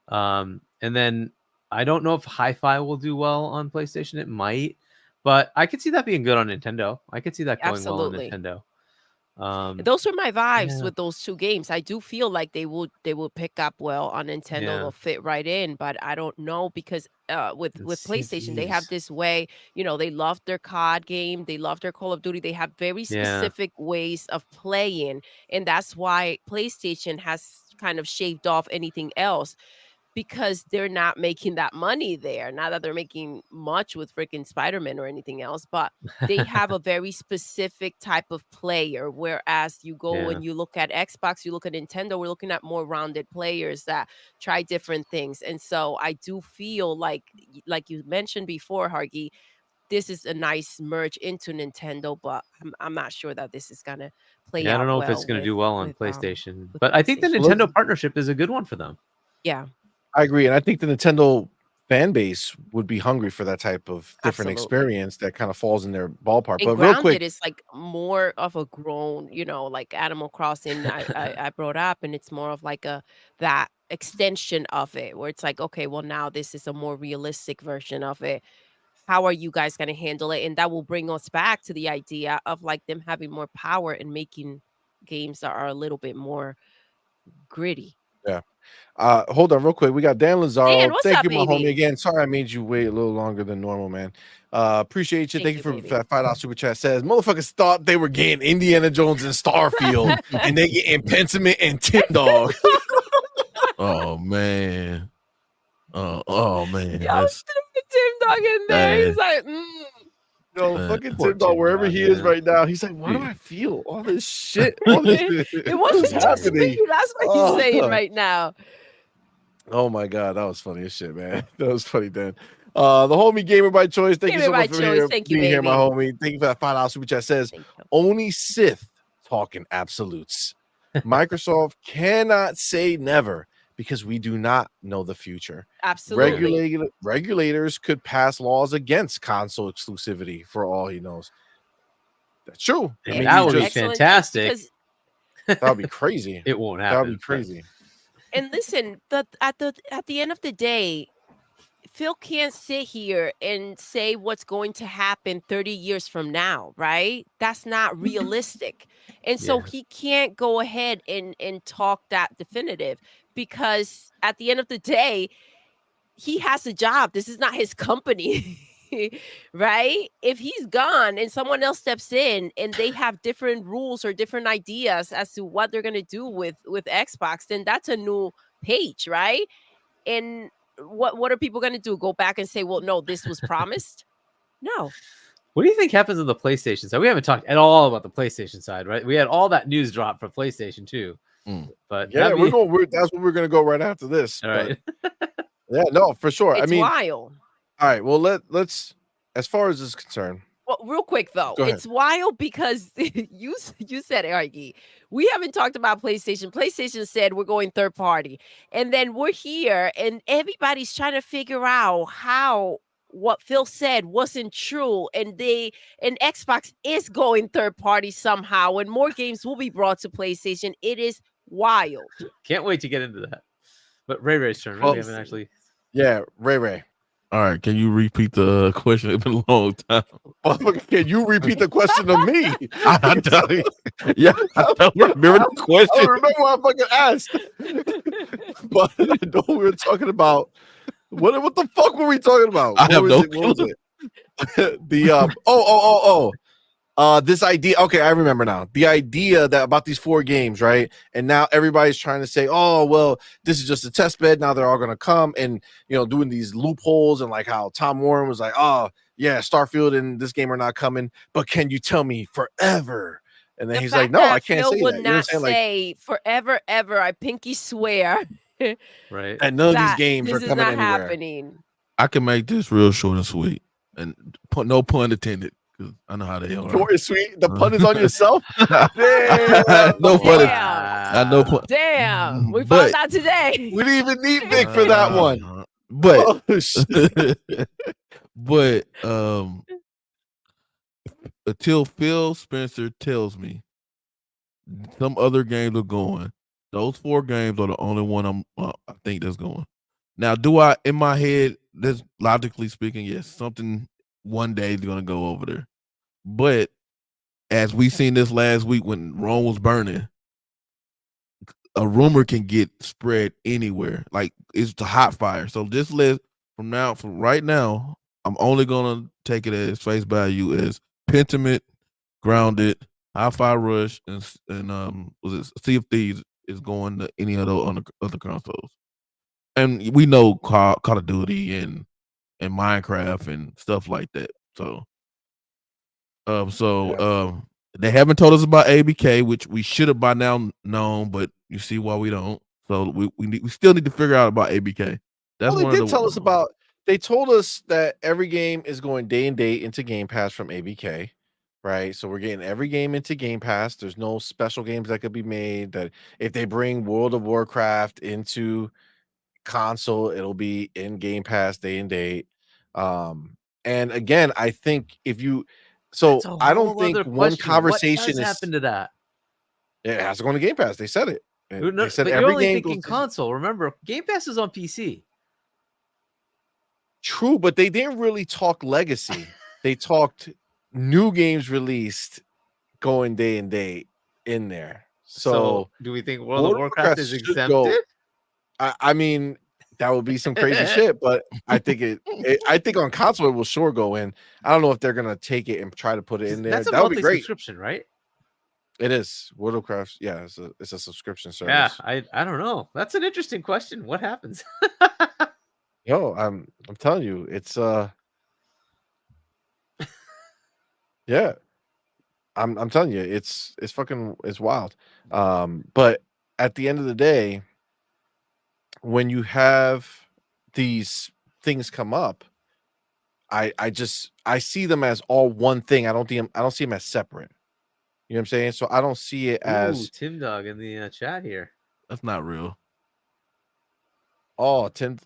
And then I don't know if Hi-Fi will do well on PlayStation. It might, but I could see that being good on Nintendo. I could see that going well on Nintendo. Those are my vibes with those 2 games. I do feel like they will pick up well on Nintendo. They'll fit right in, but I don't know because with PlayStation, they have this way, they love their COD game, they love their Call of Duty. They have very specific ways of playing, and that's why PlayStation has kind of shaved off anything else. Because they're not making that money there. Not that they're making much with freaking Spider-Man or anything else, but they have a very specific type of player. Whereas you go and you look at Xbox, you look at Nintendo, we're looking at more rounded players that try different things. And so I do feel like you mentioned before, Hargy, this is a nice merge into Nintendo, but I'm not sure that this is gonna play out. I don't know well if it's going to do well on with PlayStation, with but I think the PlayStation. Nintendo partnership is a good one for them. Yeah. I agree, and I think the Nintendo fan base would be hungry for that type of different Absolutely. experience that kind of falls in their ballpark. And But real quick, Grounded is like more of a grown, like Animal Crossing I brought up, and it's more of like that extension of it where it's like, okay, well now this is a more realistic version of it. How are you guys going to handle it? And that will bring us back to the idea of like them having more power and making games that are a little bit more gritty. Yeah. Hold on real quick. We got Dan Lazaro. Dan, what's Thank up, you, my homie. baby? Again, sorry I made you wait a little longer than normal, man. Appreciate you. Thank you for baby. that $5 super chat. Says motherfuckers thought they were getting Indiana Jones and Starfield, and they getting Pentiment and Tim Dog. Oh man. Oh man. Yo, Tim Dog in there. He's like, Yo, fucking Tim Dog, wherever he is right now, he's like, why do I feel all this shit? All this it wasn't just me. That's what he's saying right now. Oh my god, that was funny as shit, man. That was funny, Dan. The homie Gamer by Choice. Thank you so much for being here, my homie. Thank you for that $5 super chat. Says only Sith talking absolutes. Microsoft cannot say never because we do not know the future. Absolutely. Regulators could pass laws against console exclusivity for all he knows. That's true. I mean, that would be fantastic. That would be crazy. It won't happen. That would be crazy. And listen, at the end of the day, Phil can't sit here and say what's going to happen 30 years from now, right? That's not realistic. And so he can't go ahead and talk that definitive because at the end of the day, he has a job. This is not his company. Right? If he's gone and someone else steps in and they have different rules or different ideas as to what they're going to do with Xbox, then that's a new page, right? And what are people going to do? Go back and say, well, no, this was promised? No. What do you think happens on the PlayStation side? We haven't talked at all about the PlayStation side, right? We had all that news drop for PlayStation 2. But yeah, that's what we're going to go right after this. All right. Yeah, no, for sure. It's wild. All right, well, let's as far as this is concerned. Well, real quick though, it's wild because you said, Argy, we haven't talked about PlayStation. PlayStation said we're going third party, and then we're here, and everybody's trying to figure out how what Phil said wasn't true, and Xbox is going third party somehow, and more games will be brought to PlayStation. It is wild. Can't wait to get into that. But Ray's turn. Right? We haven't actually. Yeah, Ray. All right, can you repeat the question? It's been a long time. Can you repeat the question to me? I tell you. Yeah, I don't remember the question. I don't remember what I fucking asked. But I know we were talking about what the fuck were we talking about? I have no clue. What was it? This idea. Okay, I remember now. The idea that about these 4 games, right? And now everybody's trying to say, oh, well, this is just a test bed. Now they're all going to come and, doing these loopholes and like how Tom Warren was like, oh, yeah, Starfield and this game are not coming. But can you tell me forever? And then he's like, no, I can't say that. Would not say forever, ever. I pinky swear. Right. And none of these games are coming anywhere. Happening. I can make this real short and sweet. And no pun intended. I know how they are. Short and sweet. The pun is on yourself. Damn. No pun. No pun. Damn. We found out today. We didn't even need Vic for that one. But until Phil Spencer tells me some other games are going, those 4 games are the only one I think that's going. Now, do I in my head? That's logically speaking, yes, something one day is going to go over there. But as we seen this last week when Rome was burning, a rumor can get spread anywhere. Like it's a hot fire. So just from right now, I'm only going to take it as face value as Pentiment, Grounded, Hi-Fi Rush, and was it Sea of Thieves is going to any of those other consoles. And we know Call of Duty and Minecraft and stuff like that. So they haven't told us about ABK, which we should have by now known, but you see why we don't. So we still need to figure out about ABK. That's they did tell us about. They told us that every game is going day and date into Game Pass from ABK, right? So we're getting every game into Game Pass. There's no special games that could be made. That if they bring World of Warcraft into console, it'll be in Game Pass day and date. And again, I think if you, I don't think one conversation what happened to that. It has to go on the Game Pass. They said it. They said but every you're only game thinking console. Remember, Game Pass is on PC. True, but they didn't really talk legacy. They talked new games released going day and day in there. So do we think World of Warcraft is should exempted? go. I mean, that would be some crazy shit, but I think I think on console it will sure go in. I don't know if they're gonna take it and try to put it in there. That's a That would be great. subscription, right? It is World of Warcraft. Yeah, it's a subscription Yeah, service. I don't know. That's an interesting question. What happens? Yo, I'm telling you, it's yeah. I'm telling you, it's fucking it's wild. But at the end of the day, when you have these things come up, I see them as all one thing. I don't see them as separate. You know what I'm saying? So I don't see it Ooh, as Tim Dog in the chat here. That's not real. oh Tim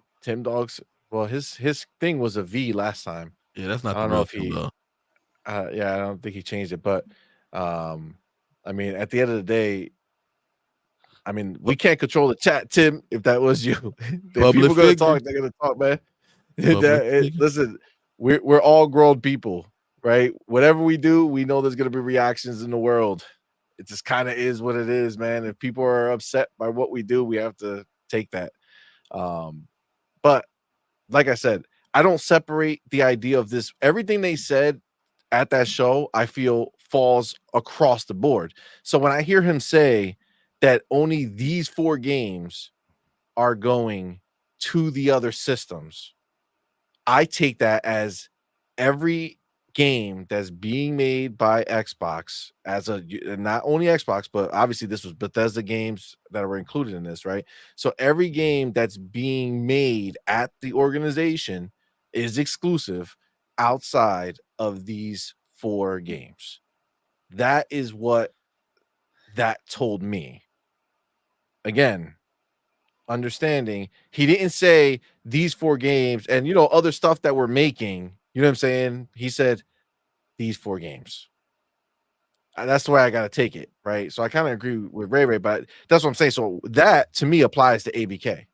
Dog's. Well, his thing was a V last time. Yeah, that's not I the don't know real if Tim he. Dog. Yeah, I don't think he changed it, but I mean, at the end of the day, I mean, we can't control the chat, Tim. If that was you, if Public people gonna figure. talk, they're gonna talk, man. Public figure. Listen, we're all grown people, right? Whatever we do, we know there's gonna be reactions in the world. It just kind of is what it is, man. If people are upset by what we do, we have to take that. But like I said, I don't separate the idea of this. Everything they said at that show, I feel falls across the board. So when I hear him say that only these 4 games are going to the other systems, I take that as every game that's being made by Xbox as not only Xbox, but obviously this was Bethesda games that were included in this, right? So every game that's being made at the organization is exclusive outside of these 4 games. That is what that told me. Again, understanding he didn't say these 4 games and other stuff that we're making, you know what I'm saying? He said these 4 games. That's the way I got to take it, right? So I kind of agree with Ray, but that's what I'm saying. So that to me applies to ABK.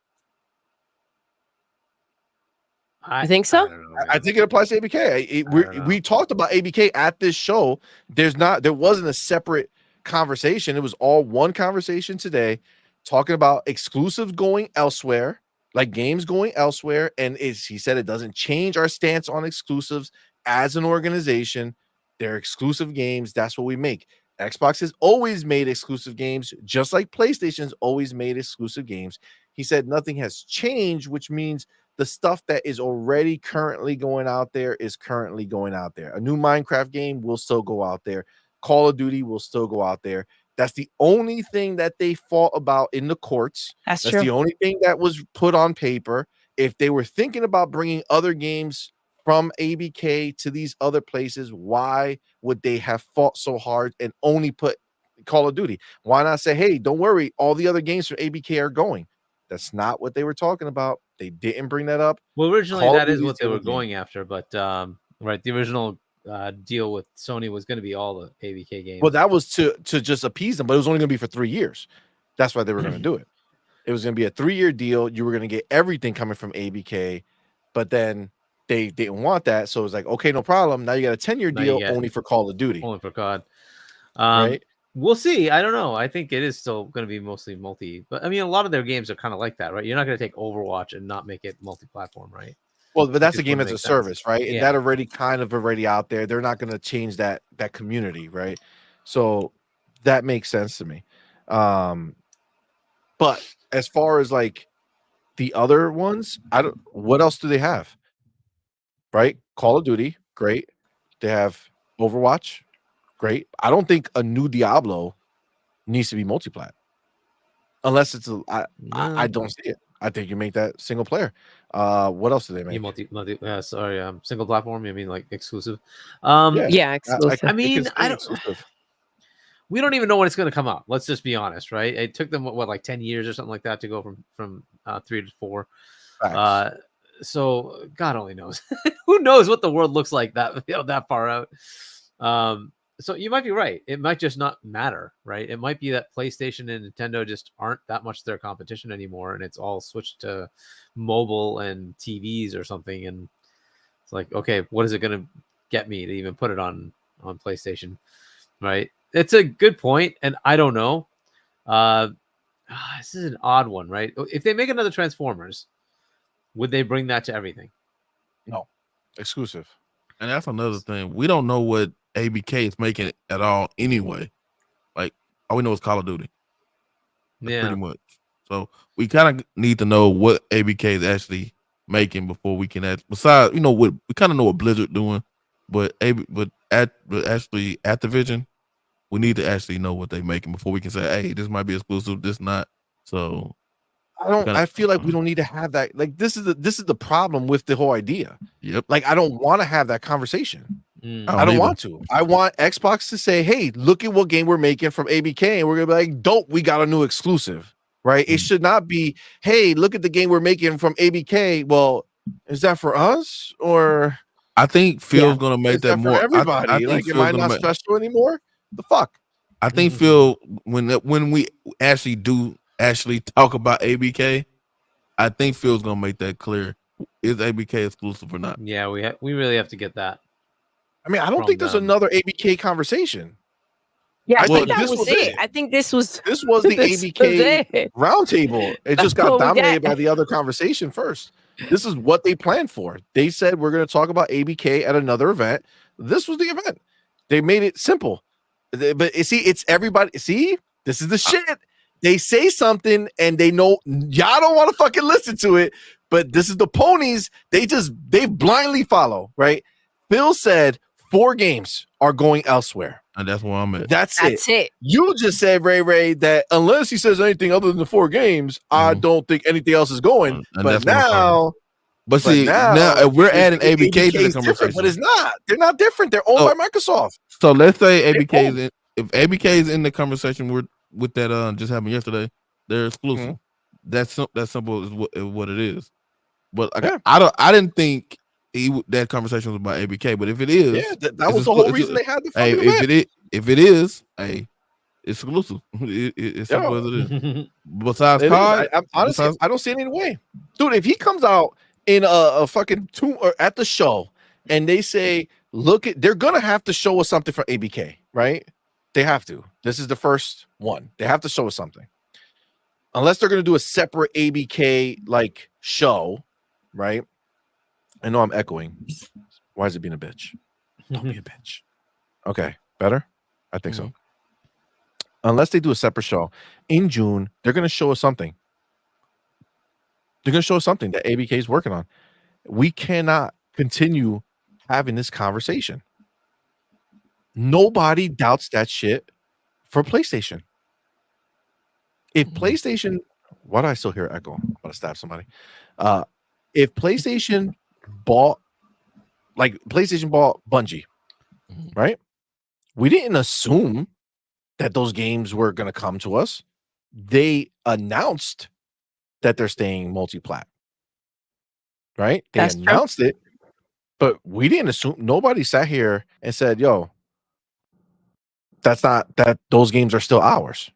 You think so? I think it applies to ABK. We talked about ABK at this show. There wasn't a separate conversation. It was all one conversation today, talking about exclusives going elsewhere, like games going elsewhere. And he said it doesn't change our stance on exclusives as an organization. They're exclusive games. That's what we make. Xbox has always made exclusive games, just like PlayStation's always made exclusive games. He said nothing has changed, which means the stuff that is already currently going out there is currently going out there. A new Minecraft game will still go out there. Call of Duty will still go out there. That's the only thing that they fought about in the courts. That's true. The only thing that was put on paper. If they were thinking about bringing other games from ABK to these other places, why would they have fought so hard and only put Call of Duty? Why not say, hey, don't worry, all the other games from ABK are going? That's not what they were talking about. They didn't bring that up. Well, originally that is what they were going after, but right, the original deal with Sony was going to be all the ABK games. Well, that was to just appease them, but it was only going to be for 3 years. That's why they were going to do it. It was going to be a 3-year deal. You were going to get everything coming from ABK, but then they didn't want that, so it was like, okay, no problem. Now you got a 10-year deal only for Call of Duty, only for COD. Right? We'll see. I don't know. I think it is still going to be mostly multi, but I mean, a lot of their games are kind of like that, right? You're not going to take Overwatch and not make it multi-platform, right? Well, but that's a game as a service, right? Yeah. And that already out there. They're not going to change that community, right? So that makes sense to me. But as far as like the other ones, what else do they have? Right? Call of Duty, great. They have Overwatch, great. I don't think a new Diablo needs to be multi-plat. Unless it's I don't see it. I think you make that single player. What else do they make? Single platform. You mean like exclusive? Yeah, exclusive. I mean, we don't even know when it's going to come out. Let's just be honest, right? It took them like 10 years or something like that to go from 3 to 4. So God only knows. Who knows what the world looks like that far out? So you might be right. It might just not matter, right? It might be that PlayStation and Nintendo just aren't that much their competition anymore, and it's all switched to mobile and TVs or something. And it's like, okay, what is it going to get me to even put it on PlayStation, right? It's a good point, and I don't know. This is an odd one, right? If they make another Transformers, would they bring that to everything? No, exclusive. And that's another thing. We don't know what ABK is making at all anyway. Like, all we know is Call of Duty. Yeah. Pretty much. So we kind of need to know what ABK is actually making before we can besides, we kind of know what Blizzard doing, but actually Activision, we need to actually know what they're making before we can say, hey, this might be exclusive, this not. So I feel like we don't need to have that. Like, this is the problem with the whole idea. Yep. Like, I don't want to have that conversation. I don't want to. I want Xbox to say, hey, look at what game we're making from ABK, and we're gonna be like, dope, we got a new exclusive, right? It should not be, hey, look at the game we're making from ABK. Well, is that for us, or I think Phil's gonna make that more for everybody? I think like, am I not special anymore? The fuck? I think Phil, when we actually talk about ABK, I think Phil's gonna make that clear. Is ABK exclusive or not? Yeah, we really have to get that. I mean, I don't think there's another ABK conversation. Yeah, I think that was it. I think this was the ABK roundtable. It just got dominated by the other conversation first. This is what they planned for. They said we're going to talk about ABK at another event. This was the event. They made it simple. But you see, it's everybody. See, this is the shit. They say something and they know y'all don't want to fucking listen to it. But this is the ponies. They blindly follow, right? Phil said 4 games are going elsewhere. And that's where I'm at. That's it. You just said, Ray, that unless he says anything other than the 4 games, I don't think anything else is going. But now, now if we're adding ABK to the conversation, but it's not. They're not different. They're owned by Microsoft. So let's say ABK is in. If ABK is in the conversation with that just happened yesterday, they're exclusive. That's simple is what it is. But I didn't think that conversation was about ABK. But if it is, that was the whole reason they had the fucking event. If it is, it's exclusive. It's simple as it is. Besides, honestly, I don't see it any way, dude. If he comes out in a fucking or at the show and they say, they're gonna have to show us something for ABK, right? They have to. This is the first one. They have to show us something, unless they're gonna do a separate ABK like show, right? I know I'm echoing. Why is it being a bitch? Don't be a bitch. Okay, better? I think so. Unless they do a separate show in June, they're going to show us something. They're going to show us something that ABK is working on. We cannot continue having this conversation. Nobody doubts that shit for PlayStation. If PlayStation, why do I still hear echo? I'm going to stab somebody. If PlayStation bought Bungie, right? We didn't assume that those games were going to come to us. They announced that they're staying multi-plat, right? They announced it, but we didn't assume. Nobody sat here and said, yo, those games are still ours,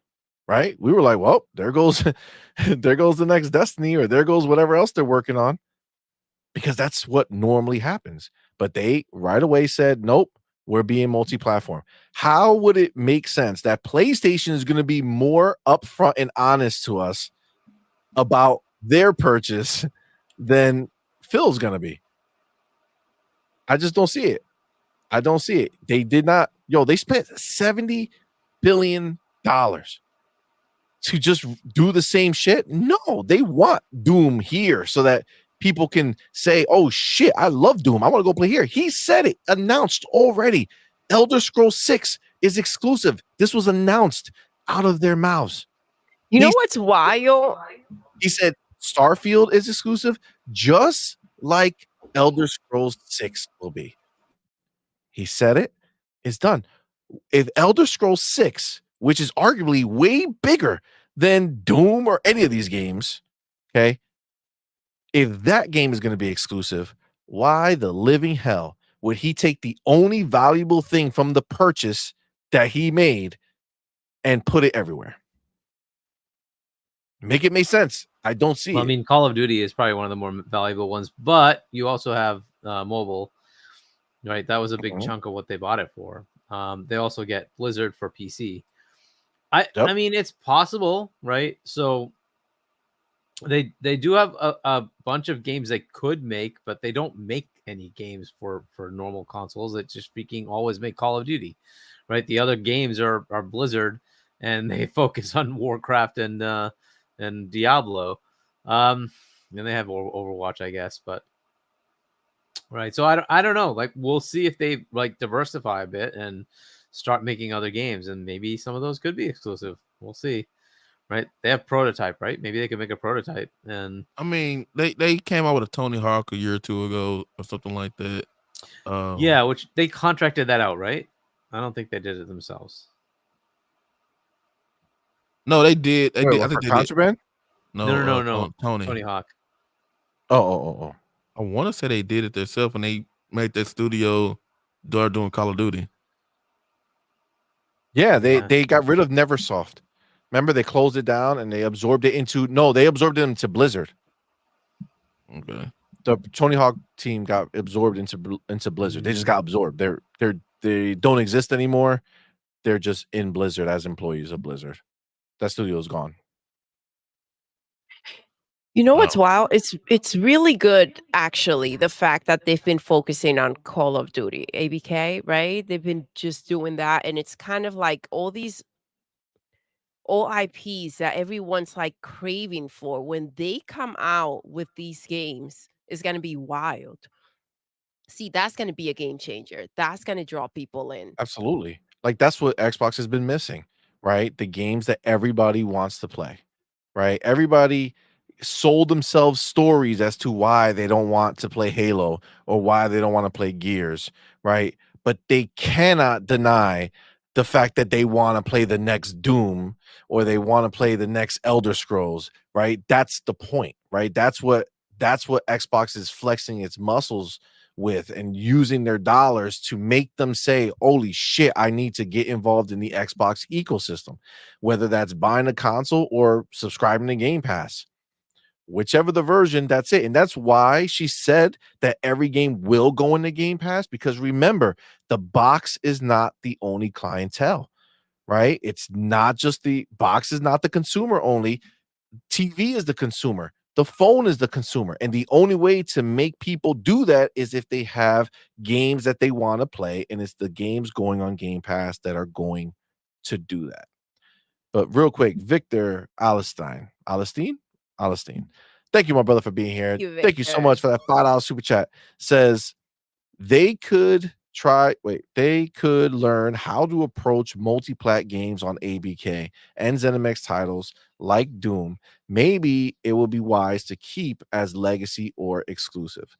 right? We were like, well, there goes the next Destiny, or there goes whatever else they're working on, because that's what normally happens. But they right away said, nope, we're being multi-platform. How would it make sense that PlayStation is going to be more upfront and honest to us about their purchase than Phil's going to be? I just don't see it. I don't see it. They did not. They spent $70 billion to just do the same shit. No, they want Doom here so that people can say, oh shit, I love Doom, I want to go play here. He said it, announced already. Elder Scrolls 6 is exclusive. This was announced out of their mouths. You know what's wild? He said Starfield is exclusive, just like Elder Scrolls 6 will be. He said it. It's done. If Elder Scrolls 6, which is arguably way bigger than Doom or any of these games, okay, if that game is going to be exclusive, why the living hell would he take the only valuable thing from the purchase that he made and put it everywhere? Make it make sense. I don't see it. I mean, Call of Duty is probably one of the more valuable ones, but you also have mobile, right? That was a big chunk of what they bought it for. They also get Blizzard for PC. I mean, it's possible, right? So they do have a bunch of games they could make, but they don't make any games for normal consoles. It's just freaking always make Call of Duty, right? The other games are Blizzard, and they focus on Warcraft and Diablo. And they have Overwatch, I guess, but right. So I don't know. Like, we'll see if they like diversify a bit and start making other games, and maybe some of those could be exclusive. We'll see. Right? They have Prototype, right? Maybe they could make a Prototype. And I mean, they came out with a Tony Hawk a year or two ago or something like that. Yeah, which they contracted that out, right? I don't think they did it themselves. No, they did. They Wait, did. what, I think for they Contraband? did. No. Tony Hawk. Oh. I want to say they did it themselves, and they made that studio start doing Call of Duty. Yeah, they got rid of Neversoft. Remember, they closed it down and they absorbed it into Blizzard. Okay. The Tony Hawk team got absorbed into Blizzard. They just got absorbed. They don't exist anymore. They're just in Blizzard as employees of Blizzard. That studio is gone. You know what's wild? It's really good, actually, the fact that they've been focusing on Call of Duty, ABK, right? They've been just doing that, and it's kind of like all IPs that everyone's like craving for. When they come out with these games, it's gonna be wild. See, that's gonna be a game changer. That's gonna draw people in. Absolutely. Like, that's what Xbox has been missing, right? The games that everybody wants to play, right? Everybody sold themselves stories as to why they don't want to play Halo or why they don't want to play Gears, right? But they cannot deny the fact that they want to play the next Doom or they want to play the next Elder Scrolls, right? That's the point, right? That's what Xbox is flexing its muscles with and using their dollars to make them say, holy shit, I need to get involved in the Xbox ecosystem, whether that's buying a console or subscribing to Game Pass. Whichever the version, that's it. And that's why she said that every game will go into Game Pass, because remember, the box is not the only clientele, right? It's not just the box is not the consumer only. TV is the consumer. The phone is the consumer. And the only way to make people do that is if they have games that they want to play. And it's the games going on Game Pass that are going to do that. But real quick, Victor Alistine. Thank you, my brother, for being here. Thank you so much for that $5 super chat. Says they could learn how to approach multi-plat games on ABK and ZeniMax titles like Doom. Maybe it will be wise to keep as legacy or exclusive.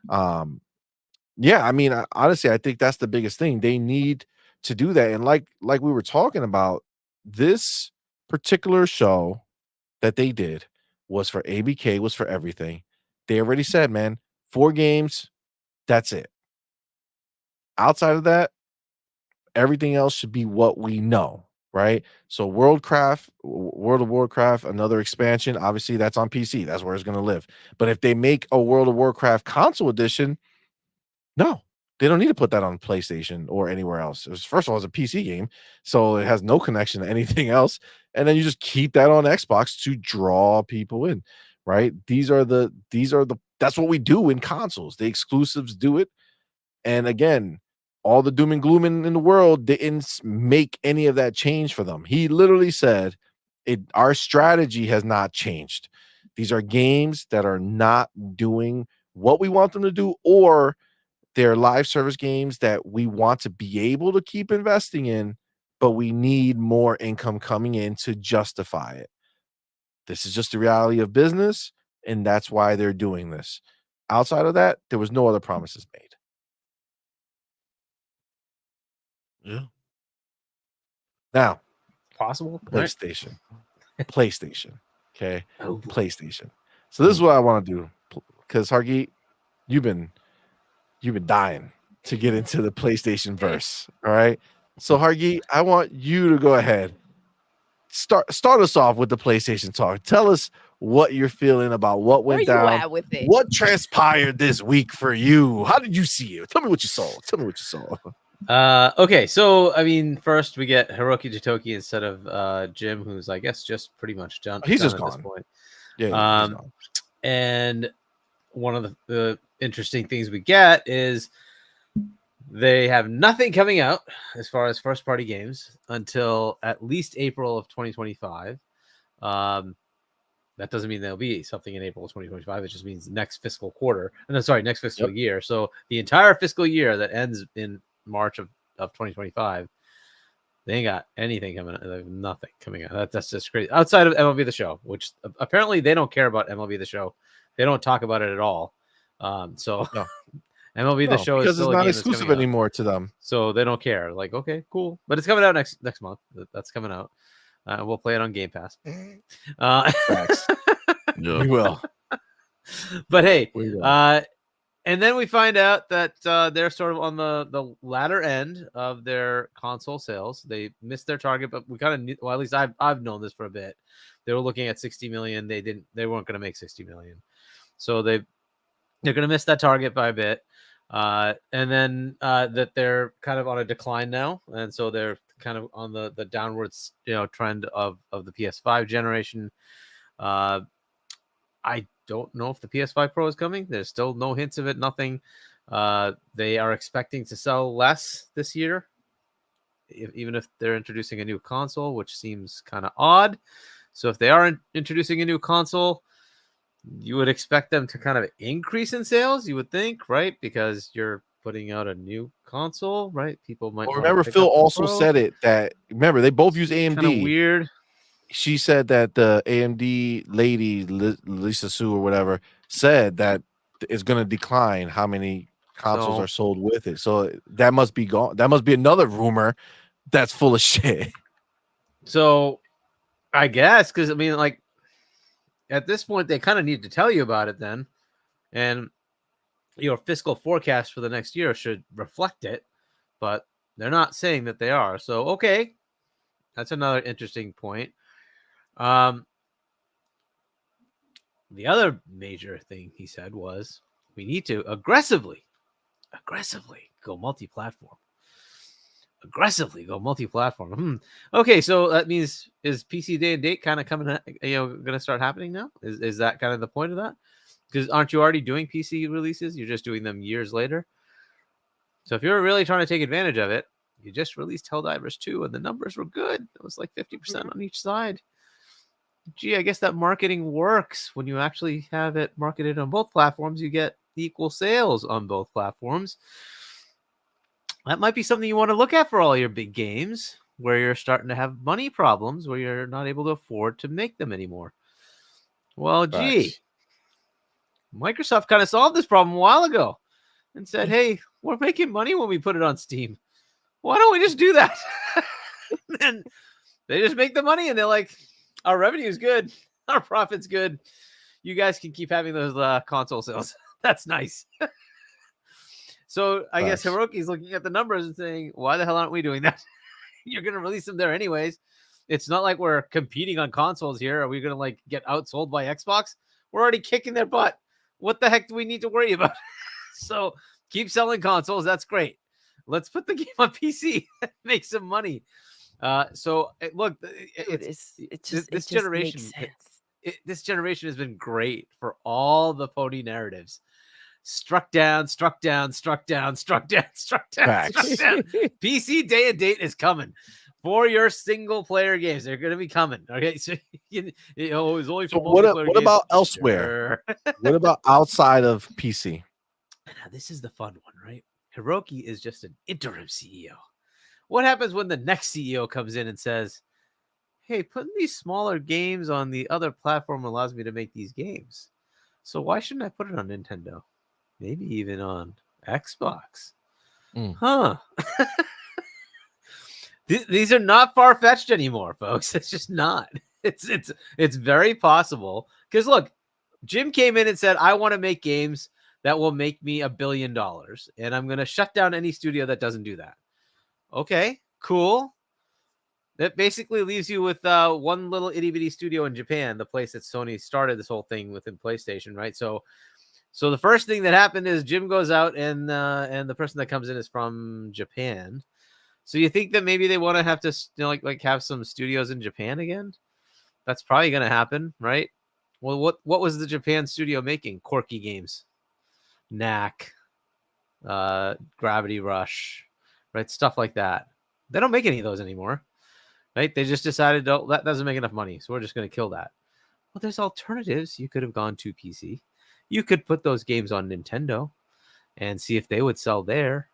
Yeah, I mean, honestly, I think that's the biggest thing. They need to do that. And like we were talking about, this particular show that they did was for ABK, was for everything. They already said, man, 4 games, that's it. Outside of that, everything else should be what we know, right? So World of Warcraft, another expansion, obviously that's on PC. That's where it's going to live. But if they make a World of Warcraft console edition, no, they don't need to put that on PlayStation or anywhere else. First of all, it's a PC game, so it has no connection to anything else. And then you just keep that on Xbox to draw people in, right? That's what we do in consoles. The exclusives do it. And again, all the doom and gloom in the world didn't make any of that change for them. He literally said, our strategy has not changed. These are games that are not doing what we want them to do, or they're live service games that we want to be able to keep investing in, but we need more income coming in to justify it. This is just the reality of business, and that's why they're doing this. Outside of that, there was no other promises made. Yeah. Now, possible PlayStation. Okay. PlayStation. So this is what I want to do, because Hargeet, you've been dying to get into the PlayStation verse. All right. So Hargeet, I want you to go ahead. Start us off with the PlayStation talk. Tell us what you're feeling about what went down. What transpired this week for you? How did you see it? Tell me what you saw. Okay, so I mean, first we get Hiroki Jitoki instead of Jim, who's I guess just pretty much done. He's just at gone. this point. Yeah, he's gone. And one of the interesting things we get is they have nothing coming out as far as first party games until at least April of 2025. That doesn't mean there'll be something in April of 2025. It just means next fiscal quarter. No, sorry, next fiscal year. So the entire fiscal year that ends in March of 2025, they ain't got anything coming out. They have nothing coming out. That's just crazy. Outside of MLB The Show, which apparently they don't care about MLB The Show. They don't talk about it at all. So No. MLB The Show is still because it's not exclusive anymore to them. So they don't care. Like, okay, cool. But it's coming out next month. That's coming out. We'll play it on Game Pass. We will. But hey, and then we find out that they're sort of on the latter end of their console sales. They missed their target, but we kind of, well, at least I've known this for a bit. They were looking at 60 million. They weren't going to make 60 million. So they're going to miss that target by a bit. And then that they're kind of on a decline now. And so they're kind of on the downwards, trend of the PS5 generation. I don't know if the PS5 Pro is coming. There's still no hints of it, nothing. They are expecting to sell less this year, even if they're introducing a new console, which seems kind of odd. So if they are introducing a new console, you would expect them to kind of increase in sales, you would think, right? Because you're putting out a new console, right? People might remember Phil also said it that remember they both use AMD. Kind of weird. She said that the AMD lady Lisa Sue or whatever said that it's going to decline how many consoles are sold with it. So that must be gone. That must be another rumor that's full of shit. So I guess because I mean, like at this point, they kind of need to tell you about it then, and your fiscal forecast for the next year should reflect it, but they're not saying that they are. So okay, that's another interesting point. The other major thing he said was we need to aggressively go multi-platform. Okay, so that means is PC Day and Date kind of coming, going to start happening now? Is that kind of the point of that? Because aren't you already doing PC releases? You're just doing them years later. So if you're really trying to take advantage of it, you just released Helldivers 2 and the numbers were good. It was like 50% on each side. Gee, I guess that marketing works. When you actually have it marketed on both platforms, you get equal sales on both platforms. That might be something you want to look at for all your big games where you're starting to have money problems, where you're not able to afford to make them anymore. Well, gee, Microsoft kind of solved this problem a while ago and said, hey, we're making money when we put it on Steam. Why don't we just do that? And they just make the money and they're like, our revenue is good. Our profit's good. You guys can keep having those console sales. That's nice. So I guess Hiroki's looking at the numbers and saying, why the hell aren't we doing that? You're going to release them there anyways. It's not like we're competing on consoles here. Are we going to like get outsold by Xbox? We're already kicking their butt. What the heck do we need to worry about? So keep selling consoles. That's great. Let's put the game on PC. Make some money. So look, this generation. This generation has been great for all the pony narratives. Struck down. PC Day and Date is coming for your single player games. They're going to be coming. Okay, so it was only for what about elsewhere? What about outside of PC? Now, this is the fun one, right? Hiroki is just an interim CEO. What happens when the next CEO comes in and says, hey, putting these smaller games on the other platform allows me to make these games. So why shouldn't I put it on Nintendo? Maybe even on Xbox. Huh. These are not far-fetched anymore, folks. It's just not. It's very possible. Because look, Jim came in and said, I want to make games that will make me $1 billion. And I'm going to shut down any studio that doesn't do that. Okay, cool. That basically leaves you with one little itty bitty studio in Japan, the place that Sony started this whole thing within PlayStation, right? So So the first thing that happened is Jim goes out and the person that comes in is from Japan. So you think that maybe they want to have to like have some studios in Japan again? That's probably going to happen, right? Well, what was the Japan studio making? Quirky games, Knack, Gravity Rush, right? Stuff like that. They don't make any of those anymore, right? They just decided, oh, that doesn't make enough money, so we're just going to kill that. Well, there's alternatives. You could have gone to PC. You could put those games on Nintendo and see if they would sell there.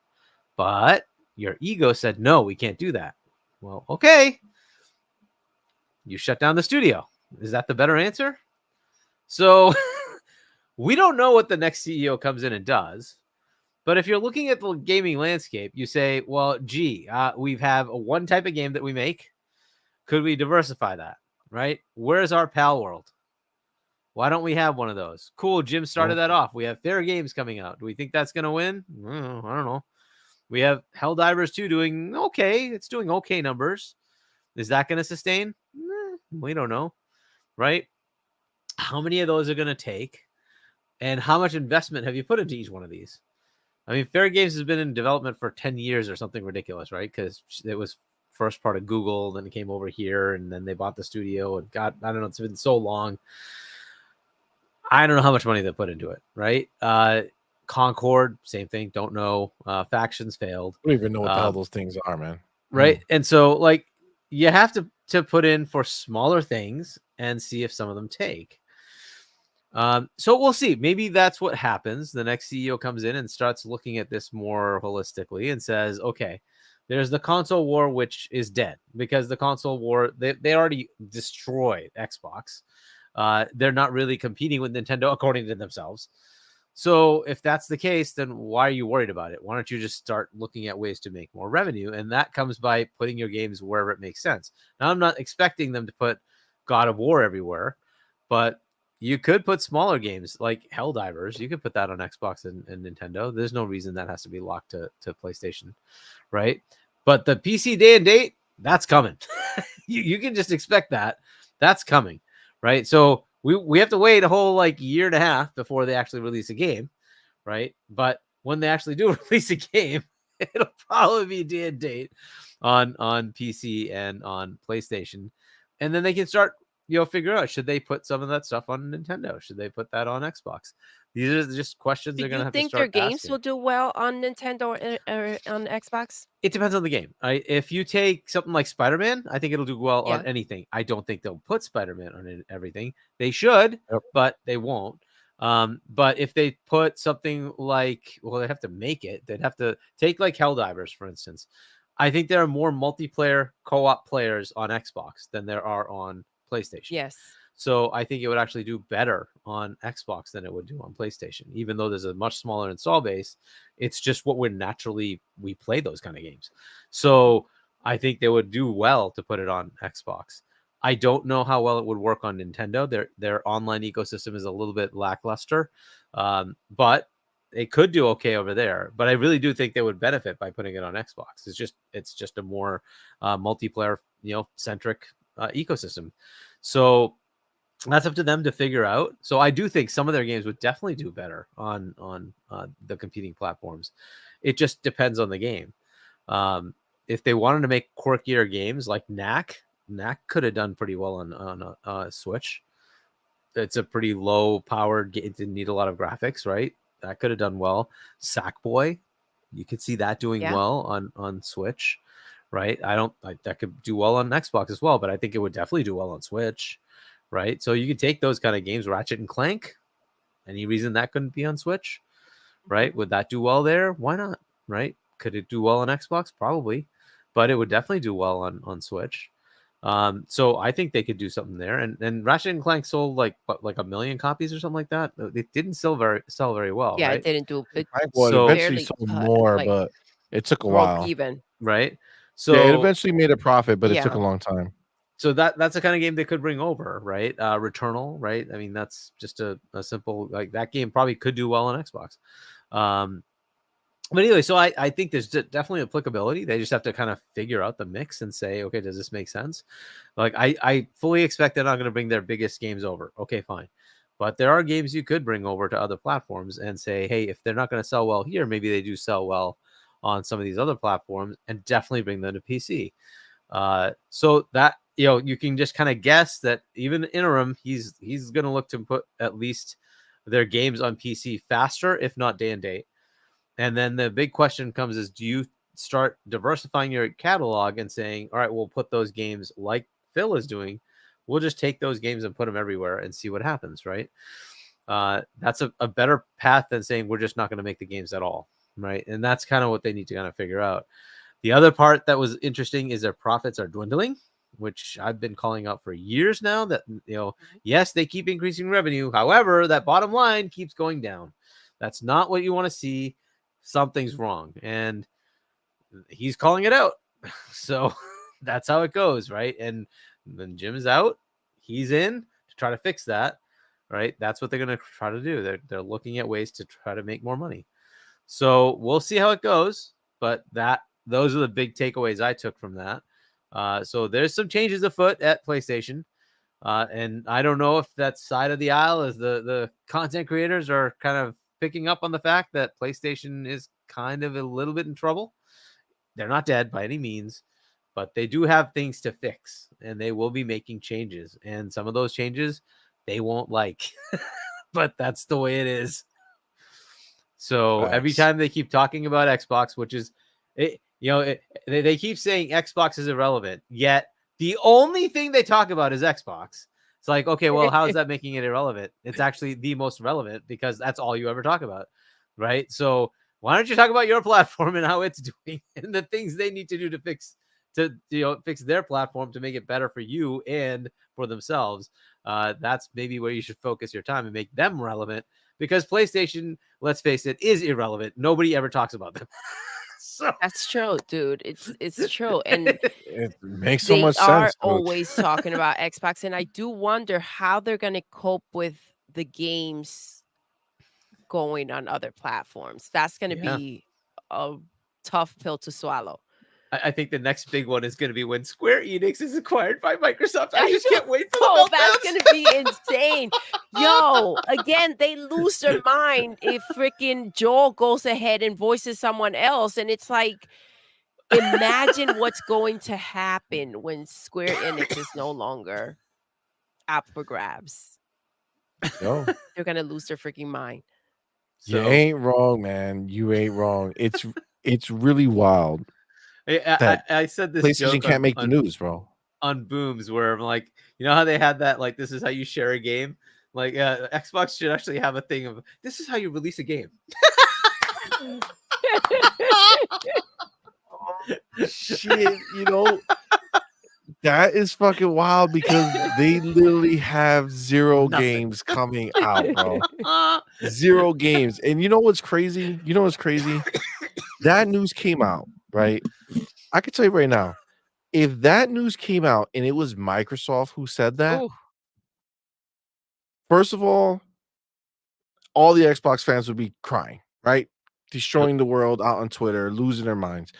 But your ego said, no, we can't do that. Well, okay. You shut down the studio. Is that the better answer? So we don't know what the next CEO comes in and does. But if you're looking at the gaming landscape, you say, well, gee, we have one type of game that we make. Could we diversify that, right? Where's our PAL world? Why don't we have one of those? Cool, Jim started that off. We have Fair Games coming out. Do we think that's going to win? I don't know. We have Helldivers 2 doing okay. It's doing okay numbers. Is that going to sustain? We don't know, right? How many of those are going to take? And how much investment have you put into each one of these? I mean, Fair Games has been in development for 10 years or something ridiculous, right? Because it was first part of Google, then it came over here, and then they bought the studio. And God, I don't know, it's been so long. I don't know how much money they put into it, right? Concord, same thing. Don't know. Factions failed. I don't even know what the hell those things are, man. Right. And so, like, you have to put in for smaller things and see if some of them take. So we'll see. Maybe that's what happens. The next CEO comes in and starts looking at this more holistically and says, okay, there's the console war, which is dead because the console war, they already destroyed Xbox. They're not really competing with Nintendo according to themselves. So if that's the case, then why are you worried about it? Why don't you just start looking at ways to make more revenue? And that comes by putting your games wherever it makes sense. Now, I'm not expecting them to put God of War everywhere, but you could put smaller games like Helldivers. You could put that on Xbox and Nintendo. There's no reason that has to be locked to PlayStation, right? But the PC day and date, that's coming. you can just expect that. That's coming, right? So we have to wait a whole like year and a half before they actually release a game, right? But when they actually do release a game, it'll probably be day and date on PC and on PlayStation, and then they can start figure out, should they put some of that stuff on Nintendo? Should they put that on Xbox? These are just questions they're going to have to start asking. Do you think their games will do well on Nintendo or on Xbox? It depends on the game. If you take something like Spider-Man, I think it'll do well on anything. I don't think they'll put Spider-Man on everything. They should, but they won't. But if they put something like, well, they have to make it. They'd have to take like Helldivers, for instance. I think there are more multiplayer co-op players on Xbox than there are on PlayStation. Yes. So I think it would actually do better on Xbox than it would do on PlayStation, even though there's a much smaller install base. It's just what we play those kind of games. So I think they would do well to put it on Xbox. I don't know how well it would work on Nintendo. Their online ecosystem is a little bit lackluster, but it could do okay over there. But I really do think they would benefit by putting it on Xbox. It's just a more multiplayer, centric ecosystem. So that's up to them to figure out. So I do think some of their games would definitely do better on the competing platforms. It just depends on the game. If they wanted to make quirkier games like Knack could have done pretty well on Switch. It's a pretty low powered game. It didn't need a lot of graphics, right? That could have done well. Sackboy, you could see that doing well on Switch. Right. That could do well on Xbox as well, but I think it would definitely do well on Switch. Right. So you could take those kind of games, Ratchet and Clank. Any reason that couldn't be on Switch? Right. Would that do well there? Why not? Right. Could it do well on Xbox? Probably, but it would definitely do well on Switch. So I think they could do something there. And Ratchet and Clank sold like 1 million copies or something like that. It didn't sell very well. Yeah, right? It didn't do it. So eventually sold more, but it took a while. Even. Right. So it eventually made a profit, but it took a long time. So that's the kind of game they could bring over, right? Returnal, right? I mean, that's just a simple, like, that game probably could do well on Xbox. But anyway, so I think there's definitely applicability. They just have to kind of figure out the mix and say, okay, does this make sense? Like, I fully expect they're not going to bring their biggest games over. Okay, fine. But there are games you could bring over to other platforms and say, hey, if they're not going to sell well here, maybe they do sell well on some of these other platforms, and definitely bring them to PC. So that, you can just kind of guess that even interim, he's going to look to put at least their games on PC faster, if not day and date. And then the big question comes is, do you start diversifying your catalog and saying, all right, we'll put those games like Phil is doing. We'll just take those games and put them everywhere and see what happens, right? That's a better path than saying we're just not going to make the games at all, right? And that's kind of what they need to kind of figure out. The other part that was interesting is their profits are dwindling, which I've been calling out for years now, that, yes, they keep increasing revenue. However, that bottom line keeps going down. That's not what you want to see. Something's wrong. And he's calling it out. So that's how it goes, right? And then Jim's out. He's in to try to fix that, right? That's what they're going to try to do. They're looking at ways to try to make more money. So we'll see how it goes. But those are the big takeaways I took from that. So there's some changes afoot at PlayStation. And I don't know if that side of the aisle is the content creators are kind of picking up on the fact that PlayStation is kind of a little bit in trouble. They're not dead by any means, but they do have things to fix, and they will be making changes. And some of those changes they won't like, but that's the way it is. So every time they keep talking about Xbox, which is, they keep saying Xbox is irrelevant, yet the only thing they talk about is Xbox. It's like, okay, well, how is that making it irrelevant? It's actually the most relevant because that's all you ever talk about, right? So why don't you talk about your platform and how it's doing and the things they need to do to fix their platform to make it better for you and for themselves? That's maybe where you should focus your time and make them relevant, because PlayStation, let's face it, is irrelevant. Nobody ever talks about them. So that's true, dude. It's true. And it makes so much sense. They are always talking about Xbox, and I do wonder how they're going to cope with the games going on other platforms. That's going to be a tough pill to swallow. I think the next big one is going to be when Square Enix is acquired by Microsoft. I just can't wait for the that's going to be insane. Yo, again, they lose their mind if freaking Joel goes ahead and voices someone else. And it's like, imagine what's going to happen when Square Enix is no longer up for grabs. No. They're going to lose their freaking mind. You ain't wrong, man. You ain't wrong. It's really wild. I said this PlayStation joke can't make the news, bro. On Booms, where I'm like, you know how they had that, like, this is how you share a game? Like, Xbox should actually have a thing of, this is how you release a game. Shit, that is fucking wild, because they literally have zero games coming out, bro. Zero games. And you know what's crazy? That news came out, right? I can tell you right now, if that news came out and it was Microsoft who said that, first of all the Xbox fans would be crying, right? Destroying the world out on Twitter, losing their minds.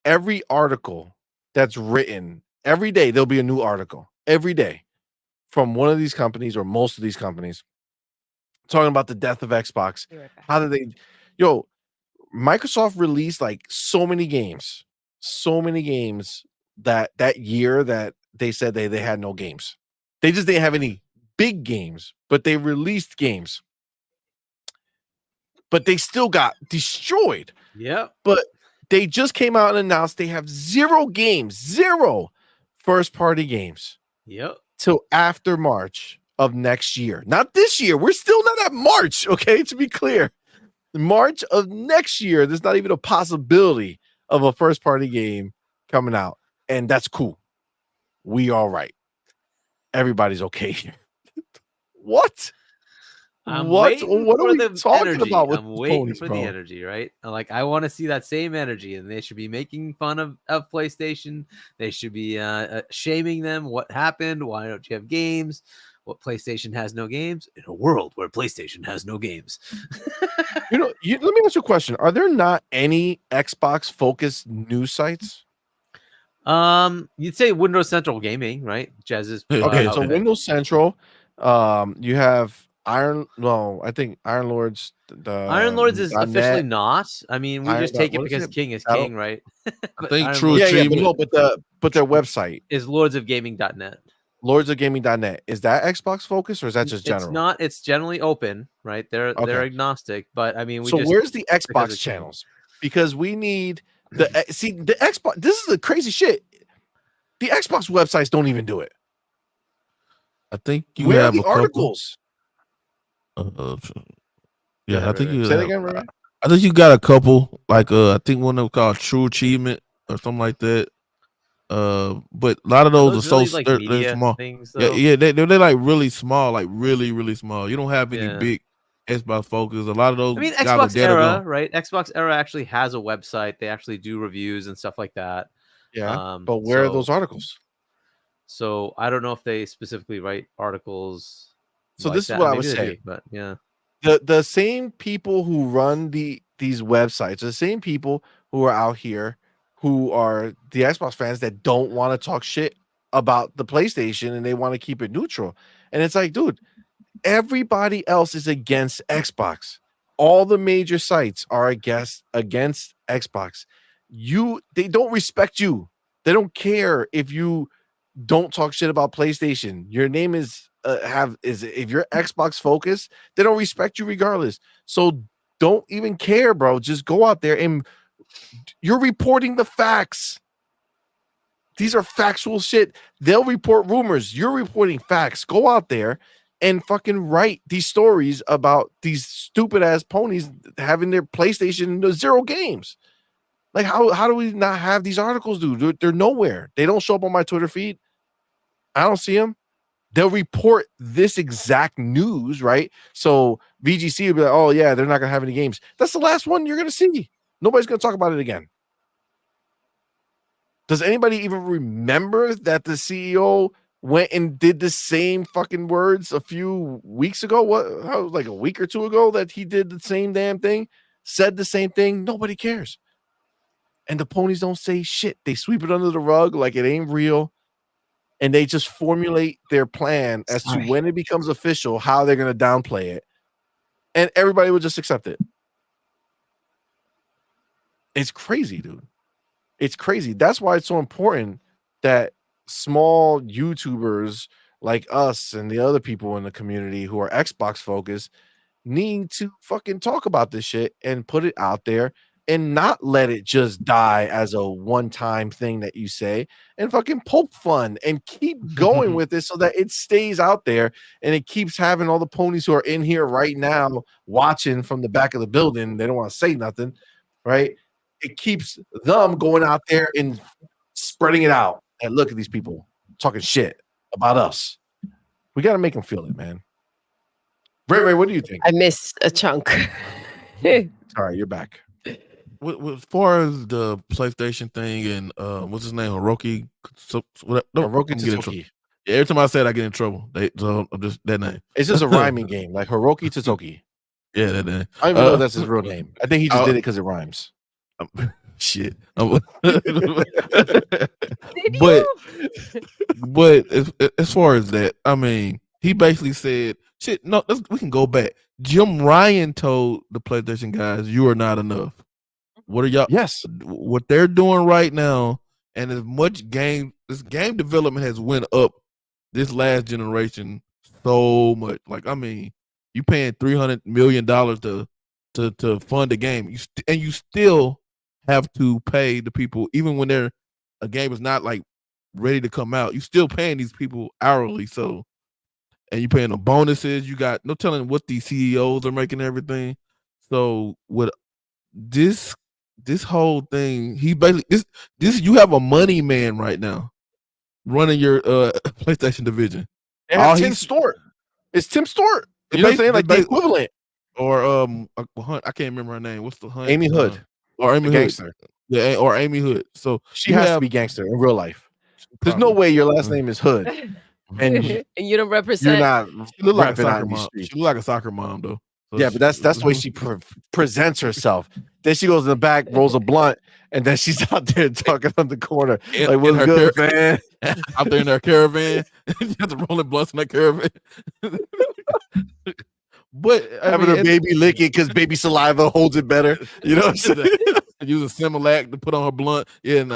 Every article that's written, every day there'll be a new article, every day, from one of these companies or most of these companies, talking about the death of Xbox. How did they, Microsoft released like so many games that year that they said they had no games. They just didn't have any big games, but they released games. But they still got destroyed. Yeah. But they just came out and announced they have zero first-party games. Yep. Till after March of next year. Not this year. We're still not at March, okay? To be clear. March of next year, there's not even a possibility of a first-party game coming out. And that's cool. We all right. Everybody's okay here. What? What are we talking about with I'm waiting ponies, for bro? the energy, right? Like, I want to see that same energy, and they should be making fun of PlayStation. They should be shaming them. What happened? Why don't you have games? What, PlayStation has no games? In a world where PlayStation has no games. Let me ask you a question. Are there not any Xbox focused news sites? You'd say Windows Central Gaming, right? Jazz's okay, so Windows Central. You have I think Iron Lords. Iron Lords is officially .net. not. I mean, we just take it because King is King, right? I think Iron True Lords Achievement. But their website is lordsofgaming.net. Lordsofgaming.net. Is that Xbox focused or is that just general? It's not. It's generally open, right? They're agnostic, but I mean, where's the Xbox channels? Because we need the Xbox. This is the crazy shit. The Xbox websites don't even do it. I think you Where have are the articles. Yeah, I think you say it again, right? I think you got a couple. Like I think one of them called True Achievement or something like that. But a lot of those are really so like they're small. Things, yeah, they're like really small, like really small. You don't have any big Xbox focus. A lot of those. I mean, Xbox Era, right? Xbox Era actually has a website. They actually do reviews and stuff like that. Yeah, but where are those articles? So I don't know if they specifically write articles. So this is what I would say. But yeah, the same people who run these websites, the same people who are out here who are the Xbox fans that don't want to talk shit about the PlayStation and they want to keep it neutral. And it's like, dude, everybody else is against Xbox. All the major sites are against Xbox. They don't respect you. They don't care if you don't talk shit about PlayStation. Your name is if you're Xbox focused, they don't respect you regardless. So don't even care, bro. Just go out there and you're reporting the facts. These are factual shit. They'll report rumors. You're reporting facts. Go out there and fucking write these stories about these stupid ass ponies having their PlayStation 0 games. Like how do we not have these articles, dude? They're nowhere. They don't show up on my Twitter feed. I don't see them. They'll report this exact news, right? So VGC will be like, oh yeah, they're not gonna have any games. That's the last one you're gonna see. Nobody's gonna talk about it again. Does anybody even remember that the CEO went and did the same fucking words a few weeks ago? Like a week or two ago that he did the same damn thing, said the same thing? Nobody cares. And the ponies don't say shit. They sweep it under the rug like it ain't real. And they just formulate their plan as to when it becomes official, how they're going to downplay it. And everybody will just accept it. It's crazy, dude. It's crazy. That's why it's so important that small YouTubers like us and the other people in the community who are Xbox focused need to fucking talk about this shit and put it out there and not let it just die as a one-time thing that you say, and fucking poke fun and keep going with it so that it stays out there and it keeps having all the ponies who are in here right now watching from the back of the building. They don't want to say nothing, right? It keeps them going out there and spreading it out. And look at these people talking shit about us. We got to make them feel it, man. Ray, what do you think? I missed a chunk. Sorry, you're back. As far as the PlayStation thing and what's his name, Hiroki Tsutoki. Yeah, every time I say it, I get in trouble. So I'm just that name. It's just a rhyming game, like Hiroki Tsutoki. Yeah, that name. I don't even know if that's his real name. I think he just did it because it rhymes. Shit. but as far as that, I mean, he basically said, "Shit, no, we can go back." Jim Ryan told the PlayStation guys, "You are not enough." What are y'all? Yes, what they're doing right now, and as much this game development has went up this last generation so much. Like, I mean, you paying $300 million to fund a game, and you still have to pay the people, even when a game is not like ready to come out. You still paying these people hourly, so, and you paying them bonuses. You got no telling what these CEOs are making everything. So with this whole thing, he basically this you have a money man right now running your PlayStation division. Tim Stewart. It's Tim Stewart. You know what I'm saying? Like the equivalent. Or Hunt, I can't remember her name. What's the Hunt? Amy Hood. Or Amy Hood. Gangster. Yeah, or Amy Hood. So she has to be gangster in real life. There's no way your last name is Hood. And you don't represent. You're not. She look like a soccer mom. She look like a soccer mom, though. So yeah, but that's the way she presents herself. Then she goes in the back, rolls a blunt, and then she's out there talking on the corner. Like, what's good, man? Out there in their caravan. You have to roll blunts in that caravan. But having a baby lick it because baby saliva holds it better. You know what I'm saying? Using Similac to put on her blunt. Yeah,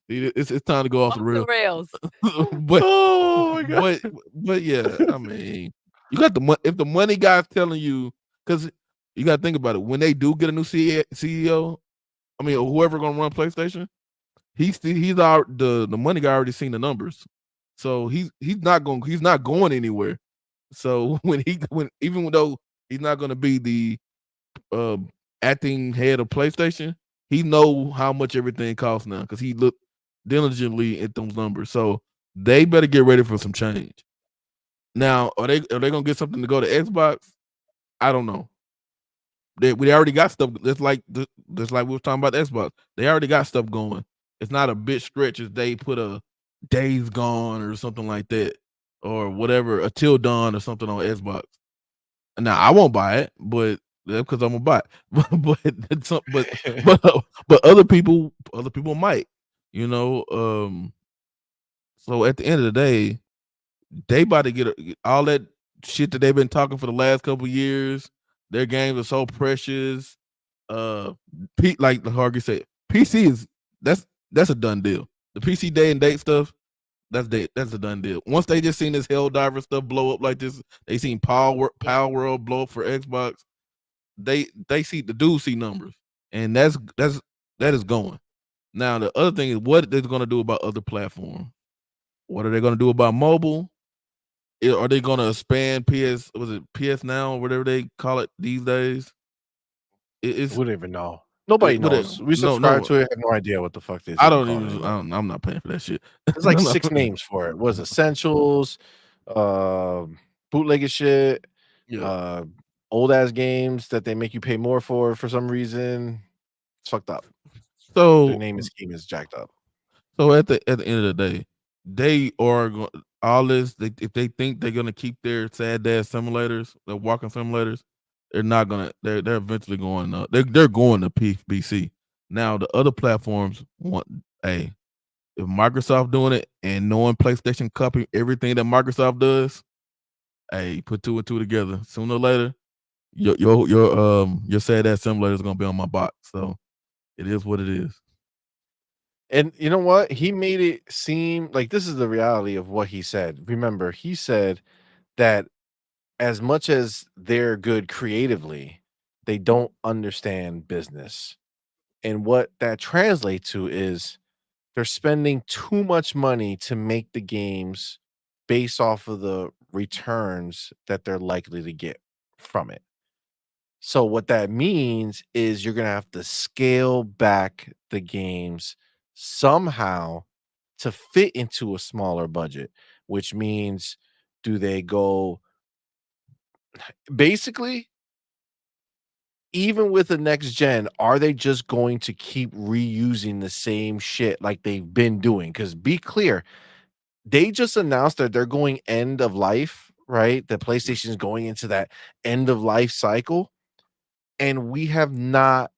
it's time to go off the rails. but oh my God. but yeah, I mean, you got the if the money guy's telling you, because you got to think about it. When they do get a new CEO, I mean, whoever gonna run PlayStation, the money guy already seen the numbers, so he's not going anywhere. So even though he's not going to be the acting head of PlayStation, he know how much everything costs now because he looked diligently at those numbers. So they better get ready for some change. Now, are they gonna get something to go to Xbox? I don't know. We already got stuff. Just like we were talking about the Xbox. They already got stuff going. It's not a bit stretch if they put a Days Gone or something like that, or whatever, a Till Dawn or something on Xbox. Now I won't buy it, but because I'm gonna buy it. but other people might, you know. So at the end of the day, they about to get all that shit that they've been talking for the last couple of years. Their games are so precious. Like the Hargy said, PC that's a done deal. The PC day and date stuff, that's a done deal. Once they just seen this Helldiver stuff blow up like this, they seen Power World blow up for Xbox. They see the dudes see numbers, and that is going. Now the other thing is what they're going to do about other platforms. What are they going to do about mobile? Are they going to expand PS Now or whatever they call it these days? We don't even know. Nobody knows. We subscribe to it. Have no idea what the fuck they. I'm not paying for that shit. There's like 6 names for it. Was Essentials, bootlegged shit, old ass games that they make you pay more for some reason. It's fucked up. So their name scheme is jacked up. So at the end of the day, they are going all this. If they think they're gonna keep their sad dad simulators, their walking simulators, they're not gonna. They're eventually going. They're going to PC. Now the other platforms want. Hey, if Microsoft doing it and knowing PlayStation copying everything that Microsoft does, hey, put 2 and 2 together. Sooner or later, your sad dad simulator is gonna be on my box. So it is what it is. And you know what? He made it seem like this is the reality of what he said. Remember, he said that as much as they're good creatively, they don't understand business. And what that translates to is they're spending too much money to make the games based off of the returns that they're likely to get from it. So what that means is you're going to have to scale back the games somehow to fit into a smaller budget, which means do they go basically even with the next gen, are they just going to keep reusing the same shit like they've been doing? Because be clear, they just announced that they're going end of life, right? The PlayStation is going into that end of life cycle. And we have not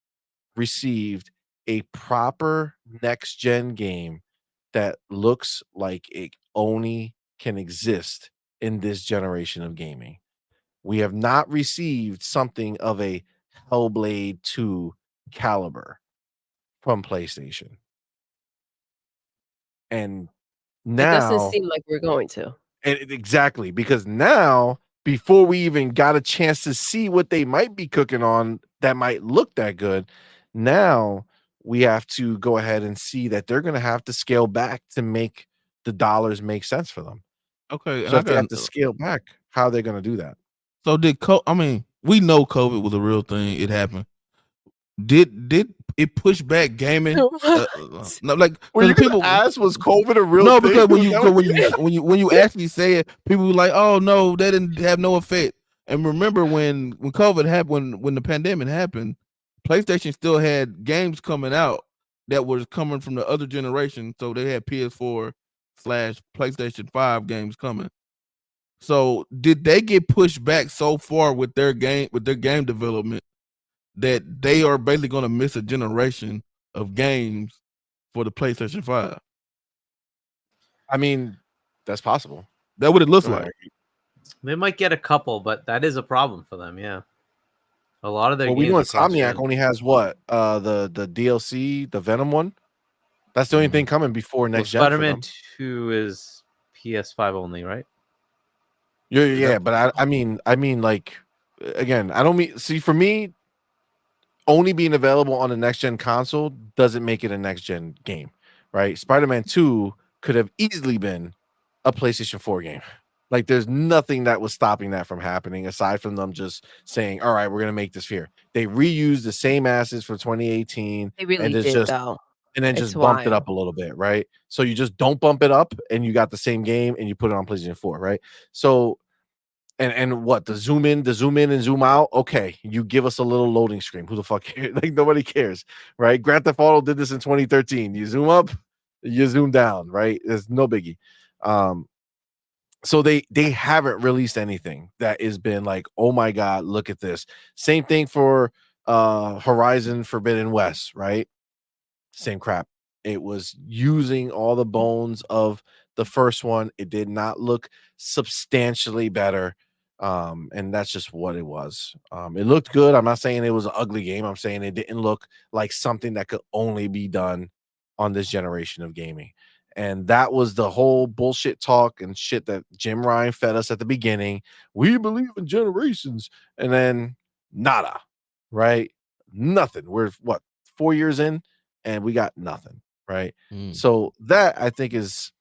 received a proper next gen game that looks like it only can exist in this generation of gaming. We have not received something of a Hellblade 2 caliber from PlayStation. And now it doesn't seem like we're going to. Exactly, because now before we even got a chance to see what they might be cooking on that might look that good, now we have to go ahead and see that they're going to have to scale back to make the dollars make sense for them. Okay, so if they have to scale back, how are they going to do that? So I mean, we know COVID was a real thing. It happened. Did it push back gaming? No, like when people ask, was COVID a real thing? No, because when you actually say it, people were like, "Oh no, that didn't have no effect." And remember when COVID happened, when the pandemic happened, PlayStation still had games coming out that was coming from the other generation. So they had PS4 / PlayStation 5 games coming. So did they get pushed back so far with their game development that they are basically going to miss a generation of games for the PlayStation 5? I mean, that's possible. That's what it looks like. They might get a couple, but that is a problem for them. Yeah, a lot of their Well, we games know are Insomniac cross-gen. only has what? The DLC, the Venom one. That's the only thing coming before next gen for Spider-Man them. 2 is PS5 only, right? Yeah, but I mean, like, again, I don't mean. See, for me, only being available on the next gen console doesn't make it a next gen game, right? Spider-Man 2 could have easily been a PlayStation 4 game. Like, there's nothing that was stopping that from happening aside from them just saying, all right, we're gonna make this here. They reused the same assets from 2018 They really and it's did, just though. and then It's just bumped it wild. up a little bit, right? So you just don't bump it up and you got the same game and you put it on PlayStation 4, right? So and what, the zoom in and zoom out? Okay, you give us a little loading screen. Who the fuck cares? Like, nobody cares, right? Grand Theft Auto did this in 2013. You zoom up, you zoom down, right? It's no biggie. So they haven't released anything that has been like, oh my god, look at this. Same thing for Horizon Forbidden West, right? Same crap. It was using all the bones of the first one. It did not look substantially better. And that's just what it was. It looked good. I'm not saying it was an ugly game. I'm saying it didn't look like something that could only be done on this generation of gaming. And that was the whole bullshit talk and shit that Jim Ryan fed us at the beginning. We believe in generations. And then nada, right? Nothing. We're what, 4 years in? And we got nothing, right? So that, I think, is,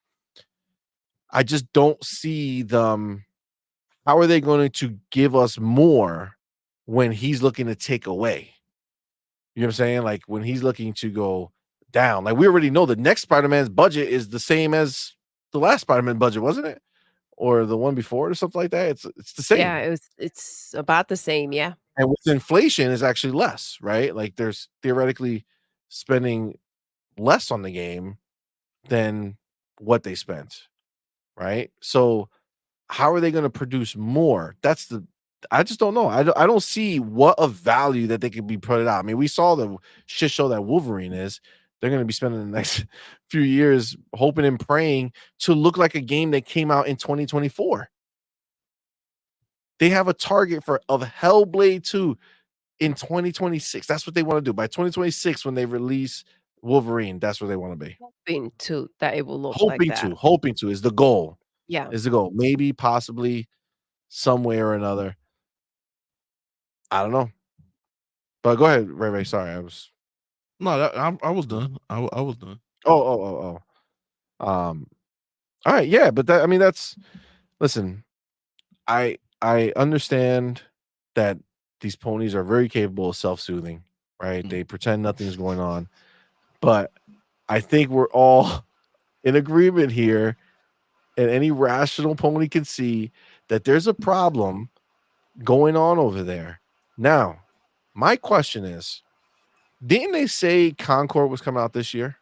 I just don't see them. How are they going to give us more when he's looking to take away? You know what I'm saying? Like, when he's looking to go down, like, we already know the next Spider-Man's budget is the same as the last Spider-Man budget, wasn't it? Or the one before it or something like that. It's the same. Yeah, it's about the same, yeah. And with inflation is actually less, right? Like, there's theoretically spending less on the game than what they spent, right? So how are they going to produce more? I just don't know. I don't see what of value that they could be put out. I mean, we saw the shit show that Wolverine is. They're going to be spending the next few years hoping and praying to look like a game that came out in 2024. They have a target of Hellblade 2 in 2026. That's what they want to do. By 2026, when they release Wolverine, that's where they want to be. Hoping to that it will look like that. Hoping to is the goal. Yeah. Is the goal. Maybe, possibly, some way or another. I don't know. But go ahead, Ray. Sorry, I was. No, I was done. I was done. Oh. All right, yeah, but that, I mean, that's, listen, I understand that these ponies are very capable of self-soothing, right? They pretend nothing's going on. But I think we're all in agreement here, and any rational pony can see that there's a problem going on over there. Now, my question is, didn't they say Concord was coming out this year?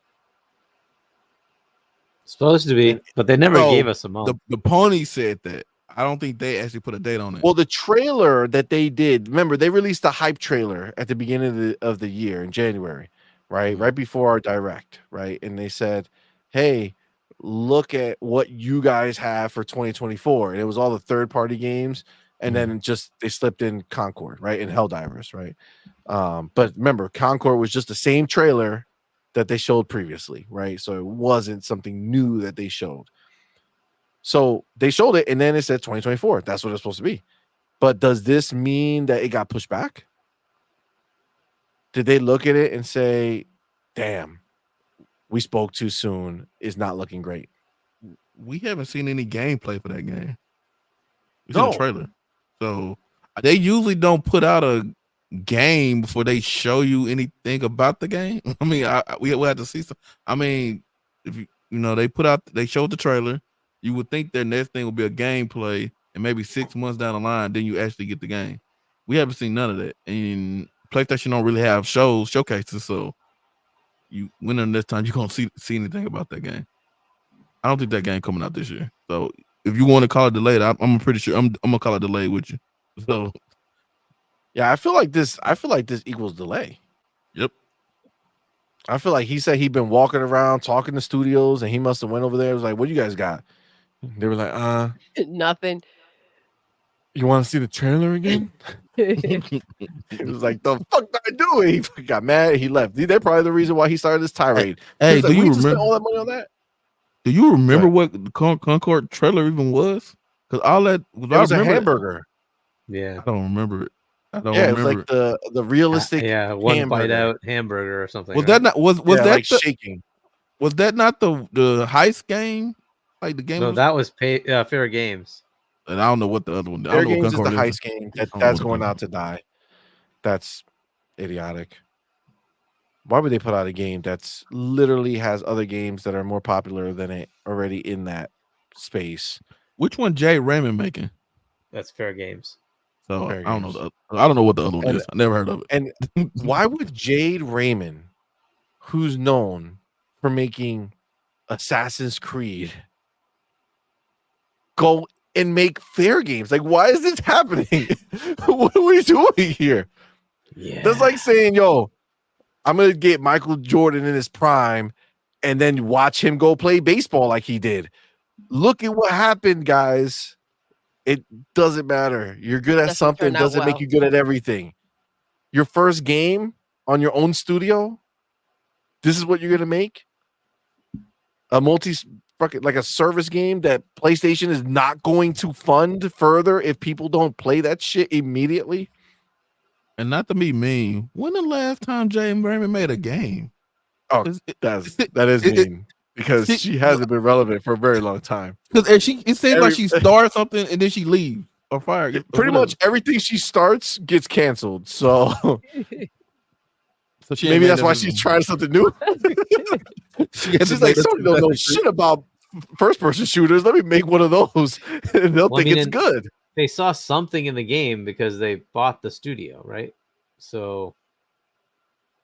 Supposed to be, but they never gave us a month. The pony said that. I don't think they actually put a date on it. Well, the trailer that they did, remember, they released a hype trailer at the beginning of the year in January, right? Right before our direct, right? And they said, hey, look at what you guys have for 2024. And it was all the third-party games. And then just they slipped in Concord, right? And Helldivers, right? But remember, Concord was just the same trailer that they showed previously, right? So it wasn't something new that they showed. So they showed it, and then it said 2024. That's what it's supposed to be. But does this mean that it got pushed back? Did they look at it and say, damn, we spoke too soon, it's not looking great? We haven't seen any gameplay for that game. We seen a trailer. So they usually don't put out a game before they show you anything about the game. I mean, we have to see some. I mean, if they showed the trailer, you would think their next thing will be a gameplay, and maybe 6 months down the line, then you actually get the game. We haven't seen none of that, and PlayStation don't really have showcases. So when in this time you gonna see anything about that game? I don't think that game coming out this year. So if you want to call it delayed, I'm pretty sure I'm gonna call it delayed with you. So yeah, I feel like this equals delay. Yep. I feel like he said he'd been walking around talking to studios, and he must have went over there. It was like, what do you guys got? They were like, nothing. You want to see the trailer again? He was like, the fuck did I do? He got mad. He left. They're probably the reason why he started this tirade. Hey, do you remember all that money on that? Do you remember what the Concord trailer even was? Because all that it was a hamburger. Yeah, I don't remember it. I don't remember. It was like the realistic one hamburger. bite out hamburger or something. Was that not was that like shaking? Was that not the heist game? Like the game? No, that was Fair Games. And I don't know what the other one. Fair Games is the heist game that's going out to die. That's idiotic. Why would they put out a game that's literally has other games that are more popular than it already in that space? Which one Jay Raymond making? That's Fair Games. So I don't know. I don't know what the other one is. I never heard of it. And why would Jade Raymond, who's known for making Assassin's Creed, go and make Fair Games? Like, why is this happening? What are we doing here? Yeah, that's like saying, yo, I'm gonna get Michael Jordan in his prime and then watch him go play baseball like he did. Look at what happened, guys. It doesn't matter. You're good at something, doesn't make you good at everything. Your first game on your own studio, this is what you're gonna make? A like a service game that PlayStation is not going to fund further if people don't play that shit immediately. And not to be mean, when the last time Jay Raymond made a game? Oh, that is mean because she hasn't been relevant for a very long time. Because it seems like she starts something and then she leaves or fired. Pretty much everything she starts gets canceled. So maybe that's why she's trying something new. She's like, Sony don't know shit about first-person shooters. Let me make one of those, and they'll think it's good. They saw something in the game because they bought the studio, right? So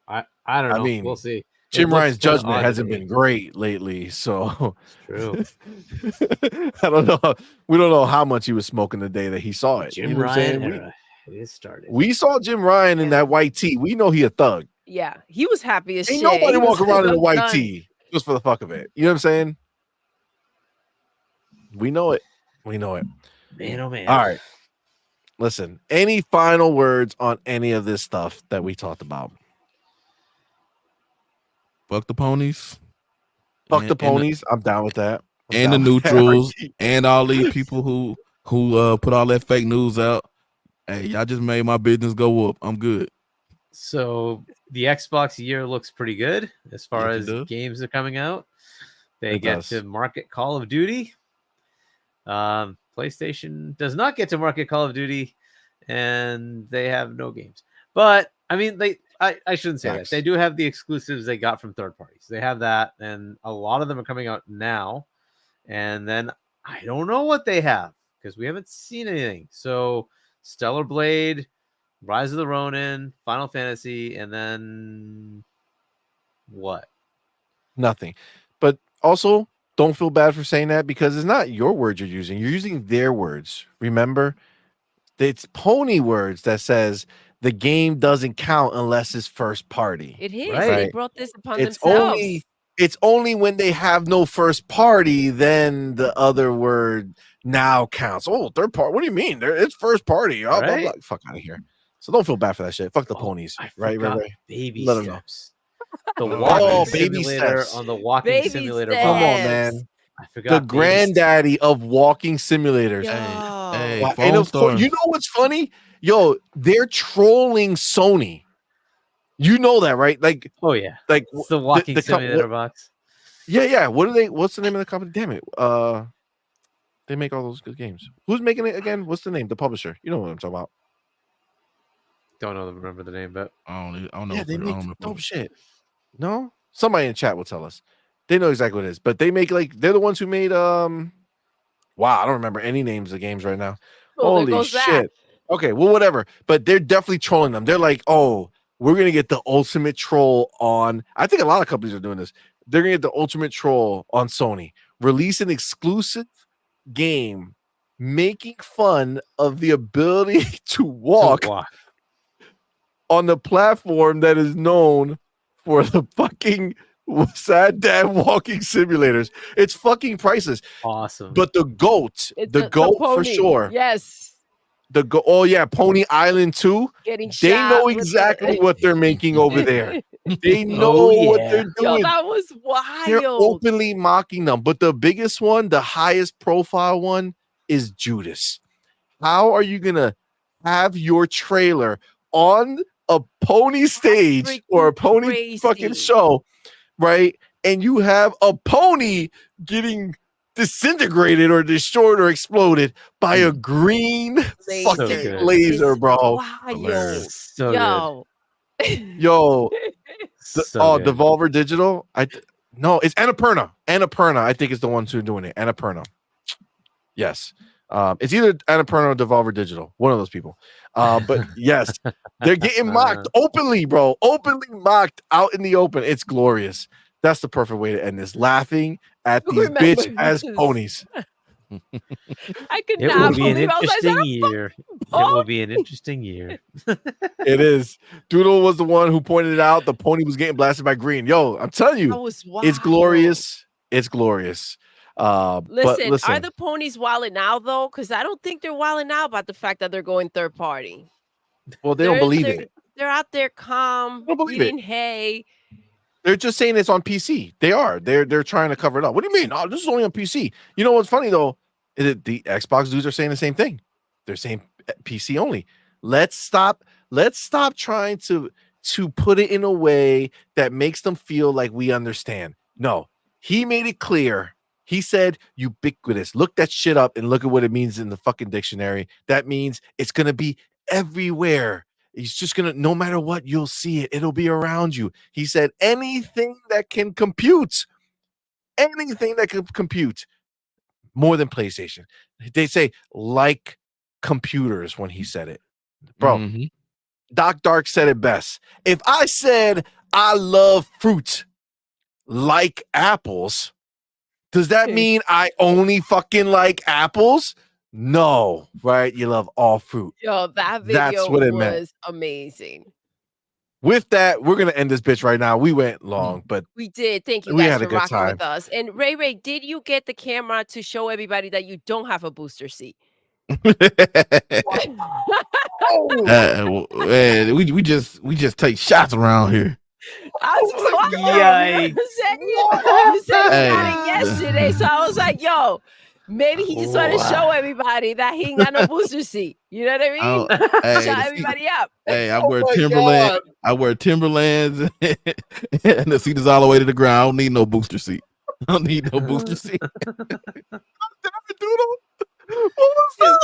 I don't know. I mean, we'll see. Jim Ryan's judgment hasn't been great lately, so it's true. I don't know. We don't know how much he was smoking the day that he saw it. Jim Ryan era is started. We saw Jim Ryan in that white tee. We know he a thug. Yeah, he was happy as shit. Ain't nobody walk around in a white tee just for the fuck of it. You know what I'm saying? We know it. We know it. Man, oh man. All right. Listen, any final words on any of this stuff that we talked about? Fuck the ponies. Fuck the ponies. I'm down with that. And the neutrals and all these people who put all that fake news out. Hey, y'all just made my business go up. I'm good. So the Xbox year looks pretty good as far as games are coming out. They get to market Call of Duty. PlayStation does not get to market Call of Duty, and they have no games. But I mean, I shouldn't say that. They do have the exclusives they got from third parties. They have that, and a lot of them are coming out now. And then I don't know what they have because we haven't seen anything. So Stellar Blade, Rise of the Ronin, Final Fantasy, and then what? Nothing. But also, don't feel bad for saying that because it's not your words you're using. You're using their words. Remember? It's Pony words that says the game doesn't count unless it's first party. It is. Right? They brought this upon themselves. It's only when they have no first party, then the other word now counts. Oh, third party. What do you mean? It's first party. Oh, blah, blah. Fuck out of here. So don't feel bad for that shit. Fuck the ponies. Right. Baby Let steps. The walking simulator on the walking simulator. Come on, man. I forgot the granddaddy of walking simulators. Hey, you know what's funny? Yo, they're trolling Sony. You know that, right? Like, oh yeah, like it's the walking simulator box. Yeah. What's the name of the company? Damn it. They make all those good games. Who's making it again? What's the name? The publisher. You know what I'm talking about. Don't remember the name, but I don't know. Yeah, they make dope shit. No, somebody in chat will tell us. They know exactly what it is, but they make they're the ones who made wow, I don't remember any names of games right now. Well, holy shit. Okay, well, whatever. But they're definitely trolling them. They're like, oh, we're gonna get the ultimate troll on. I think a lot of companies are doing this. They're gonna get the ultimate troll on Sony. Release an exclusive game making fun of the ability to walk on the platform that is known for the fucking sad dad walking simulators. It's fucking priceless. Awesome. But the goat, the goat for sure. Yes. Oh yeah, Pony Island 2. Getting They shot know with exactly what they're making over there. They know what they're Yo, doing. that was They're wild. openly mocking them. But the biggest one, the highest profile one, is Judas. How are you gonna have your trailer on a pony stage or a pony fucking show, right? And you have a pony getting disintegrated or destroyed or exploded by a green fucking laser, bro. Wild. So Yo. Yo. So good. Devolver Digital. No, it's Annapurna. Annapurna, I think, is the ones who are doing it. Annapurna. Yes. It's either Annapurna or Devolver Digital. One of those people. But yes, they're getting mocked openly, bro. Openly mocked out in the open. It's glorious. That's the perfect way to end this. Laughing at these bitch ass ponies. I could It not will be an believe I was like, interesting year. It will be an interesting year. It is. Doodle was the one who pointed out the pony was getting blasted by green. Yo, I'm telling you, it's glorious. It's glorious. Listen, but are the ponies wilding now though? Because I don't think they're wilding now about the fact that they're going third party. Well, they don't believe it. They're out there calm, eating hay. They're just saying it's on PC. They are. They're trying to cover it up. What do you mean? Oh, this is only on PC. You know what's funny though? The Xbox dudes are saying the same thing. They're saying PC only. Let's stop trying to put it in a way that makes them feel like we understand. No, he made it clear. He said ubiquitous. Look that shit up and look at what it means in the fucking dictionary. That means it's gonna be everywhere. He's just gonna, no matter what, you'll see it. It'll be around you. He said anything that can compute, more than PlayStation. They say like computers when he said it, bro. Doc Dark said it best. If I said I love fruit like apples, does that mean I only fucking like apples? No, right? You love all fruit. Yo, that video was amazing. With that, we're gonna end this bitch right now. We went long, but we did. Thank you guys for rocking with us. And Ray, did you get the camera to show everybody that you don't have a booster seat? Man, we just take shots around here. Yikes. You said you got it yesterday, so I was like, yo, maybe he just want to show everybody that he ain't got no booster seat. You know what I mean? Shut everybody up. Hey, I wear Timberland. I wear Timberlands, and the seat is all the way to the ground. I don't need no booster seat. I don't need no booster seat. Doodle. What was that?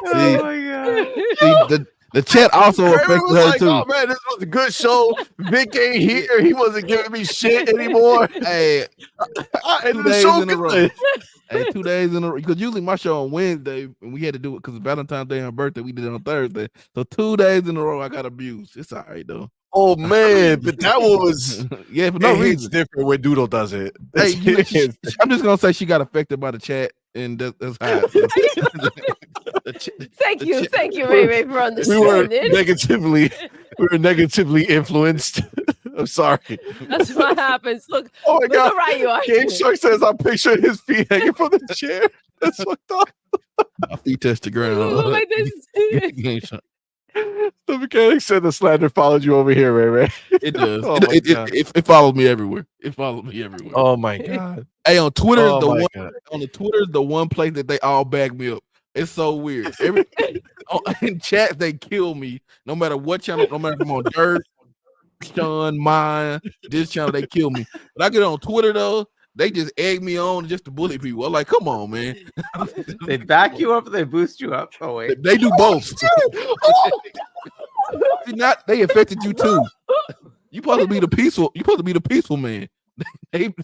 Oh my god. The chat also affected her too. Oh man, this was a good show. Vic ain't here. He wasn't giving me shit anymore. Hey, 2 days in a row. Hey, 2 days in a row. Because usually my show on Wednesday, and we had to do it because Valentine's Day and her birthday, we did it on Thursday. So 2 days in a row, I got abused. It's all right though. Oh man, but that was yeah, for no reason. It's different when Doodle does it. Hey, I'm just gonna say she got affected by the chat, and that's how. Thank you, Ray, for understanding. We were negatively influenced. I'm sorry. That's what happens. Look, oh my god, right you are. Game Shark says I'm picturing his feet hanging from the chair. That's fucked up. My feet touch the ground. Like this. Game Shark. The mechanic said the slander followed you over here, Ray. It does. It follows me everywhere. It follows me everywhere. Oh my god. Hey, on Twitter, the one place that they all back me up. It's so weird. In chat, they kill me. No matter what channel, no matter if I'm on Dirt, Sean, mine, this channel, they kill me. But I get on Twitter though, they just egg me on just to bully people. I'm like, come on, man. They back you up, or they boost you up. Oh wait, they do both. See, not they affected you too. You supposed to be the peaceful. You supposed to be the peaceful man. They,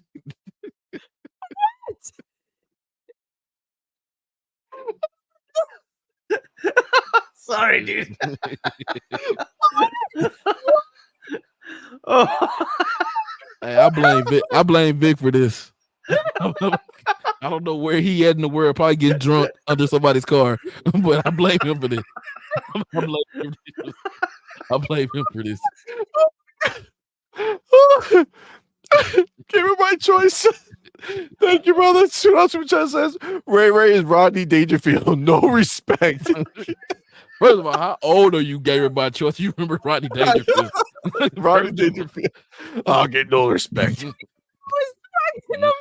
sorry, dude. Oh. Hey, I blame Vic for this. I don't know where he at in the world. Probably getting drunk under somebody's car, but I blame him for this. I blame him for this. Give me my choice. Thank you, brother. Super Chat says Ray is Rodney Dangerfield. No respect. First of all, how old are you, Gabriel, by choice? You remember Rodney Dangerfield? Rodney Dangerfield. I'll get no respect.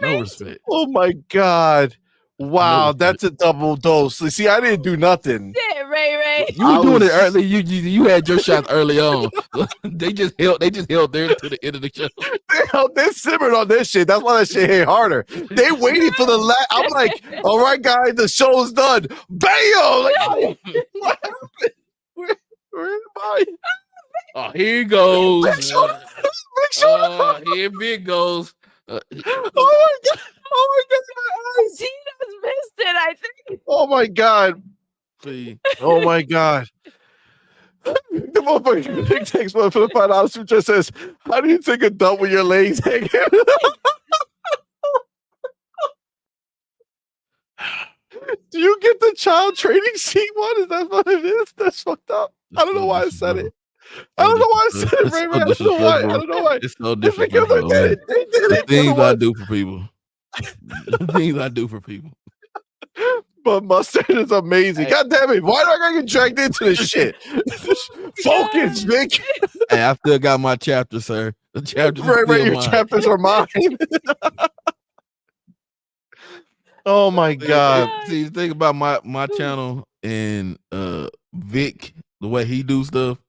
No respect. Oh my God. Wow, that's a double dose. See, I didn't do nothing. Ray. You were doing it early. You had your shots early on. They just held theirs to the end of the show. They simmered on this shit. That's why that shit hit harder. They waited for the last. I'm like, all right, guys, the show's done. Bam! Like, what happened? Where am I? Oh, here he goes. Big Show. Here Big goes. Oh my God. Oh my God. My eyes. Gina's missed it, I think. Oh my God. See. Oh my God. The motherfucker Big takes one for the $5 who just says, how do you take a dump with your legs hanging? Do you get the child training seat one? Is that what it is? That's fucked up. I don't know why I said it. I don't know why I said it, Ray. I don't know why. I don't know why. It's so disrespectful. They did it. The things I do for people. The things I do for people. But mustard is amazing. God damn it. Why do I gotta get dragged into this shit? Focus, Vic. Hey, I still got my chapter, sir. The chapters are Ray, still your mine. chapters are mine. Oh my God. See, the thing about my channel and Vic, the way he do stuff,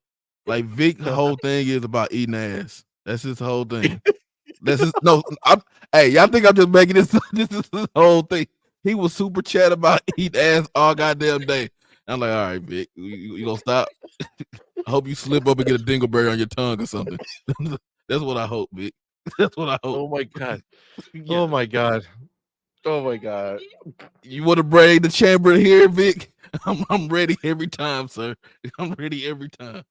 like Vic, the whole thing is about eating ass. That's his whole thing. That's his hey, y'all think I'm just making this? This is his whole thing. He was super chat about eating ass all goddamn day. I'm like, all right, Vic, you gonna stop? I hope you slip up and get a dingleberry on your tongue or something. That's what I hope, Vic. That's what I hope. Oh my God. Oh my God. Oh my God. You want to braid the chamber here, Vic? I'm ready every time, sir. I'm ready every time.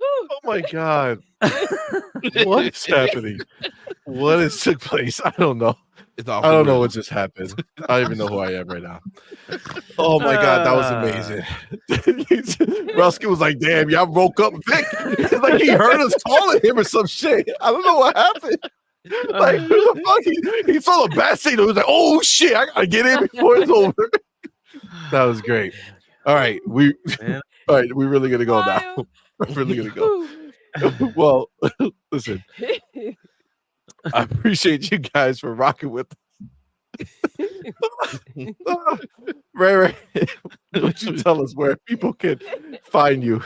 Oh my God. What is happening? What has took place? I don't know. It's all I don't know what just happened. I don't even know who I am right now. Oh my God, that was amazing. Ruskin was like, damn, y'all broke up Vic. It's like he heard us calling him or some shit. I don't know what happened. Like, who the fuck? He saw the bat signal. He was like, oh shit, I gotta get in before it's over. That was great. All right, we're really gonna go now. We're really gonna go. Well, listen. I appreciate you guys for rocking with us. Ray, would you tell us where people can find you?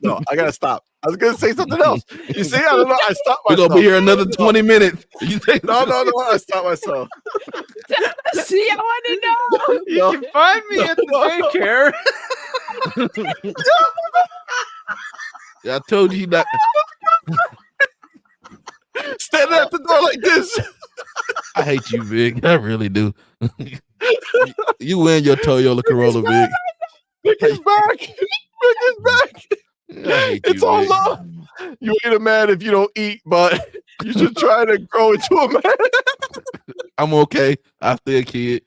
No, I gotta stop. I was gonna say something else. You see, I don't know. I stopped myself. We're gonna be here another 20 minutes. You think? No, I stopped myself. See, I want to know. You can find me at the daycare. Yeah, I told you not. Standing at the door like this. I hate you, Vic. I really do. You win your Toyota Corolla, Vic. Vic is back. Vic is back. It's all love. You ain't a man if you don't eat, but you should try to grow into a man. I'm okay. I'm still a kid.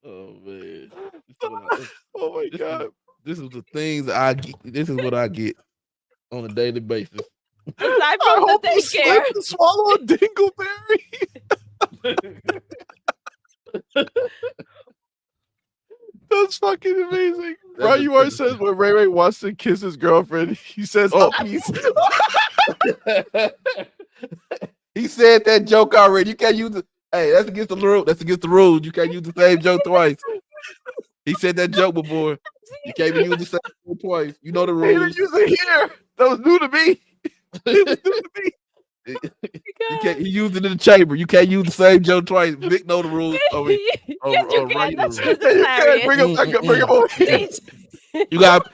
Oh man. Oh my God. This is the things that I get. This is what I get on a daily basis. Aside from the daycare. You swallow a dingleberry. That's fucking amazing. Right, you always says when Ray wants to kiss his girlfriend, he says, "Oh, peace." He said that joke already. You can't use it. Hey, that's against the rule. That's against the rules. You can't use the same joke twice. He said that joke before. You can't even use the same joke twice. You know the He didn't rules. use it here. That was new to me. It was new to me. You can't. He used it in the chamber. You can't use the same joke twice. Vic know the rules. Yes, you can. That's just You hilarious. bring him back up. Bring him over here. You gotta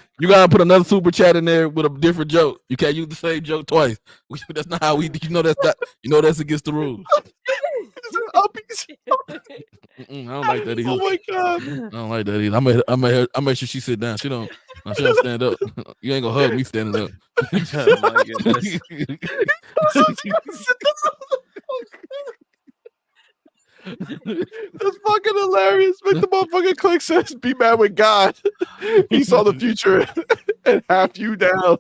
put another super chat in there with a different joke. You can't use the same joke twice. That's not how we. You know that's not. You know that's against the rules. I don't like that either. Oh my God. I don't like that either. I make sure she sit down. She don't stand up. You ain't gonna hug me standing up. Oh my goodness. That's fucking hilarious. Make the motherfucking click says, "Be mad with God." He saw the future and half you down.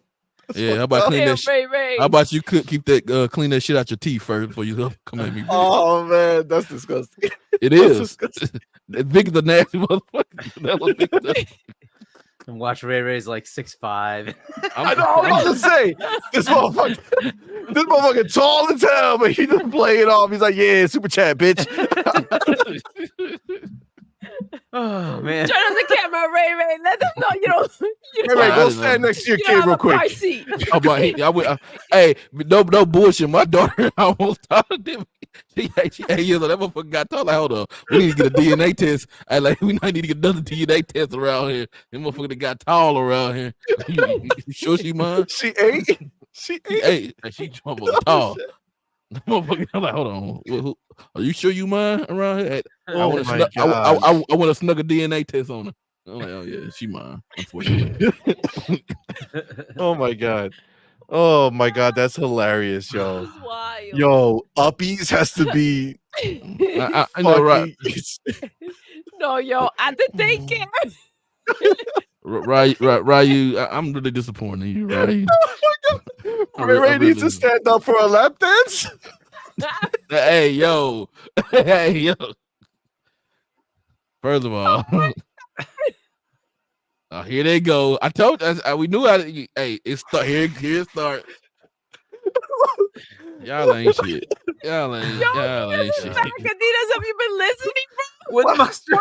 Yeah, how about clean that shit? How about you keep that clean that shit out your teeth first before you come at me? Bitch. Oh man, that's disgusting. It is. Vic the nasty motherfucker. And watch Ray Ray's like 6'5". I know. I was about to say this motherfucker tall as hell, but he just play it off. He's like, yeah, super chat, bitch. Oh man! Turn on the camera, Ray. Let them know you don't. Ray, go stand next to your kid real quick. Hey, no bullshit. My daughter almost taller than me. She 8 years old. That motherfucker got taller. Like, hold on, we need to get a DNA test. We might need to get another DNA test around here. That motherfucker that got tall around here. You sure she mine? She 8. She 8. She tall. Motherfucker, I'm like, hold on. Are you sure you mine around here? I want to snug a DNA test on her. I'm like, oh yeah, she mine. Unfortunately. Oh my god, that's hilarious, yo. Yo, Uppies has to be. I know, right? No, yo, at the daycare. Right. I'm really disappointed in you, right? Ray needs to stand up for a lap dance. Hey yo. First of all, here they go. I told us we knew how to. Hey, it's start here. Here it start. Y'all ain't shit. Y'all ain't shit. Adidas, have you been listening, bro? With mustard.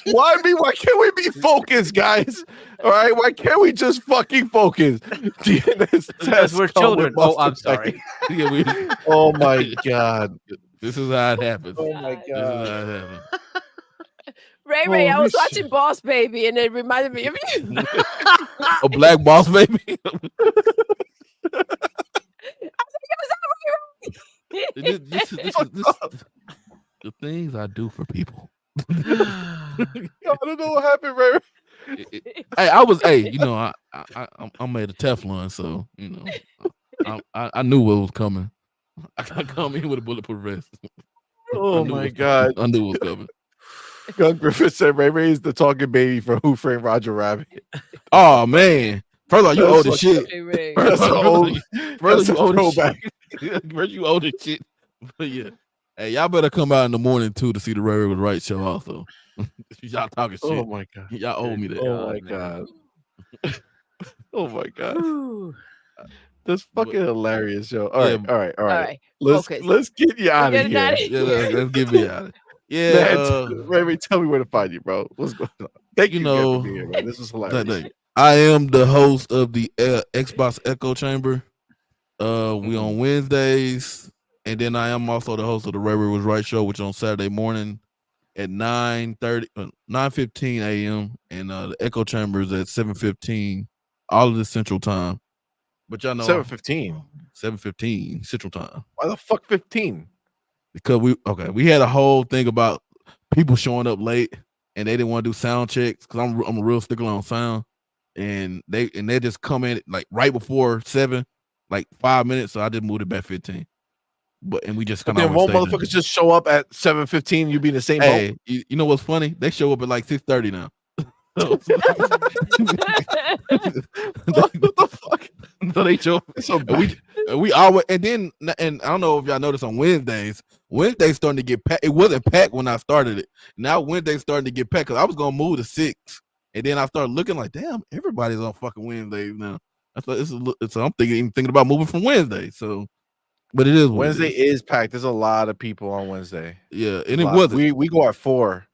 Why can't we be focused, guys? All right, why can't we just fucking focus? Because we're children. Oh, I'm sorry. Oh my god, this is how it happens. Oh my god. Ray, I was watching Boss Baby, and it reminded me of you. A black Boss Baby. This is the things I do for people. I don't know what happened, Ray. I made of Teflon, so I knew what was coming. I come in with a bulletproof vest. Oh my god, I knew what was coming. Gun Griffith said Ray is the talking baby for Who Framed Roger Rabbit. Oh man. First of all, you old as shit. First you old as shit. But yeah. Hey, y'all better come out in the morning too to see the Ray was Right show also. Y'all talking shit. Oh my god. Y'all owe me that. Oh my god. Oh my god. That's fucking hilarious, yo. All right. Let's get you out of here. Yeah, let's get me out of here. Yeah, man, Ray, tell me where to find you, bro. What's going on? Thank you for being here, man. This was hilarious. I am the host of the Xbox Echo Chamber. We on Wednesdays, and then I am also the host of the Ray Was Right show, which on Saturday morning at 9:15 a.m. and the Echo Chamber is at 7:15, all of this Central Time. But y'all know 7:15. 7:15 Central Time. Why the fuck 15? Because we had a whole thing about people showing up late and they didn't want to do sound checks because I'm a real stickler on sound, and they just come in like right before 7, like 5 minutes. So I just moved it back 15. And we just then won't motherfuckers just show up at 7:15? You be in the same boat? You know what's funny? They show up at like 6:30 now. What the fuck? So they show up. So we always and I don't know if y'all noticed on Wednesdays starting to get packed. It wasn't packed when I started it. Now Wednesdays starting to get packed because I was gonna move to 6, and then I started looking like, damn, everybody's on fucking Wednesdays now. So I'm thinking about moving from Wednesday. So, but it is Wednesday is packed. There's a lot of people on Wednesday. Yeah, and it wasn't. We go at 4.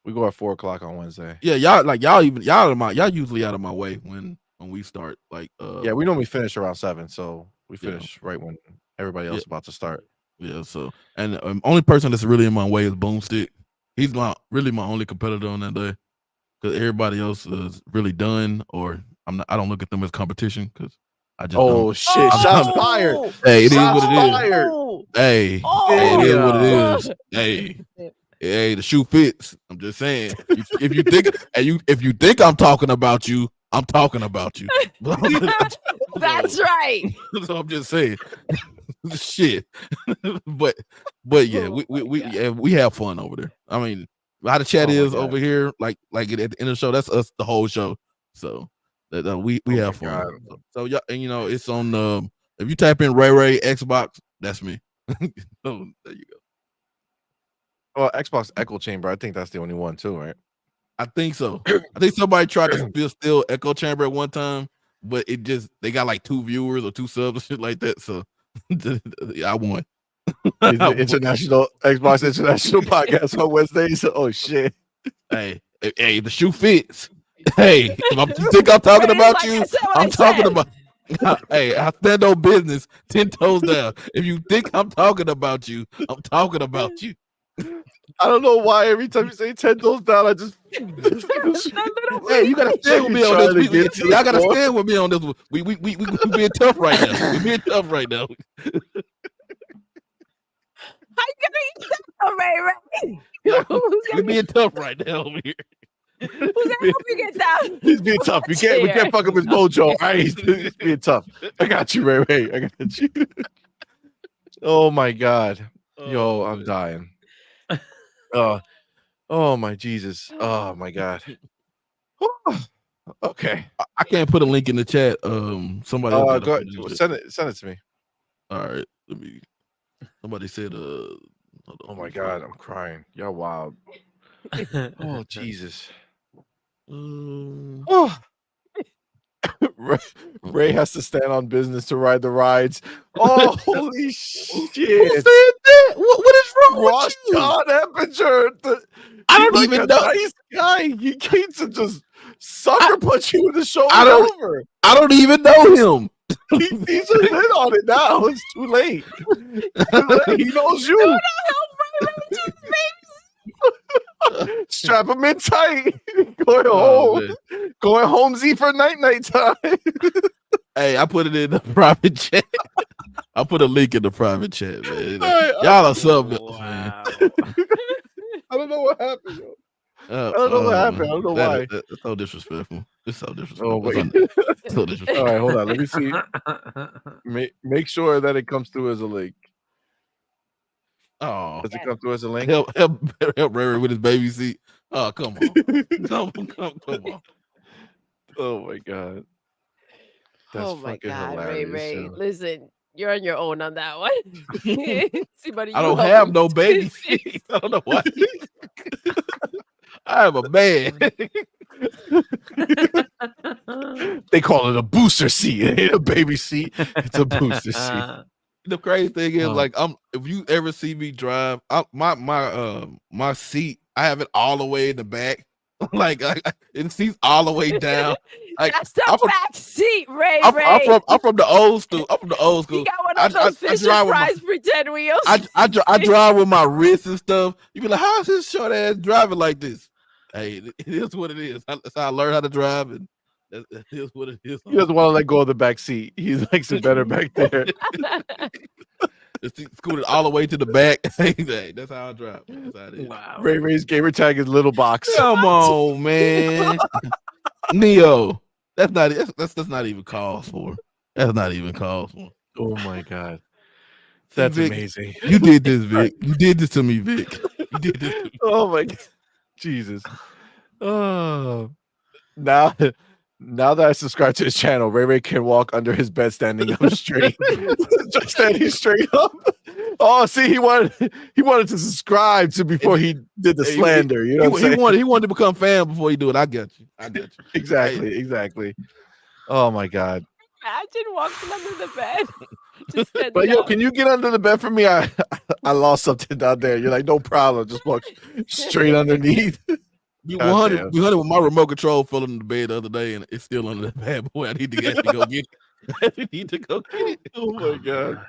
We go at 4 o'clock on Wednesday. Yeah, y'all usually out of my way when we start. Like yeah, we normally finish around 7, so we finish right when everybody else is about to start. Yeah, so and the only person that's really in my way is Boomstick. He's really my only competitor on that day because everybody else is really done, or I don't look at them as competition because I just shit, shots fired. Hey, it is what it is. Hey, it is what it is. Hey, the shoe fits. I'm just saying. If you think I'm talking about you, I'm talking about you. That's right. So I'm just saying. Shit. but yeah, we have fun over there. I mean, how the chat is over here, like at the end of the show, that's us the whole show. So that we have fun. So yeah, and it's on. If you type in Ray Xbox, that's me. So there you go. Well, Xbox Echo Chamber, I think that's the only one too, right? I think so. I think somebody tried to steal Echo Chamber at one time, but they got like 2 viewers or 2 subs or shit like that. So I won. The international Xbox International Podcast on Wednesdays. Oh shit! Hey, the shoe fits. Hey, if you think I'm talking about you, I'm talking about. Hey, I stand on business 10 toes down. If you think I'm talking about you, I'm talking about you. I don't know why every time you say 10 toes down, I just hey, you gotta stand with me on this. Y'all gotta stand with me on this. We being tough right now. We being tough right now. I'm gonna Ray. We being tough right now over here. Who's gonna help you get down? He's being tough. We can't fuck up his mojo. All right, he's being tough. I got you, Ray. I got you. Oh my god. Yo, I'm dying. Oh my Jesus. Oh my god. Okay. I can't put a link in the chat. Somebody go ahead. Send it to me. All right. Somebody said oh my god, I'm crying. Y'all wild. Oh Jesus. Ray has to stand on business to ride the rides. Oh, holy shit! Who said that? What is wrong with you? John Eppinger. I don't even know. Nice guy. He came to just sucker punch you with the shoulder over. I don't even know him. He's just hit on it now. It's too late. He knows you. Strap him in tight. Going home. Going home Z for night time. Hey, I put it in the private chat. I put a link in the private chat, man. Y'all are something. Wow. I don't know what happened, yo. I don't know what happened. I don't know why. That's so disrespectful. It's so disrespectful. Oh, wait. So disrespectful. All right, hold on. Let me see. Make sure that it comes through as a link. Oh, does it come through as a link? Help Ray with his baby seat. Oh, come on. come on. Oh my god. That's oh my god, hilarious, Ray. yo. Listen, you're on your own on that one. See, buddy, I don't have no baby seat. I don't know why. I am a man. They call it a booster seat. It ain't a baby seat. It's a booster seat. The crazy thing is, if you ever see me drive, my seat, I have it all the way in the back. It seats all the way down. That's the back seat, Ray. I'm from the old school. You got one of those Fisher Price pretend wheels. I drive with my wrist and stuff. You be like, how is this short ass driving like this? Hey, it is what it is. That's how I learned how to drive, and it is what it is. He doesn't want to let go of the back seat. He likes it better back there. Scooted all the way to the back. That's how I drive. That's how it is. Wow. Ray's gamer tag is little box. Come on, man. Neo. That's not even called for. That's not even called for. Oh my god. That's Vic, amazing. You did this, Vic. You did this to me, Vic. You did this to me. Oh my god. Jesus. Oh. Now that I subscribe to his channel, Ray can walk under his bed standing up straight. Just standing straight up. Oh, see, he wanted to subscribe to before he did the slander. You know what I'm saying? He wanted to become fan before he do it. I got you. Exactly. Oh my god. Imagine walking under the bed. But yo, can you get under the bed for me? I lost something down there. You're like, no problem. Just walk straight underneath. You 100 with my remote control fell under the bed the other day, and it's still under the bed. Boy, I need to go get it. I need to go get it. Oh my god,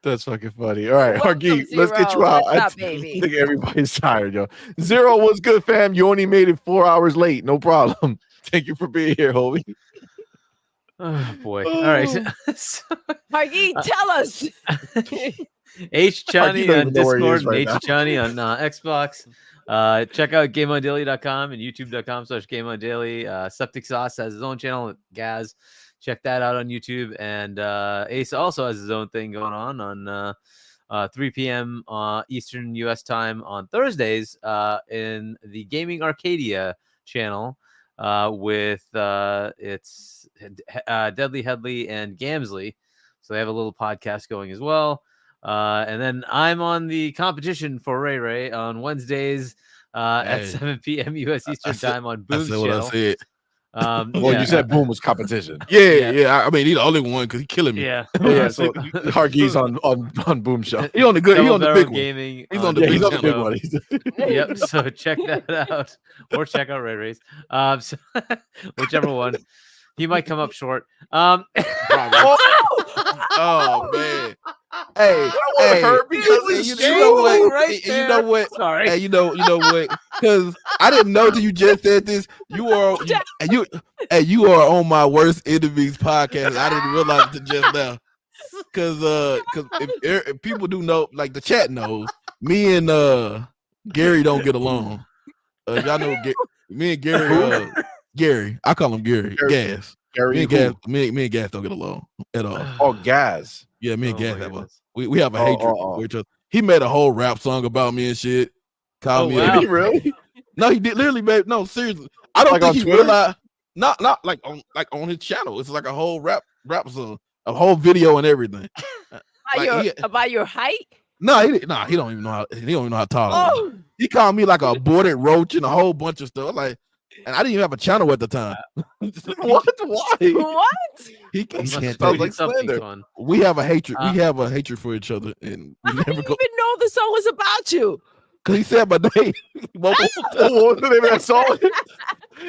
that's fucking funny. All right, Hargeet, let's get you out. I think everybody's tired, yo. Zero was good, fam. You only made it 4 hours late. No problem. Thank you for being here, homie. Oh boy. All right. Hargeet, tell us. H Chani on Discord, and H Chani on Xbox. Check out GameOnDaily.com and YouTube.com/GameOnDaily. Septic Sauce has his own channel, Gaz. Check that out on YouTube. And Ace also has his own thing going on 3 p.m. Eastern U.S. time on Thursdays in the Gaming Arcadia channel. with it's Deadly Headley and Gamsley. So they have a little podcast going as well. And then I'm on the competition for Ray Ray on Wednesdays at 7 p.m. U.S. Eastern Time on Boom's channel. What I said. Well, you said Boom was competition. Yeah. I mean, he's the only one because he's killing me. Yeah. So Hargey's on Boom show. He on the good. He on the big gaming. He's on the big one. Yep. So check that out, or check out Ray Ray's. So, whichever one. He might come up short. Oh man. Hey, you know what? Sorry. Hey, you know what? Because I didn't know till you just said this. You are on my worst enemies podcast. I didn't realize it just now. Because if people do know, like the chat knows, me and Gary don't get along. Y'all know me and Gary. Gary, I call him Gary. Gas. Gary, me and Gas don't get along at all. Oh, Gas. Yeah, me and Gas have we have a hatred for each other. He made a whole rap song about me and shit. Called me. Wow. Did he really? No, he did literally made seriously. I don't think he realized. Not like on his channel. It's like a whole rap song, a whole video and everything. About your height? No, he don't even know how tall I am. He called me like a aborted roach and a whole bunch of stuff. Like, and I didn't even have a channel at the time. What? Why? What? He can't sounds like slander. We have a hatred. We have a hatred for each other, and we never even know the song was about you. Cause he said my name. What's the name of that song?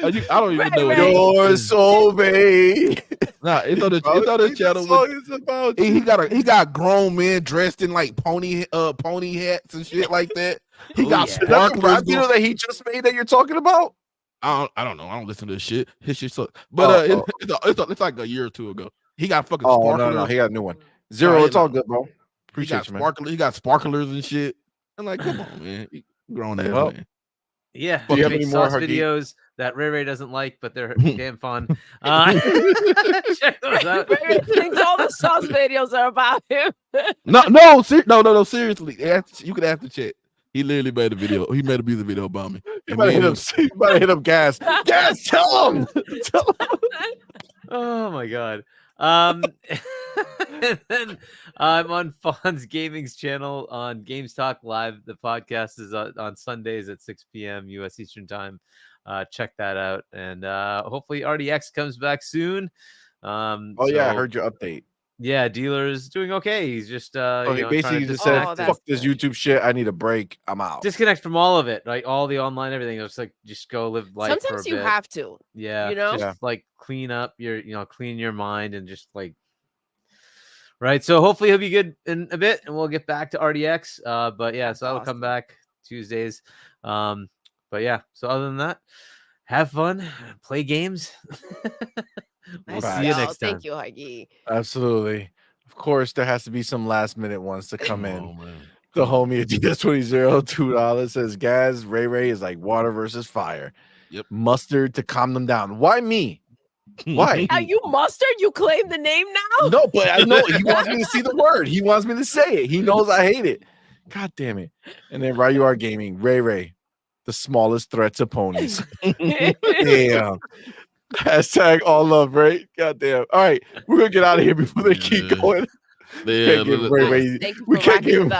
I don't even know. You're so vain. Nah, it's on the channel. He got grown men dressed in like pony hats and shit like that. He got sparklers. You know that he just made that you're talking about? I don't know. I don't listen to this shit. His shit sucks. But it's like a year or two ago. He got fucking sparklers. No, he got a new one. Zero, it's all good, bro. Appreciate you, man. He got sparklers and shit. I'm like, come on, man. Grown ass man. Yeah. Do you have any more videos that Ray Ray doesn't like, but they're damn fun? Check those out. Ray thinks all the sauce videos are about him. No, seriously. You could ask the chat. He literally made a video. He made a music video about me. You better hit him, Gas. Gas, tell him. Oh my god. And then I'm on Fawn's Gaming's channel on Games Talk Live. The podcast is on Sundays at 6 p.m. U.S. Eastern Time. Check that out. And hopefully RDX comes back soon. I heard your update. Yeah, Dealer's doing okay. He's just basically just said, fuck this YouTube shit. I need a break. I'm out. Disconnect from all of it, like all the online everything. It's like just go live life. Sometimes for a you bit. have to. Yeah. Just like clean up your clean your mind and just like right. So hopefully he'll be good in a bit and we'll get back to RDX. But yeah, so I'll come back Tuesdays. But yeah, so other than that, have fun, play games. We'll see you next time. Thank you, Huggy. Absolutely. Of course, there has to be some last minute ones to come in. The homie at DS20 $2 says, Gaz, Ray is like water versus fire. Yep. Mustard to calm them down. Why me? Why? Are you Mustard? You claim the name now? No, but I know he wants me to see the word. He wants me to say it. He knows I hate it. God damn it. And then Ryu R Gaming, Ray, the smallest threat to ponies. Damn. Hashtag all love, right? Goddamn. All right, we're gonna get out of here before they keep going. We can't give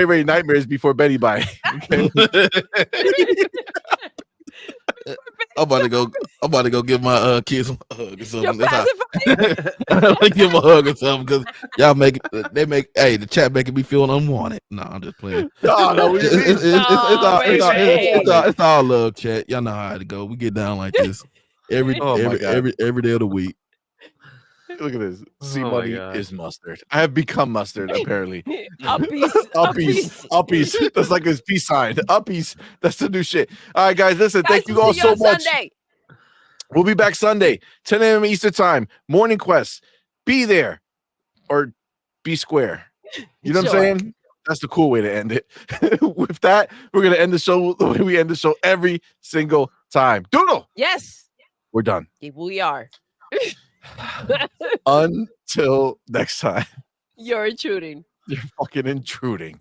Ray nightmares before Betty Bye. Okay. I'm about to go give my kids a hug or something. I'm gonna give them a hug or something because y'all the chat making me feel unwanted. No, I'm just playing. It's all love, chat. Y'all know how it go. We get down like this every day of the week. Look at this. CMoney is mustard. I have become mustard, apparently. Uppies. That's like his peace sign. Uppies. That's the new shit. All right, guys, listen. Thank you all so much. Sunday. We'll be back Sunday, 10 a.m. Eastern Time. Morning Quest. Be there or be square. You know what I'm saying? That's the cool way to end it. With that, we're going to end the show the way we end the show every single time. Doodle. Yes. We're done. We are. Until next time. You're intruding. You're fucking intruding.